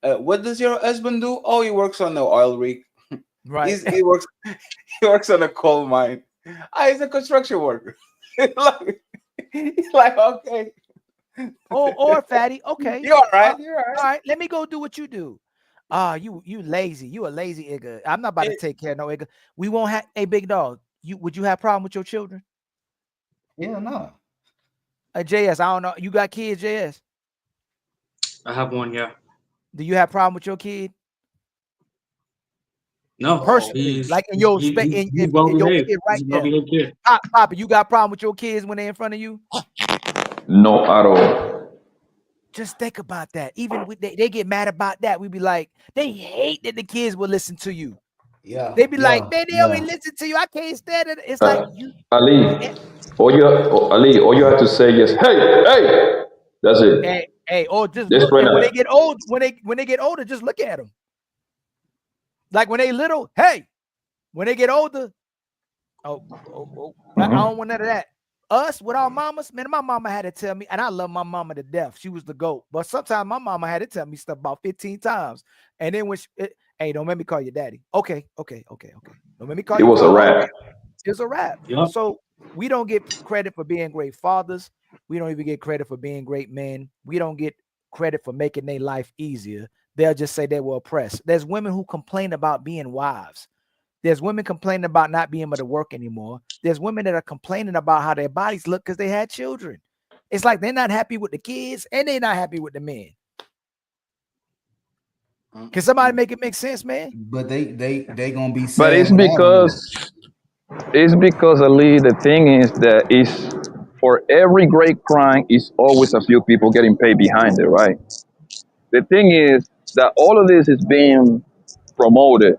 What does your husband do? Oh, he works on the oil rig. Right. He works on a coal mine. He's a construction worker. He's like, okay. Or Fatty, okay. You're all right. You're all right. All right, let me go do what you do. You lazy. You a lazy nigga. I'm not about to take care of no nigga. We won't have a Big Dog. Would you have a problem with your children? Yeah, no. JS, I don't know. You got kids, JS? I have one, yeah. Do you have a problem with your kid? No, personally, like in your he's in well your behaved. kid right He's a well there. behaved kid. Papa, you got a problem with your kids when they're in front of you? No, at all. Just think about that. Even with they get mad about that. We be like, they hate that the kids will listen to you. Yeah. They be like, Yeah. man, they Yeah. only listen to you. I can't stand it. It's like you. Ali, all you have to say is, hey. That's it. Hey, or just This look. right And when now. they get old, when they get older, just look at them. Like when they little, hey. When they get older, I don't want none of that. Us with our mamas, man, my mama had to tell me, and I love my mama to death. She was the GOAT. But sometimes my mama had to tell me stuff about 15 times. And then when hey, don't make me call you daddy. Okay. Don't make me call It you was a father. wrap. It's a wrap. Yep. So we don't get credit for being great fathers. We don't even get credit for being great men. We don't get credit for making their life easier. They'll just say they were oppressed. There's women who complain about being wives. There's women complaining about not being able to work anymore. There's women that are complaining about how their bodies look because they had children. It's like they're not happy with the kids and they're not happy with the men. Can somebody make it make sense, man? But they gonna be sad. But it's because Ali, the thing is that is for every great crime is always a few people getting paid behind it, right? The thing is that all of this is being promoted.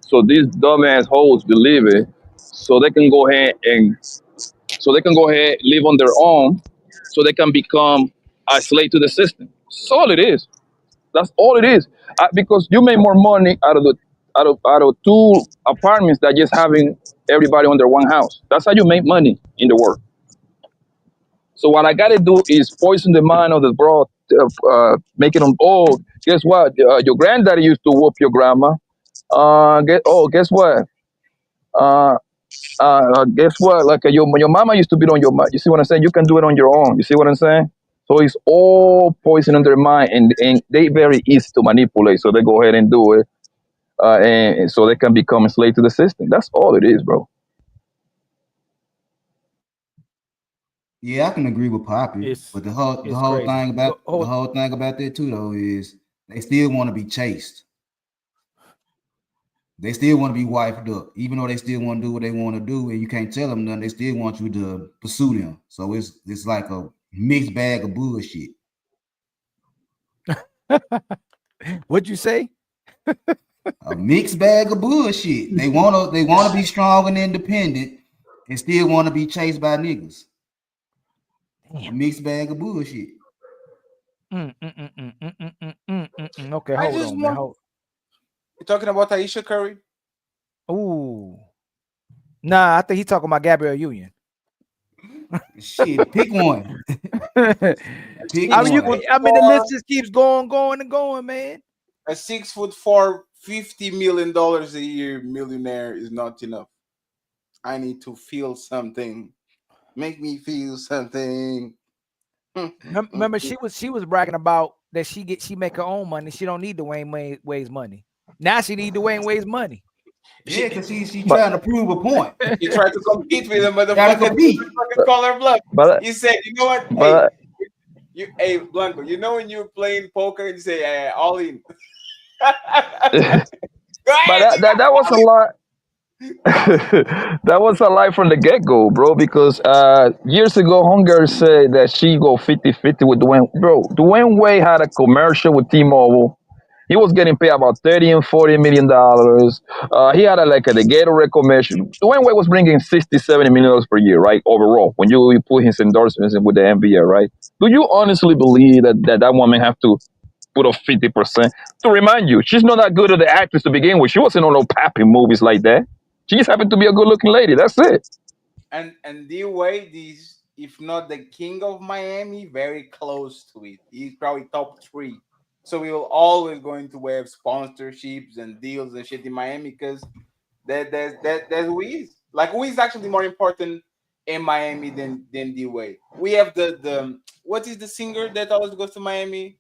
So these dumbass hoes believe it, so they can go ahead live on their own, so they can become a slave to the system. That's all it is. That's all it is. Because you make more money out of two apartments than just having everybody under one house. That's how you make money in the world. So what I gotta do is poison the mind of the broad, making them. Oh, guess what? Your granddaddy used to whoop your grandma. Guess what? Uh, guess what? Like your mama used to beat on your mom. You see what I'm saying? You can do it on your own. You see what I'm saying? So it's all poison in their mind, and they very easy to manipulate. So they go ahead and do it, and so they can become a slave to the system. That's all it is, bro. Yeah, I can agree with Poppy, but the whole crazy. thing about that too though is they still want to be chased. They still want to be wifed up, even though they still want to do what they want to do, and you can't tell them nothing. They still want you to pursue them. So it's like a mixed bag of bullshit. What'd you say? A mixed bag of bullshit. They wanna be strong and independent, and still want to be chased by niggas. A mixed bag of bullshit. Okay, I hold just on, man. want. You talking about Aisha Curry? Ooh. Nah, I think he's talking about Gabrielle Union. Shit, pick one. I mean, the list just keeps going, man. A 6'4", $50 million a year millionaire is not enough. I need to feel something. Make me feel something. Remember, she was bragging about that she make her own money. She don't need Dwayne Wade's money. Now she need Dwayne Wade's money. Yeah, because she trying to prove a point. He tried to compete with him, but the Gotta compete. fucking call her bluff. He said, "You know what? Hey, Blanco, you know when you're playing poker and you say, all in." But that was a lot. That was a lie from the get-go, bro, because years ago Hunger said that she go 50-50 with Dwayne. Bro, Dwayne Wade had a commercial with T-Mobile. He was getting paid about $30 and $40 million. He had the Gatorade commercial. Dwayne Wade was bringing $60-70 million per year, right? Overall, when you put his endorsements in with the NBA, right? Do you honestly believe that woman have to put up 50%? To remind you, she's not that good of the actress to begin with. She wasn't on no pappy movies like that. She just happened to be a good-looking lady. That's it. And the way these, if not the king of Miami, very close to it. He's probably top 3. So we will always going to have sponsorships and deals and shit in Miami because that's who he is. Like, who is actually more important in Miami than D-Wade? We have the what is the singer that always goes to Miami?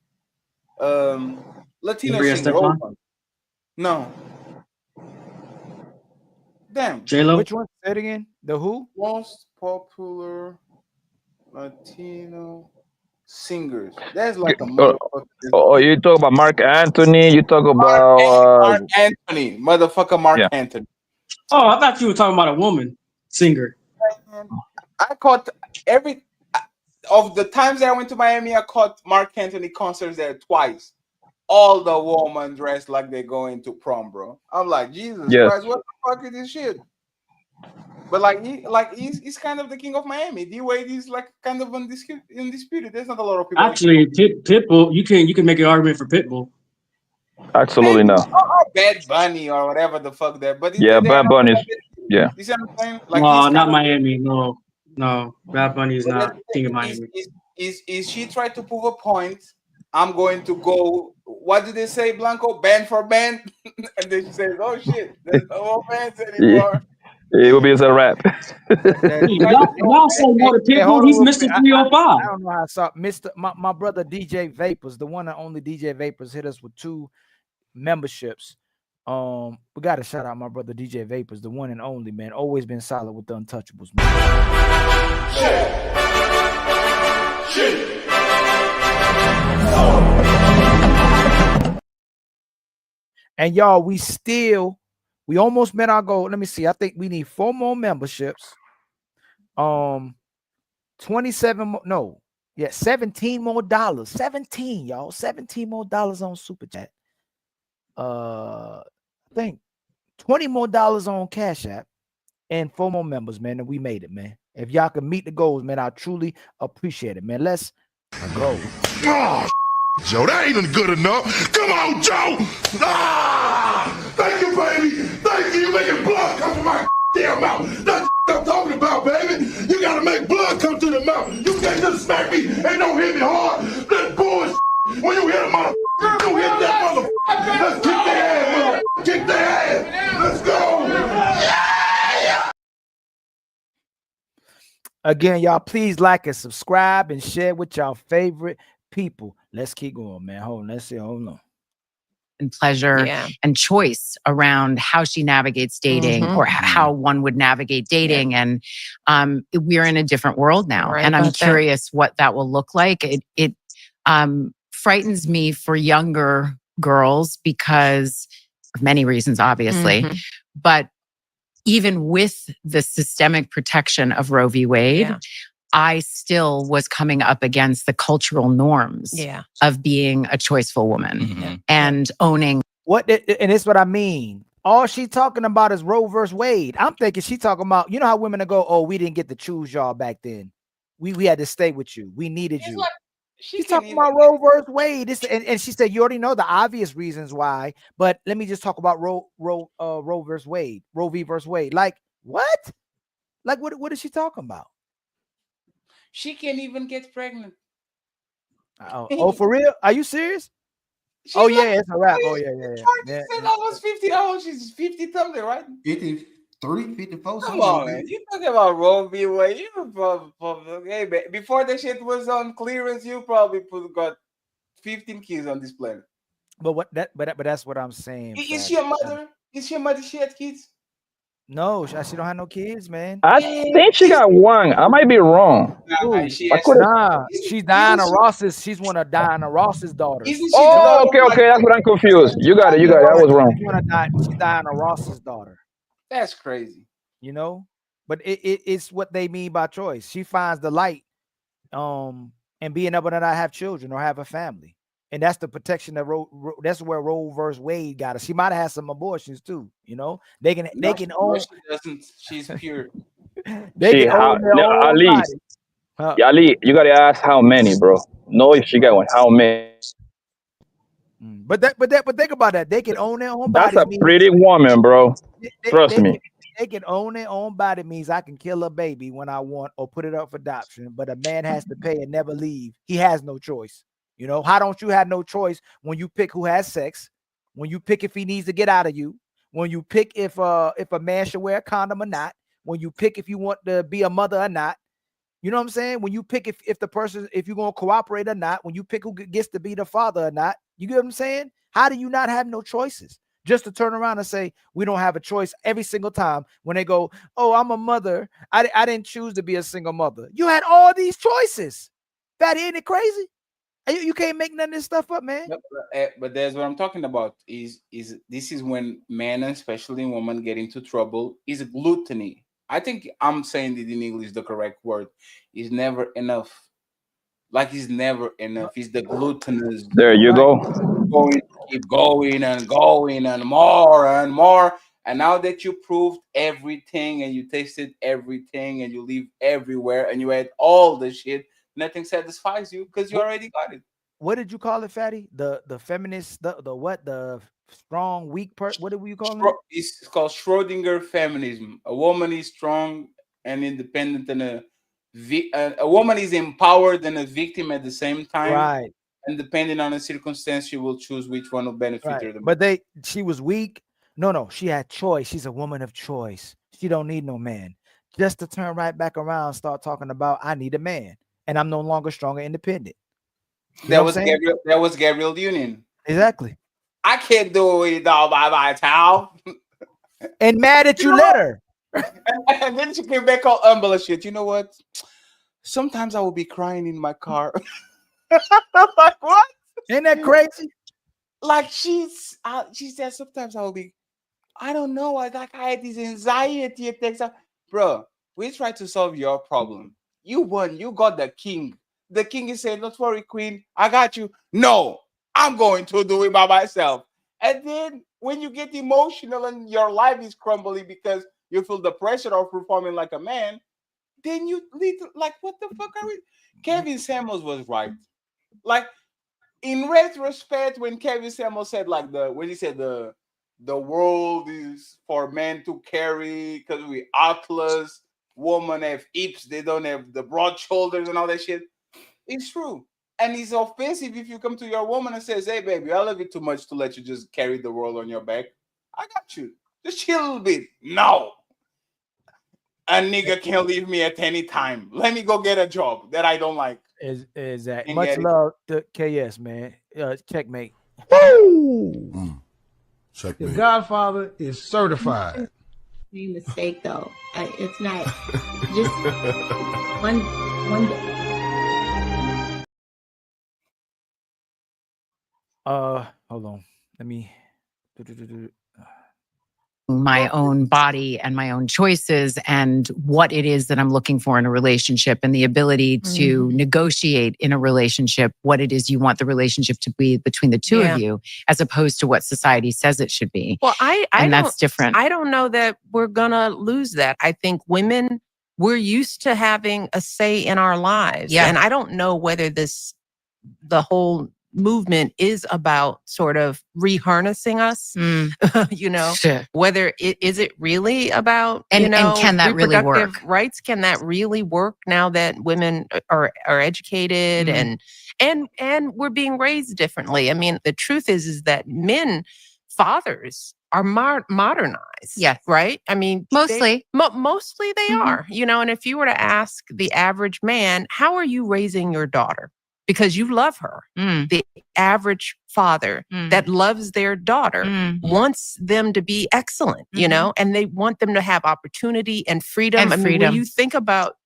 Latino singer. Old one. No. Damn. J-Lo? Which one? Say it again. The who? Most popular Latino singers. There's like a Oh, motherfucker. you talk about Mark Anthony. You talk Mark about Anthony, motherfucker, Mark yeah. Anthony. Oh, I thought you were talking about a woman singer. I caught every of the times that I went to Miami. I caught Mark Anthony concerts there twice. All the women dressed like they're going to prom, bro. I'm like, Jesus Yes. Christ, what the fuck is this shit? But he's kind of the king of Miami. D-Wade is like kind of undisputed. There's not a lot of people. Actually, Pitbull, you can make an argument for Pitbull. Absolutely not. Or Bad Bunny or whatever the fuck that. But Yeah, Bad Bunny's. Yeah. You see what I'm saying? Like No, he's not kind of, Miami. No, Bad Bunny is but not that's the king of thing, Miami. is she tried to prove a point? I'm going to go. What did they say, Blanco? Band for band, and then she says, "Oh shit, there's no more bands anymore." It will be as a rap. Y'all say no to Pitbull. He's Mr. 305. I don't know how I saw Mr. My brother DJ Vapors, the one and only DJ Vapors, hit us with 2 memberships. We got to shout out my brother DJ Vapors, the one and only, man. Always been solid with the Untouchables, man. Shit. And y'all, we almost met our goal. Let me see. I think we need 4 more memberships. 27 more, no, yeah, $17 more. 17, y'all. $17 more on Super Chat. I think $20 more on Cash App and 4 more members, man. And we made it, man. If y'all can meet the goals, man, I truly appreciate it, man. Let's go. Oh, Joe, that ain't even good enough. Come on, Joe. Thank you, baby. Thank you. You making blood come to my damn mouth. That's what I'm talking about, baby. You gotta make blood come to the mouth. You can't just smack me and don't hit me hard. That's bullshit. When you hit a motherfucker, you hit that motherfucker. Let's kick their ass, motherfucker. Kick their ass. Let's go. Yeah. Again, y'all, please like and subscribe and share with y'all favorite people. Let's keep going, man. Hold on. Let's see. Hold on. And pleasure and choice around how she navigates dating or how one would navigate dating. And we're in a different world now. Right, and I'm curious what that will look like. It frightens me for younger girls because of many reasons, obviously. But even with the systemic protection of Roe v. Wade, I still was coming up against the cultural norms of being a choiceful woman and owning. And it's what I mean. All she talking about is Roe versus Wade. I'm thinking she talking about, you know how women go, oh, we didn't get to choose y'all back then. We had to stay with you. We needed you. Like, she's talking about Roe versus Wade. And she said, you already know the obvious reasons why, but let me just talk about Roe versus Wade, Roe v. versus Wade. Like, what? Like, what is she talking about? She can't even get pregnant. Oh, for real? Are you serious? It's a wrap. Oh, yeah. She said I was 50. Oh, she's 50 something, right? 53, 54. Come on, man. You talking about Roe v. Wade? You probably hey, man, before the shit was on clearance, you probably got 15 kids on this planet. But that's what I'm saying. Is she a mother? Is she a mother? She had kids? No, she don't have no kids, man. I think she got one. I might be wrong. She's Diana Ross's. She's one of Diana Ross's daughters. Oh, okay. That's what I'm confused. You got it. I was wrong. She's Diana Ross's daughter. That's crazy. You know, but it's what they mean by choice. She finds the light, and being able to not have children or have a family. And that's the protection that that's where Roe versus Wade got her. She might have had some abortions too. You know, they can own. She doesn't. She's pure. They can own their own body. Ali, you gotta ask how many, bro. No, if she got one, how many? But think about that. They can own their own body. That's a pretty woman, bro. Trust me. They can own their own body means I can kill a baby when I want or put it up for adoption. But a man has to pay and never leave. He has no choice. You know, how don't you have no choice when you pick who has sex, when you pick if he needs to get out of you, when you pick if a man should wear a condom or not, when you pick if you want to be a mother or not. You know what I'm saying? When you pick if you're going to cooperate or not, when you pick who gets to be the father or not, you get what I'm saying? How do you not have no choices? Just to turn around and say, we don't have a choice every single time when they go, oh, I'm a mother. I didn't choose to be a single mother. You had all these choices. Fatty, ain't it crazy? You can't make none of this stuff up, man. But that's what I'm talking about. Is this is when men, especially women, get into trouble? Is gluttony. I think I'm saying it in English the correct word. Is never enough. Like it's never enough. It's the gluttonous. There you go. Keep going and going and more and more. And now that you proved everything and you tasted everything and you live everywhere and you had all the shit, nothing satisfies you because you already got it. What did you call it, Fatty? The feminist, the what? The strong, weak part. What did you call it? It's called Schrodinger feminism. A woman is strong and independent, and a woman is empowered and a victim at the same time. Right. And depending on the circumstance, she will choose which one will benefit her the most. But she was weak. No, she had choice. She's a woman of choice. She don't need no man. Just to turn right back around and start talking about I need a man and I'm no longer strong and independent. That was Gabriel Union. Exactly. I can't do it all by myself. And mad at you let her. And then she came back all humble and shit. You know what? Sometimes I will be crying in my car. Like what? Ain't that crazy? Like she said sometimes I will be. I don't know. I had this anxiety attacks. Bro, we try to solve your problem. You won. You got the king. The king is saying, "Don't worry, queen. I got you." No, I'm going to do it by myself. And then when you get emotional and your life is crumbling because you feel the pressure of performing like a man, then you lead like, what the fuck are we? Kevin Samuels was right. Like in retrospect, when Kevin Samuels said the world is for men to carry because we atlas, women have hips, they don't have the broad shoulders and all that shit. It's true. And it's offensive if you come to your woman and says, "Hey baby, I love you too much to let you just carry the world on your back. I got you. Just chill a little bit." No. A nigga can't leave me at any time. Let me go get a job that I don't like. Exactly. Much love to KS, man. Checkmate. Woo! Checkmate. The Godfather is certified. Mistake though. It's not just one day. Hold on. Let me my own body and my own choices and what it is that I'm looking for in a relationship and the ability to negotiate in a relationship what it is you want the relationship to be between the two of you, as opposed to what society says it should be. Well, that's different. I don't know that we're gonna lose that. I think women, we're used to having a say in our lives. Yeah. And I don't know whether the whole movement is about sort of reharnessing us, whether is it really about, and can that really reproductive work? rights? Can that really work now that women are educated and we're being raised differently? I mean, the truth is that fathers are modernized. Yes. Right? I mean, mostly they are, and if you were to ask the average man, how are you raising your daughter? Because you love her. The average father that loves their daughter wants them to be excellent, and they want them to have opportunity and freedom. Mean, when you think about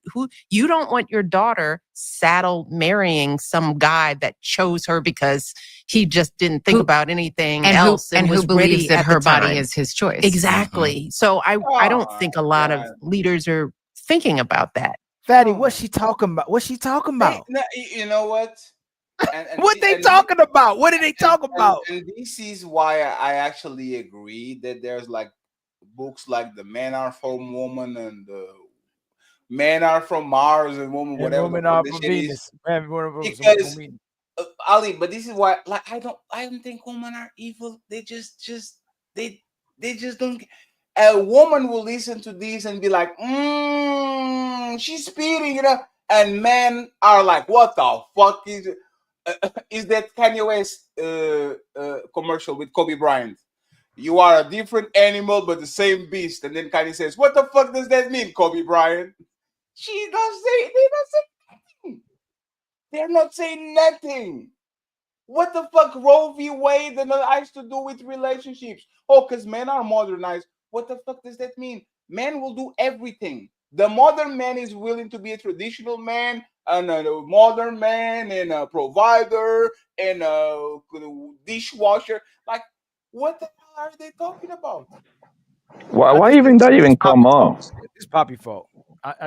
you don't want your daughter saddle marrying some guy that chose her because he just didn't think about anything else and who believes that her body is his choice. Exactly. So I don't think a lot of leaders are thinking about that. Fatty, what's she talking about? What's she talking about? You know what? What they talking about? What are they talking about? And this is why I actually agree that there's like books like The Men Are From Woman and the Men Are From Mars and Woman, whatever. Women are from Venus. Because Ali, but this is why, like, I don't think women are evil. They just don't. A woman will listen to this and be like, she's speeding, and men are like, what the fuck is that Kanye West commercial with Kobe Bryant? You are a different animal, but the same beast. And then Kanye says, what the fuck does that mean, Kobe Bryant? They don't say nothing. They're not saying nothing. What the fuck Roe v. Wade and all has to do with relationships? Oh, because men are modernized. What the fuck does that mean? Men will do everything. The modern man is willing to be a traditional man, a modern man and a provider and a dishwasher. Like, what the hell are they talking about? Why even that even come up? It's Poppy fault.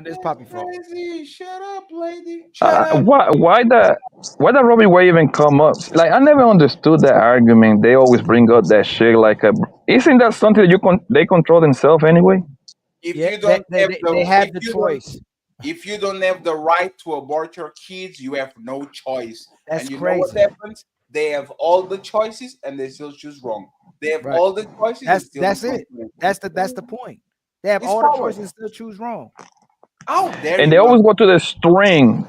It's Poppy fault. Crazy. Shut up, lady. Shut up. Why that Robbie Way even come up? Like I never understood that argument. They always bring up that shit. Like, isn't that something that they control themselves anyway? If Yeah, you don't they have the choice. If you don't have the right to abort your kids, you have no choice. That's and you crazy. know what happens? They have all the choices and they still choose wrong. They have all the choices. That's it. That's the point. They have all the choices and still choose wrong. How dare And they always go to the string.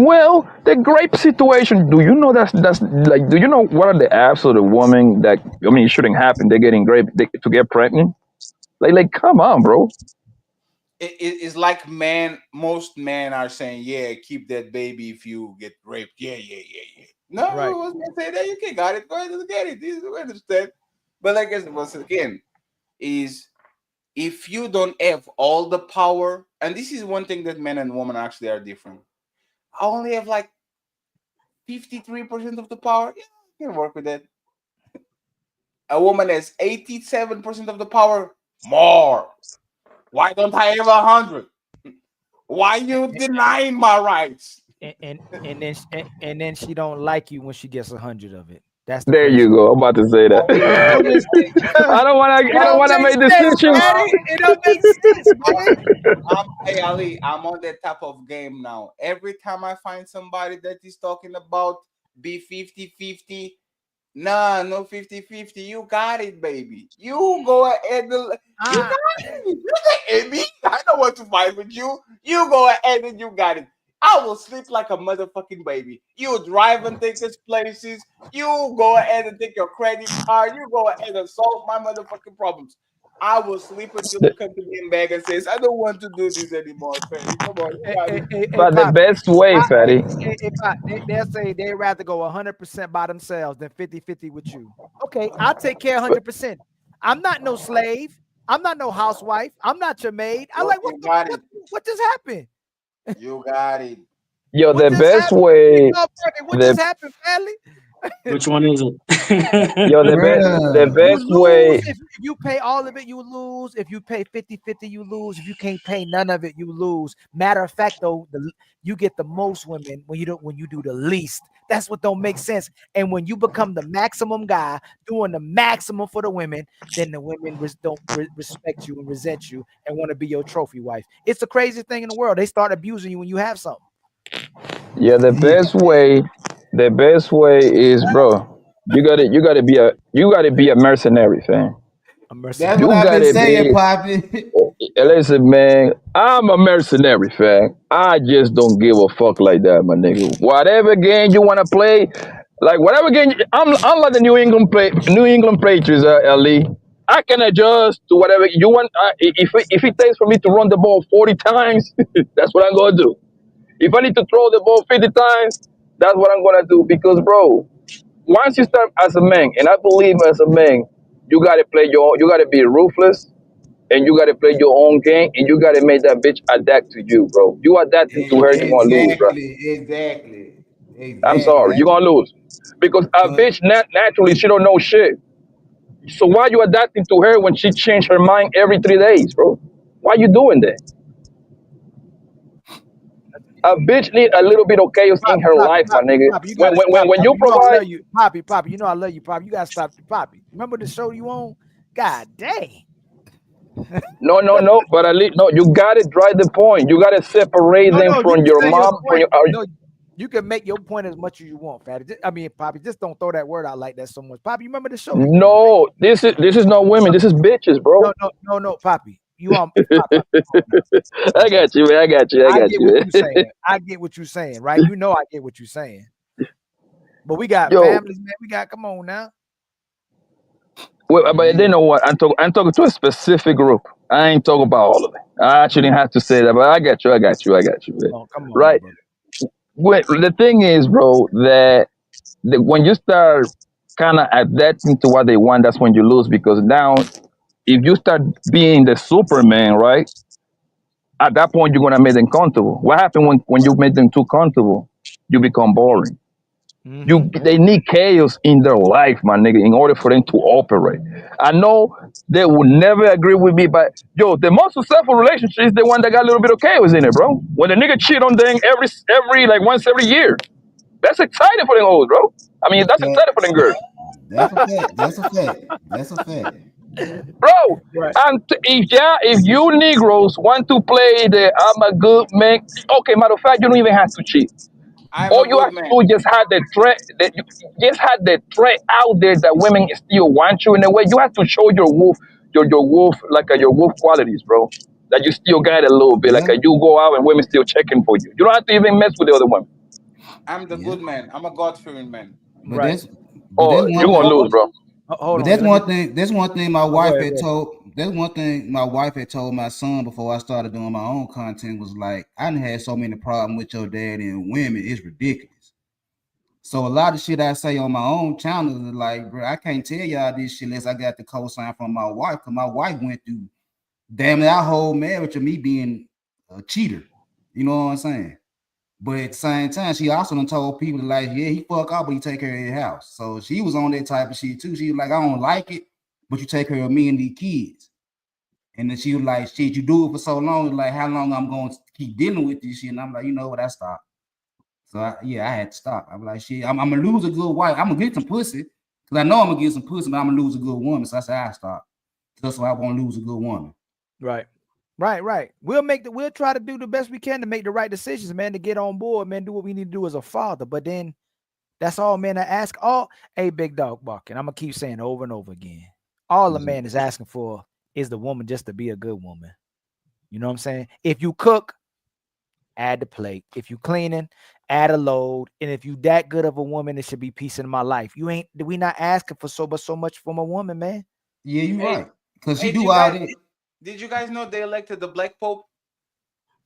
Well, the grape situation. Do you know that's like? Do you know what are the apps of the woman that? I mean, it shouldn't happen. They're getting to get pregnant. Like, come on, bro. It's like most men are saying, yeah, keep that baby if you get raped. Yeah. No, I was gonna say that you can got it. Go ahead and get it. This is understand. But like once again, is if you don't have all the power, and this is one thing that men and women actually are different. I only have like 53% of the power. Yeah, I can work with that. A woman has 87% of the power. More. Why don't I have 100? Why you denying my rights? And then she don't like you when she gets 100 of it. That's there you go. I'm about to say that. I don't want to make decisions. It don't make sense, Hey Ali, I'm on that type of game now. Every time I find somebody that is talking about be 50-50, nah, no 50-50. You got it, baby. You go ahead. You got it. You got me. I don't want to fight with you. You go ahead and you got it. I will sleep like a motherfucking baby. You drive and take us places. You go ahead and take your credit card. You go ahead and solve my motherfucking problems. I will sleep until you come to me in bag and says, I don't want to do this anymore, Fatty. Come on. But the best way, Fatty. They'll say they'd rather go 100% by themselves than 50-50 with you. Okay, I'll take care 100%. I'm not no slave. I'm not no housewife. I'm not your maid. I'm like, what just happened? You got it. Yo, the best way. What just happened, Family? Which one is it? Yo, the best way. If you pay all of it, you lose. If you pay 50-50, you lose. If you can't pay none of it, you lose. Matter of fact, though, you get the most women when you do the least. That's what don't make sense. And when you become the maximum guy doing the maximum for the women, then the women don't respect you and resent you and want to be your trophy wife. It's the craziest thing in the world. They start abusing you when you have something. Yeah, the best way is, bro. You gotta be a mercenary, fam. That's what I've been saying, Poppy. Listen, man, I'm a mercenary, fam. I just don't give a fuck like that, my nigga. Whatever game you wanna play, like whatever game, I'm like the New England Patriots, Ali. I can adjust to whatever you want. If it takes for me to run the ball 40 times, that's what I'm gonna do. If I need to throw the ball 50 times, that's what I'm gonna do. Because, bro, once you start as a man, and I believe as a man, you gotta be ruthless, and you gotta play your own game, and you gotta make that bitch adapt to you, bro. You adapting to her, you're gonna lose, bro. Exactly. I'm sorry, you're gonna lose. Because a bitch naturally she don't know shit. So why you adapting to her when she change her mind every 3 days, bro? Why you doing that? A bitch need a little bit of chaos in her life, my nigga. When you provide, Poppy, you know I love you, Poppy. You gotta stop, Poppy. Remember the show you on? God dang. No, but at least you gotta drive the point. You gotta separate them from your mom. You can make your point as much as you want, Fatty. I mean, Poppy, just don't throw that word out like that so much. Poppy, you remember the show? No, this is not women. This is bitches, bro. No, Poppy. You on? I got you, man. I got you. I get what you're saying, right? You know I get what you're saying. But we got families, man. Come on now. Well, but they know what I'm talking to a specific group. I ain't talking about all of it. I shouldn't have to say that, but I got you, man. Oh, come on, right? The thing is, bro, that when you start kind of adapting to what they want, that's when you lose. Because now, if you start being the Superman, right? at that point you're gonna make them comfortable. What happens when you make them too comfortable? You become boring. They need chaos in their life, my nigga, in order for them to operate. I know they would never agree with me, but yo, the most successful relationship is the one that got a little bit of chaos in it, bro. When the nigga cheat on them every like once every year. That's exciting for them hoes, bro. I mean, that's exciting for them girls. That's a fact. That's a fact. That's a fact. Bro, and if you Negroes want to play the I'm a good man, okay, matter of fact, you don't even have to cheat. All you have to do is just have the threat that you just had the threat out there that women still want you in a way. You have to show your wolf, your wolf, like your wolf qualities, bro. That you still got it a little bit. Like you go out and women still checking for you. You don't have to even mess with the other women. I'm the good man. I'm a God-fearing man. But that's you're gonna lose, bro. But that's one thing. That's one thing my wife had told. That's one thing my wife had told my son before I started doing my own content was like, I done had so many problems with your daddy and women. It's ridiculous. So a lot of shit I say on my own channel is like, bro, I can't tell y'all this shit unless I got the cosign from my wife. Cause my wife went through damn near our whole marriage of me being a cheater. You know what I'm saying? But at the same time, she also done told people like, yeah, he fuck up, but he take care of your house. So she was on that type of shit too. She was like, I don't like it, but you take care of me and these kids. And then she was like, shit, you do it for so long. Like, how long I'm going to keep dealing with this shit? And I'm like, you know what? I stopped. So I had to stop. I'm like, shit, I'm gonna lose a good wife. I'm gonna get some pussy because I know I'm gonna get some pussy, but I'm gonna lose a good woman. So I said, I stop. That's why I won't lose a good woman. Right. We'll try to do the best we can to make the right decisions, man, to get on board, man, do what we need to do as a father. But then that's all men I ask. Hey, big dog barking. I'm gonna keep saying over and over again. All the man is asking for is the woman just to be a good woman. You know what I'm saying? If you cook, add the plate. If you cleaning, add a load. And if you that good of a woman, it should be peace in my life. We not asking for so much from a woman, man. Yeah, you're right. Because she do all that. Did you guys know they elected the black pope?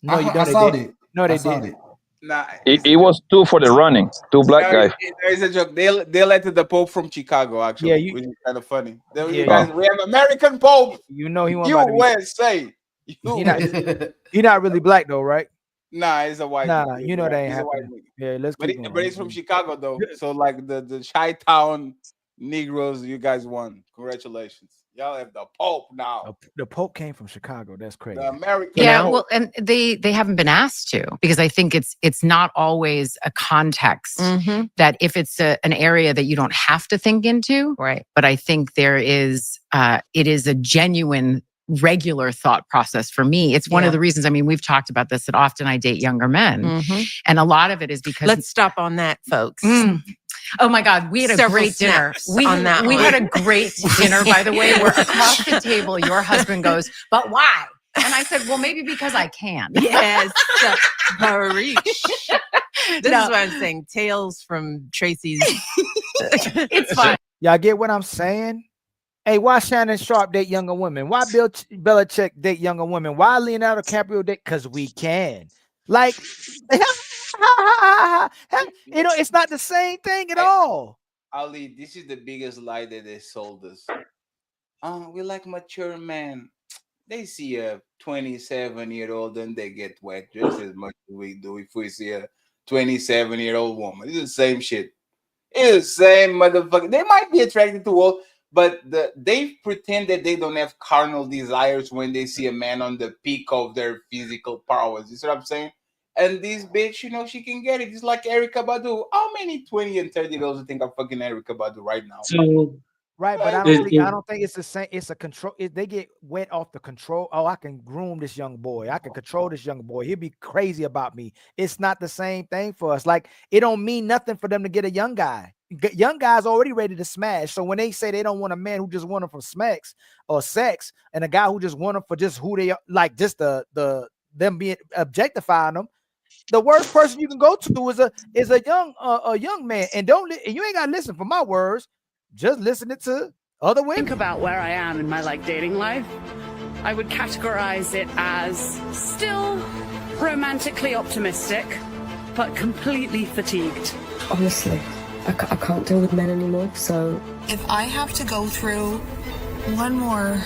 No, I saw that. No, they didn't. Nah, it was 2 for the running, 2 black guys. There is a joke. They elected the pope from Chicago, actually, which is kind of funny. We have American pope. You know he USA. You're not really black though, right? Nah, he's a white. Nah, you know they ain't happening. Yeah, let's keep going. But he's from Chicago though, so like the Chi-Town Negroes, you guys won. Congratulations. Y'all have the Pope now. The Pope came from Chicago. That's crazy. The American. Yeah, well, and they haven't been asked to, because I think it's not always a context that if it's an area that you don't have to think into, right? But I think there is it is a genuine regular thought process for me. It's one of the reasons, I mean, we've talked about this, that often I date younger men, and a lot of it is because let's stop on that, folks. Oh my God, we had a great dinner. We had a great dinner, by the way, where across the table, your husband goes, but why? And I said, well, maybe because I can. Yes. This is what I'm saying. Tales from Tracy's. It's fun. Y'all get what I'm saying? Hey, why Shannon Sharpe date younger women? Why Bill Belichick date younger women? Why Leonardo DiCaprio date? Because we can. Like, it's not the same thing at all. Ali, this is the biggest lie that they sold us. We like mature men. They see a 27-year-old and they get wet just as much as we do if we see a 27-year-old woman. It's the same shit. It's the same motherfucker. They might be attracted to old, but they pretend that they don't have carnal desires when they see a man on the peak of their physical powers. You see what I'm saying? And this bitch, she can get it. It's like Erykah Badu. How many 20 and 30-year-olds think are fucking Erykah Badu right now? Right, but I don't think it's the same. It's a control. They get went off the control. Oh, I can groom this young boy. I can control this young boy. He'll be crazy about me. It's not the same thing for us. Like, it don't mean nothing for them to get a young guy. Young guys already ready to smash. So when they say they don't want a man who just want them for smacks or sex, and a guy who just want them for just who they are, like just them being objectifying them, the worst person you can go to is a young man. And you ain't gotta listen for my words. Just listening to other women. Think about where I am in my dating life. I would categorize it as still romantically optimistic, but completely fatigued. Honestly, I can't deal with men anymore. So if I have to go through one more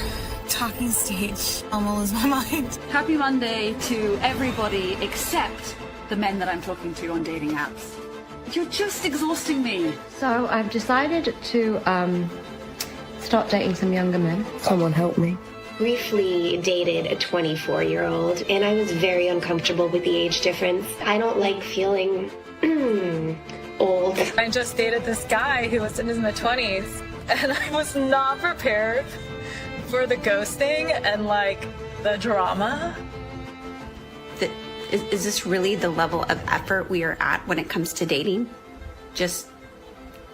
talking stage. Almost lose my mind. Happy Monday to everybody except the men that I'm talking to on dating apps. You're just exhausting me. So I've decided to stop dating some younger men. Someone help me. Briefly dated a 24-year-old, and I was very uncomfortable with the age difference. I don't like feeling old. I just dated this guy who was in his mid-20s, and I was not prepared for the ghosting and like the drama. Is this really the level of effort we are at when it comes to dating? Just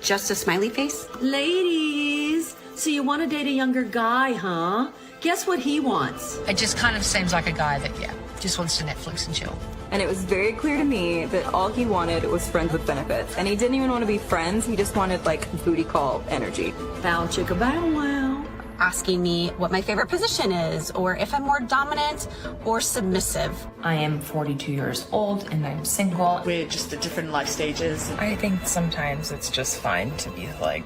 a smiley face? Ladies, so you want to date a younger guy, huh? Guess what he wants? It just kind of seems like a guy that, just wants to Netflix and chill. And it was very clear to me that all he wanted was friends with benefits. And he didn't even want to be friends, he just wanted like booty call energy. Bow chicka bow wow. Asking me what my favorite position is, or if I'm more dominant or submissive. I am 42 years old and I'm single. We're just at different life stages. I think sometimes it's just fine to be like,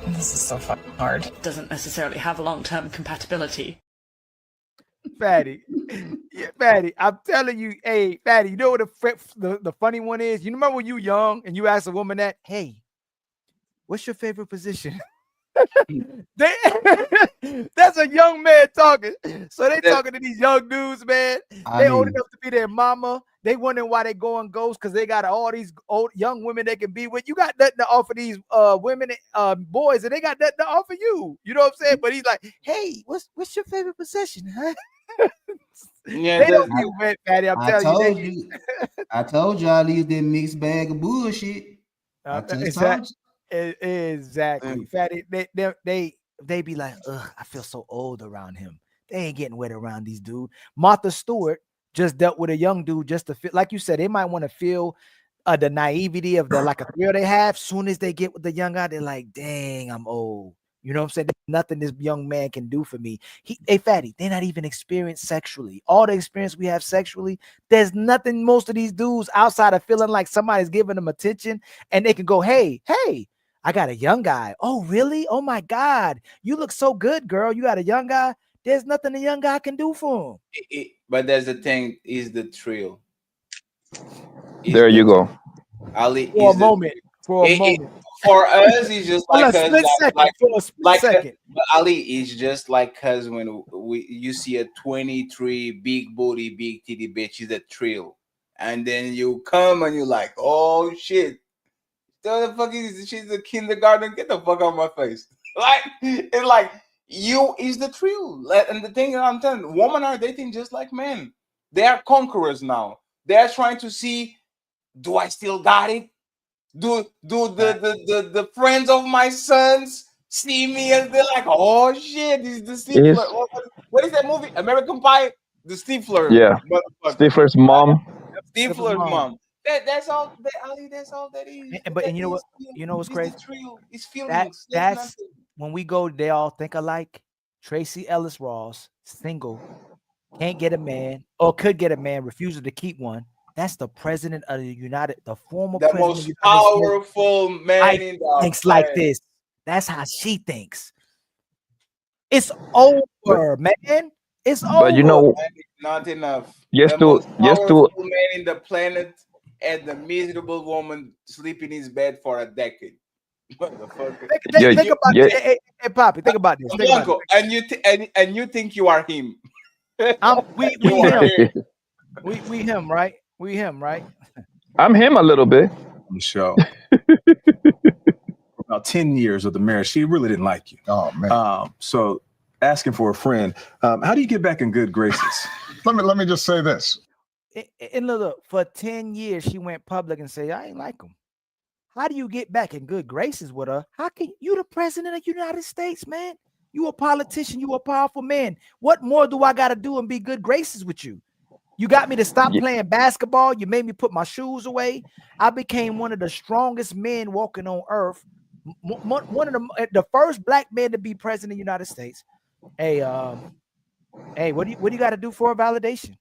this is so fucking hard. Doesn't necessarily have long-term compatibility. Fatty. Yeah, Fatty, I'm telling you, hey, Fatty, you know what the funny one is? You remember when you young and you asked a woman that, hey, what's your favorite position? That's a young man talking. So they talking to these young dudes, man. They old enough to be their mama. They wondering why they going ghost because they got all these old young women they can be with. You got nothing to offer these women, boys, and they got nothing to offer you. You know what I'm saying? But he's like, hey, what's your favorite position, huh? Yeah, they don't be wet, Fatty. I'm telling you. I told you I leave that mixed bag of bullshit. Exactly. Fatty, they be like, ugh, I feel so old around him. They ain't getting wet around these dudes. Martha Stewart just dealt with a young dude just to feel, like you said, they might want to feel the naivety of the like a thrill they have. Soon as they get with the young guy, they're like, dang, I'm old. You know what I'm saying? There's nothing this young man can do for me. Hey, Fatty, they're not even experienced sexually. All the experience we have sexually, there's nothing most of these dudes outside of feeling like somebody's giving them attention and they can go, hey, I got a young guy. Oh, really? Oh, my God. You look so good, girl. You got a young guy. There's nothing a young guy can do for him. But there's the thing, is the thrill. There you go. Ali, for a moment. For us, it's just like second. But Ali is just like us when you see a 23 big booty, big titty bitch, is a thrill. And then you come and you're like, oh shit. The fuck is she's a kindergarten? Get the fuck out of my face! Like it's like you is the thrill, and the thing that I'm telling you, women are dating just like men. They are conquerors now. They are trying to see, do I still got it? Do the friends of my sons see me and they're like, oh shit, this is the Stifler. What is that movie? American Pie? The Stifler. Yeah. Stifler's mom. Stifler's mom. That's all. Ali, that's all that is. And you know what? You know what's crazy? It's feelings. That's when we go. They all think alike. Tracy Ellis Ross, single, can't get a man, or could get a man, refuses to keep one. That's the president of the former the president. Most powerful man in the thinks like this. That's how she thinks. It's over, man. It's over. But you know, not enough. Yes, the to most man in the planet. And the miserable woman sleep in his bed for a decade. Motherfucker. Think about this. Hey, Poppy, think about this. Uncle, and you think you are him. We him, right? We him, right? I'm him a little bit. Michelle. About 10 years of the marriage, she really didn't like you. Oh man. So asking for a friend, how do you get back in good graces? Let me just say this. And look, for 10 years, she went public and said, I ain't like him. How do you get back in good graces with her? How can you the president of the United States, man? You a politician, you a powerful man. What more do I got to do and be good graces with you? You got me to stop playing basketball. You made me put my shoes away. I became one of the strongest men walking on earth. One of the first black man to be president of the United States. Hey, what do you got to do for a validation?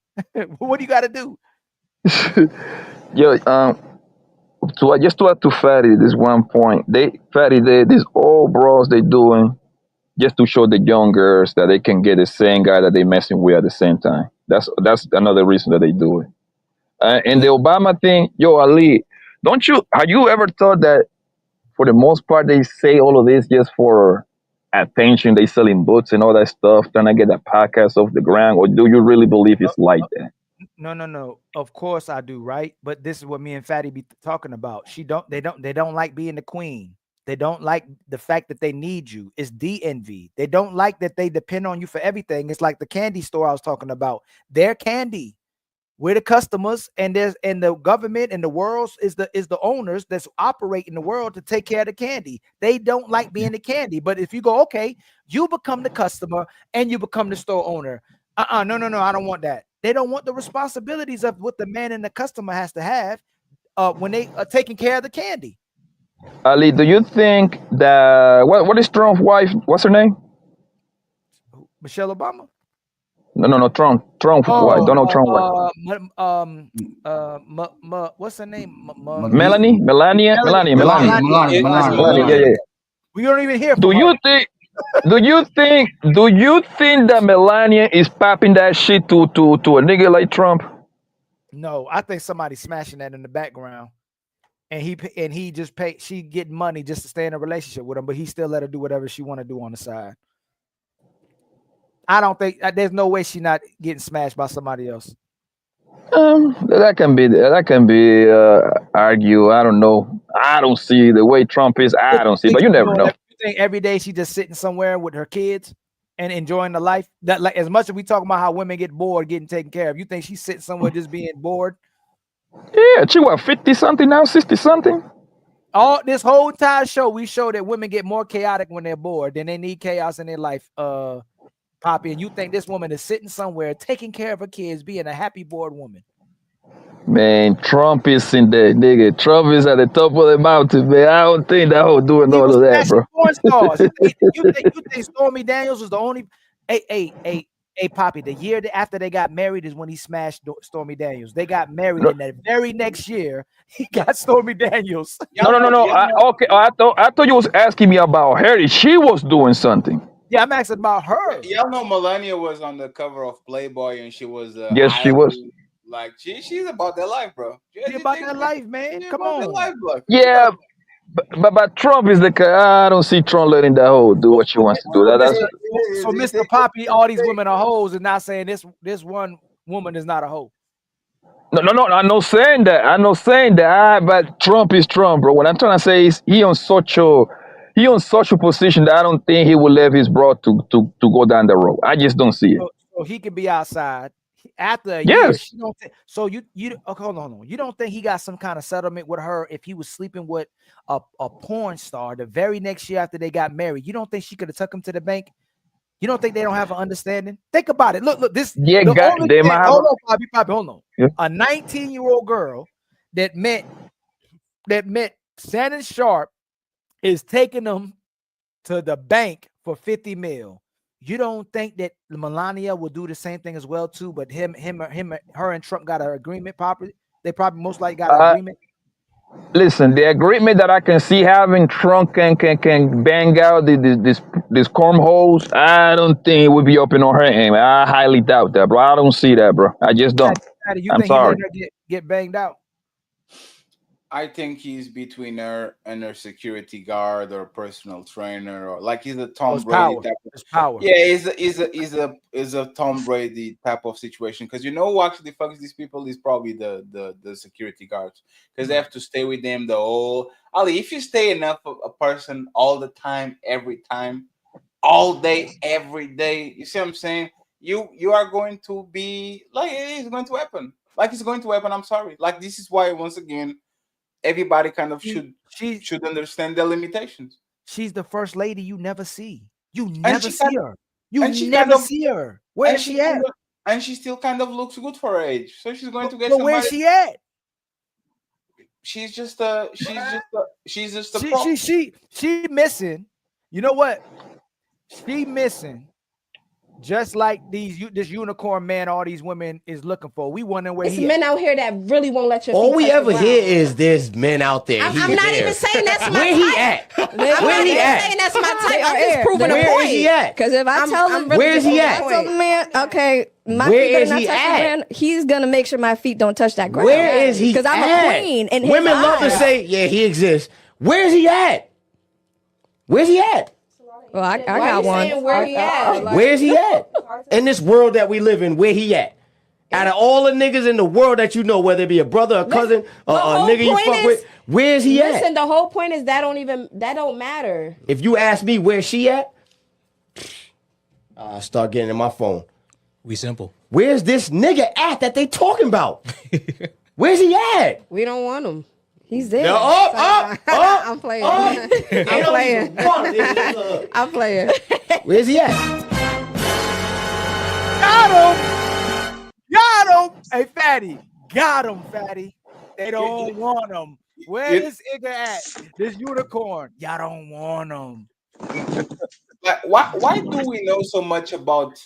What do you got to do? Yo, just to add to Fatty, this one point. These all bros they doing just to show the young girls that they can get the same guy that they messing with at the same time. That's another reason that they do it. And the Obama thing, yo, Ali, have you ever thought that for the most part they say all of this just for attention? They selling books and all that stuff, trying to get that podcast off the ground, or do you really believe it's like that? No. Of course I do, right? But this is what me and Fatty be talking about. They don't like being the queen. They don't like the fact that they need you. It's DNV. They don't like that they depend on you for everything. It's like the candy store I was talking about. Their candy. We're the customers, and the government and the world is the owners that's operating the world to take care of the candy. They don't like being the candy. But if you go, okay, you become the customer and you become the store owner. No, I don't want that. They don't want the responsibilities of what the man and the customer has to have when they are taking care of the candy. Ali, do you think that what is Trump's wife? What's her name? Michelle Obama. No, Trump wife. Donald Trump wife. What's her name? Melania. Yeah. We don't even hear from Do you her. think? Do you think that Melania is popping that shit to a nigga like Trump? No, I think somebody's smashing that in the background, and he just paid. She getting money just to stay in a relationship with him, but he still let her do whatever she want to do on the side. I don't think there's no way she's not getting smashed by somebody else. That can be argued. I don't know. I don't see the way Trump is. I don't see, but you never know. You think every day she just sitting somewhere with her kids and enjoying the life? That, like, as much as we talk about how women get bored getting taken care of, you think she's sitting somewhere just being bored? Yeah, she was 50 something now, 60 something. All this whole entire show, we show that women get more chaotic when they're bored, than they need chaos in their life. Poppy, and you think this woman is sitting somewhere taking care of her kids, being a happy bored woman? Man, Trump is in there, nigga. Trump is at the top of the mountain, man. I don't think that whole doing all of that, bro. Porn stars. You think Stormy Daniels was the only? Hey, Poppy. The year after they got married is when he smashed Stormy Daniels. They got married, and that very next year he got Stormy Daniels. No. I thought you was asking me about her. She was doing something. Yeah, I'm asking about her. Y'all know Melania was on the cover of Playboy, and she was. Yes, she was. Like she's about their life, bro. She's about their life, man. Come on. Life, yeah, but Trump is the guy. I don't see Trump letting that hoe do what she wants to do. So Mr. Poppy, all these women are hoes, and not saying this one woman is not a hoe. No. I'm not saying that. But Trump is Trump, bro. What I'm trying to say is he on such a position that I don't think he will let his bro to go down the road. I just don't see it. So he could be outside after a year. She don't so you okay, hold on. You don't think he got some kind of settlement with her if he was sleeping with a porn star the very next year after they got married? You don't think she could have took him to the bank? You don't think they don't have an understanding? Think about it. Look, this. Yeah, hold on, Poppy, hold on. Yeah. A 19-year-old girl that met Shannon Sharpe is taking them to the bank for 50 mil. You don't think that Melania will do the same thing as well too? But her and Trump got an agreement. Probably they most likely got an agreement. Listen, the agreement that I can see having Trump can bang out this cornholes. I don't think it would be open on her aim. I highly doubt that, bro. I don't see that, bro. I just don't. I'm sorry. He let her get banged out? I think he's between her and her security guard or personal trainer, or like he's a Tom Brady type of power. Yeah, is a Tom Brady type of situation, because you know who actually fucks these people is probably the security guards, because they have to stay with them the whole. Ali, if you stay enough of a person all the time, every time, all day, every day, you see what I'm saying? You are going to be like it's going to happen. Like it's going to happen. I'm sorry. Like this is why once again. Everybody kind of should understand the limitations. She's the first lady you never see. You never see her. You never see her. Where is she at? And she still kind of looks good for her age. So she's going to get somebody. Where's she at? She's just a pro. She missing. You know what? She missing just like this unicorn man, all these women is looking for. We wondering where It's he men at. out here that really won't let your All feet we touch ever the ground. hear is there's men out there. I'm not even saying that's my Where type. he at? I'm Where not he even at? saying that's my type. They I'm are just air. proving a Where point. is he at? Because if I tell him, Where is he at? I tell the man, okay, my Where feet better is not he touch at? the ground. He's gonna make sure my feet don't touch that ground. Where is he? Because I'm at? a queen. In his Women love to eyes. say, "Yeah, he exists." Where is he at? Where's he at? Well, I Why got you one. saying where he at? Like, Where's he at? In this world that we live in, where he at? Out of all the niggas in the world that you know, whether it be a brother, a cousin, or a nigga you fuck with, where's he at? Listen, the whole point is that don't matter. If you ask me where she at, I'll start getting in my phone. We simple. Where's this nigga at that they talking about? Where's he at? We don't want him. He's there. Now, I'm playing. I'm playing. I'm playing. Where's he at? Got him. Got him. Hey, Fatty. Got him, Fatty. They don't want him. Where this nigga at? This unicorn. Y'all don't want him. Like, why do we know so much about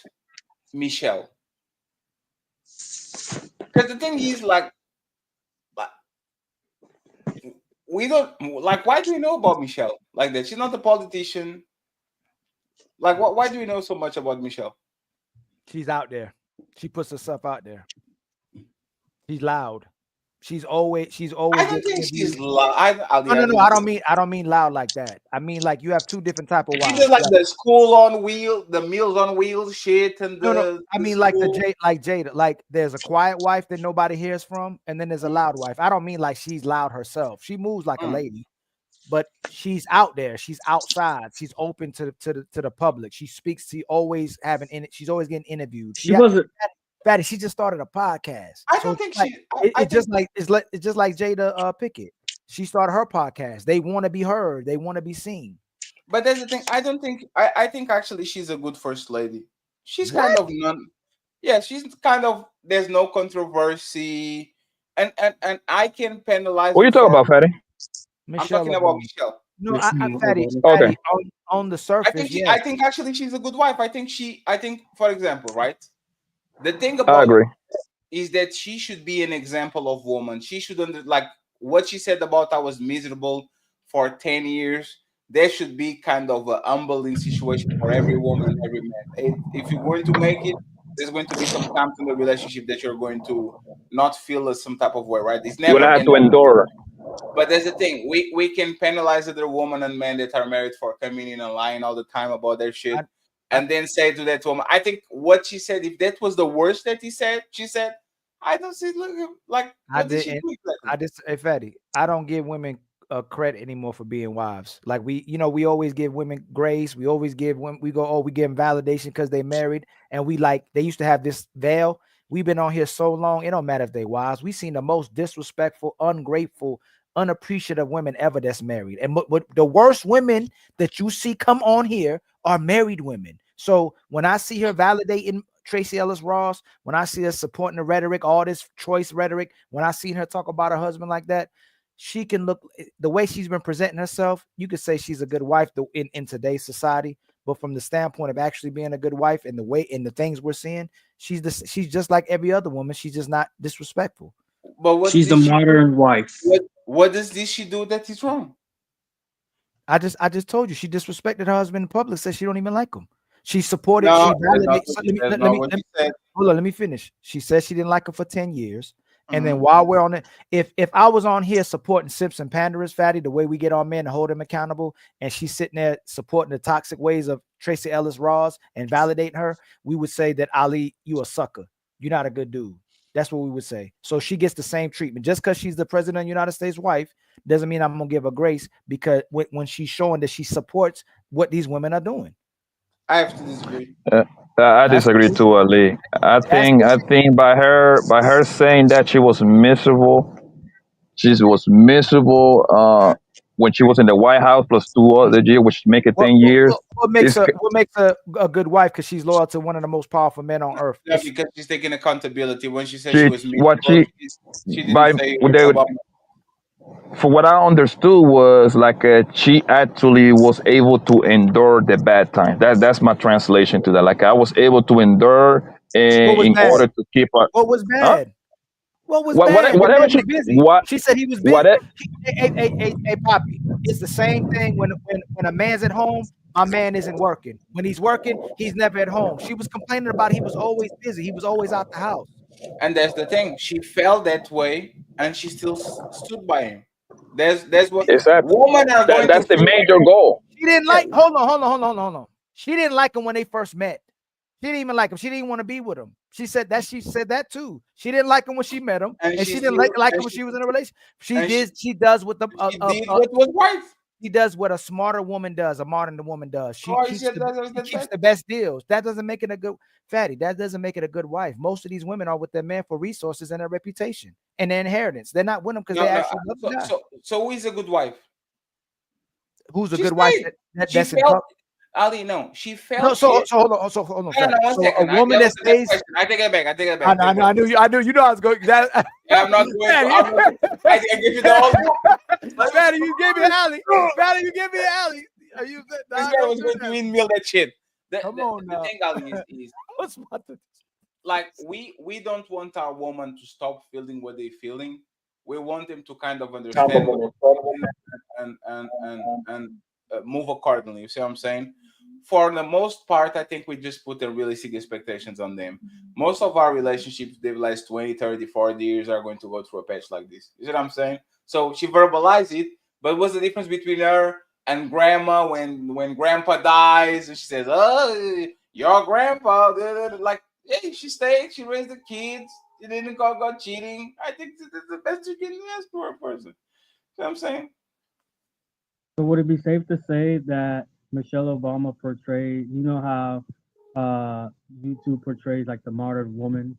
Michelle? Because the thing is, like, we don't like. Why do we know about Michelle like that? She's not a politician. Like, why do we know so much about Michelle? She's out there. She puts herself out there. She's loud. She's always. I don't think she's loud. No. I don't mean loud like that. I mean like you have two different type of wives. She's like the school on wheels, the meals on wheels shit, and No. I mean like Jada. Like there's a quiet wife that nobody hears from, and then there's a loud wife. I don't mean like she's loud herself. She moves like a lady, but she's out there. She's outside. She's open to the public. She speaks. She's always getting interviewed. Fatty, she just started a podcast. I don't think it's just like Jada Pickett. She started her podcast. They want to be heard. They want to be seen. But there's the thing. I think actually she's a good first lady. She's kind of she's kind of. There's no controversy, and I can penalize. What are you talking about, Fatty? I'm talking about Michelle. No, Fatty. Okay. On the surface, I think actually she's a good wife. I think, for example, right. The thing I about agree. is that she should be an example of woman. She shouldn't like what she said about I was miserable for 10 years. There should be kind of a humbling situation for every woman and every man. If you're going to make it, there's going to be some times in the relationship that you're going to not feel some type of way, right? It's never You'll have to endure. But there's the thing. We can penalize other women and men that are married for coming in and lying all the time about their shit. And then say to that woman, I think what she said, if that was the worst that she said, I don't see like Fatty, I don't give women credit anymore for being wives. Like we always give women grace. We always give women, we give them validation because they married, and they used to have this veil. We've been on here so long, it don't matter if they wives. We've seen the most disrespectful, ungrateful, unappreciative women ever that's married. And but the worst women that you see come on here are married women. So when I see her validating Tracy Ellis Ross, when I see her supporting the rhetoric, all this choice rhetoric, when I see her talk about her husband like that, she can look the way she's been presenting herself. You could say she's a good wife in today's society, but from the standpoint of actually being a good wife and the way and the things we're seeing, she's just like every other woman. She's just not disrespectful. But she's the modern wife. What does she do that is wrong? I just told you she disrespected her husband in public. Said she don't even like him. She supported. No, let me finish. She said she didn't like him for 10 years. And then while we're on it, if I was on here supporting Simps and Pandarus, Fatty, the way we get our men to hold them accountable, and she's sitting there supporting the toxic ways of Tracy Ellis Ross and validating her, we would say that Ali, you a sucker. You're not a good dude. That's what we would say. So she gets the same treatment. Just because she's the president of the United States wife doesn't mean I'm gonna give her grace, because when she's showing that she supports what these women are doing. I have to disagree. I disagree too, Ali. I think by her saying that she was miserable, when she was in the White House plus 2 other years, which make it 10 years. What makes her a good wife? Because she's loyal to one of the most powerful men on earth. Yeah, because she's taking accountability. When she said she was miserable, she didn't say for what I understood was like she actually was able to endure the bad time. That's my translation to that. Like I was able to endure What was in order bad? to keep her. What was Huh? bad? What was bad? Your Whatever man she was busy. what She said he was busy. what it, Hey, Poppy. It's the same thing when a man's at home. My man isn't working. When he's working, he's never at home. She was complaining about he was always busy. He was always out the house. And that's the thing. She felt that way, and she still stood by him. That's what exactly. women are going to That's the feel. major goal. She didn't like. Hold on. She didn't like him when they first met. She didn't even like him. She didn't want to be with him. She said that. She said that too. She didn't like him when she met him, and she didn't like him when she was in a relationship. She does what the did what was right. She does what a smarter woman does, a modern woman does. She keeps the best deals. That doesn't make it a good fatty. That doesn't make it a good wife. Most of these women are with their man for resources and their reputation and their inheritance. They're not with them because they actually love the guy. So who is a good wife? Who's a good wife? She felt. Ali, no, she felt. No, so hold on. So one second. A woman that stays. I take it back. I knew you. I knew I was going. That, I'm not going. I give you the whole. Fatty, you gave me an alley. Fatty, you gave me an alley. This guy was going to windmill that shit. Come on now. The thing, Ali, is like we don't want our woman to stop feeling what they're feeling. We want them to kind of understand and move accordingly. You see what I'm saying? For the most part, I think we just put the realistic expectations on them. Most of our relationships, they've last 20, 30, 40 years are going to go through a patch like this. You see what I'm saying? So she verbalized it, but what's the difference between her and grandma when grandpa dies and she says, "Oh, your grandpa," like, hey, she stayed, she raised the kids, she didn't go cheating. I think this is the best you can ask for a person. You know what I'm saying? So would it be safe to say that Michelle Obama portrayed, you know how YouTube portrays like the modern woman?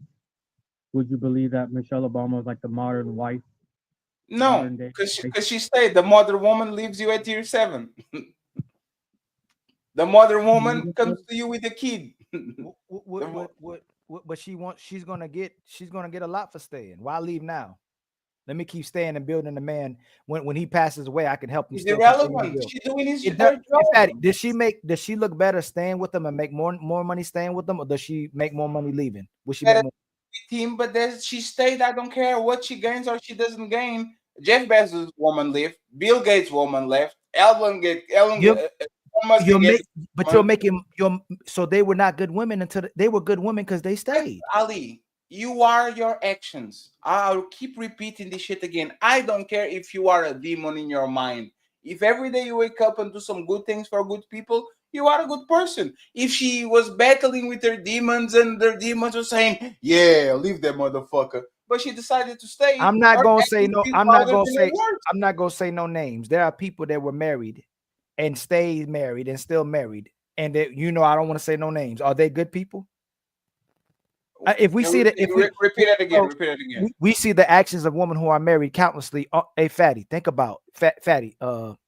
Would you believe that Michelle Obama was like the modern wife? No, because she stayed. The modern woman leaves you at year 7. The modern woman comes to you with a kid. But she's gonna get a lot for staying. Why leave now? Let me keep staying and building the man. When he passes away, I can help him. He's irrelevant. She's doing his job. Does she look better staying with them and make more money staying with them, or does she make more money leaving? Will she make more? With him, but she stayed. I don't care what she gains or she doesn't gain. Jeff Bezos' woman left. Bill Gates' woman left. You're making so they were not good women until they were good women because they stayed. Ali, you are your actions. I'll keep repeating this shit again. I don't care if you are a demon in your mind. If every day you wake up and do some good things for good people, you are a good person. If she was battling with her demons and their demons were saying, "Yeah, leave that motherfucker," but she decided to stay. I'm not gonna say no. I'm not gonna say no names. There are people that were married and stayed married and still married, and that, I don't want to say no names. Are they good people? If we see that, repeat it again. We see the actions of women who are married countlessly. Hey, Fatty, think about Fatty.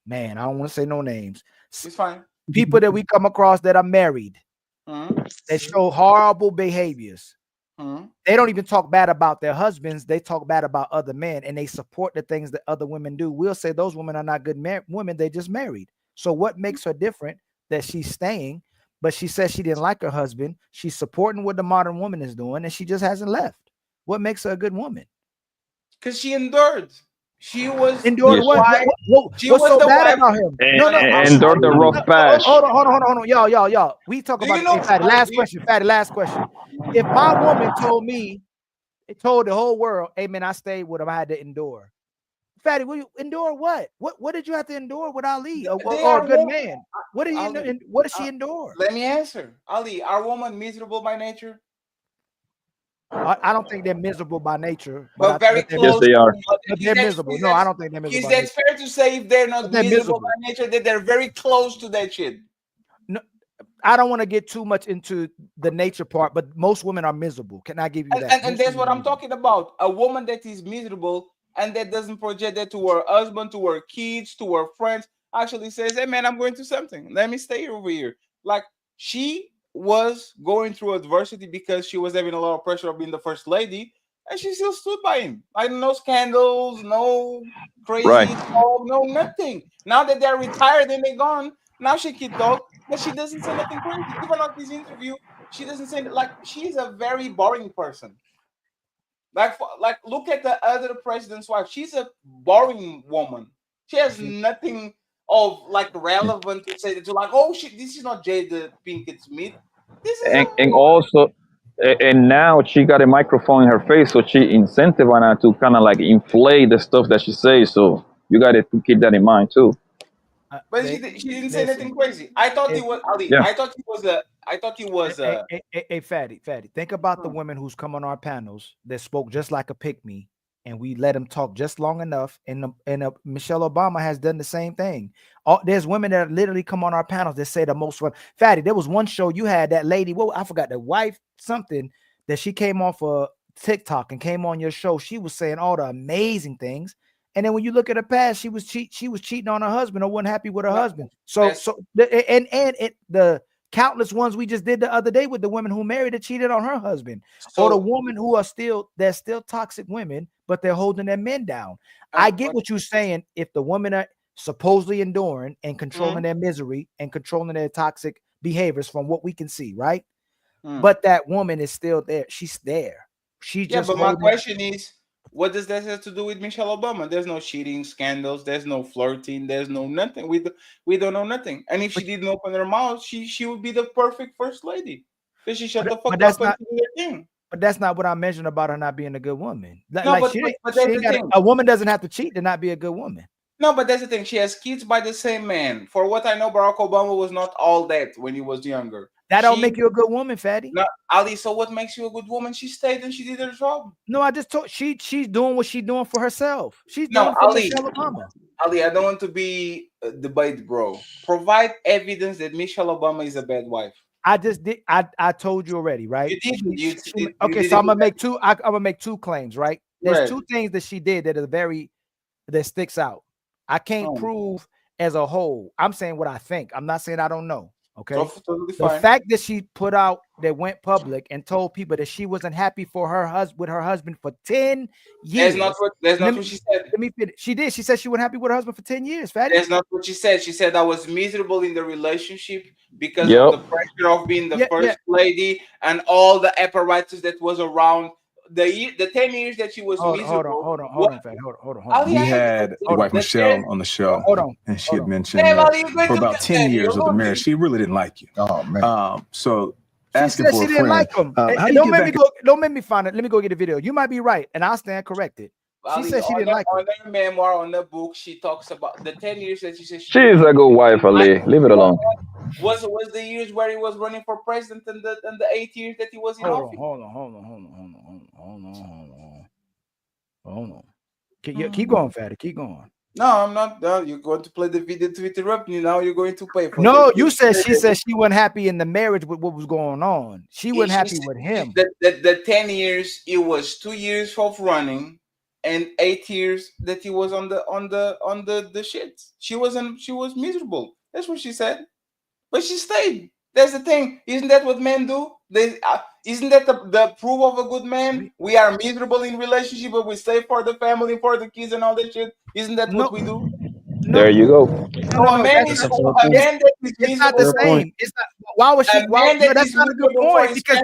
Man, I don't want to say no names. It's fine. People that we come across that are married that show horrible behaviors. They don't even talk bad about their husbands. They talk bad about other men, and they support the things that other women do. We'll say those women are not good women. They just married. So what makes her different? That she's staying. But she says she didn't like her husband. She's supporting what the modern woman is doing, and she just hasn't left. What makes her a good woman? Because she endured. She was endured. What's so bad about him? Endured the rough patch. Hold on, y'all. We talk about Fatty. Last question. If my woman told the whole world, "Hey man, I stayed with him. I had to endure." Fatty, will you endure what? What did you have to endure with Ali or a good man? What did she endure? Let me answer. Ali, are women miserable by nature? I don't think they're miserable by nature, but very close. Yes, they are. They're miserable. No, I don't think they're miserable. Is that fair to say if they're not miserable by nature, that they're very close to that shit? No, I don't want to get too much into the nature part, but most women are miserable. Can I give you that? And that's what I'm talking about. A woman that is miserable and that doesn't project that to her husband, to her kids, to her friends, actually says, "Hey man, I'm going through something. Let me stay over here." Like, she was going through adversity because she was having a lot of pressure of being the first lady, and she still stood by him. Like no scandals, no crazy Right. talk, no nothing. Now that they're retired and they're gone, now she can talk, but she doesn't say nothing crazy. Even on this interview, she doesn't say like she's a very boring person. Like look at the other president's wife. She's a boring woman. She has nothing of like relevant to say to like, oh shit, this is not Jada Pinkett Smith. This is And also, and now she got a microphone in her face, so she incentivized her to kind of like inflate the stuff that she says. So you got to keep that in mind too. But she didn't say anything crazy. I thought it was Ali. Yeah. I thought he was a. Hey, Fatty. Think about the women who's come on our panels that spoke just like a pick-me, and we let them talk just long enough. And Michelle Obama has done the same thing. There's women that literally come on our panels that say the most fun. Fatty, there was one show you had that lady. Well, I forgot the wife something that she came off of TikTok and came on your show. She was saying all the amazing things. And then when you look at her past, she was cheating on her husband or wasn't happy with her husband. So the countless ones we just did the other day with the women who married and cheated on her husband, or the woman who are still toxic women, but they're holding their men down. I get what you're saying. If the women are supposedly enduring and controlling their misery and controlling their toxic behaviors from what we can see, right? But that woman is still there. She's there. She just. But my question is, what does that have to do with Michelle Obama? There's no cheating scandals. There's no flirting. There's no nothing. We don't know nothing. And if she didn't open her mouth, she would be the perfect first lady. Because she shut the fuck up and do her thing. But that's not what I mentioned about her not being a good woman. But that's the thing. A woman doesn't have to cheat to not be a good woman. No, but that's the thing. She has kids by the same man. For what I know, Barack Obama was not all that when he was younger. That don't make you a good woman, Fatty. No, Ali. So what makes you a good woman? She stayed and she did her job. No, I just told she's doing what she's doing for herself. She's no, doing for Ali. Michelle Obama. Ali, I don't want to be a debate, bro. Provide evidence that Michelle Obama is a bad wife. I just did. I told you already, right? You did. Okay, so I'm gonna make two. I'm gonna make two claims, right? There's two things that she did that sticks out. I can't prove as a whole. I'm saying what I think. I'm not saying I don't know. Okay. Totally the fine. fact that she put out that went public and told people that she wasn't happy for her husband for 10 years. That's not what she said. Let me finish. She did. She said she wasn't happy with her husband for 10 years, Fatty. That's not what she said. She said I was miserable in the relationship because of the pressure of being the first lady and all the apparatus that was around. The 10 years that she was miserable. Hold on, Fatty. Hold on. We had your wife Michelle on the show. And she had mentioned that for about 10 years of the marriage, she really didn't like you. Oh man. So asking for a friend. Didn't like him. Don't make me find it. Let me go get a video. You might be right, and I'll stand corrected. She said she didn't like him. On her memoir, on the book, she talks about the 10 years that she said she is a good wife, Ali. Leave it alone. Was the years where he was running for president and the 8 years that he was in office? Hold on. Keep going, Fatty. Keep going. No, I'm not. No, you're going to play the video to interrupt me. Now you're going to pay for it. No, you said she said she wasn't happy in the marriage with what was going on. She wasn't happy with him. The 10 years, it was 2 years of running and 8 years that he was on the shits. She was miserable. That's what she said. But she stayed. That's the thing. Isn't that what men do? Isn't that the proof of a good man? We are miserable in relationship, but we stay for the family, for the kids, and all that shit. Isn't that what we do? There you go. So a man that is miserable. It's not the same. It's not. Why was she? That's not a good point because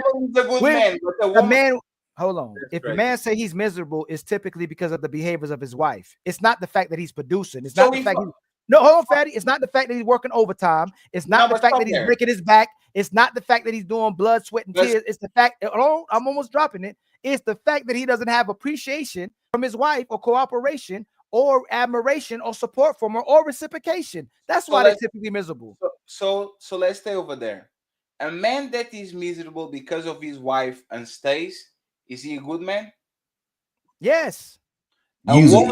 a man. Hold on. If a man say he's miserable, it's typically because of the behaviors of his wife. It's not the fact that he's producing. It's not the fact. No, hold on, Fatty. It's not the fact that he's working overtime. It's not the fact that he's breaking his back. It's not the fact that he's doing blood, sweat, and tears. It's the fact. Oh, I'm almost dropping it. It's the fact that he doesn't have appreciation from his wife, or cooperation, or admiration, or support from her, or reciprocation. That's why they're typically miserable. So let's stay over there. A man that is miserable because of his wife and stays, is he a good man? Yes. A woman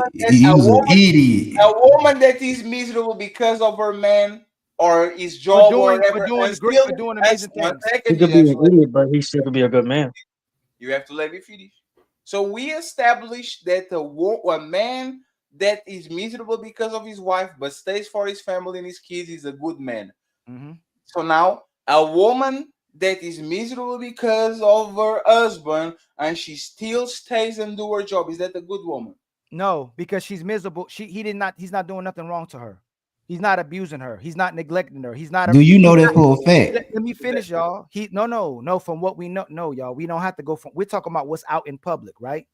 that is miserable because of her man or his job or whatever, doing amazing things. He could be an idiot, but he still could be a good man. You have to let me finish. So we established that a man that is miserable because of his wife but stays for his family and his kids is a good man. Mm-hmm. So now a woman that is miserable because of her husband, and she still stays and do her job. Is that a good woman? No, because she's miserable. He's not doing nothing wrong to her. He's not abusing her. He's not neglecting her. He's not. Do you know that for a fact? Let me finish, y'all. No. From what we know, no, y'all. We don't have to go from. We're talking about what's out in public, right?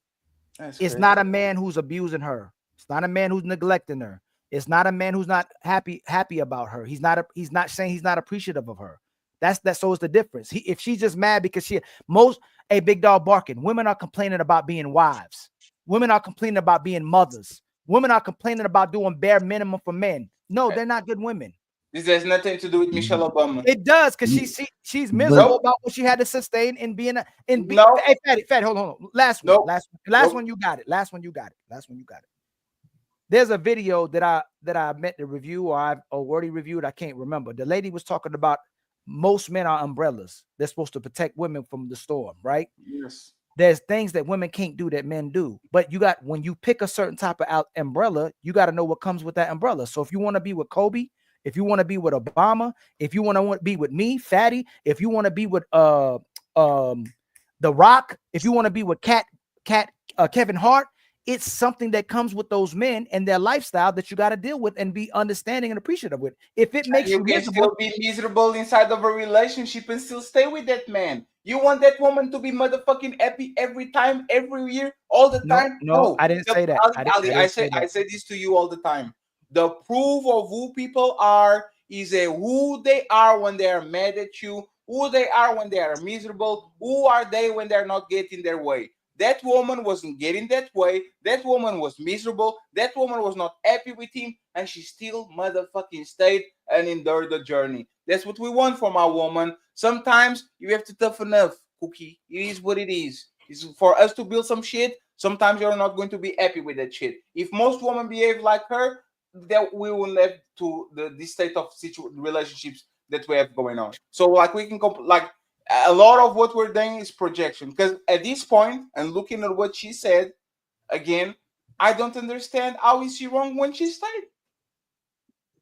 It's not a man who's abusing her. It's not a man who's neglecting her. It's not a man who's not happy about her. He's not saying he's not appreciative of her. That's that. So it's the difference. If she's just mad because big dog barking. Women are complaining about being wives. Women are complaining about being mothers. Women are complaining about doing bare minimum for men. No, they're not good women. This has nothing to do with Michelle Obama. It does, because she's miserable about what she had to sustain in being Hey, Fatty, hold on. Last one you got it. Last one you got it. There's a video that I meant to review or I've already reviewed. I can't remember. The lady was talking about most men are umbrellas. They're supposed to protect women from the storm, right? Yes. There's things that women can't do that men do. But when you pick a certain type of umbrella, you got to know what comes with that umbrella. So if you want to be with Kobe, if you want to be with Obama, if you want to be with me, Fatty, if you want to be with The Rock, if you want to be with Kevin Hart, it's something that comes with those men and their lifestyle that you got to deal with and be understanding and appreciative with. If it makes you can still be miserable inside of a relationship and still stay with that man. You want that woman to be motherfucking happy every time, every year, all the time? No, I didn't say that. I say this to you all the time. The proof of who people are is who they are when they are mad at you, who they are when they are miserable, who are they when they're not getting their way. That woman wasn't getting that way. That woman was miserable. That woman was not happy with him, and she still motherfucking stayed and endured the journey. That's what we want from our woman. Sometimes you have to toughen up, Cookie. It is what it is. It's for us to build some shit. Sometimes you're not going to be happy with that shit. If most women behave like her, then we will have to this state of relationships that we have going on. So like we can a lot of what we're doing is projection, because at this point, and looking at what she said, again, I don't understand how is she wrong when she stayed.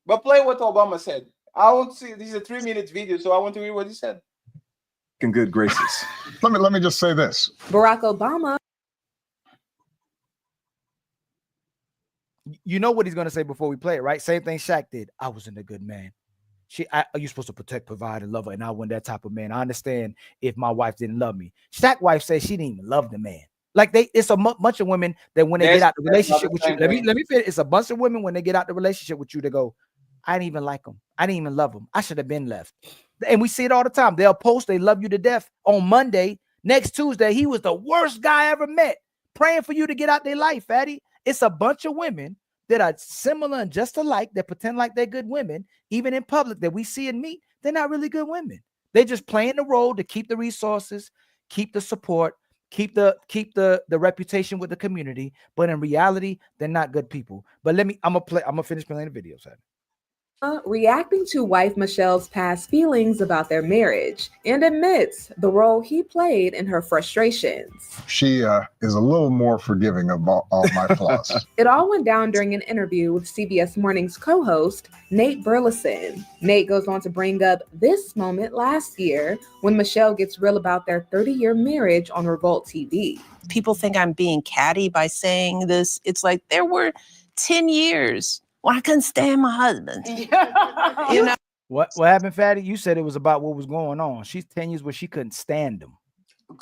But play what Obama said. I want to see. This is a 3-minute video, so I want to hear what he said. In good graces. Let me just say this. Barack Obama. You know what he's going to say before we play it, right? Same thing Shaq did. I wasn't a good man. You're supposed to protect, provide, and love her, and I wasn't that type of man. I understand if my wife didn't love me. Shaq's wife says she didn't even love the man. Like it's a bunch of women that when they get out the relationship with you, let me finish. It's a bunch of women when they get out the relationship with you, they go, I didn't even like him. I didn't even love him. I should have been left. And we see it all the time. They'll post, they love you to death on Monday. Next Tuesday, he was the worst guy I ever met. Praying for you to get out their life, Fatty. It's a bunch of women that are similar and just alike, that pretend like they're good women, even in public, that we see and meet. They're not really good women. They're just playing the role to keep the resources, keep the support, keep the reputation with the community. But in reality, they're not good people. But I'm gonna finish playing the video. Sorry. Reacting to wife Michelle's past feelings about their marriage and admits the role he played in her frustrations. She is a little more forgiving of all my flaws. It all went down during an interview with CBS Morning's co-host, Nate Burleson. Nate goes on to bring up this moment last year when Michelle gets real about their 30-year marriage on Revolt TV. People think I'm being catty by saying this. It's like there were 10 years. Well, I couldn't stand my husband. You know what happened, Fatty? You said it was about what was going on. She's 10 years where she couldn't stand him.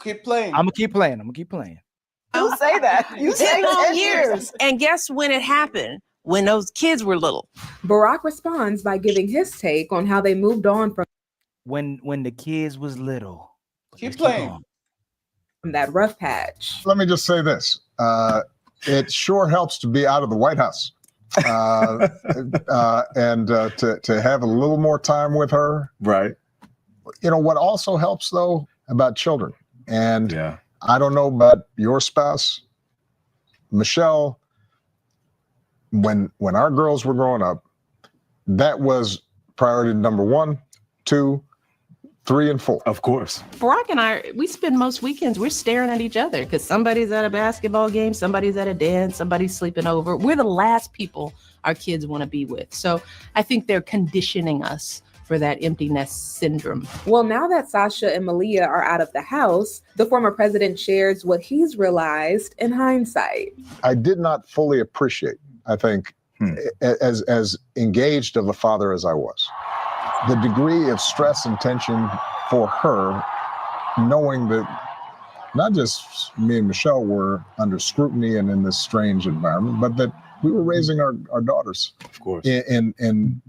Keep playing. I'm gonna keep playing. You say that. You say 10 years. And guess when it happened? When those kids were little. Barack responds by giving his take on how they moved on from when the kids was little. Keep playing. From that rough patch. Let me just say this. It sure helps to be out of the White House. And to have a little more time with her. Right. You know what also helps though about children. And I don't know about your spouse, Michelle, when our girls were growing up, that was priority number 1, 2, 3, and 4. Of course. Barack and I, we spend most weekends, we're staring at each other because somebody's at a basketball game, somebody's at a dance, somebody's sleeping over. We're the last people our kids want to be with. So I think they're conditioning us for for that empty nest syndrome. Well, now that Sasha and Malia are out of the house, the former president shares what he's realized in hindsight. I did not fully appreciate, I think, as engaged of a father as I was, the degree of stress and tension for her, knowing that not just me and Michelle were under scrutiny and in this strange environment, but that we were raising our daughters, of course, in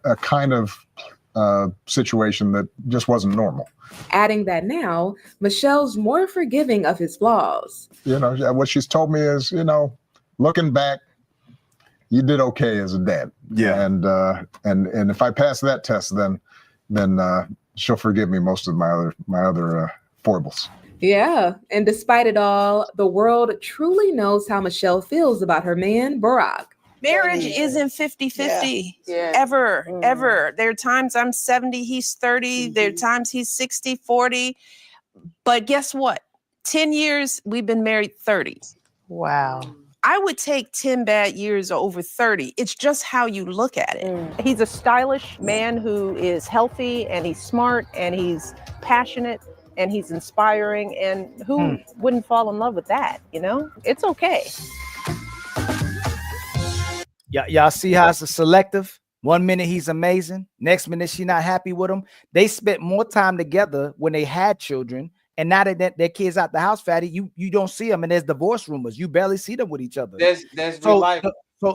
a kind of situation that just wasn't normal. Adding that now, Michelle's more forgiving of his flaws. You know, what she's told me is, you know, looking back, you did okay as a dad. Yeah. And if I pass that test, then she'll forgive me most of my other foibles. Yeah, and despite it all, the world truly knows how Michelle feels about her man, Barack. Marriage isn't 50-50 ever. There are times I'm 70, he's 30. There are times he's 60, 40. But guess what? 10 years, we've been married 30. Wow. I would take 10 bad years over 30. It's just how you look at it. He's a stylish man who is healthy and he's smart and he's passionate and he's inspiring. And who wouldn't fall in love with that? You know, it's okay. Yeah, y'all see how it's a selective? 1 minute he's amazing. Next minute she's not happy with him. They spent more time together when they had children. And now that their kids out the house, Fatty, you don't see them, and there's divorce rumors. You barely see them with each other.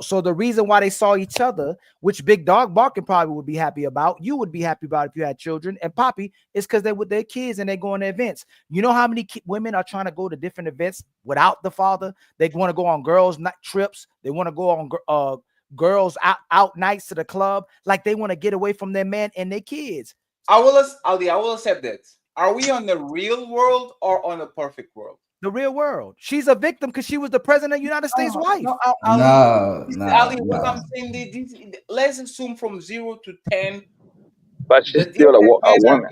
So the reason why they saw each other, which Big Dog Barking probably would be happy about, you would be happy about if you had children, and Poppy, is because they're with their kids and they're going to events. You know how many women are trying to go to different events without the father? They want to go on girls' night trips. They want to go on girls out nights to the club. Like they want to get away from their man and their kids. I will accept that. Are we on the real world or on the perfect world? The real world. She's a victim because she was the president of the United States wife. Ali, what I'm saying, let's assume from 0 to 10. But she's still a woman.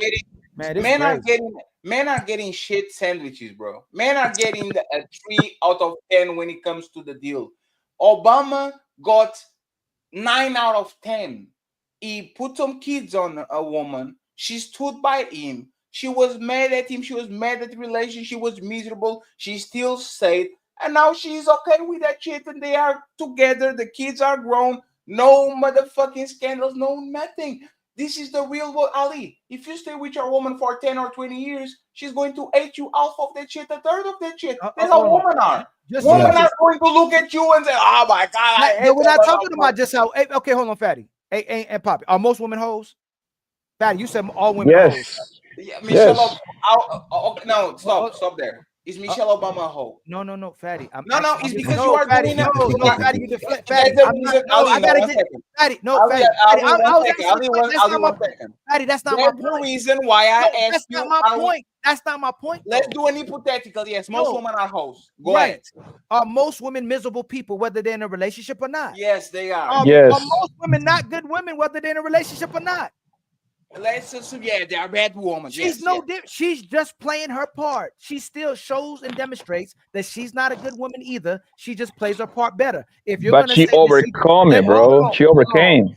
Men are getting shit sandwiches, bro. Men are getting a 3 out of 10 when it comes to the deal. Obama got 9 out of 10. He put some kids on a woman. She stood by him. She was mad at him. She was mad at the relationship. She was miserable. She still stayed. And now she's okay with that shit. And they are together. The kids are grown. No motherfucking scandals. No nothing. This is the real world, Ali. If you stay with your woman for 10 or 20 years, she's going to hate you half of that shit, a third of that shit. That's how women are. Women are going to look at you and say, oh my God, I hate we're not talking about just how. Okay, hold on, Fatty. Hey, and Poppy. Are most women hoes? Fatty, you said all women hoes. Yeah, Michelle. No, stop there. Is Michelle Obama a hoe? No, Fatty. It's because you are doing it. No, Fatty, you deflect. Fatty, I gotta get Fatty. No, Fatty. Fatty, that's not my point. That's the reason why I asked you. That's not my point. That's not my point. Let's do an hypothetical. Yes, most women are hoes. Go ahead. Are most women miserable people, whether they're in a relationship or not? Yes, they are. Are most women not good women, whether they're in a relationship or not? Let's assume, they are bad women. She's she's just playing her part. She still shows and demonstrates that she's not a good woman either. She just plays her part better. But she overcome it, bro. She overcame.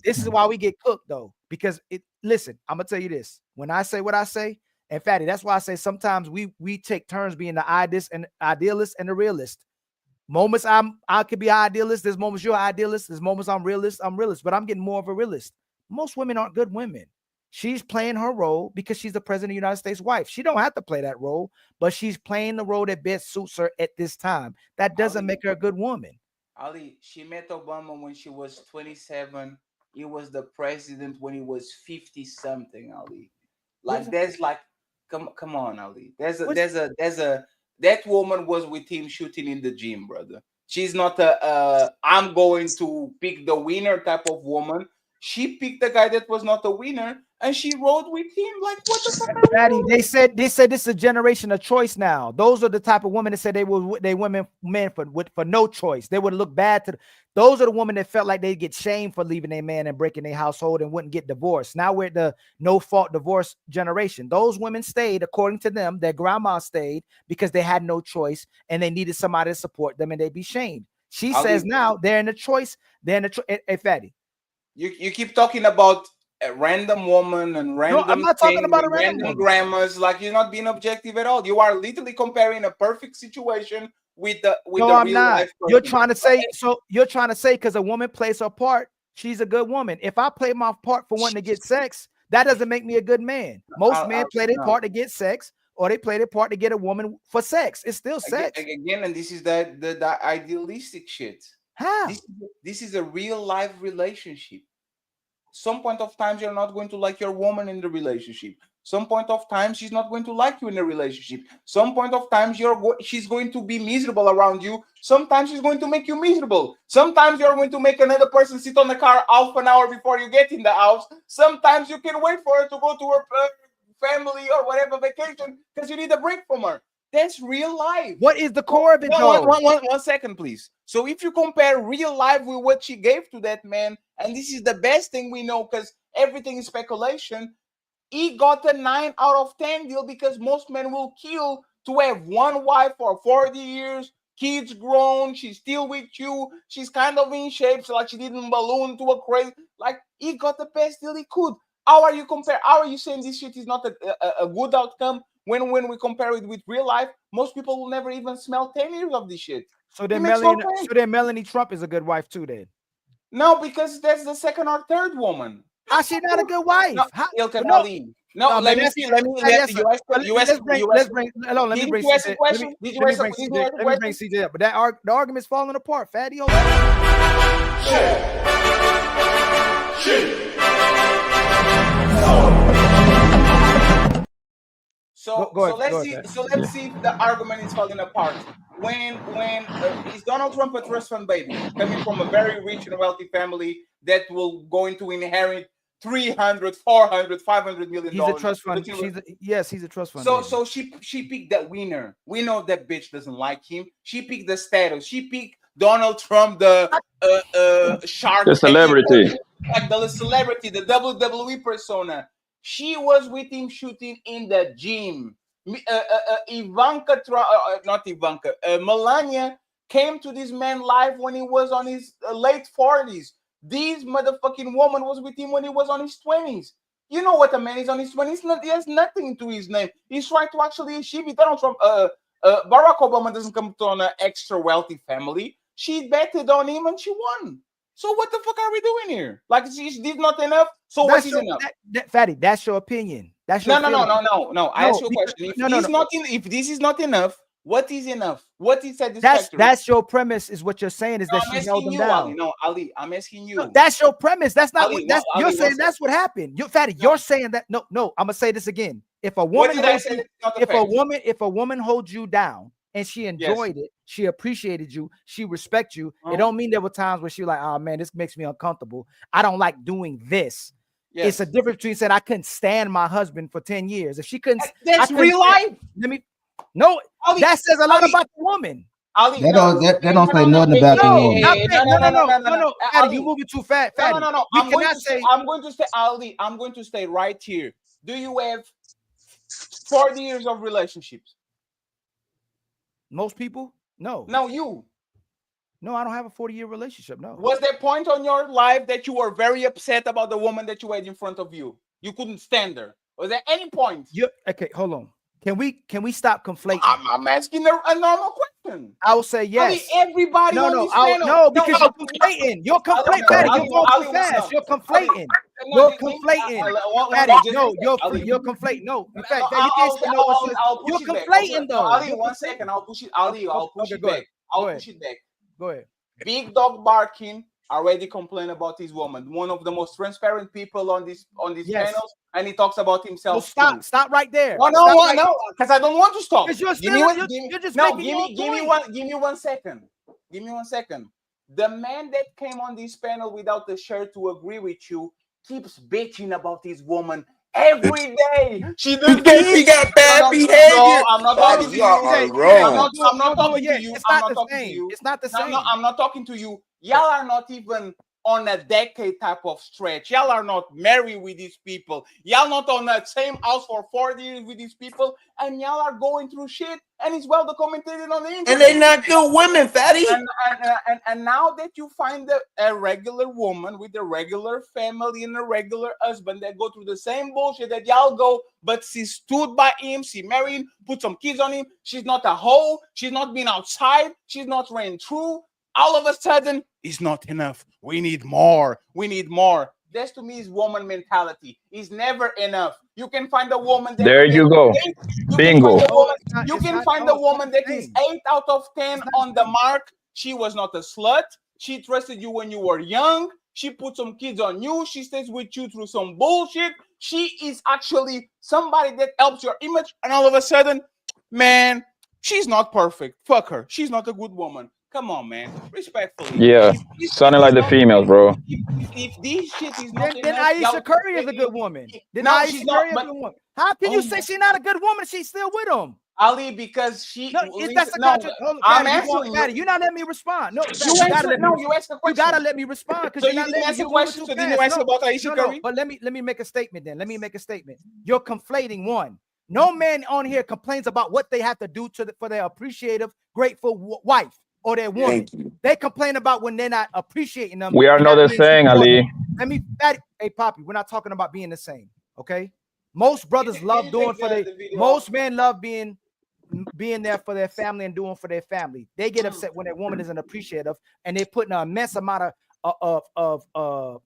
This is why we get cooked, though. Because listen, I'm gonna tell you this. When I say what I say, and Fatty, that's why I say sometimes we take turns being the idealist and the realist. Moments I could be an idealist. There's moments you're an idealist. There's moments I'm realist. But I'm getting more of a realist. Most women aren't good women. She's playing her role because she's the president of the United States wife. She don't have to play that role, but she's playing the role that best suits her at this time. That doesn't make her a good woman. Ali, she met Obama when she was 27. He was the president when he was 50 something, Ali. Like there's like, come on, Ali. That woman was with him shooting in the gym, brother. She's not I'm going to pick the winner type of woman. She picked the guy that was not a winner, and she rode with him. Like, what the fuck? Daddy, they said this is a generation of choice now. Those are the type of women that said men for no choice. They would look bad to. Those are the women that felt like they'd get shamed for leaving their man and breaking their household and wouldn't get divorced. Now we're the no fault divorce generation. Those women stayed, according to them, their grandma stayed because they had no choice and they needed somebody to support them and they'd be shamed. She says now they're in the choice. They're in the Hey, Fatty. You keep talking about a random woman and random I'm not talking about a random grandmas. Like you're not being objective at all. You are literally comparing a perfect situation with the I'm real not. life person. You're trying to say you're trying to say because a woman plays her part, she's a good woman. If I play my part for wanting to get sex, that doesn't make me a good man. Most men play their part to get sex, or they play their part to get a woman for sex. It's still sex. Again, and this is the idealistic shit. How? This is a real life relationship. Some point of time you're not going to like your woman in the relationship. Some point of time she's not going to like you in the relationship. Some point of time she's going to be miserable around you. Sometimes she's going to make you miserable. Sometimes you're going to make another person sit on the car half an hour before you get in the house. Sometimes you can wait for her to go to her family or whatever vacation because you need a break from her. That's real life. What is the core of it, though? One second, please. So if you compare real life with what she gave to that man, and this is the best thing we know because everything is speculation, he got a 9 out of 10 deal because most men will kill to have one wife for 40 years, kids grown, she's still with you, she's kind of in shape, so like she didn't balloon to a crazy, like he got the best deal he could. How are you saying this shit is not a good outcome when we compare it with real life? Most people will never even smell 10 years of this shit. So then Melanie Trump is a good wife too then? No, because that's the second or third woman. How's she not a good wife? No, let me see. Let me bring CJ up. But the argument's falling apart, Fatty. So let's see if the argument is falling apart. When is Donald Trump a trust fund baby coming from a very rich and wealthy family that will going to inherit 300, 400, 500 million dollars? He's a trust fund. He's a trust fund. So she picked that winner. We know that bitch doesn't like him. She picked the status. She picked Donald Trump, the shark, the celebrity, like the celebrity, the WWE persona. She was with him shooting in the gym. Melania came to this man live when he was on his late 40s. This motherfucking woman was with him when he was on his 20s. You know what a man is on his 20s? He has nothing to his name. He's trying to actually achieve it. Donald Trump, Barack Obama doesn't come from an extra wealthy family. She betted on him and she won. So what the fuck are we doing here? Like she did not enough. So what is enough? Fatty, that's your opinion. That's your no. I ask you a question. If this is not enough, what is enough? What is satisfactory? That's your premise. Is what you're saying is that she held them down. Ali. No, Ali, I'm asking you. No, that's your premise. That's not Ali, what you're saying. That's what happened. You're saying that. No. I'm gonna say this again. If a woman holds you down and she enjoyed it, she appreciated you, she respects you. It don't mean there were times where she like, oh man, this makes me uncomfortable. I don't like doing this. Yes. It's a difference between saying I couldn't stand my husband for 10 years. If she couldn't, that's real life. Ali, that says a lot about the woman. Ali, that don't say nothing about the woman. No. Ali, you moving too fast. No. I'm going to stay right here. Do you have 40 years of relationships? Most people? No. No, you. No, I don't have a 40-year relationship. No. Was there a point on your life that you were very upset about the woman that you had in front of you? You couldn't stand her. Was there any point? Okay, hold on. Can we stop conflating? I'm asking a normal question. I will say yes. I mean, everybody because you're conflating. You're conflating. You're going too fast. You're conflating. You're conflating. You're conflating. No, in fact, you can't say no. You're conflating though. Ali, 1 second. I'll push it. Ali, I'll push it back. I'll push it back. Go ahead. Big dog barking already complained about his woman. One of the most transparent people on these panels, and he talks about himself. So stop right there. No, because I don't want to stop. Give me 1 second. Give me 1 second. The man that came on this panel without the shirt to agree with you keeps bitching about his woman every day. She got bad behavior. No, I'm not talking to you. I'm not talking to you. It's not the same. No, I'm not talking to you. Y'all are not even on a decade type of stretch. Y'all are not married with these people. Y'all not on the same house for 40 years with these people, and y'all are going through shit, and it's well documented on the internet. And they not good women, fatty. And now that you find a regular woman with a regular family and a regular husband that go through the same bullshit that y'all go, but she stood by him, she married him, put some kids on him, she's not a hoe, she's not been outside, she's not ran through, all of a sudden, it's not enough. We need more. We need more. That's to me is woman mentality. It's never enough. You can find a woman that there you go. Bingo. You can find a woman that is 8 out of 10 on the mark. She was not a slut. She trusted you when you were young. She put some kids on you. She stays with you through some bullshit. She is actually somebody that helps your image. And all of a sudden, man, she's not perfect. Fuck her. She's not a good woman. Come on, man. Respectfully. Yeah, sounding like the females, bro. If this shit is not then Aisha Curry is a good woman. Then no, Aisha she's Curry not. is a good woman. How can you say she's not a good woman? She's still with him. Ali, because she. No, that's a I'm asking you. You're not letting me respond. No, you asked a question. You gotta let me respond because So you're you not didn't letting ask me. a question. So didn't you ask about Aisha Curry? But let me make a statement then. Let me make a statement. You're conflating one. No man on here complains about what they have to do for their appreciative, grateful wife or their woman. They complain about when they're not appreciating them. We are not the same, Ali. Hey, Poppy, we're not talking about being the same. Okay. Most brothers love doing for their. Most men love being there for their family and doing for their family. They get upset when a woman isn't appreciative and they're putting an immense amount of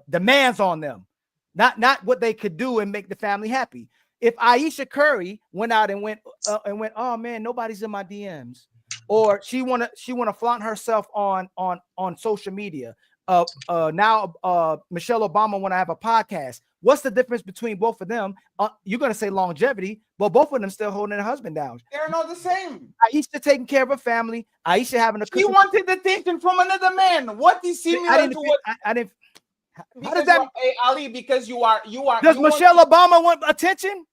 demands on them, not what they could do and make the family happy. If Aisha Curry went out and went, oh man, nobody's in my DMs, or she wanna flaunt herself on social media. Now Michelle Obama want to have a podcast. What's the difference between both of them? You're gonna say longevity, but both of them still holding their husband down. They're not the same. Aisha taking care of her family. Aisha having a. She wanted attention from another man. What is similar to what? I didn't. How does that, Ali? Because you are. Does Michelle Obama want attention?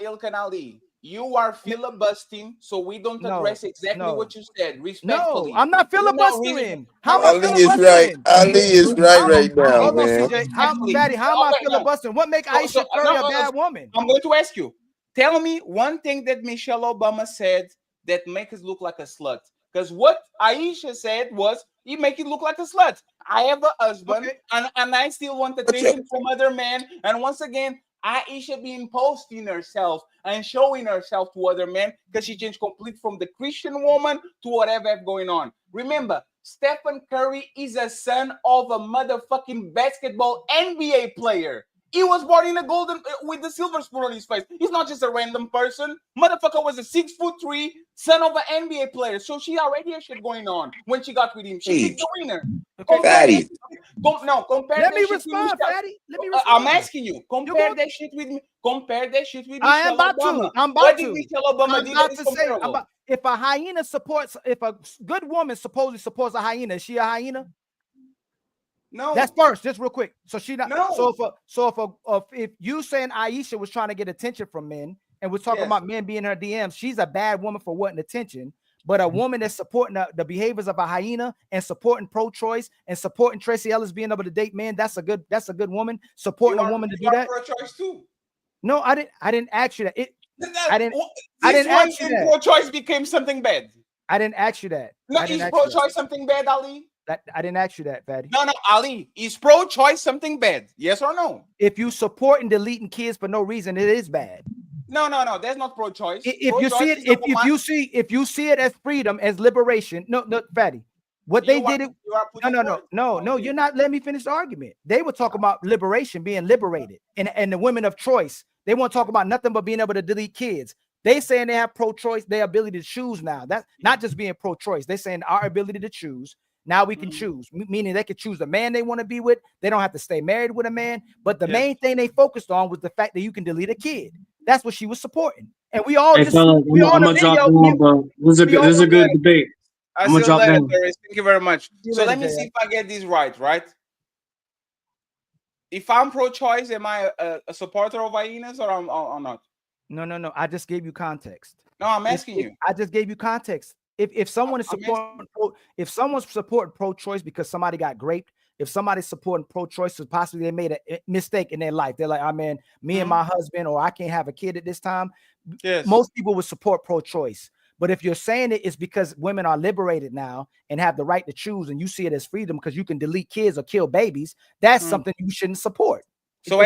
Ilkan Ali, you are filibustering, so we don't address exactly what you said. Respectfully. No, I'm not filibustering. Ali is right. Ali is right now, man. CJ. How am I filibustering? What make Aisha Curry a bad woman? I'm going to ask you. Tell me one thing that Michelle Obama said that makes us look like a slut. Because what Aisha said was, he make it look like a slut. I have a husband, and I still want attention from other men. And once again, Aisha being posting herself and showing herself to other men because she changed complete from the Christian woman to whatever going on. Remember, Stephen Curry is a son of a motherfucking basketball NBA player. He was born in a golden with the silver spoon on his face. He's not just a random person. Motherfucker was a 6'3" son of an NBA player. So she already had shit going on when she got with him. She's a joiner. Fatty. Compare. Let me respond, Fatty. Let me respond. I'm asking you. Compare that shit with me. Compare that shit with I am about Obama. to. I'm about what to. Did Michelle Obama I'm about to say. If a hyena supports, if a good woman supposedly supports a hyena, is she a hyena? No. That's first, just real quick. So she not. No. If you saying Aisha was trying to get attention from men and was talking about men being her DMs, she's a bad woman for wanting attention. But a woman that's supporting the behaviors of a hyena and supporting pro-choice and supporting Tracy Ellis being able to date men, that's a good woman. Supporting a woman to do that. Pro-choice too. No, I didn't ask you that. I didn't ask you that. Pro-choice became something bad. I didn't ask you that. No, is pro-choice something bad, Ali? I didn't ask you that, Fatty. No, Ali. Is pro-choice something bad? Yes or no? If you support and deleting kids for no reason, it is bad. No. That's not pro-choice. If you see it as freedom, as liberation, no, Fatty. What they did it. No. You're not letting me finish the argument. They were talking about liberation, being liberated, and the women of choice. They won't talk about nothing but being able to delete kids. They saying they have pro-choice, their ability to choose now. That's not just being pro-choice. They're saying our ability to choose. Now we can choose, meaning they can choose the man they want to be with. They don't have to stay married with a man. But the main thing they focused on was the fact that you can delete a kid. That's what she was supporting. And we all I'm gonna drop down, bro. This is a good debate. I'm gonna drop down. Thank you very much. So let me see if I get this right. If I'm pro-choice, am I a supporter of hyenas or not? No. I just gave you context. No, I'm asking you. I just gave you context. If someone is supporting, if someone's supporting pro-choice because somebody got raped, if somebody's supporting pro-choice, possibly they made a mistake in their life. They're like, "Oh man, me and my husband, or I can't have a kid at this time." Yes. Most people would support pro-choice. But if you're saying it's because women are liberated now and have the right to choose, and you see it as freedom because you can delete kids or kill babies, that's something you shouldn't support. So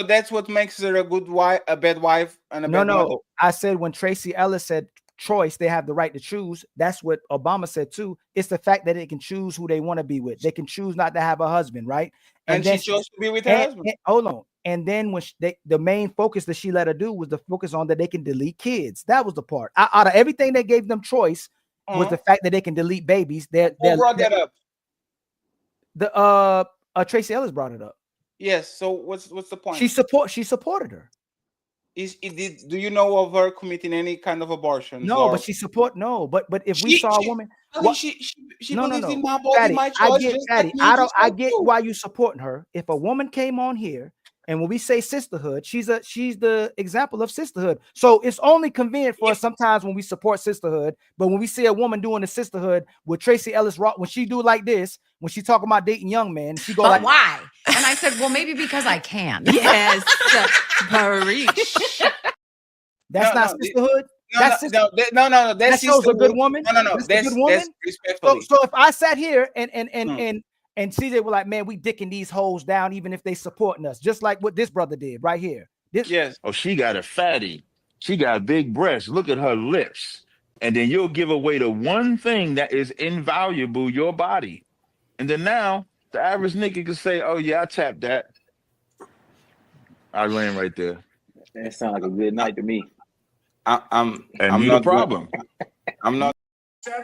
that's what makes her a good wife, a bad wife, and a bad mother. No. I said when Tracy Ellis said choice, they have the right to choose. That's what Obama said too. It's the fact that they can choose who they want to be with. They can choose not to have a husband, right? And she chose to be with her husband. Hold on. And then when the main focus that she let her do was the focus on that they can delete kids. That was the part. Out of everything that gave them choice was the fact that they can delete babies. Who brought that up? Tracy Ellis brought it up. Yes. So what's the point? She supported her. Do you know of her committing any kind of abortion? No, but she support. No, but if we saw a woman, she no, believes in my body, my choice. I get, Fatty. I get why you supporting her. If a woman came on here, and when we say sisterhood, she's the example of sisterhood. So it's only convenient for us sometimes when we support sisterhood, but when we see a woman doing the sisterhood with Tracy Ellis Rock, when she do like this, when she talking about dating young men, she go but like, why? And I said, well, maybe because I can. Yes, that's not sisterhood. No. That shows a good woman. No. That's respectfully. So if I sat here and CJ were like, man, we dicking these hoes down, even if they supporting us, just like what this brother did right here. Yes. Oh, she got a fatty. She got big breasts. Look at her lips. And then you'll give away the one thing that is invaluable, your body. And then now the average nigga can say, oh yeah, I tapped that. I land right there. That sounds like a good night to me. I'm not the problem. I'm not.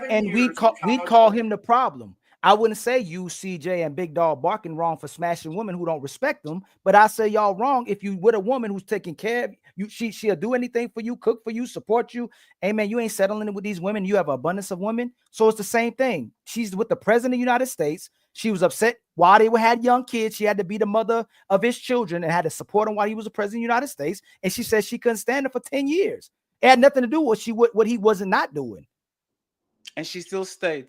And we call him the problem. I wouldn't say you, CJ, and Big Dog Barking wrong for smashing women who don't respect them, but I say y'all wrong if you with a woman who's taking care of you. She'll do anything for you, cook for you, support you. Hey man, you ain't settling with these women. You have an abundance of women, so it's the same thing. She's with the president of the United States. She was upset while they had young kids. She had to be the mother of his children and had to support him while he was the president of the United States. And she said she couldn't stand it for 10 years. It had nothing to do with what he wasn't not doing. And she still stayed.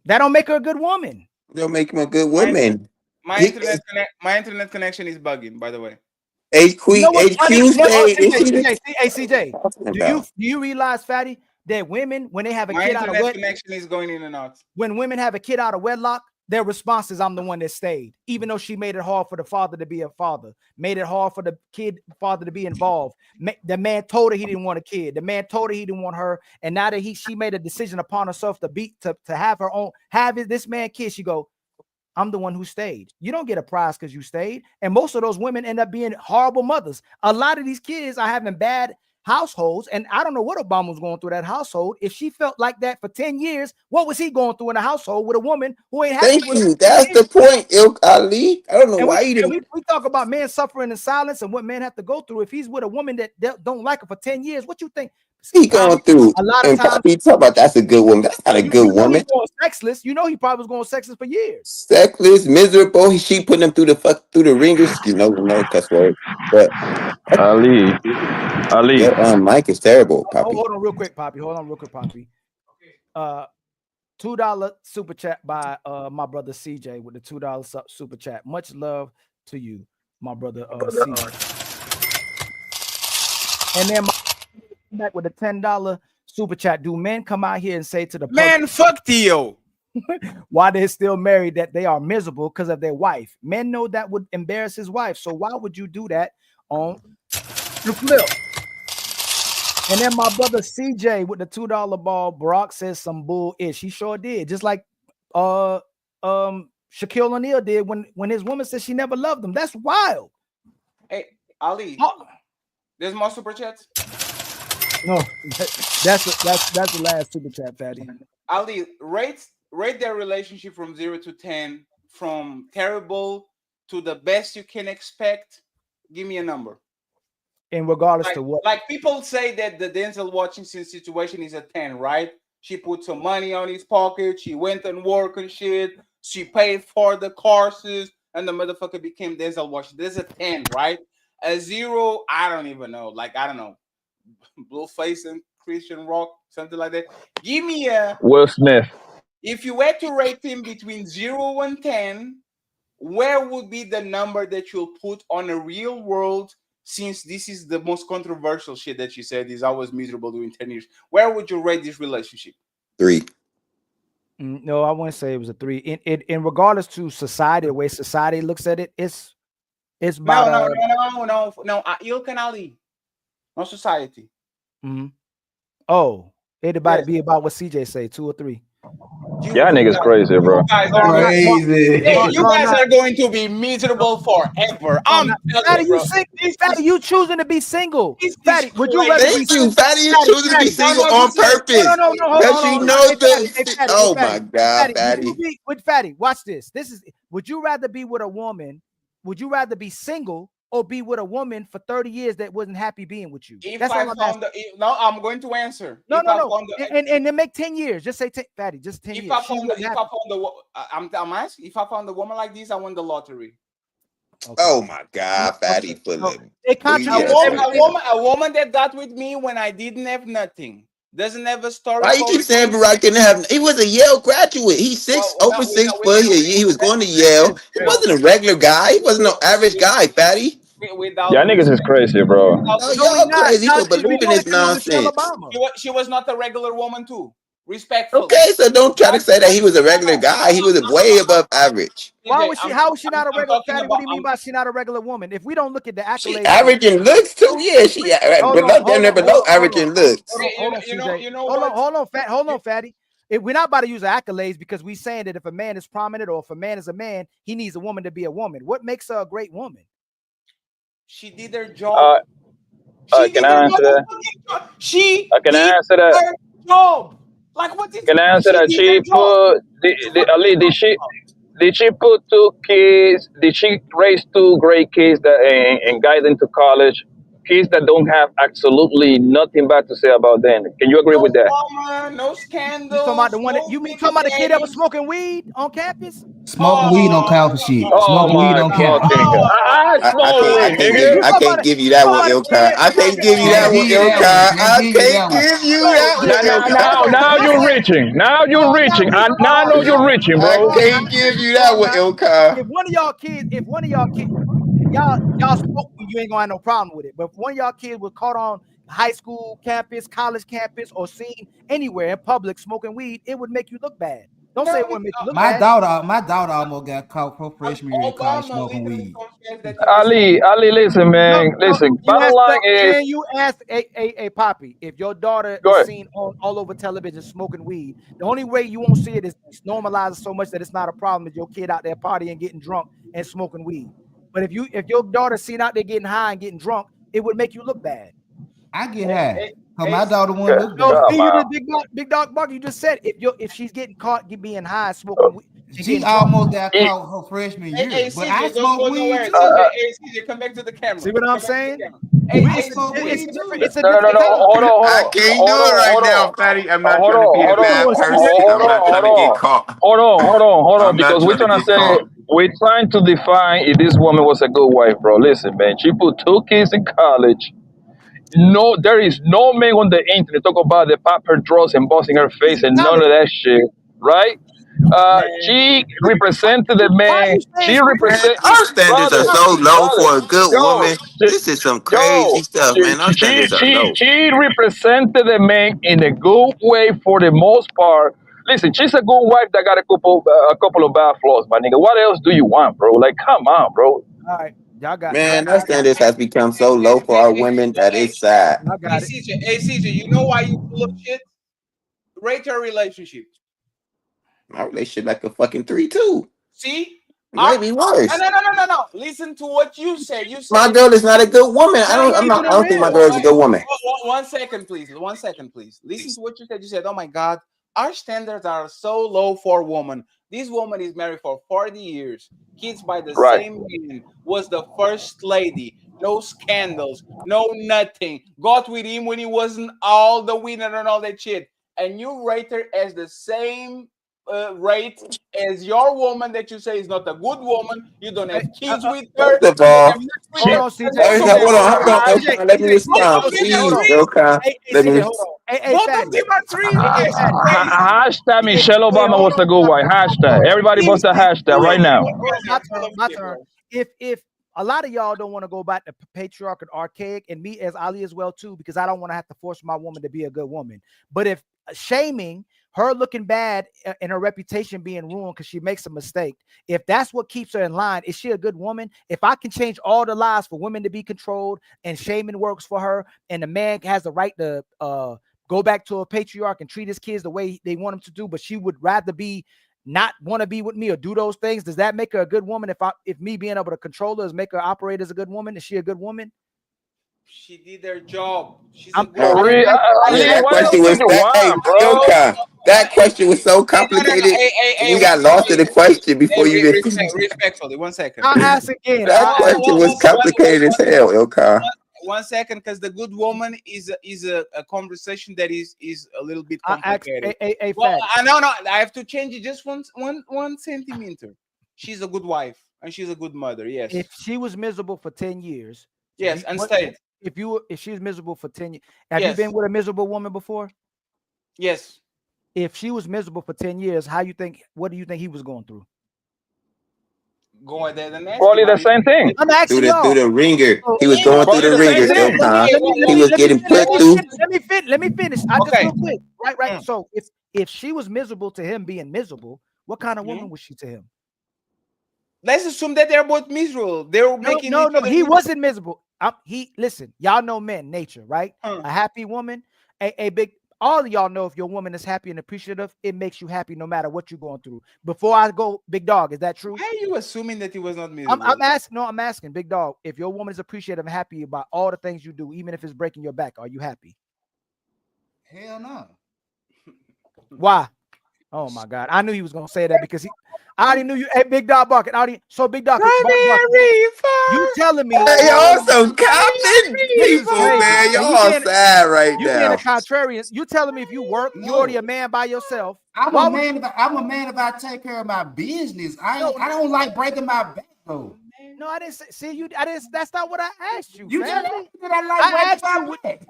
That don't make her a good woman. They'll make him a good woman. My internet connection is bugging, by the way. CJ, do you realize, Fatty, that women, when they have a kid out of wedlock, connection is going in and out. When women have a kid out of wedlock, their response is, I'm the one that stayed, even though she made it hard for the father to be a father, made it hard for the father to be involved. The man told her he didn't want a kid. The man told her he didn't want her. And now that she made a decision upon herself to have her own, this man kid, she go, I'm the one who stayed. You don't get a prize because you stayed. And most of those women end up being horrible mothers. A lot of these kids are having bad households, and I don't know what Obama was going through that household. If she felt like that for 10 years, what was he going through in a household with a woman who ain't happy? Thank you. That's the point, Ilk Ali. I don't know why you didn't. We talk about men suffering in silence and what men have to go through. If he's with a woman that don't like her for 10 years, what you think he going through? A lot of times, he talk about that's a good woman. That's not a good woman. Sexless. You know he probably was going sexless for years. Sexless, miserable. She putting him through the ringers. No cuss word. But Ali. Mike is terrible, Poppy. Hold on real quick, Poppy. $2 super chat by my brother CJ with the $2 super chat. Much love to you, my brother CJ. And then back with a $10 super chat. Do men come out here and say to the man, fuck Theo, why they're still married, that they are miserable because of their wife? Men know that would embarrass his wife. So why would you do that on the flip? And then my brother CJ with the $2 ball, Barack says some bull ish. He sure did. Just like Shaquille O'Neal did when his woman said she never loved him. That's wild. Hey, Ali, there's more super chats? No, that's the last super chat, Fatty. Ali, rate their relationship from 0 to 10, from terrible to the best you can expect. Give me a number. And regardless to what, like people say that the Denzel Washington situation is a 10, right? She put some money on his pocket. She went and work and shit. She paid for the courses, and the motherfucker became Denzel Washington. This is a 10, right? A 0, I don't even know. Like, I don't know. Blueface and Christian Rock, something like that. Give me a Will Smith. If you were to rate him between 0 and 10, where would be the number that you'll put on a real world? Since this is the most controversial shit that you said is always miserable during 10 years, where would you rate this relationship? 3. No, I wouldn't say it was a 3. In regardless to society, the way society looks at it, it's about no. You can Ali, no society. Oh, it'd about be about what CJ say, 2 or 3. Y'all niggas crazy, bro. You guys are going to be miserable forever. I'm Fatty, Fatty, you choosing to be single. Fatty, would you rather be single? Fatty, you choosing to be single on purpose. No, because you know the. Oh my God, Fatty. Fatty, watch this. Would you rather be with a woman? Would you rather be single or be with a woman for 30 years that wasn't happy being with you? That's all I'm asking. No, I'm going to answer. No. And then make 10 years. Just say, Fatty, just 10 years. I'm asking, if I found a woman like this, I won the lottery. Okay. Oh my God, Fatty, a woman that got with me when I didn't have nothing. Doesn't have a story. Why you keep saying Barack didn't have? He was a Yale graduate. He's over 6 foot. He was going to Yale. He wasn't a regular guy. He wasn't no average guy, Fatty. Y'all niggas is crazy, bro. Y'all crazy for believing this nonsense. She was not a regular woman too. Respectfully. Okay, so don't try to say that he was a regular guy. He was way above average. Why was she? How is she not a regular? Fatty, what do you mean by she not a regular woman? If we don't look at the accolades, she average in looks too. Yeah, she below average in looks. Hold on, Fatty. We're not about to use accolades because we're saying that if a man is prominent or if a man is a man, he needs a woman to be a woman. What makes her a great woman? She did her job. Can I answer that? Can I answer that? Job. Like what did Can I answer that? She put did she put 2 kids? Did she raise 2 great kids and guide them to college? Kids that don't have absolutely nothing bad to say about them. Can you agree with that? No scandal. You talking about the one that talking about the kid that was smoking weed on campus? Smoking weed on campus shit. Smoking weed on campus. I can't give you that one, Ilka. I can't give you that one, Ilka. I can't give you that one. Now you're reaching. Now you're reaching. Now I know you're reaching, bro. I can't give you that one, Ilka. If one of y'all kids, y'all smoke, you ain't gonna have no problem with it. But if one of y'all kids was caught on high school campus, college campus, or seen anywhere in public smoking weed, it would make you look bad. Don't say it wouldn't make you look bad. My daughter almost got caught for freshman year in college smoking weed. Ali, listen, man. Listen, bottom line is. Can you ask a Poppy if your daughter is seen all over television smoking weed? The only way you won't see it is normalize it so much that it's not a problem if your kid out there partying, getting drunk, and smoking weed. But if your daughter's seen out there getting high and getting drunk, it would make you look bad. I get high. Cause my daughter won't look bad. Big dog Barker, you just said if she's getting caught being high smoking weed. She almost got caught her freshman year. But I smoke weed too. CJ, come back to the camera. See what I'm saying? It's No. Hold on. I can't do it right now, Fatty. I'm not trying to be a bad person. I'm not trying to get caught. Hold on. Because we're trying to define if this woman was a good wife, bro. Listen, man. She put 2 kids in college. No, there is no man on the internet talk about the pop her drugs and busting her face and none of that shit, right? She represented the man. She represented. Our standards are so low for a good woman. This is some crazy stuff, man. Our standards are low. She represented the man in a good way for the most part. Listen, she's a good wife that got a couple of bad flaws, my nigga. What else do you want, bro? Like, come on, bro. All right. Y'all got man, our standards has become so low for our women that it's sad. Hey, CJ, you know why you full of shit? Rate your relationship. My relationship like a fucking 3 too. See? Maybe worse. No. Listen to what you said. You said my girl is not a good woman. I don't think my girl is a good woman. 1 second, please. Listen to what you said. You said, "Oh my God, our standards are so low for women. This woman is married for 40 years, kids by the same man, was the first lady, no scandals, no nothing. Got with him when he wasn't all the winner and all that shit. And you rate her as the same rate as your woman that you say is not a good woman. You don't have kids with her. First of all, hold on, CJ. Let me respond, please. Okay. Let me. Both of them are three. Hashtag Michelle Obama was a good wife. Hashtag. Everybody post a hashtag right now. My turn. If a lot of y'all don't want to go back to patriarch and archaic, and me as Ali as well too, because I don't want to have to force my woman to be a good woman. But if shaming her looking bad and her reputation being ruined because she makes a mistake, if that's what keeps her in line, is she a good woman? If I can change all the lies for women to be controlled and shaming works for her, and the man has the right to go back to a patriarch and treat his kids the way they want him to do, but she would rather be not want to be with me or do those things, does that make her a good woman? If me being able to control her is make her operate as a good woman, is she a good woman? She did her job. She's that question was that question was so complicated. We got lost in the question before you even finished. Respectfully, 1 second. I'll ask again. That question was complicated as hell, Ilka. 1 second, because the good woman is a conversation that is a little bit complicated. No, I have to change it just one centimeter. She's a good wife and she's a good mother. Yes. If she was miserable for 10 years. Yes, and stayed. If she's miserable for 10 years, have you been with a miserable woman before? Yes. If she was miserable for 10 years, what do you think he was going through? Going there the next. Probably the same thing. I'm asking through the ringer. He was going through the ringer. He was getting put through. Let me finish. Just real quick. Right. So if she was miserable to him being miserable, what kind of woman was she to him? Let's assume that they're both miserable. They were making no. He wasn't miserable. Listen. Y'all know men, nature, right? A happy woman, all of y'all know if your woman is happy and appreciative, it makes you happy no matter what you're going through. Before I go, Big Dog, is that true? Why are you assuming that he was not miserable? I'm asking, Big Dog, if your woman is appreciative and happy about all the things you do, even if it's breaking your back, are you happy? Hell no. Why? Oh my God. I knew he was gonna say that because I already knew you. Hey, Big Dog barking. So Big Dog, you telling me? Hey, y'all some copping people, man. Y'all sad right now. You being a contrarian. You telling me if you work, you already a man by yourself. I'm a man if I take care of my business. I don't like breaking my back though. No, I didn't see you. That's not what I asked you. You just asked me that I like breaking my back.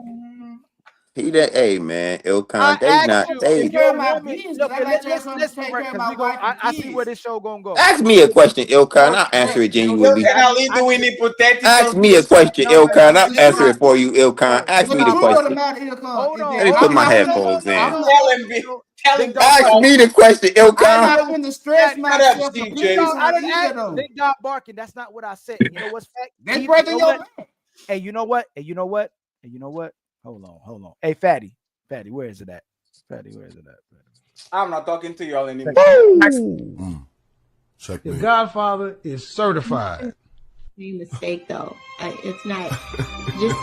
Hey man, Ilkan, I see where this show gonna go. Ask me a question, Ilkan. I'll answer it genuinely. Ask me a question, Ilkan. I'll answer it for you, Ilkan. Ask me the question. Let me put my headphones in. Ask me the question, Ilkan. I'm not going to stress myself. I didn't ask Big Dog barking. That's not what I said. You know what's fact? That's breaking your back. Hey, you know what? Hold on. Hey, Fatty, where is it at? Fatty, where is it at? I'm not talking to y'all anymore. The Godfather is certified. Mistake though. It's not just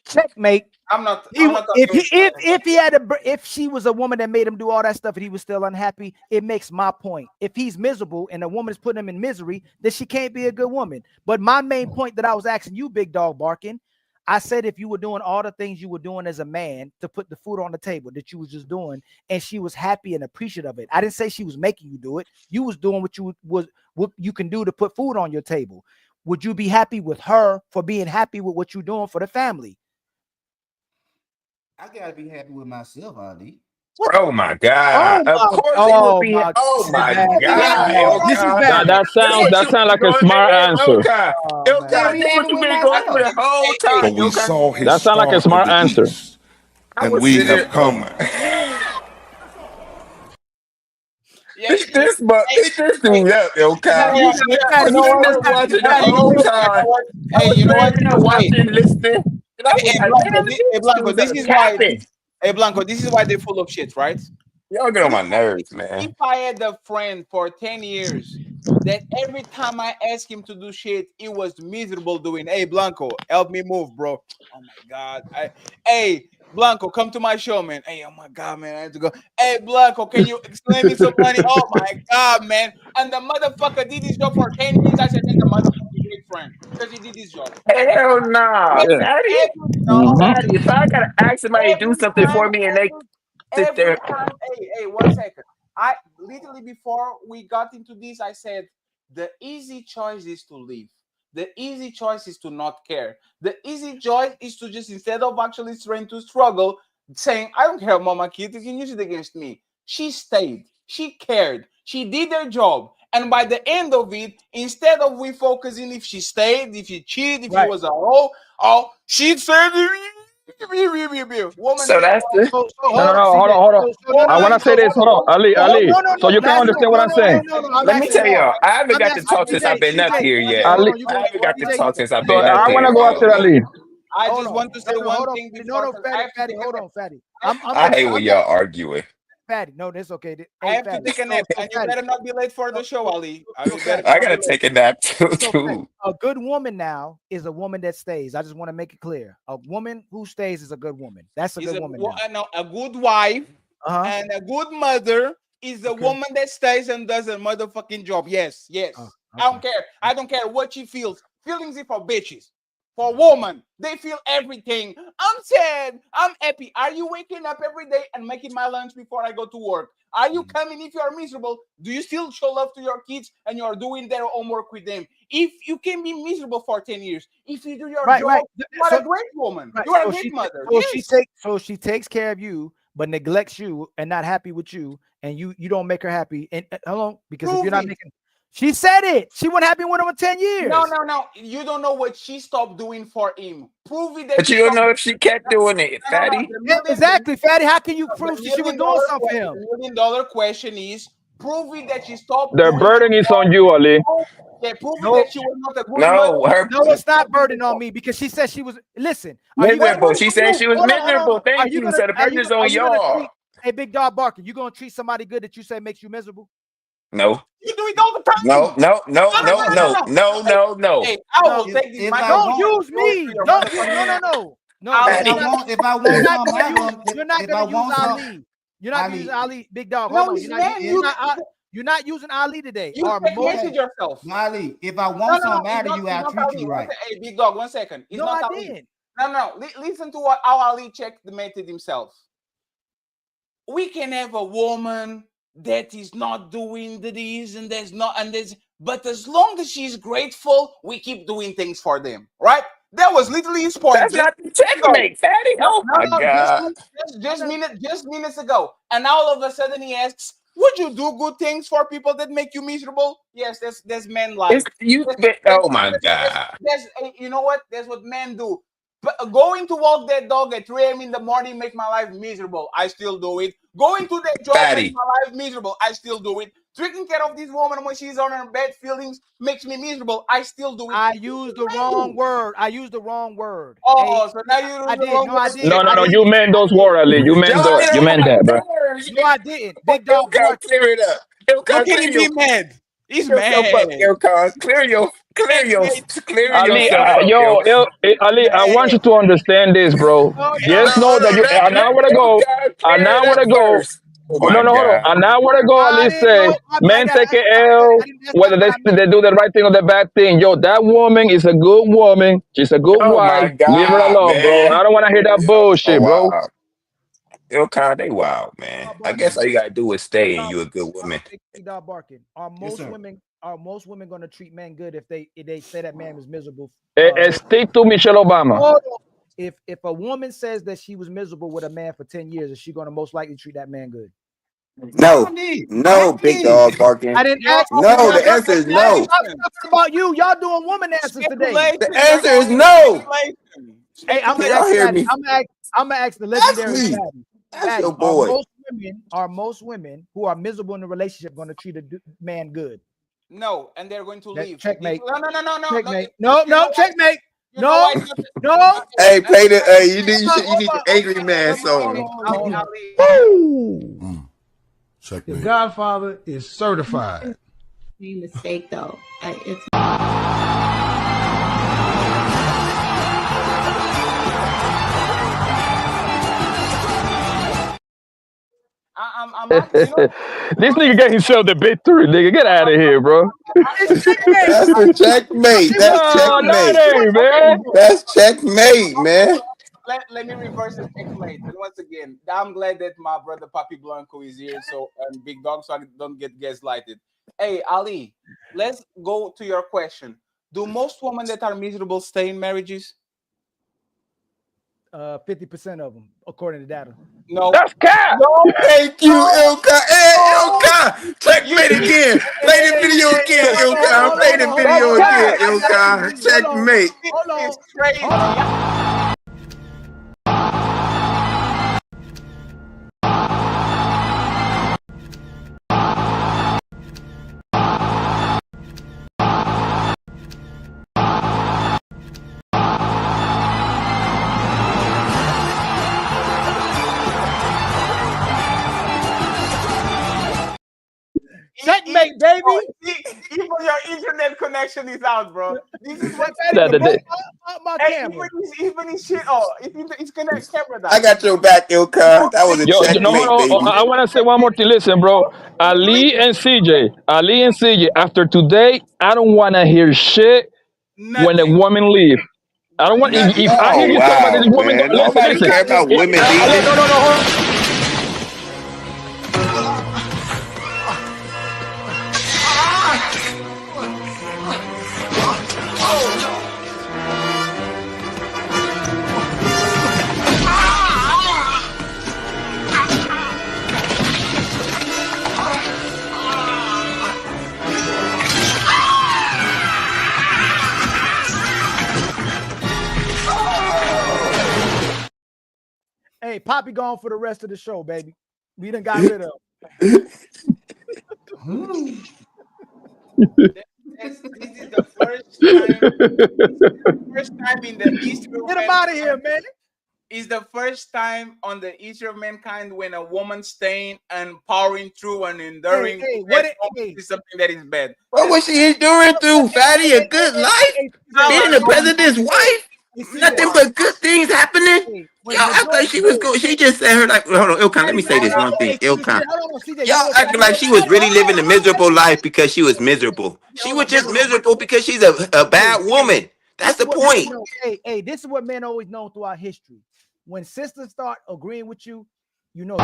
checkmate. I'm not. If she was a woman that made him do all that stuff and he was still unhappy, it makes my point. If he's miserable and a woman is putting him in misery, then she can't be a good woman. But my main point that I was asking you, Big Dog barking, I said if you were doing all the things you were doing as a man to put the food on the table that you was just doing, and she was happy and appreciative of it. I didn't say she was making you do it. You was doing what you can do to put food on your table. Would you be happy with her for being happy with what you're doing for the family? I gotta be happy with myself, Ali. Oh my God! Of course it would be. Oh my God! That sounds like a smart answer. But we saw his that sounds like a smart answer. And we have come. This thing up, Ilka. Hey, you know what? Watching, listening. Hey, Blanco, this is why. Hey, Blanco, this is why they're full of shit, right? Y'all get on my nerves, man. If I had a friend for 10 years that every time I asked him to do shit, he was miserable doing, hey, Blanco, help me move, bro. Oh, my God. Hey, Blanco, come to my show, man. Hey, oh, my God, man, I have to go. Hey, Blanco, can you explain me some money? Oh, my God, man. And the motherfucker did his job for 10 years. I said, that's a motherfucking great friend because he did his job. Hell nah. Daddy, if I gotta ask somebody to do something for me and they sit there. Hey, 1 second. I literally before we got into this, I said the easy choice is to leave. The easy choice is to not care. The easy choice is to just, instead of actually trying to struggle, saying, I don't care about my kids, you can use it against me. She stayed. She cared. She did her job. And by the end of it, instead of we focusing if she stayed, if she cheated, if she was a hoe, oh, she said, woman. So that's the. No, hold on. I want to say this. Hold on, Ali. So you can understand what I'm saying. Let me tell y'all, I haven't got to talk since I've been up here yet. I haven't got to talk since I've been up I want here. to go after Ali. I just want to say one thing before. Fatty, hold on, Fatty. I hate when y'all arguing. Fatty, no, that's okay. I have to take a nap, and you better not be late for the show, Ali. I gotta take a nap too. A good woman now is a woman that stays. I just want to make it clear. A woman who stays is a good woman. That's a good woman. No, a good wife and a good mother is a woman that stays and does a motherfucking job. Yes. I don't care. I don't care what she feels. Feelings are for bitches. For women, they feel everything. I'm sad. I'm happy. Are you waking up every day and making my lunch before I go to work? Are you coming if you are miserable? Do you still show love to your kids and you are doing their homework with them? If you can be miserable for 10 years, if you do your job, you are a great woman. You are a great mother. So she takes care of you, but neglects you and not happy with you, and you don't make her happy. And hold on, because if you're not making. She said it. She wasn't happy with him in 10 years. No. You don't know what she stopped doing for him. Prove it. But you don't know if she kept doing it, Fatty. Exactly, Fatty. How can you prove she was doing something for him? The $1 million question is, prove it that she stopped. The burden is on you, Ali. Yeah, prove it that she was not a good mother. No, it's not burden on me because she said she was. Listen, miserable. She said she was miserable. Thank you. So the burden is on y'all. Hey, Big Dog Barker, you gonna treat somebody good that you say makes you miserable? No. You do it all the time. No. Hey, I will take this. Don't use me. No. If I want something, you're not gonna use Ali. You're not using Ali, Big Dog. Hold on. You're not using Ali today. You message yourself. Ali, if I want something out of you, I'll treat you right. Hey, Big Dog, 1 second. No, I didn't. No. Listen to how Ali checked the method himself. We can have a woman that is not doing this and there's not and there's, but as long as she's grateful, we keep doing things for them, right? That was literally his point. That's not the checkmate, Fatty. Oh my God. Just minutes ago, and all of a sudden he asks, "Would you do good things for people that make you miserable?" Yes, that's men life. Oh my God. You know what? That's what men do. But going to walk that dog at 3 a.m. in the morning make my life miserable. I still do it. Going to that job makes my life miserable. I still do it. Taking care of this woman when she's on her bad feelings makes me miserable. I still do it. I used the wrong word. Oh, so now you use the wrong word. No. You meant those words, Ali. You meant that, bro. No, I didn't. Big Dog, clear it up. Look at him be mad. He's mad. Clear yourself. Ali, I want you to understand this, bro. Just know that you an hour ago. No, hold on. An hour ago, Ali said, men take an L, whether they do the right thing or the bad thing. Yo, that woman is a good woman. She's a good wife. Leave her alone, man. Bro. I don't want to hear that bullshit, bro. They wild, man. I guess all you gotta do is stay and you're a good woman. Are most women going to treat men good if they say that man was miserable? Stick to Michelle Obama. If a woman says that she was miserable with a man for 10 years, is she going to most likely treat that man good? No, Big Dog Barking. I didn't ask. No, the answer is no. I'm talking about you. Y'all doing woman answers today. The answer is no. Hey, I'm gonna ask the legendary Fatty. Your boy. Are most women who are miserable in a relationship going to treat a man good? No, and they're going to leave. Checkmate. No. Checkmate. No, checkmate. No. Hey, play the. You need the angry man song. The Godfather is certified. Made mistake though. This nigga got himself the victory, nigga. Get out of here, bro. That's the checkmate. That's checkmate, man. That's checkmate, man. Let me reverse the checkmate. And once again, I'm glad that my brother Papi Blanco is here, and Big Dog, so I don't get gaslighted. Hey, Ali, let's go to your question. Do most women that are miserable stay in marriages? 50% of them, according to data. No. That's cap. No. Thank you, Ilka. Hey, Ilka. Checkmate again. Play the video again, Ilka. Play the video again, Ilka. Checkmate. Hold on. Crazy. Checkmate, baby. Even your internet connection is out, bro. This is what my camera. Even his shit. Oh, it's gonna camera down. I got your back, Ilka. That was a checkmate, baby. I want to say one more thing. Listen, bro. Ali and CJ, after today, I don't want to hear shit when the woman leave. I don't want, if I hear you talk about this woman, man. Nobody care about women leaving. No. Hey, Poppy gone for the rest of the show, baby. We done got rid of him. This is the first time in the history of Get him out of here, man. Is the first time on the history of mankind when a woman staying and powering through and enduring is something that is bad. What was she enduring through, Fatty? A good life? Being the president's wife? Nothing but good things happening? Y'all act like she was going. She just said her like, hold on, Ilkan, let me say this one thing. Ilkan. Y'all acting like she was really living a miserable life because she was miserable. She was just miserable because she's a bad woman. That's the point. Hey, this is what men always know throughout history. When sisters start agreeing with you, you know.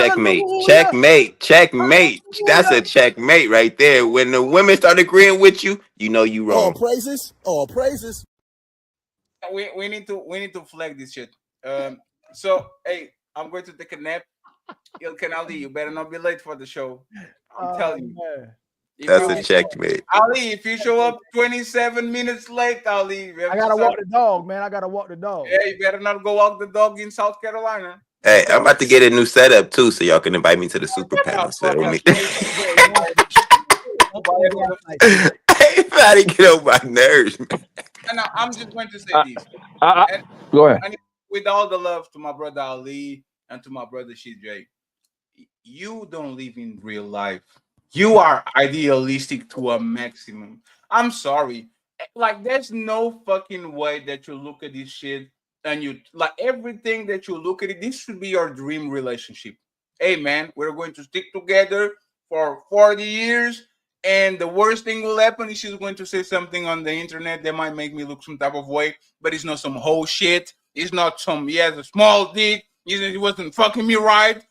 Checkmate. That's a checkmate right there. When the women start agreeing with you, you know you wrong. All praises. We need to flag this shit. So hey, I'm going to take a nap. Ali, you better not be late for the show. I'm telling you. That's a checkmate. Ali, if you show up 27 minutes late, Ali. I gotta walk the dog, man. I gotta walk the dog. Yeah, you better not go walk the dog in South Carolina. Hey, I'm about to get a new setup too, so y'all can invite me to the super panel. Hey, Fatty, get on my nerves, man. And I'm just going to say this. Go ahead. And with all the love to my brother Ali and to my brother CJ, you don't live in real life. You are idealistic to a maximum. I'm sorry. Like, there's no fucking way that you look at this shit and you like everything that you look at it. This should be your dream relationship. Hey, man, we're going to stick together for 40 years. And the worst thing will happen is she's going to say something on the internet that might make me look some type of way, but it's not some whole shit. It's not some, he has a small dick. He wasn't fucking me right.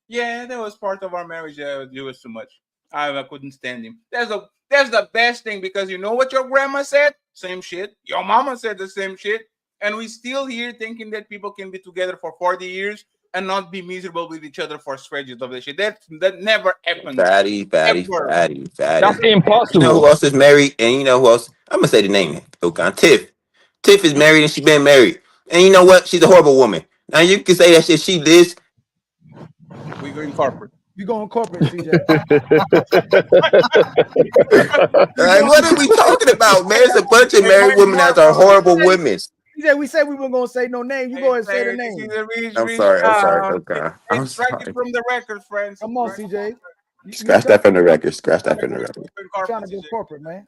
Yeah, that was part of our marriage. It was too much. I couldn't stand him. That's the best thing, because you know what your grandma said? Same shit. Your mama said the same shit. And we still here thinking that people can be together for 40 years and not be miserable with each other for stretches of the shit. That never happened. Fatty. That's impossible. You know who else is married? And you know who else? I'm going to say the name. Okay, Tiff. Tiff is married and she's been married. And you know what? She's a horrible woman. Now you can say that shit. She lives. We going corporate. You going corporate, CJ. Like, what are we talking about, man? It's a bunch of married women that are horrible women. CJ, we said we weren't going to say no name. You go ahead and say the name. I'm sorry. Okay. I'm sorry. From the record, friends. Come on, CJ. Scratch that from the record. I'm trying to go corporate, man.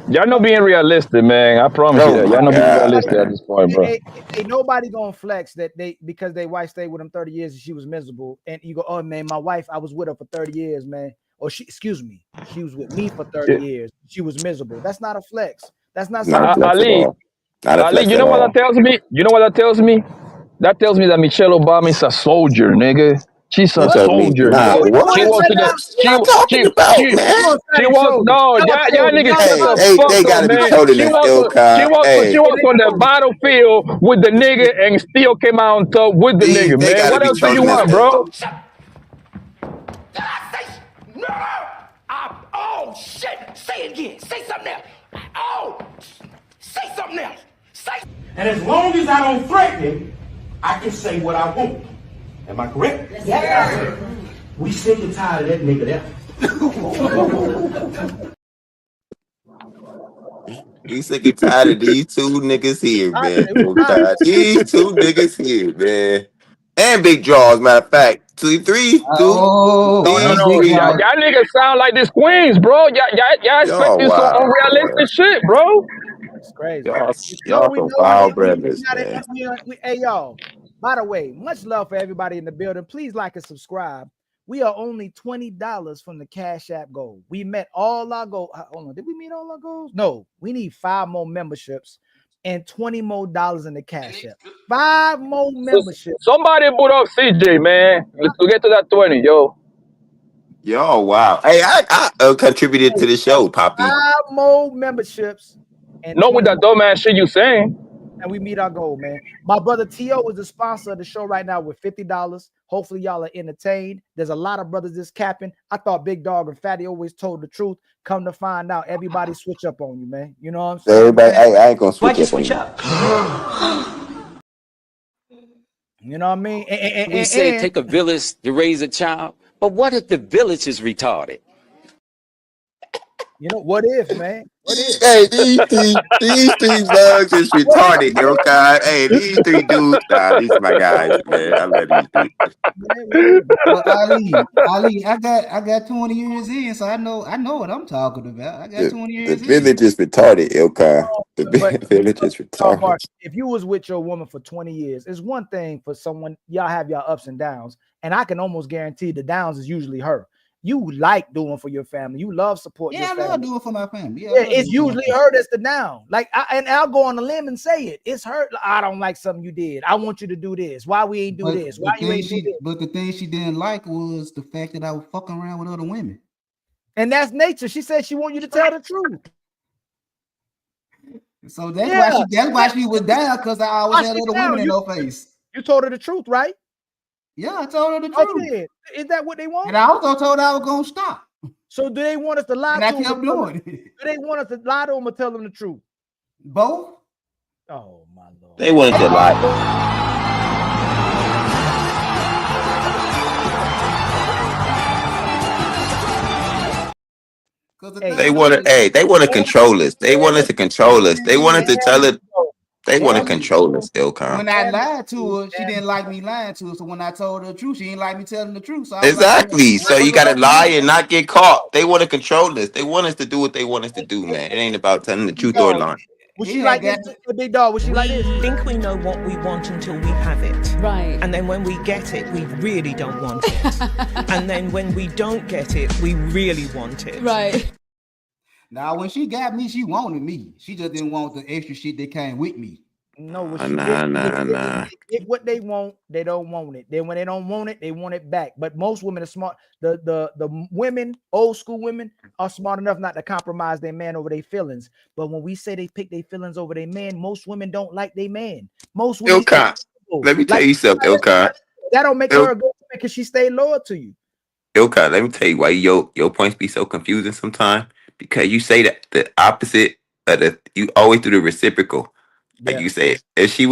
Y'all not being realistic, man. I promise you that. Y'all not being realistic at this point, bro. Ain't nobody gonna flex that because they wife stayed with them 30 years and she was miserable. And you go, oh man, my wife, I was with her for 30 years, man. Or she was with me for 30 years. She was miserable. That's not a flex. That's not something. Ali, you know what that tells me? That tells me that Michelle Obama is a soldier, nigga. She's a Tell me, soldier, nah, nigga. what? She wants to the What y'all talking about, man? she wants no, y'all niggas shut the fuck They up, gotta be man. trolling She this wants Ilkan. she wants on the battlefield with the nigga and still came out on top with the nigga, They man. gotta What be else do you trolling this. want, bro? Oh shit! Say it again. Say something else. Oh, say something else. Say. And as long as I don't threaten him, I can say what I want. Am I correct? Yes. We sick and tired of that nigga there. We sick and tired of these two niggas here, man. Okay. These two niggas here, man. And big draws, matter of fact. 2, 3, 2. No, y'all niggas sound like this Queens, bro. Y'all expecting some wow, unrealistic shit, bro. It's crazy. Y'all some foul brothers, man. Hey, y'all. By the way, much love for everybody in the building. Please like and subscribe. We are only $20 from the Cash App goal. We met all our goals. Hold on, did we meet all our goals? No, we need 5 more memberships and $20 more in the Cash App. 5 more memberships. Somebody put up CJ, man. Let's get to that 20, yo. Yo, wow. Hey, I contributed to the show, Poppy. 5 more memberships. And not with that dumbass shit you saying. And we meet our goal, man. My brother T.O. is the sponsor of the show right now with $50. Hopefully y'all are entertained. There's a lot of brothers just capping. I thought Big Dog and Fatty always told the truth. Come to find out, everybody switch up on you, man. You know what I'm saying? Everybody, I ain't gonna switch Why'd you up switch on You know what I mean? We say take a village to raise a child, but what if the village is retarded? You know, what if, man? What if? Hey, these three bugs is retarded, yo, God. Hey, these 3 dudes, nah, these are my guys, man. I love these dudes. Well, Ali, I got 20 years in, so I know what I'm talking about. I got 20 The years in. village is retarded, Ilka. The village is retarded. Mark, if you was with your woman for 20 years, it's one thing for someone, y'all have y'all ups and downs, and I can almost guarantee the downs is usually her. You like doing for your family. You love supporting your family. I love doing for my family. Yeah, it's usually her that's the down. Like, I'll go on a limb and say it. It's her. I don't like something you did. I want you to do this. Why we ain't do this? Why you ain't do this? But the thing she didn't like was the fact that I was fucking around with other women. And that's nature. She said she want you to tell the truth. So that's why she was down, because I always had other women in her face. You told her the truth, right? Yeah, I told her the truth. Is that what they want? And I also told her I was gonna stop. So do they want us to lie and to I them? kept doing it. Do they want us to lie to them or tell them the truth? Both. Oh my Lord. They wanted to lie. They want to control us. They wanted to control us. They wanted to tell it. They want to control us, Ilkan. When I lied to her, she didn't like me lying to her. So when I told her the truth, she didn't like me telling the truth. So Exactly. So you got to lie and not get caught. They want to control us. They want us to do what they want us to do, man. It ain't about telling the truth or lying. Was she like this? Big Dog, was she like this? We think we know what we want until we have it. Right. And then when we get it, we really don't want it. And then when we don't get it, we really want it. Right. Now, when she got me, she wanted me. She just didn't want the extra shit that came with me. No, Nah. If what they want, they don't want it. Then when they don't want it, they want it back. But most women are smart. The women, old school women, are smart enough not to compromise their man over their feelings. But when we say they pick their feelings over their man, most women don't like their man. Most women. Ilkan, let me tell you something, Ilkan. That don't make her a good woman because she stay loyal to you. Ilkan, let me tell you why your points be so confusing sometimes. Because you say that the opposite of you always do the reciprocal. Like you said, if she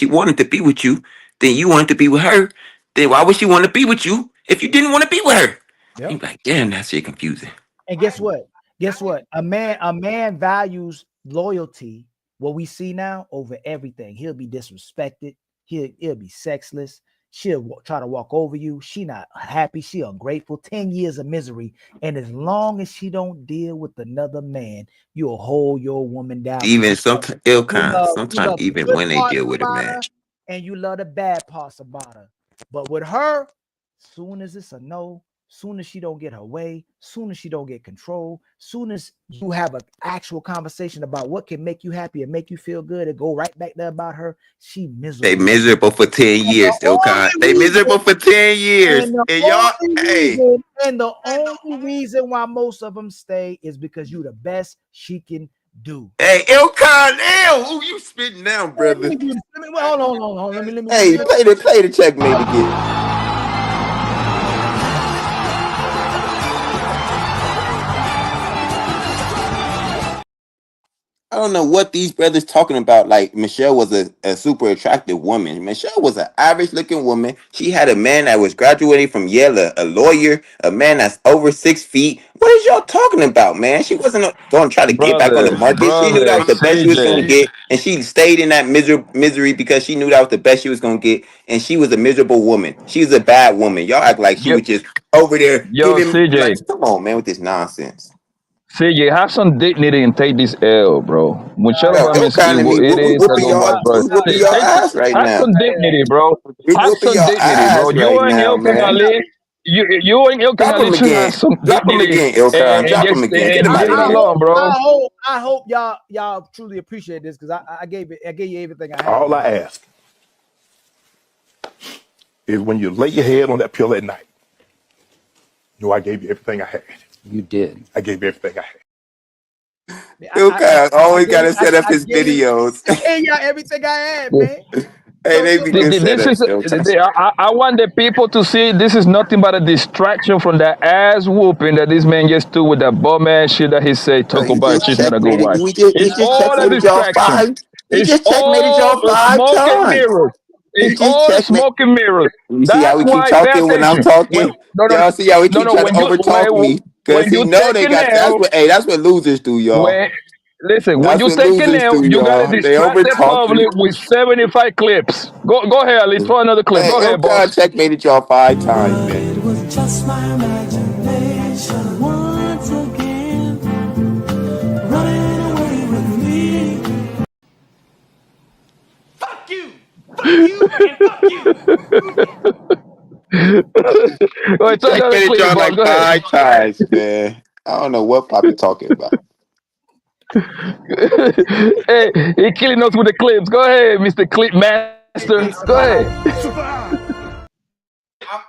wanted to be with you, then you wanted to be with her. Then why would she want to be with you if you didn't want to be with her? Yep. You're like, damn, that shit confusing. And guess what? A man values loyalty, what we see now, over everything. He'll be disrespected. He'll be sexless. She'll try to walk over you. She not happy. She ungrateful. 10 years of misery. And as long as she don't deal with another man, you'll hold your woman down. Even sometimes even when they deal with a man. And you love the bad parts about her. But with her, soon as it's a no, Soon as she don't get her way, soon as she don't get control, soon as you have an actual conversation about what can make you happy and make you feel good and go right back there about her, she miserable. They miserable for 10 years, Ilkan. They miserable for 10 years. And And y'all, the only reason why most of them stay is because you the best she can do. Hey, Ilkan, who you spitting now, brother? Hold on. Let me. Hey, play the checkmate again. I don't know what these brothers talking about. Like, Michelle was a super attractive woman. Michelle was an average looking woman. She had a man that was graduating from Yale, a lawyer, a man that's over 6 feet. What is y'all talking about, man? She wasn't going to try to get back on the market. She knew that was the best she was going to get. And she stayed in that misery because she knew that was the best she was going to get. And she was a miserable woman. She was a bad woman. Y'all act like she was just over there giving. CJ. Like, come on, man, with this nonsense. CJ, have some dignity and take this L, bro. Whichever it is, whooping your ass right have now. some dignity, bro. We Have whooping some your dignity, ass bro. right now, man. You and Ilkan Ali should have some Drop him dignity again, Ilkan. Drop him again. Get him out of here. Along, bro. I hope y'all truly appreciate this because I gave you everything I had. All I ask is when you lay your head on that pillow at night, I gave you everything I had. You did. I gave you everything I had. Ilkan always got to set up his videos. I gave y'all everything I had, man. Hey, they be good setups. I want the people to see this is nothing but a distraction from that ass whooping that this man gets to with that bum ass shit that he say talk about she's not a good wife. It's all a distraction. It's all smoke and mirrors. It's all smoke and mirrors. You see how we keep talking when I'm talking? Y'all see how we keep trying to overtalk me? Because he know they got that's what losers do, y'all. Listen, when you take a nail, you gotta distract the public with 75 clips. Go ahead, let's throw another clip. Go ahead, boss. Checkmated y'all 5 times, man. It was just my imagination once again, running away with me. Fuck you, and fuck you. Checkmated y'all like 5 times, man. I don't know what Poppy talking about. Hey, he killing us with the clips. Go ahead, Mr. Clip Master. Go ahead.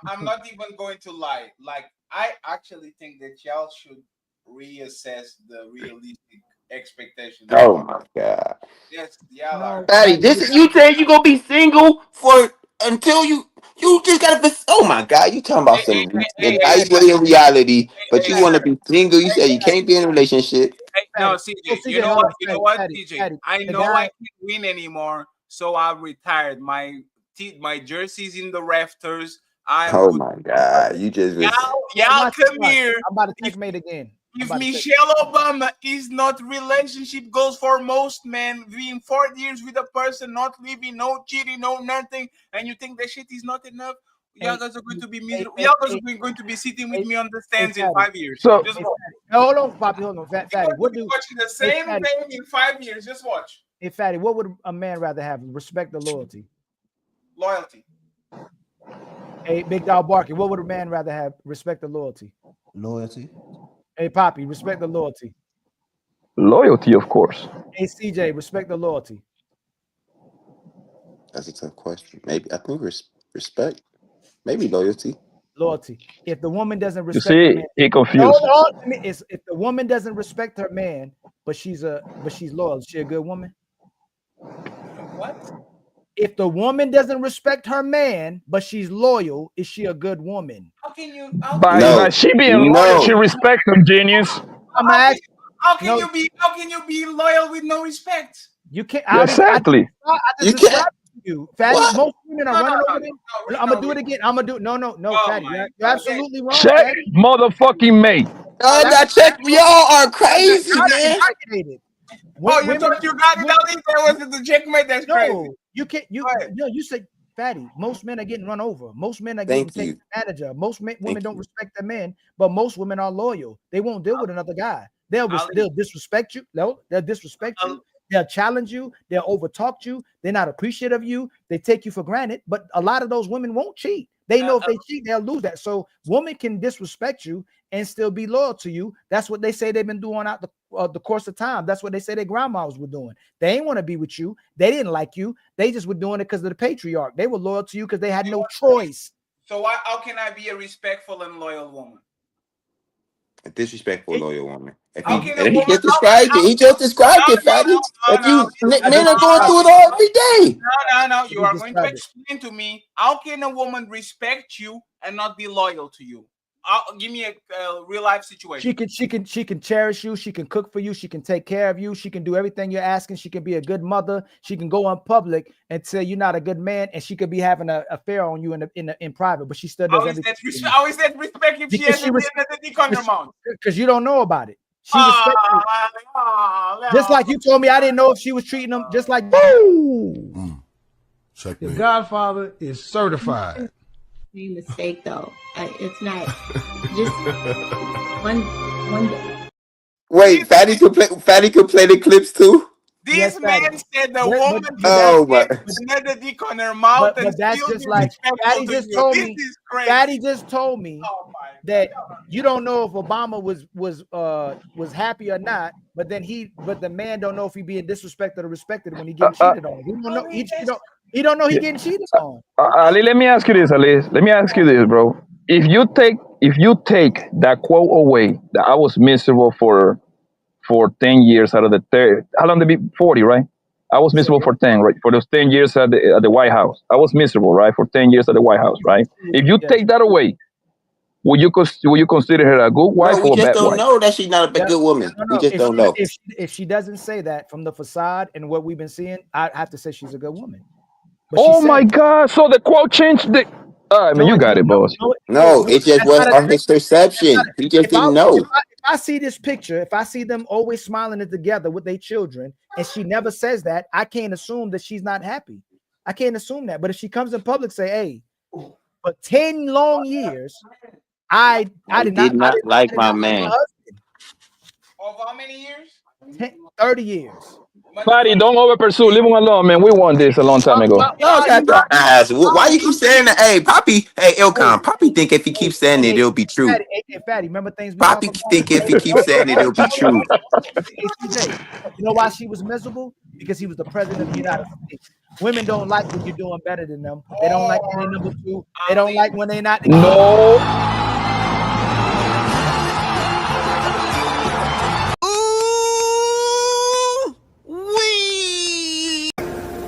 I'm not even going to lie. Like, I actually think that y'all should reassess the realistic expectations. Oh my God. Yes, y'all are. Fatty, this is you saying you gonna be single until you just gotta. Oh my God, you talking about some nice way in reality, but you want to be single. You say you can't be in a relationship. No, CJ, you know what, CJ? I know I can't win anymore, so I retired. My jersey's in the rafters. Oh my God, you just y'all come here. I'm about to checkmate again. If Michelle Obama is not relationship goals for most men, being 4 years with a person, not living, no cheating, no nothing, and you think that shit is not enough, y'all guys are going to be miserable. Y'all guys are going to be sitting with me on the stands in 5 years. So, just watch. Hold on, Poppy, hold on. Fatty, What do you watching the same thing in 5 years? Just watch. Hey, Fatty, what would a man rather have? Respect or loyalty? Loyalty. Hey, Big Dog Barky, what would a man rather have? Respect or loyalty? Loyalty. Hey, Poppy, respect or loyalty? Loyalty, of course. Hey, CJ, respect or loyalty? That's a tough question. Maybe I think respect. Maybe loyalty. Loyalty. If the woman doesn't respect her man, he confused. If the woman doesn't respect her man, but she's loyal, is she a good woman? What? If the woman doesn't respect her man, but she's loyal, is she a good woman? How can you? By she being loyal, she respects him, genius. How can you be loyal with no respect? You can't. Exactly. I just described it to you, Fatty. Most women are running over them. I'm gonna do it again. Fatty. You're absolutely wrong. Check motherfucking mate. Y'all check. Y'all are crazy, man. You thought you got it out? That wasn't the checkmate. That's crazy. You can't. You say, Fatty. Most men are getting run over. Most men are getting taken advantage of. Most women don't respect their men, but most women are loyal. They won't deal with another guy. They'll disrespect you. No, they'll disrespect you. They'll challenge you. They'll overtalk you. They're not appreciative of you. They take you for granted. But a lot of those women won't cheat. They know if they cheat, they'll lose that. So women can disrespect you and still be loyal to you. That's what they say they've been doing out the course of time. That's what they say their grandmas were doing. They ain't want to be with you. They didn't like you. They just were doing it because of the patriarch. They were loyal to you because they had no choice. So how can I be a respectful and loyal woman? A disrespectful, loyal woman. He just described it. He just described it, fatty. Men are going through it all every day. No. You are going to explain to me, how can a woman respect you and not be loyal to you? Give me a real life situation. She can cherish you. She can cook for you. She can take care of you. She can do everything you're asking. She can be a good mother. She can go in public and say you're not a good man, and she could be having an affair on you in private. But she still does everything. How is that respect if she has a dick on her mouth? Because you don't know about it. She respects you. Just like you told me, I didn't know if she was treating them just like. The Godfather is certified. Mistake though. It's not just one day. Wait, Fatty could play the clips too. This man said the woman another dick on her mouth, but that's just like Daddy just told me. Daddy just told me that you don't know if Obama was happy or not, but the man don't know if he being disrespected or respected when he getting cheated on. He don't know. He don't know he getting cheated on. Ali, let me ask you this, Ellis. Let me ask you this, bro. If you take that quote away, that I was miserable for 10 years out of the 30, how long did it be? 40, right? I was miserable for 10, right? For those 10 years at the White House. I was miserable, right? For 10 years at the White House, right? If you take that away, will you consider her a good wife or a bad wife? We just don't know that she's not a good woman. We just don't know. If she doesn't say that from the facade and what we've been seeing, I have to say she's a good woman. Oh my God! So the quote changed the. I mean, you got it, boss. No, it just was on his perception. He just didn't know. If I see this picture, if I see them always smiling together with their children, and she never says that, I can't assume that she's not happy. I can't assume that. But if she comes in public, say, "Hey, for 10 long years, I did not like my man." Of how many years? 30 years. Fatty, don't over pursue. Leave him alone, man. We won this a long time ago. Y'all got your ass. Why you keep saying that? Hey, Poppy. Hey, Ilkan. Poppy think if he keeps saying it, it'll be true. Fatty, remember things. Poppy think if he keeps saying it, it'll be true. You know why she was miserable? Because he was the president of the United States. Women don't like when you're doing better than them. They don't like when they're number 2. They don't like when they're not. No.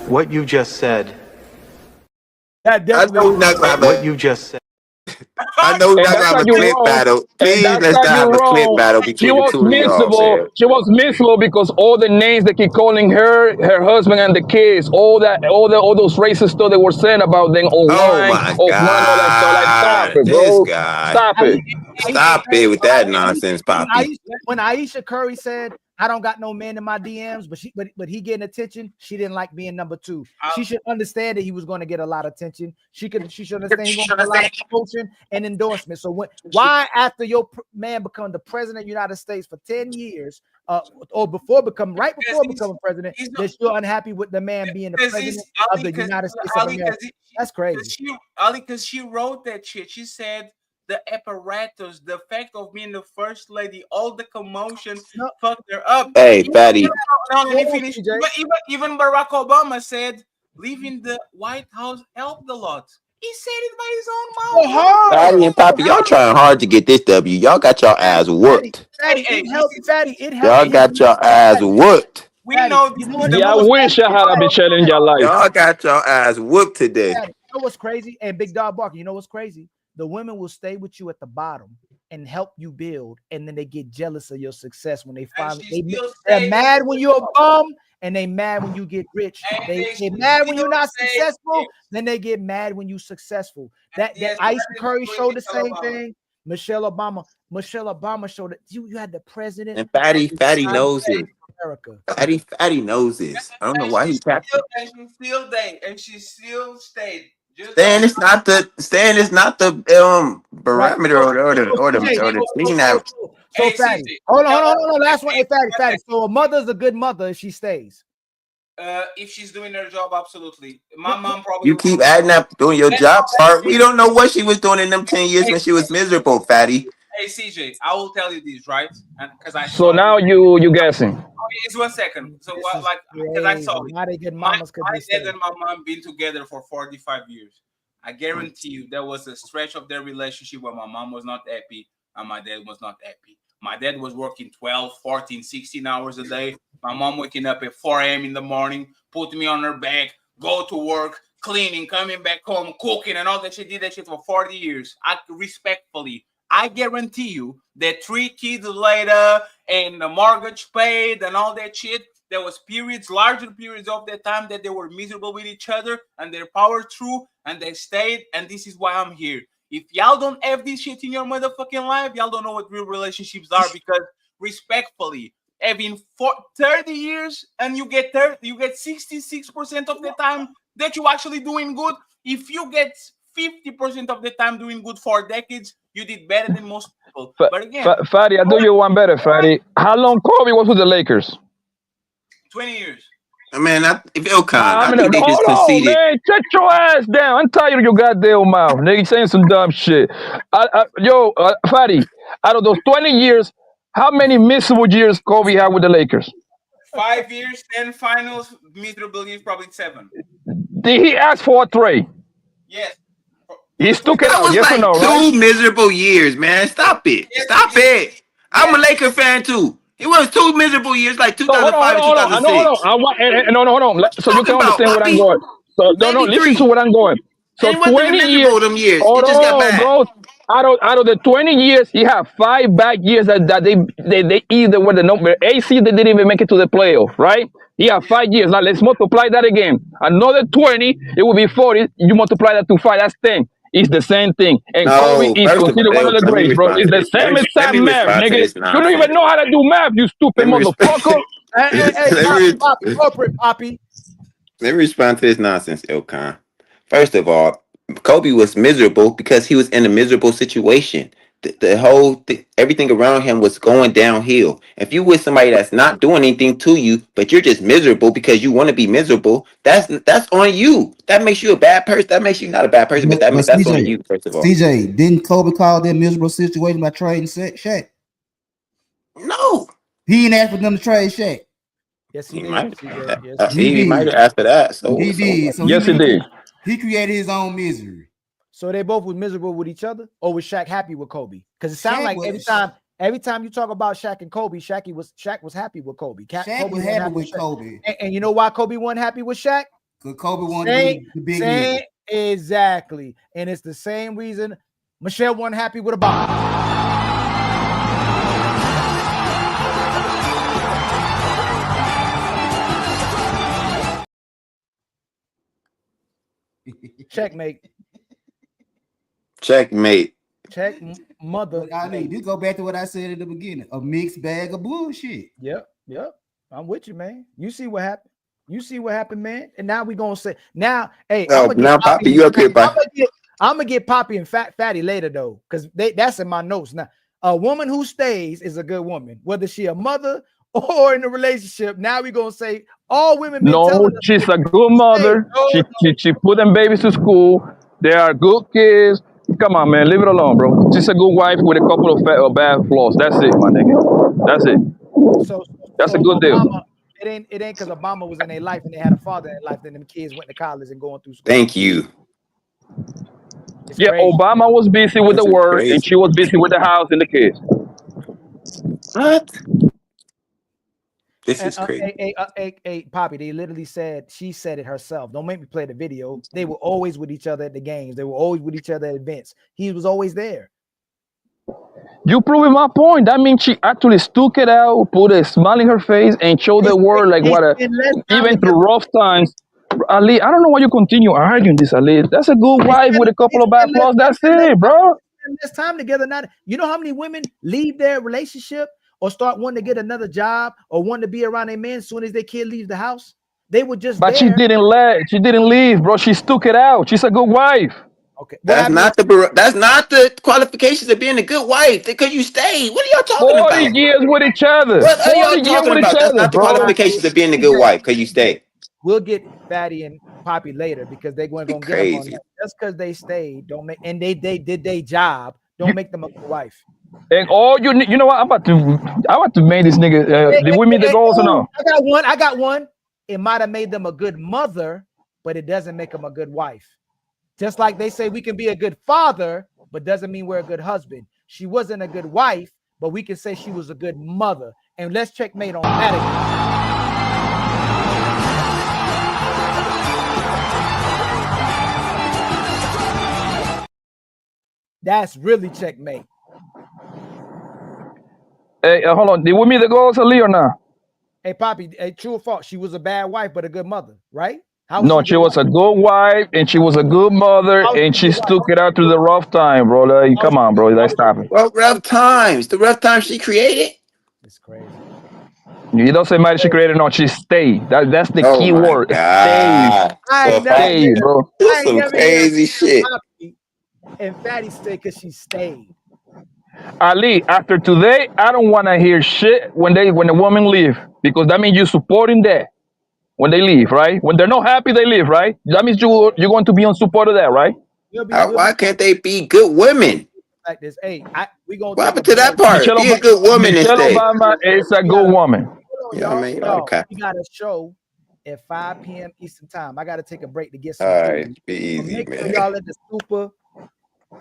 What you just said. I know we're not gonna have what you just said. I know we're not gonna have a clip battle. Please, let's not have a clip battle between the two of y'all. She was miserable because all the names they keep calling her, her husband, and the kids, all those racist stuff they were saying about them online. Oh my God! Stop it, bro. This guy. Stop it. Stop it with that nonsense, Poppy. When Aisha Curry said, "I don't got no man in my DMs," but he getting attention, she didn't like being number 2. She should understand that he was going to get a lot of attention. She should understand he's going to get a lot of promotion and endorsement. So why after your man become the president of the United States for 10 years, or before becoming president, that you're unhappy with the man being the president of the United States of America? That's crazy. Because she wrote that shit. She said, the apparatus, the fact of being the first lady, all the commotion fucked her up. Hey, Fatty. Even Barack Obama said, leaving the White House helped a lot. He said it by his own mouth. Fatty and Poppy, y'all trying hard to get this W. Y'all got your ass whooped. Y'all got your ass whooped. We know. I wish I had a bitch in your life. Y'all got your ass whooped today. You know what's crazy? And Big Dog Barker, you know what's crazy? The women will stay with you at the bottom and help you build, and then they get jealous of your success when they finally they're mad when you're a bum, and they mad when you get rich. They get mad when you're not successful, then they get mad when you're successful. That Aisha Curry showed the same thing. Michelle Obama showed it. You had the president, and Fatty knows it. Fatty knows this. I don't know why he tapped it. And she still stayed. Saying it's not the barometer or the thing that. So Fatty, hold on. Last one, Fatty. So a mother's a good mother if she stays. If she's doing her job, absolutely. My mom probably. You keep adding up doing your job part. We don't know what she was doing in them 10 years when she was miserable, fatty. Hey CJ, I will tell you this, right? And because I So saw now you guessing. Okay, just 1 second. So what, like, because I saw it. Why they get My mamas could be dad and my mom been together for 45 years. I guarantee you there was a stretch of their relationship where my mom was not happy and my dad was not happy. My dad was working 12, 14, 16 hours a day. My mom waking up at 4 a.m. in the morning, putting me on her back, go to work, cleaning, coming back home, cooking, and all that. She did that shit for 40 years. I guarantee you that 3 kids later and the mortgage paid and all that shit, there was larger periods of that time that they were miserable with each other and they powered through and they stayed. And this is why I'm here. If y'all don't have this shit in your motherfucking life, y'all don't know what real relationships are, because respectfully, having 30 years and you get 66% of the time that you actually doing good. If you get 50% of the time doing good for decades, you did better than most people. But again, Fatty, I do you one better, Fatty. How long Kobe was with the Lakers? 20 years. Man, if Ilkan, I think they just hold on, conceded. man. Shut your ass down. I'm tired of your goddamn mouth, nigga, saying some dumb shit. Fatty, out of those 20 years, how many miserable years Kobe had with the Lakers? 5 years, 10 finals, miserable years, probably 7. Did he ask for a trade? Yes. He stuck it That out, was yes like or no, 2 right? miserable years, man. Stop it. Stop it. I'm a Laker fan too. It was 2 miserable years, like 2005 and 2006. Hold on. So you can understand what I'm going. So no, listen to what I'm going. So And it wasn't 20 miserable years. them years. Hold It just got on, bad. bro. Out of the 20 years, he had 5 bad years that they either were the number AC, they didn't even make it to the playoff, right? He had 5 years. Now let's multiply that again. Another 20, it will be 40. You multiply that to 5, that's 10. It's the same thing. And Kobe is First of considered one of the all, let me greats, bro. respond It's to the this. same Let me exact math, respond to nigga. this You don't nonsense. even know how to do math, you stupid motherfucker. Hey, Poppy, corporate Poppy. Let me respond to this nonsense, Ilkan. First of all, Kobe was miserable because he was in a miserable situation. Everything around him was going downhill. If you with somebody that's not doing anything to you, but you're just miserable because you want to be miserable, that's on you. That makes you a bad person. That makes you not a bad person, but that's on you, first of all. CJ, didn't Kobe call that miserable situation by trading Shaq? No. He didn't ask for them to trade Shaq. Yes, he did. He might have asked for that. So he did. So yes, he did. He created his own misery. So they both were miserable with each other, or was Shaq happy with Kobe? Because it sounds like every time you talk about Shaq and Kobe, Shaq was happy with Kobe. Shaq was happy with Kobe. And you know why Kobe wasn't happy with Shaq? Because Kobe wanted to be the big nigga. Exactly. And it's the same reason Michelle wasn't happy with Obama. Checkmate. Check mother. I mean, you go back to what I said at the beginning. A mixed bag of bullshit. Yep. I'm with you, man. You see what happened, man. And now we gonna say hey, now Poppy, you up here, Poppy. I'm gonna get Poppy and Fatty later though, because that's in my notes. Now, a woman who stays is a good woman, whether she a mother or in a relationship. Now we gonna say all women. No, she's a good mother. She put them babies to school. They are good kids. Come on, man, leave it alone, bro. She's a good wife with a couple of bad flaws. That's it, my nigga. That's it. That's a good deal. It ain't because Obama was in their life and they had a father in their life, then them kids went to college and going through school. Thank you. Yeah, Obama was busy with the work and she was busy with the house and the kids. What? This is crazy. Hey, Poppy, they literally she said it herself. Don't make me play the video. They were always with each other at the games. They were always with each other at events. He was always there. You proving my point. That means she actually stuck it out, put a smile in her face, and showed the world like even through rough times. Ali, I don't know why you continue arguing this, Ali. That's a good wife with a couple of bad flaws. That's it, bro. This time together. Not, you know how many women leave their relationship or start wanting to get another job or want to be around a man as soon as their kid leaves the house? They were just But there. she didn't leave, bro. She stuck it out. She's a good wife. Okay. That's not the qualifications of being a good wife because you stayed. What are y'all talking about? 40 years with each other. What are y'all talking about? That's not the qualifications of being a good wife because you stayed. We'll get Fatty and Poppy later because they're going to get them on that. Just because they stayed, don't make, and they did their job, don't make them a good wife. And all you know what? I'm about to make this nigga. Did we meet the goals or no? I got one. It might have made them a good mother, but it doesn't make them a good wife. Just like they say we can be a good father, but doesn't mean we're a good husband. She wasn't a good wife, but we can say she was a good mother. And let's checkmate on that again. That's really checkmate. Hey, hold on. Did we meet the goals, Ali, or not? Hey, Poppy, hey, true or false? She was a bad wife, but a good mother, right? No, she was a good wife, and she was a good mother, and she stuck it out through the rough time, bro. Like, come on, bro. Let's stop it. Well, rough times. The rough times she created. It's crazy. You don't say mighty she created, no, she stayed. That's the key word. Stay, bro. That's some crazy shit. And Fatty stayed because she stayed. Ali, after today, I don't want to hear shit when the woman leave, because that means you're supporting that when they leave, right? When they're not happy, they leave, right? That means you're going to be on support of that, right? Why can't they be good women? Like this, hey, we gonna. What happened to that part? Michelle be a good woman Michelle instead. Obama is a good woman. Yeah, I mean, okay. We got a show at 5 p.m. Eastern time. I got to take a break to get some. All right, be easy, man. Sure y'all at the super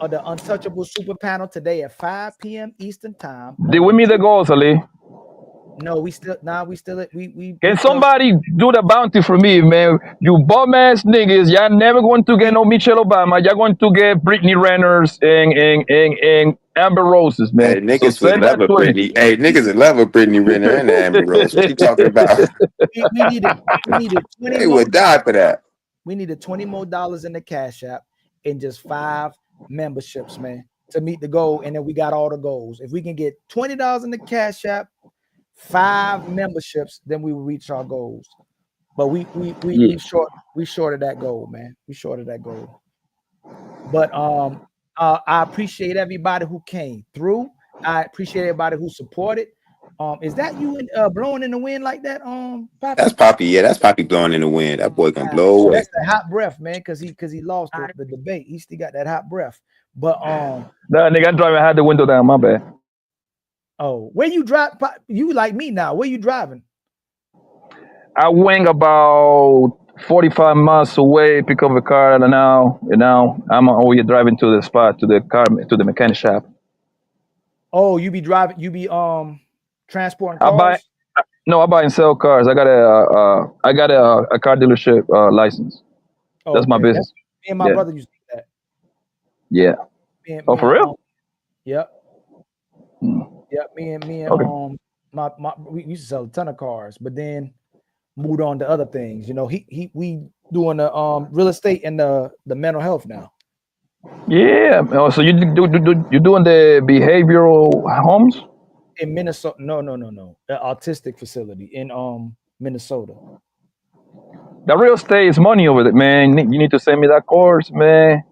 or the Untouchable Super Panel today at 5 p.m. Eastern time. Did we meet the goals, Ali? No, we still. Can somebody do the bounty for me, man? You bum ass niggas, y'all never going to get no Michelle Obama. Y'all going to get Brittany Renners and Amber Roses, man. Hey, niggas would love a Brittany. Hey, niggas would love a Brittany Renner and Amber Rose. What you talking about? we needed 20. They would die for that. We needed $20 more in the Cash App and just 5 memberships, man, to meet the goal. And then we got all the goals. If we can get $20 in the Cash App, 5 memberships, then we will reach our goals. But we shorted that goal, man. We shorted that goal. But I appreciate everybody who came through. I appreciate everybody who supported. Is that you blowing in the wind like that? Poppy? That's Poppy. Yeah, that's Poppy blowing in the wind. That boy gonna blow away. That's the hot breath, man, because he lost the debate. He still got that hot breath. But nah, nigga, I'm driving. I had the window down. My bad. Oh, where you drive? You like me now? Where you driving? I went about 45 miles away, pick up a car, and now I'm over here driving to the spot, to the mechanic shop. Oh, you be driving? You be transporting cars? I buy and sell cars. I got a car dealership license. Oh, that's my business. Me and my brother used to do that. Yeah. For real? Yep. Yep. Me and we used to sell a ton of cars, but then moved on to other things. You know, we doing the real estate and the mental health now. Yeah. So you doing the behavioral homes in Minnesota? No. The autistic facility in Minnesota. The real estate is money over there, man. You need to send me that course, man.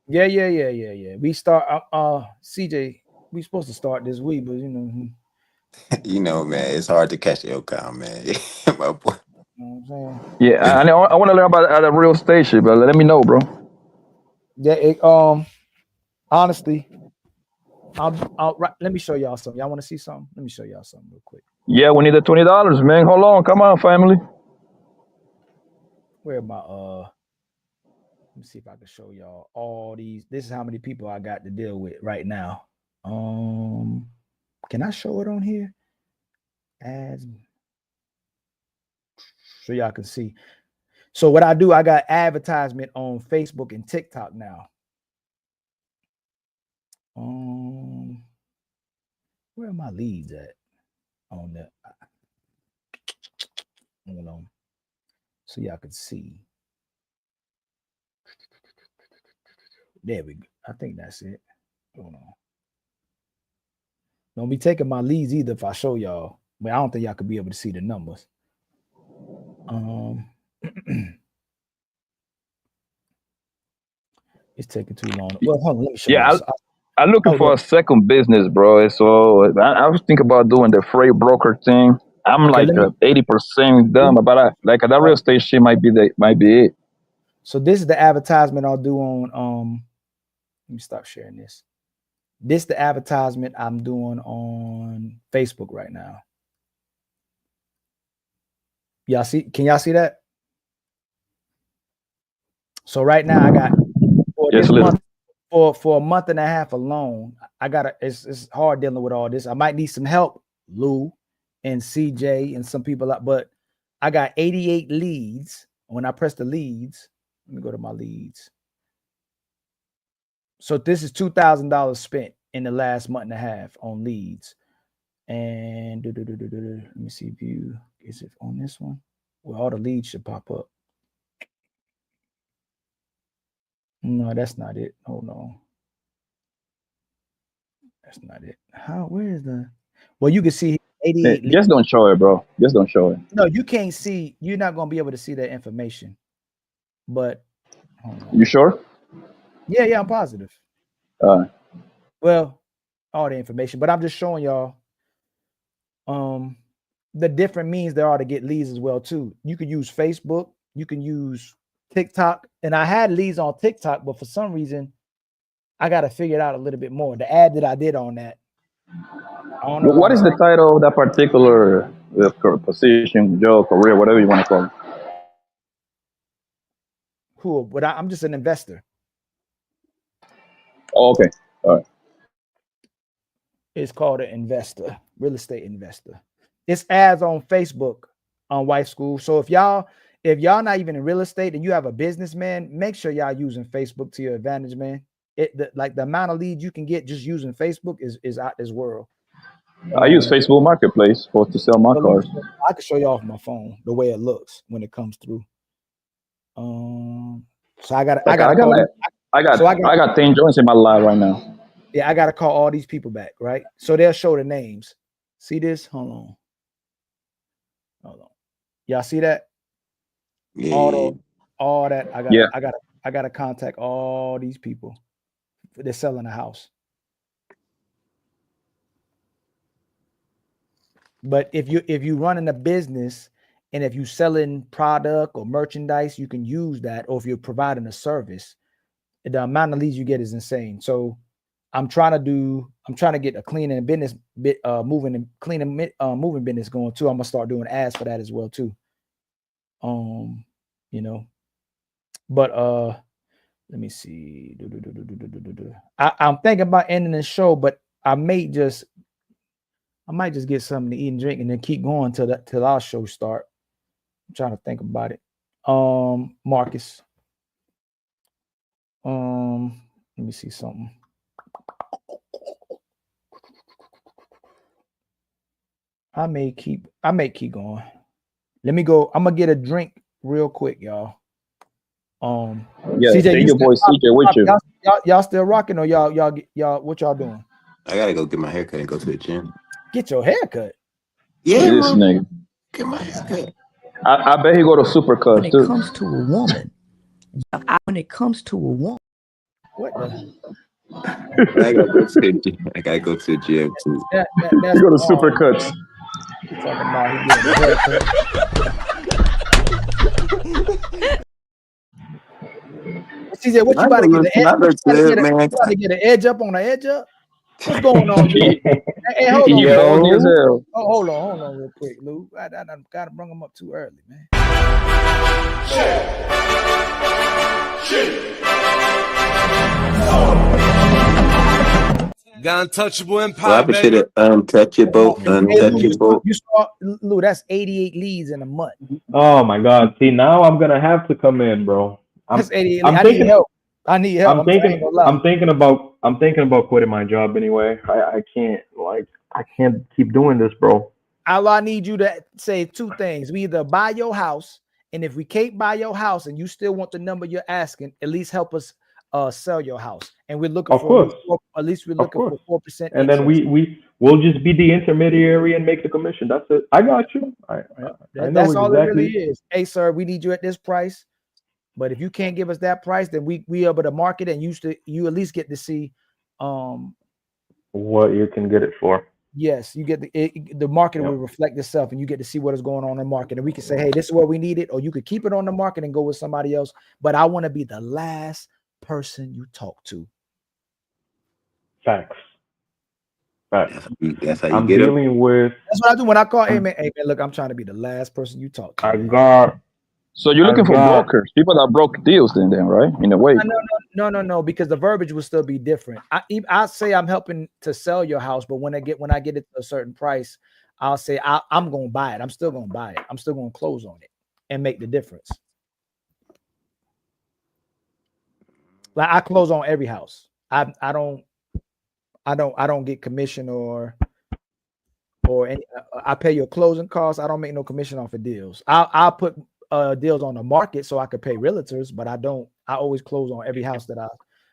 Yeah. We start CJ. We supposed to start this week, but you know. You know, man, it's hard to catch the Ilcon, man. My boy. You know what I'm saying? Yeah, I want to learn about the real estate shit, but let me know, bro. Yeah, honestly, let me show y'all something. Y'all want to see something? Let me show y'all something real quick. Yeah, we need the $20, man. Hold on, come on, family. Where am I? Let me see if I can show y'all all these. This is how many people I got to deal with right now. Can I show it on here? Ads. So y'all can see. So what I do, I got advertisement on Facebook and TikTok now. Where are my leads at? On that. Hold on. So y'all can see. There we go. I think that's it. Hold on. Don't be taking my leads either if I show y'all. But I don't think y'all could be able to see the numbers. It's taking too long. Well, hold on, let me show you. I'm looking for a second business, bro. So I was thinking about doing the freight broker thing. I'm Okay, like 80% done, but that real estate shit might be it. So this is the advertisement I'll do on let me stop sharing this. This is the advertisement I'm doing on Facebook right now. Y'all see? Can y'all see that? So right now I got for this month, for a month and a half alone, I got it's hard dealing with all this. I might need some help, Lou and CJ and some people, but I got 88 leads. When I press the leads, let me go to my leads. So this is $2,000 spent in the last month and a half on leads. And let me see, view. Is it on this one? Well, all the leads should pop up. No, that's not it. Hold on. That's not it. Where is the? Well, you can see 88. Just don't show it, bro. Just don't show it. No, you can't see. You're not going to be able to see that information. But you sure? Yeah, I'm positive. Well, all the information, but I'm just showing y'all the different means there are to get leads as well too. You can use Facebook, you can use TikTok, and I had leads on TikTok, but for some reason I got to figure it out a little bit more. The ad that I did on that. What is the title of that particular position, job, career, whatever you want to call it? Cool, but I'm just an investor. Oh, okay, all right. It's called an investor, real estate investor. It's ads on Facebook on Wife School. So if y'all not even in real estate and you have a business, man, make sure y'all using Facebook to your advantage, man. Like the amount of leads you can get just using Facebook is out this world. I use Facebook Marketplace to sell my cars. I can show you off my phone the way it looks when it comes through. So I got 10 joints in my live right now. Yeah, I got to call all these people back, right? So they'll show the names. See this? Hold on. Y'all see that? Yeah. All that. I got to contact all these people. They're selling a house. But if you running a business and if you selling product or merchandise, you can use that. Or if you're providing a service, the amount of leads you get is insane. So I'm trying to get a cleaning business moving business going too. I'm gonna start doing ads for that as well too. But let me see. I'm thinking about ending the show, but I might just get something to eat and drink and then keep going till our show start. I'm trying to think about it. Marcus. Let me see something. I may keep going. Let me go. I'm gonna get a drink real quick, y'all. CJ, take your boy CJ with you. Y'all still rocking or y'all what y'all doing? I gotta go get my haircut and go to the gym. Get your haircut. Yeah, this nigga. Get my haircut. I bet he go to Supercuts too. When it comes to a woman, what the? I gotta go to the gym. I gotta go to the gym too. That's you go to Supercuts. Talking about he getting a haircut. CJ, what you about to get the edge? You about to get an edge up on the edge up? What's going on, Lou? Hey, hold on. Hold on real quick, Lou. I gotta bring him up too early, man. The untouchable empire. Well, I appreciate it. Untouchable. You saw, Lou, that's 88 leads in a month. Oh my God. See, now I'm gonna have to come in, bro. That's 88 leads. I need help. I'm thinking about quitting my job anyway. I can't keep doing this, bro. All I need you to say two things. We either buy your house, and if we can't buy your house and you still want the number you're asking, at least help us sell your house. And we're looking for 4%. And then we'll just be the intermediary and make the commission. That's it. I got you. That's all it really is. Hey, sir, we need you at this price. But if you can't give us that price, then we able to market and you at least get to see what you can get it for. Yes, you get the market will reflect itself, and you get to see what is going on in the market, and we can say, hey, this is what we needed, or you could keep it on the market and go with somebody else. But I want to be the last person you talk to. Facts. That's how you I'm get them. dealing with. That's what I do when I call. Hey man, look, I'm trying to be the last person you talk to. I got. So you're looking for brokers, people that broke deals, then, right? In a way. No, because the verbiage will still be different. I say I'm helping to sell your house, but when I get it to a certain price, I'll say I'm going to buy it. I'm still going to buy it. I'm still going to close on it and make the difference. Like I close on every house. I don't get commission or any. I pay your closing costs. I don't make no commission off of deals. I'll put deals on the market so I could pay realtors, but I always close on every house that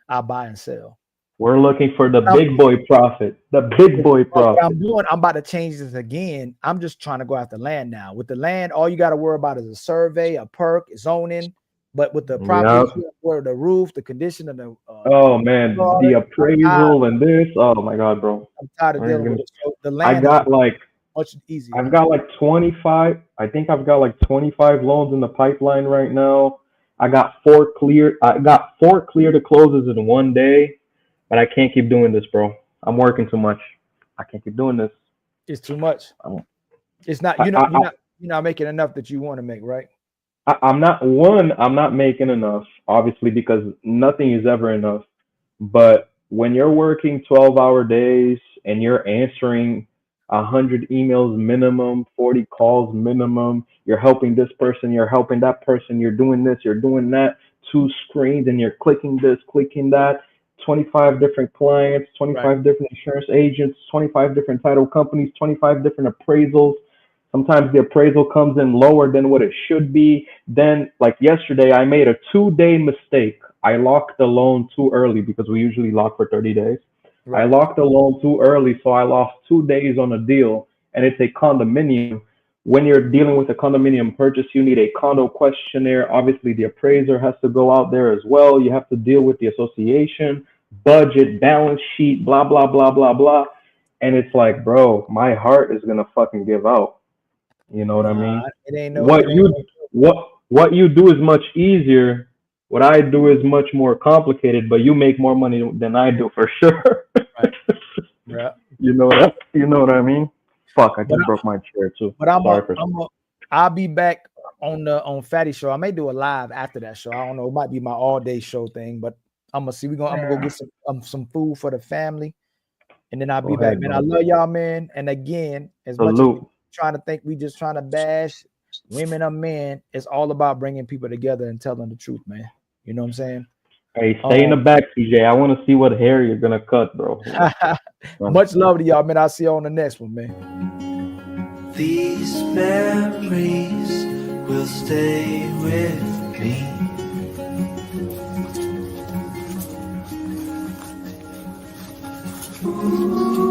I buy and sell. We're looking for the big boy profit. The big boy profit. I'm about to change this again. I'm just trying to go after land now. With the land, all you got to worry about is a survey, a perk, zoning. But with the property, where the roof, the condition of the the appraisal and this. Oh my God, bro. I'm tired of dealing with it. So the land I got like much easier. I've got like 25. I think I've got like 25 loans in the pipeline right now. I got 4 clear. I got 4 clear to closes in one day, but I can't keep doing this, bro. I'm working too much. I can't keep doing this. It's too much. It's not. You're not making enough that you want to make, right? I'm not making enough, obviously, because nothing is ever enough. But when you're working 12-hour days and you're answering 100 emails minimum, 40 calls minimum, you're helping this person, you're helping that person, you're doing this, you're doing that, 2 screens, and you're clicking this, clicking that, 25 different clients, 25 different insurance agents, 25 different title companies, 25 different appraisals. Sometimes the appraisal comes in lower than what it should be. Then, like yesterday, I made a 2-day mistake. I locked the loan too early because we usually lock for 30 days. I locked the loan too early, so I lost 2 days on a deal, and it's a condominium. When you're dealing with a condominium purchase, you need a condo questionnaire. Obviously, the appraiser has to go out there as well. You have to deal with the association, budget, balance sheet, blah, blah, blah, blah, blah. And it's like, bro, my heart is going to fucking give out. You know what I mean? What you do is much easier. What I do is much more complicated, but you make more money than I do for sure. Yeah. You know what I mean? Fuck, I just broke my chair too. But I'll be back on Fatty Show. I may do a live after that show. I don't know. It might be my all day show thing, but I'm gonna see. I'm gonna go get some food for the family, and then I'll be back, man. I love y'all, man. And again, as much as we trying to think we just trying to bash women or men, it's all about bringing people together and telling the truth, man. You know what I'm saying? Hey, stay in the back, CJ. I want to see what hair you're gonna cut, bro. Much love to y'all, man. I'll see you on the next one, man. These memories will stay with me. Ooh.